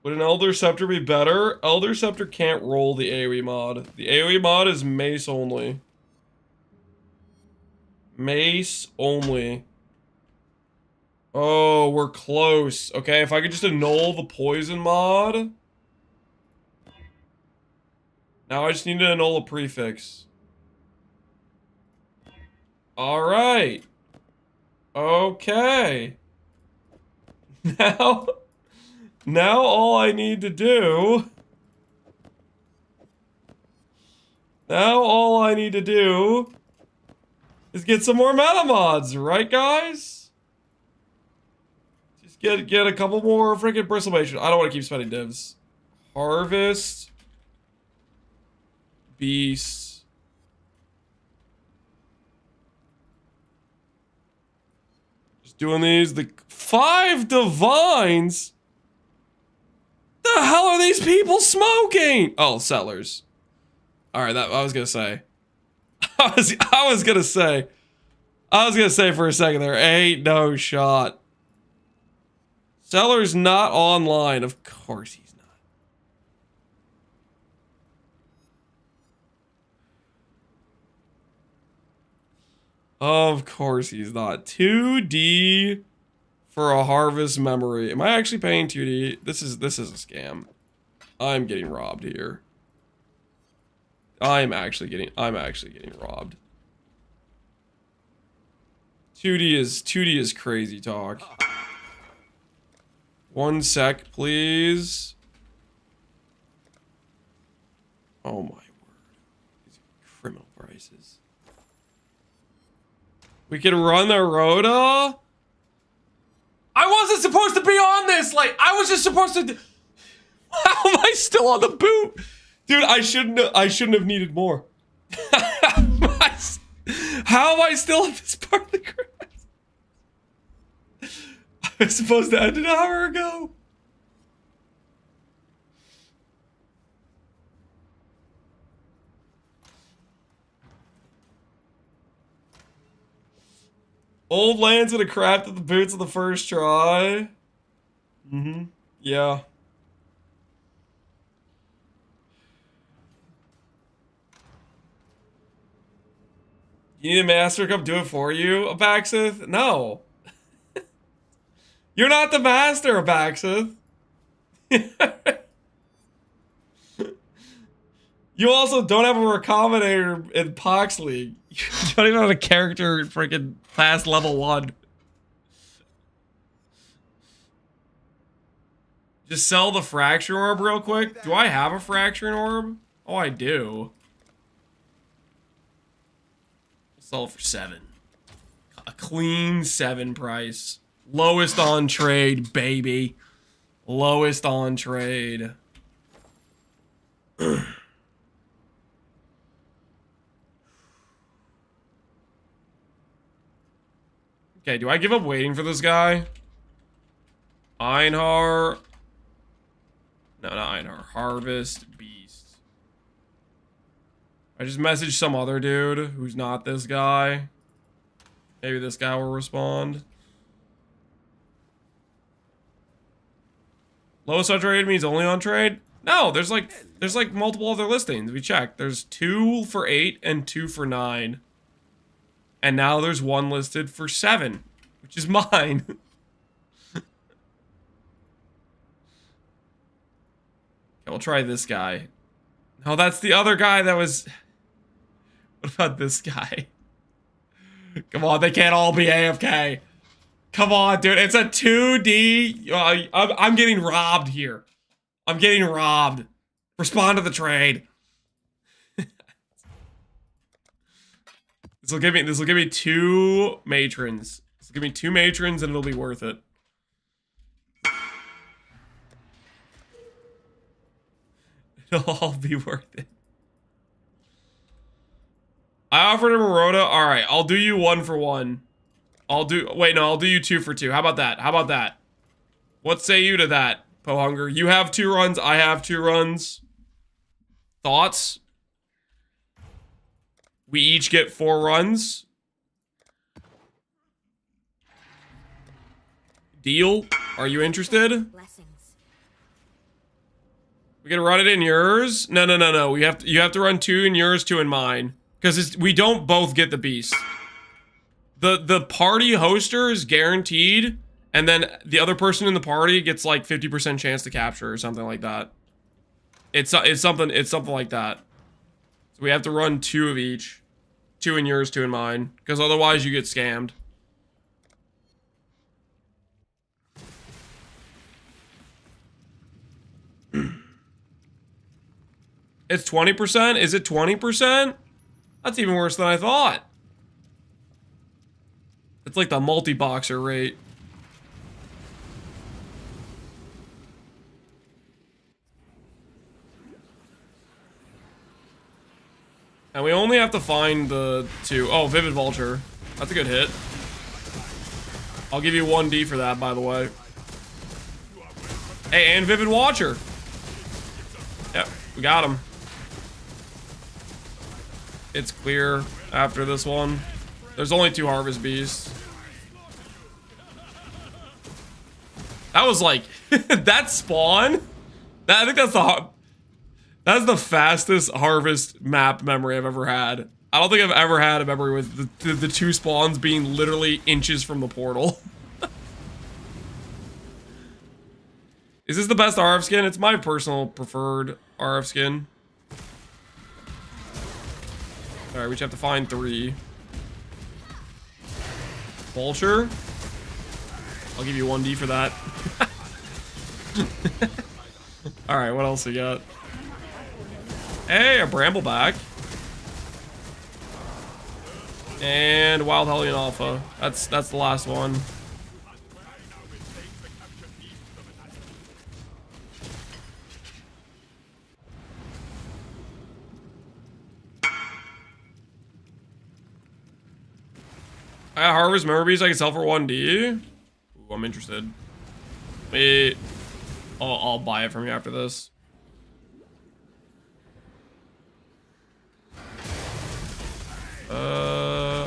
Would an Elder Scepter be better? Elder Scepter can't roll the AoE mod. The AoE mod is mace only. Mace only. Oh, we're close. Okay, if I could just annul the poison mod. Now I just need to annul a prefix. Alright. Okay. Now all I need to do... Now all I need to do... is get some more meta mods, right guys? Just get a couple more freaking bristlebait. I don't want to keep spending divs. Harvest. Beast. Just doing these. The 5 divines? The hell are these people smoking? Oh, settlers. Alright, that I was gonna say. I was gonna say for a second there, ain't no shot. Seller's not online. Of course he's not. Of course he's not. 2D for a harvest memory. Am I actually paying 2D? This is a scam. I'm getting robbed here. I'm actually getting robbed. 2D is crazy talk. 1 sec, please. Oh my word. These are criminal prices. We can run the Rhoda? I wasn't supposed to be on this! Like, I was just supposed to... How am I still on the boot? Dude, I shouldn't have needed more. How am I still at this part of the quest? I was supposed to end an hour ago. Old lands would have crafted the boots on the first try. Yeah. You need a master to come do it for you, Abaxith? No. You're not the master, Abaxith. You also don't have a recombinator in Pohx League. You don't even have a character freaking past level 1. Just sell the fracture orb real quick. Do I have a fracturing orb? Oh, I do. Sell it for 7. A clean 7 price. Lowest on trade, baby. Lowest on trade. Okay, do I give up waiting for this guy? Einhar. No, not Einhar. Harvest Beast. I just messaged some other dude who's not this guy. Maybe this guy will respond. Lowest on trade means only on trade? No, there's like multiple other listings. We checked. There's 2 for 8 and 2 for 9. And now there's 1 listed for 7, which is mine. Okay, we'll try this guy. No, that's the other guy that was... What about this guy? Come on, they can't all be AFK. Come on, dude. It's a 2D. I'm getting robbed here. I'm getting robbed. Respond to the trade. This will give me 2 matrons. This will give me 2 matrons and it'll be worth it. It'll all be worth it. I offered him a Rhoda. All right, I'll do you 1 for 1. I'll do you 2 for 2. How about that? How about that? What say you to that, Pohunger? You have 2 runs. I have 2 runs. Thoughts? We each get 4 runs. Deal? Are you interested?
Blessings.
We gonna run it in yours? No. You have to run 2 in yours, 2 in mine. Because we don't both get the beast. The party hoster is guaranteed, and then the other person in the party gets like 50% chance to capture or something like that. It's something like that. So we have to run 2 of each. 2 in yours, 2 in mine. Because otherwise you get scammed. It's 20%? Is it 20%? That's even worse than I thought. It's like the multi-boxer rate. And we only have to find the 2. Oh, Vivid Vulture. That's a good hit. I'll give you 1D for that, by the way. Hey, and Vivid Watcher. Yep, we got him. It's clear after this one. There's only 2 Harvest Beasts. That was like... that spawn? I think that's the fastest Harvest map memory I've ever had. I don't think I've ever had a memory with the two spawns being literally inches from the portal. Is this the best RF skin? It's my personal preferred RF skin. Alright, we just have to find 3. Vulture. I'll give you 1D for that. Alright, what else we got? Hey, a Brambleback. And Wild Hellion Alpha. That's the last one. I got Harvest Member Beast I can sell for 1D. Ooh, I'm interested. Wait. I'll buy it from you after this.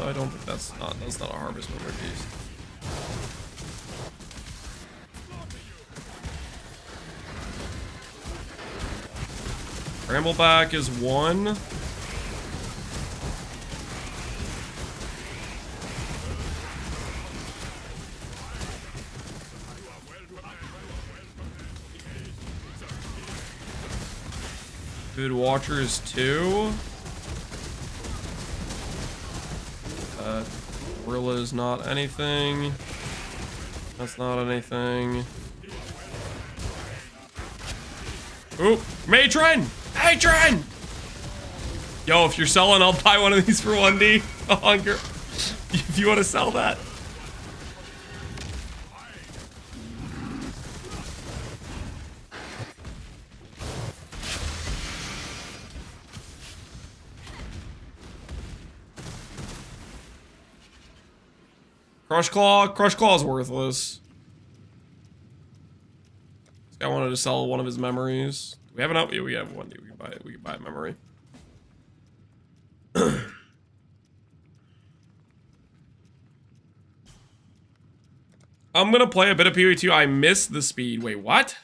I don't think that's not a Harvest Member Beast. Brambleback is 1. Good Watcher is 2. Gorilla is not anything. That's not anything. Oop! Matron! Matron! Yo, if you're selling, I'll buy one of these for 1D. Hunger. If you want to sell that. Crush Claw is worthless. This guy wanted to sell one of his memories. Do we have an yeah, we have 1D. We can buy it. We can buy a memory. I'm gonna play a bit of PoE2. I missed the speed. Wait, what?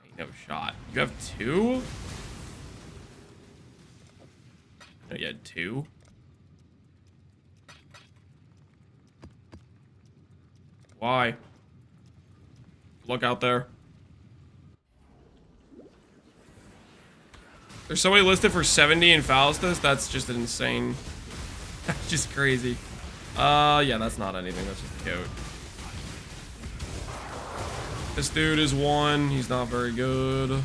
Ain't no shot. You have 2? No, you had 2? Why? Look out there. There's somebody listed for 70 in Faustus. That's just insane. That's just crazy. Yeah, that's not anything. That's just a coat. This dude is 1. He's not very good.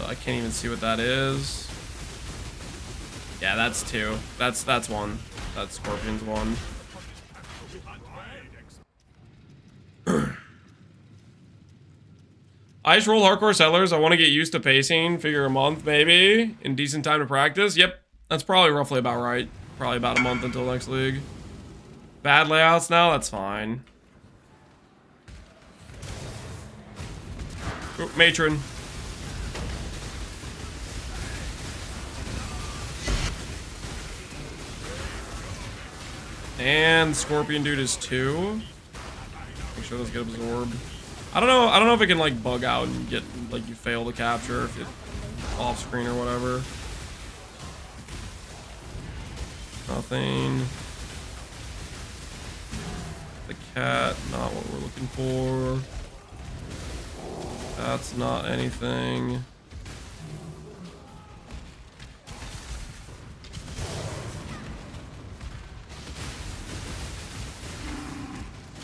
I can't even see what that is. Yeah, that's 2. That's 1. That's Scorpion's 1. I just roll hardcore settlers. I want to get used to pacing. Figure a month maybe. In decent time to practice. Yep. That's probably roughly about right. Probably about a month until next league. Bad layouts now? That's fine. Oh, Matron. And Scorpion dude is 2. Make sure those get absorbed. I don't know if it can like bug out and get like you fail to capture if it's off screen or whatever. Nothing. The cat, not what we're looking for. That's not anything.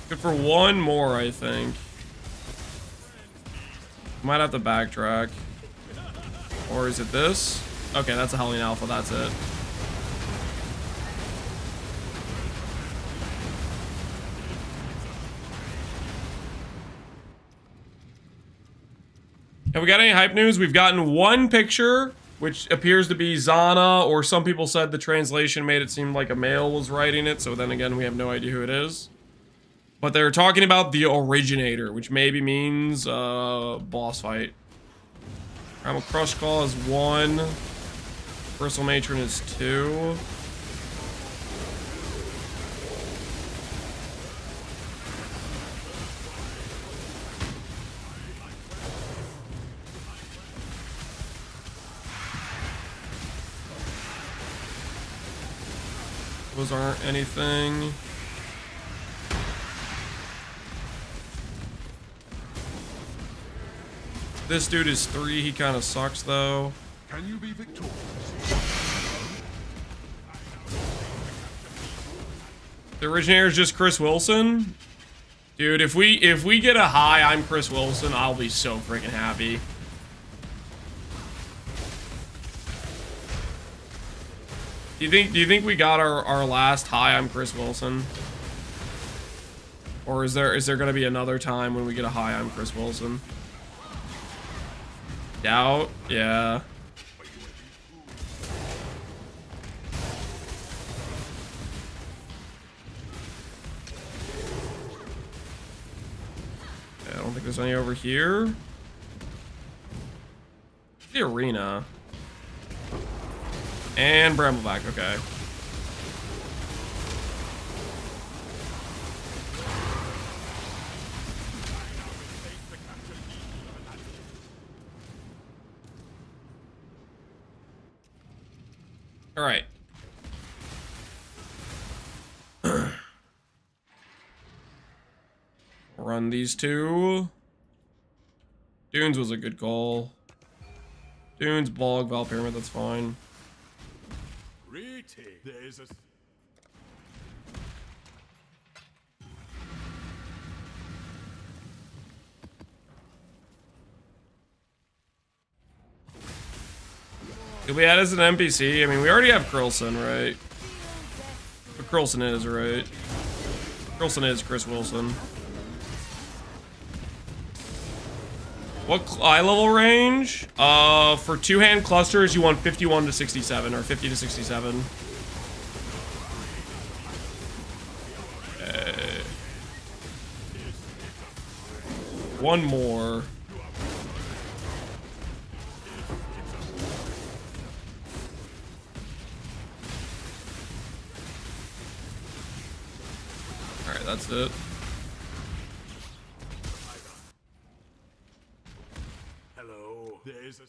Good for 1 more, I think. Might have to backtrack. Or is it this? Okay, that's a Hellion Alpha, that's it. Have we got any hype news? We've gotten 1 picture, which appears to be Zana, or some people said the translation made it seem like a male was writing it, so then again, we have no idea who it is. But they're talking about the originator, which maybe means boss fight. I'm a Crush Claw is 1. Bristle Matron is 2. Those aren't anything. This dude is 3. He kind of sucks though.
Can you be victorious?
The originator is just Chris Wilson. Dude, if we get a high, I'm Chris Wilson, I'll be so freaking happy. Do you think we got our last high, I'm Chris Wilson? Or is there gonna be another time when we get a high, I'm Chris Wilson? Doubt? Yeah. I don't think there's any over here. The arena. And Brambleback, okay. All right. Run these two. Dunes was a good call. Dunes, Bog, Val Pyramid, that's fine.
There's a...
Did we add as an NPC? I mean, we already have Krillson, right? But Krillson is, right? Krillson is Chris Wilson. What eye level range? For two-hand clusters, you want 51 to 67, or 50 to 67. One more. Alright, that's it.
Hello. There's a...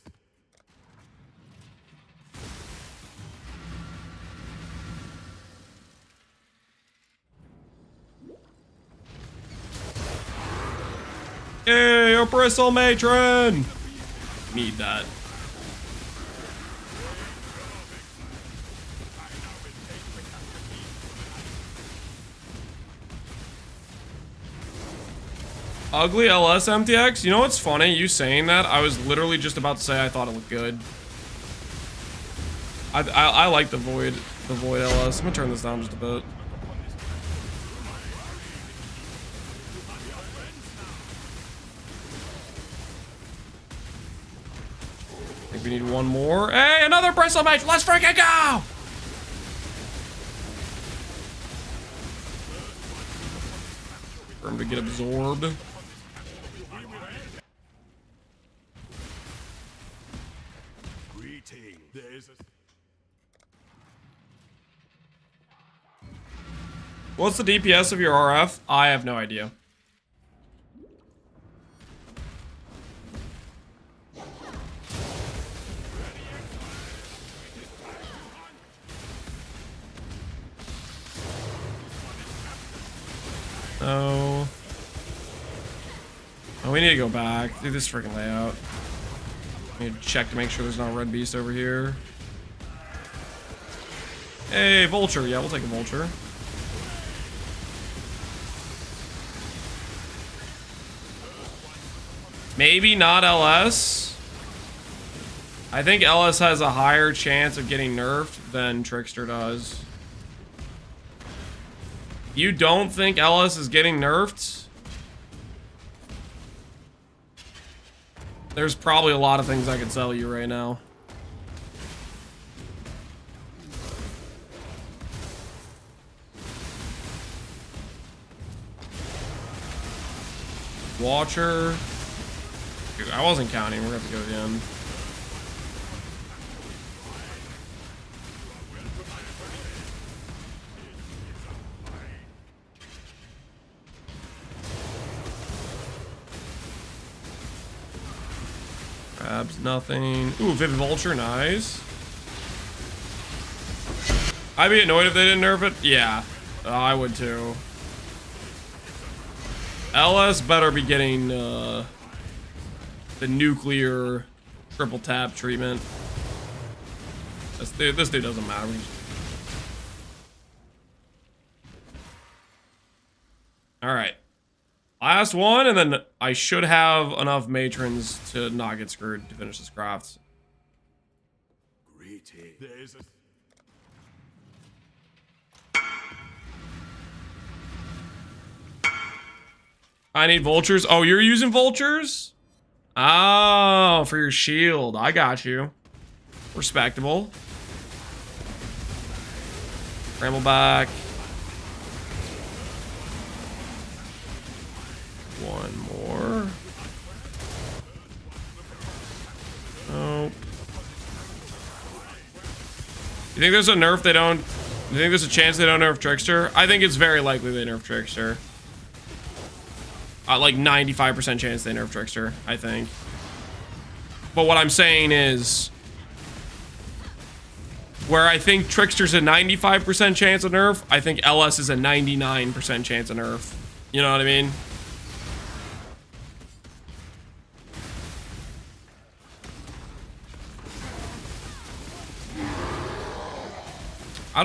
Hey, your bristle matron! Need that. Ugly LS MTX? You know what's funny? You saying that, I was literally just about to say I thought it looked good. I like the Void LS. I'm gonna turn this down just a bit. I think we need one more. Hey, another bristle mage! Let's freaking go! For him to get absorbed. What's the DPS of your RF? I have no idea. Oh. Oh, we need to go back. Do this freaking layout. I need to check to make sure there's not a red beast over here. Hey, vulture. Yeah, we'll take a vulture. Maybe not LS. I think LS has a higher chance of getting nerfed than Trickster does. You don't think LS is getting nerfed? There's probably a lot of things I could sell you right now. Watcher. Dude, I wasn't counting. We're gonna have to go to the end. Grabs nothing. Ooh, Vivid Vulture, nice. I'd be annoyed if they didn't nerf it. Yeah, I would too. LS better be getting the nuclear triple tap treatment. This dude doesn't matter. All right, last one, and then I should have enough matrons to not get screwed to finish this craft. I need vultures. Oh, you're using vultures? Oh, for your shield. I got you. Respectable. Ramble back. One more. Nope. You think there's a nerf they don't... You think there's a chance they don't nerf Trickster? I think it's very likely they nerf Trickster. Like 95% chance they nerf Trickster, I think. But what I'm saying is, where I think Trickster's a 95% chance of nerf, I think LS is a 99% chance of nerf. You know what I mean?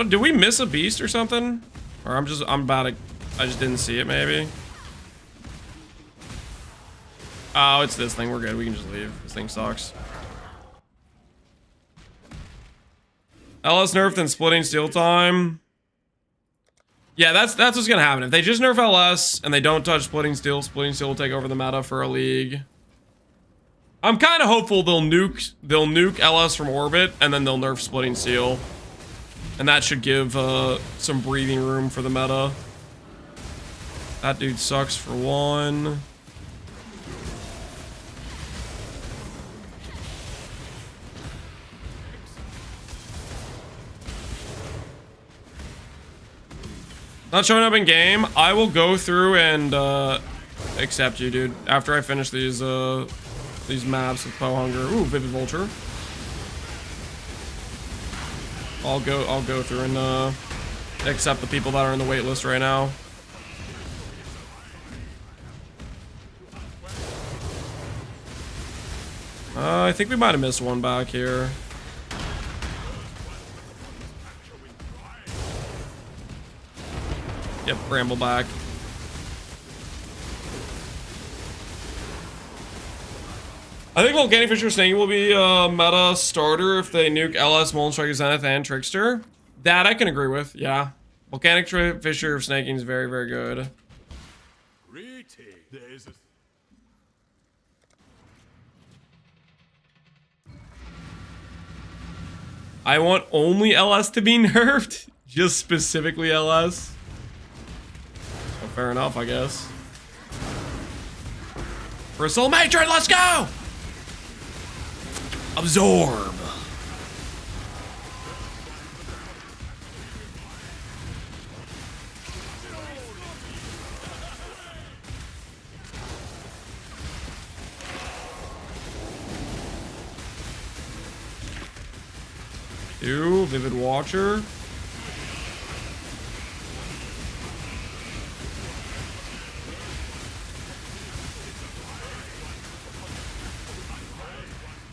Did we miss a beast or something? Or I just didn't see it maybe. Oh, it's this thing. We're good. We can just leave. This thing sucks. LS nerfed and splitting steel time. Yeah, that's what's gonna happen. If they just nerf LS and they don't touch splitting steel will take over the meta for a league. I'm kind of hopeful they'll nuke LS from orbit and then they'll nerf splitting steel, and that should give some breathing room for the meta. That dude sucks for one. Not showing up in game. I will go through and accept you, dude. After I finish these maps with Poe Hunger. Ooh, Vivid Vulture. I'll go through and accept the people that are in the wait list right now. I think we might have missed one back here. Yep, Bramble back. I think Volcanic Fisher Snake will be a meta starter if they nuke LS, Molten Striker, Zenith, and Trickster. That I can agree with, yeah. Volcanic Fisher of Snaking is very, very good. I want only LS to be nerfed? Just specifically LS? Well, fair enough, I guess. For a Soul Matron, let's go! Absorb. Two, Vivid Watcher.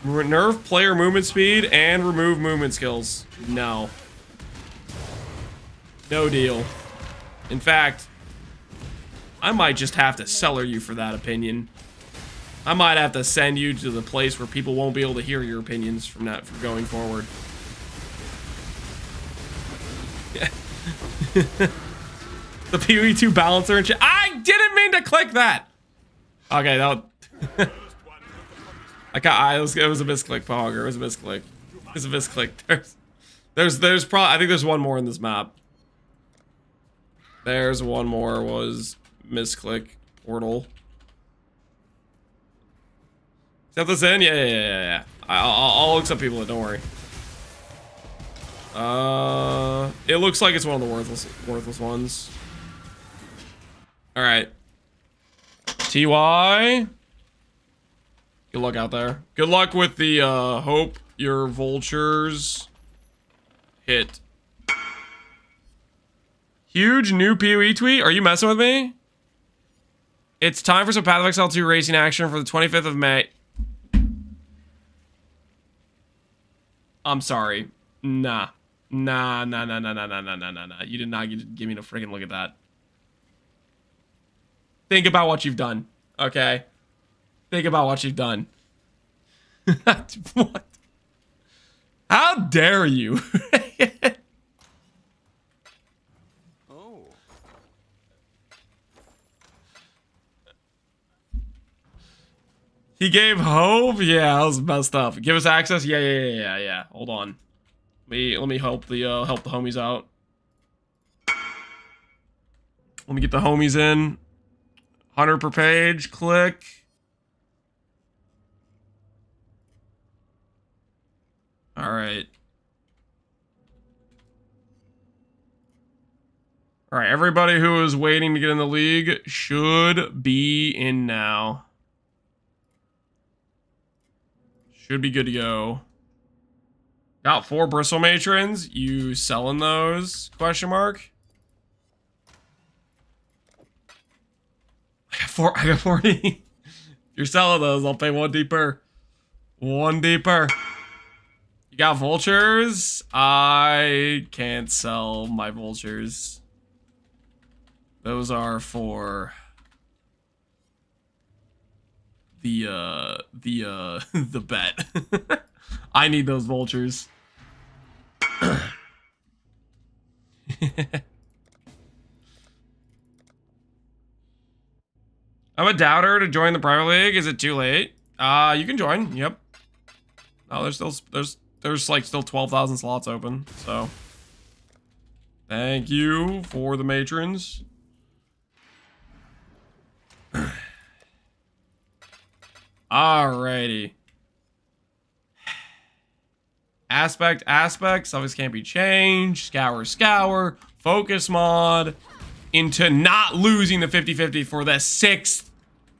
Nerf player movement speed and remove movement skills. No. No deal. In fact, I might just have to cellar you for that opinion. I might have to send you to the place where people won't be able to hear your opinions from going forward. The PoE2 balancer and shit. I didn't mean to click that. Okay, that it was a misclick, Pohger. It was a misclick. It was a misclick. There's probably, I think there's one more in this map. There's one more, was misclick portal. Accept this in? Yeah. I'll accept people in, don't worry. It looks like it's one of the worthless ones. All right. TY. Good luck out there. Good luck with the hope your vultures hit. Huge new PoE tweet. Are you messing with me? It's time for some Path of Exile 2 racing action for the 25th of May. I'm sorry. Nah. Nah. You did not give me no freaking look at that. Think about what you've done, okay? Think about what you've done. What? How dare you?
Oh.
He gave hope? Yeah, that was messed up. Give us access? Yeah. Hold on. Let me help the homies out. Let me get the homies in. 100 per page. Click. All right. All right, everybody who is waiting to get in the league should be in now. Should be good to go. Got 4 bristle matrons. You selling those? Question mark. I got 40. If you're selling those, I'll pay 1 deeper. 1 deeper. You got vultures? I can't sell my vultures. Those are for the bet. I need those vultures. I'm a doubter to join the Premier League. Is it too late? You can join. Yep. No, there's like still 12,000 slots open. So, thank you for the matrons. Alrighty. Aspect, suffix can't be changed. Scour. Focus mod. Into not losing the 50-50 for the 6th.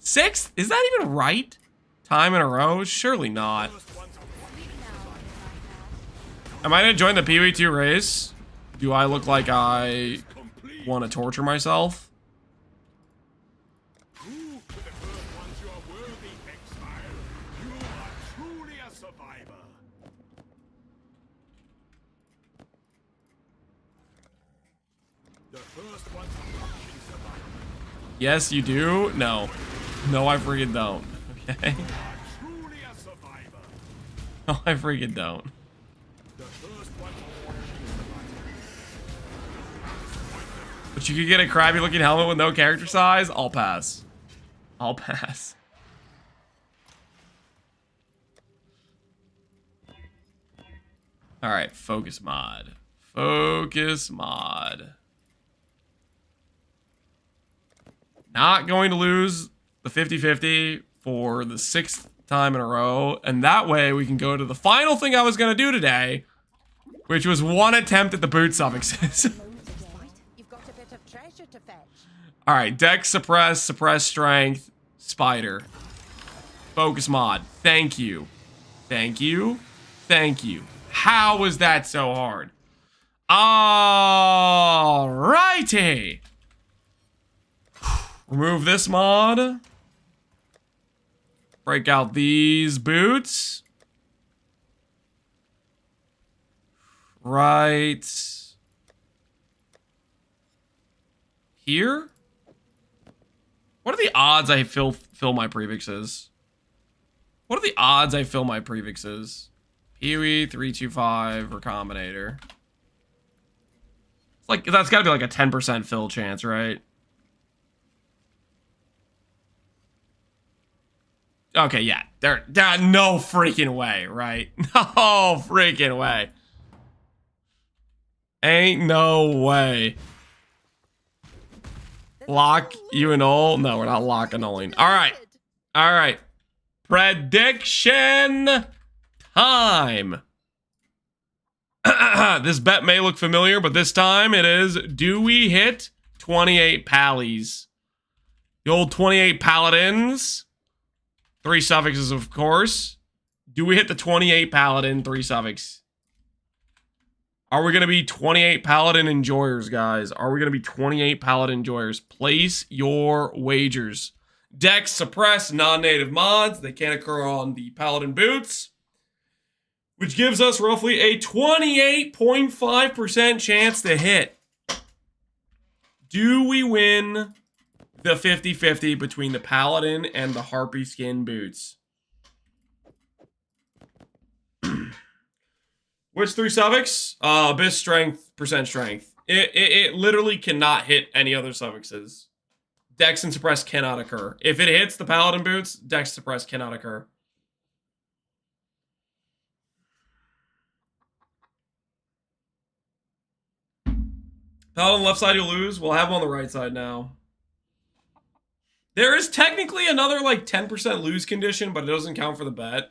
6th? Is that even right? Time in a row? Surely not. Am I gonna join the PoE 2 race? Do I look like I want to torture myself? Yes, you do? No. No, I freaking don't. Okay? No, I freaking don't. But you could get a crappy looking helmet with no character size? I'll pass. I'll pass. Alright, focus mod. Focus mod. Not going to lose the 50-50 for the 6th time in a row. And that way we can go to the final thing I was going to do today, which was 1 attempt at the boot suffixes. All right, dex, suppress strength, spider. Focus mod. Thank you. How was that so hard? All righty. Remove this mod. Break out these boots. Right here. What are the odds I fill my prefixes? What are the odds I fill my prefixes? PoE 325 Recombinator. It's like that's got to be like a 10% fill chance, right? Okay, yeah. There, no freaking way, right? No freaking way. Ain't no way. Lock you and all? No, we're not lock and alling. All right. Prediction time. This bet may look familiar, but this time it is, do we hit 28 pallies? The old 28 paladins. 3 suffixes, of course. Do we hit the 28 paladin 3 suffix? Are we going to be 28 Paladin enjoyers, guys? Are we going to be 28 Paladin enjoyers? Place your wagers. Dex suppress non-native mods. They can't occur on the Paladin boots, which gives us roughly a 28.5% chance to hit. Do we win the 50-50 between the Paladin and the Harpy skin boots? Which 3 suffix? Abyss strength, percent strength. It literally cannot hit any other suffixes. Dex and suppress cannot occur. If it hits the Paladin boots, Dex suppress cannot occur. Paladin left side you'll lose. We'll have him on the right side now. There is technically another like 10% lose condition, but it doesn't count for the bet.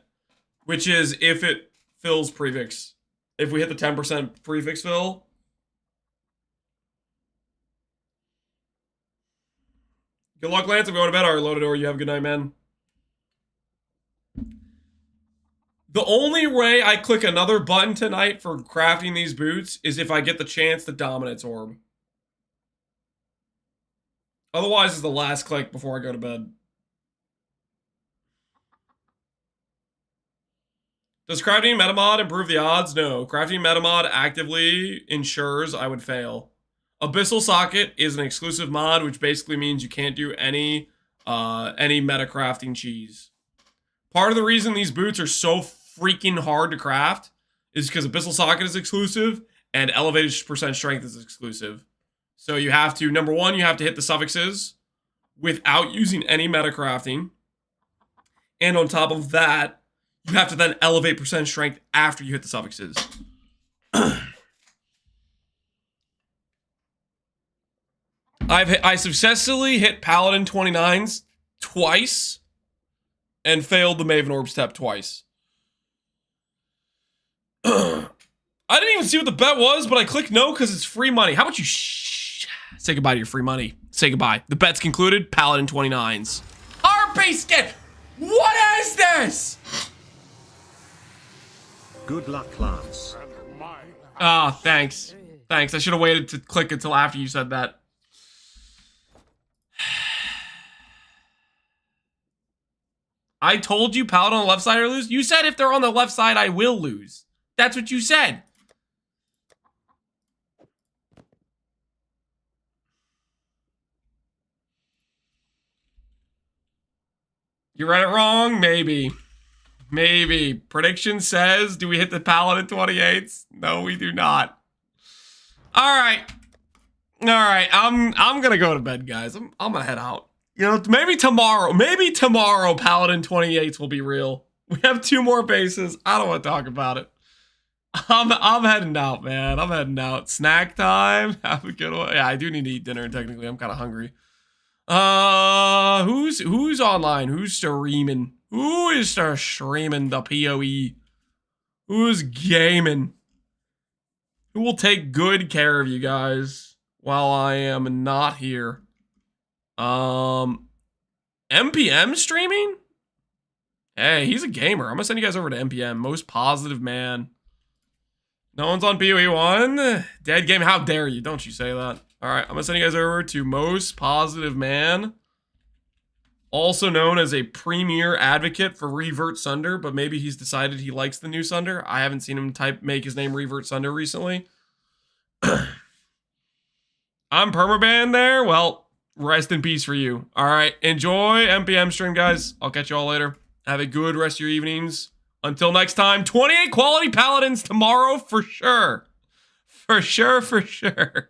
Which is if it fills prefix. If we hit the 10% prefix fill. Good luck, Lance. I'm going to bed. All right, loaded door. You have a good night, man. The only way I click another button tonight for crafting these boots is if I get the chance to Dominance Orb. Otherwise, it's the last click before I go to bed. Does crafting metamod improve the odds? No. Crafting metamod actively ensures I would fail. Abyssal Socket is an exclusive mod, which basically means you can't do any meta crafting cheese. Part of the reason these boots are so freaking hard to craft is because Abyssal Socket is exclusive and Elevated percent strength is exclusive. So you have to, number one, you have to hit the suffixes without using any meta crafting. And on top of that, you have to then elevate percent strength after you hit the suffixes. I successfully hit Paladin 29s twice and failed the Maven Orb step twice. I didn't even see what the bet was, but I clicked no because it's free money. How about you say goodbye to your free money? Say goodbye. The bet's concluded. Paladin 29s. Harpy skin! What is this?
Good luck, Lance.
Oh, thanks. Thanks. I should have waited to click until after you said that. I told you Paladin on the left side or lose? You said if they're on the left side, I will lose. That's what you said. You read it wrong? Maybe. Maybe. Prediction says, do we hit the Paladin 28s? No, we do not. All right. All right. I'm gonna go to bed, guys. I'm gonna head out. You know, maybe tomorrow Paladin 28s will be real. We have 2 more bases. I don't want to talk about it. I'm heading out, man. I'm heading out. Snack time. Have a good one. Yeah, I do need to eat dinner technically. I'm kind of hungry. Who's online? Who's streaming? Who is streaming the PoE? Who's gaming? Who will take good care of you guys while I am not here? MPM streaming? Hey, he's a gamer. I'm gonna send you guys over to MPM. Most positive man. No one's on PoE 1. Dead game. How dare you? Don't you say that. All right, I'm gonna send you guys over to Most Positive Man, also known as a premier advocate for Revert Sunder, but maybe he's decided he likes the new Sunder. I haven't seen him make his name Revert Sunder recently. I'm permabanned there. Well, rest in peace for you. All right, enjoy MPM stream, guys. I'll catch you all later. Have a good rest of your evenings. Until next time, 28 quality Paladins tomorrow for sure. For sure, for sure.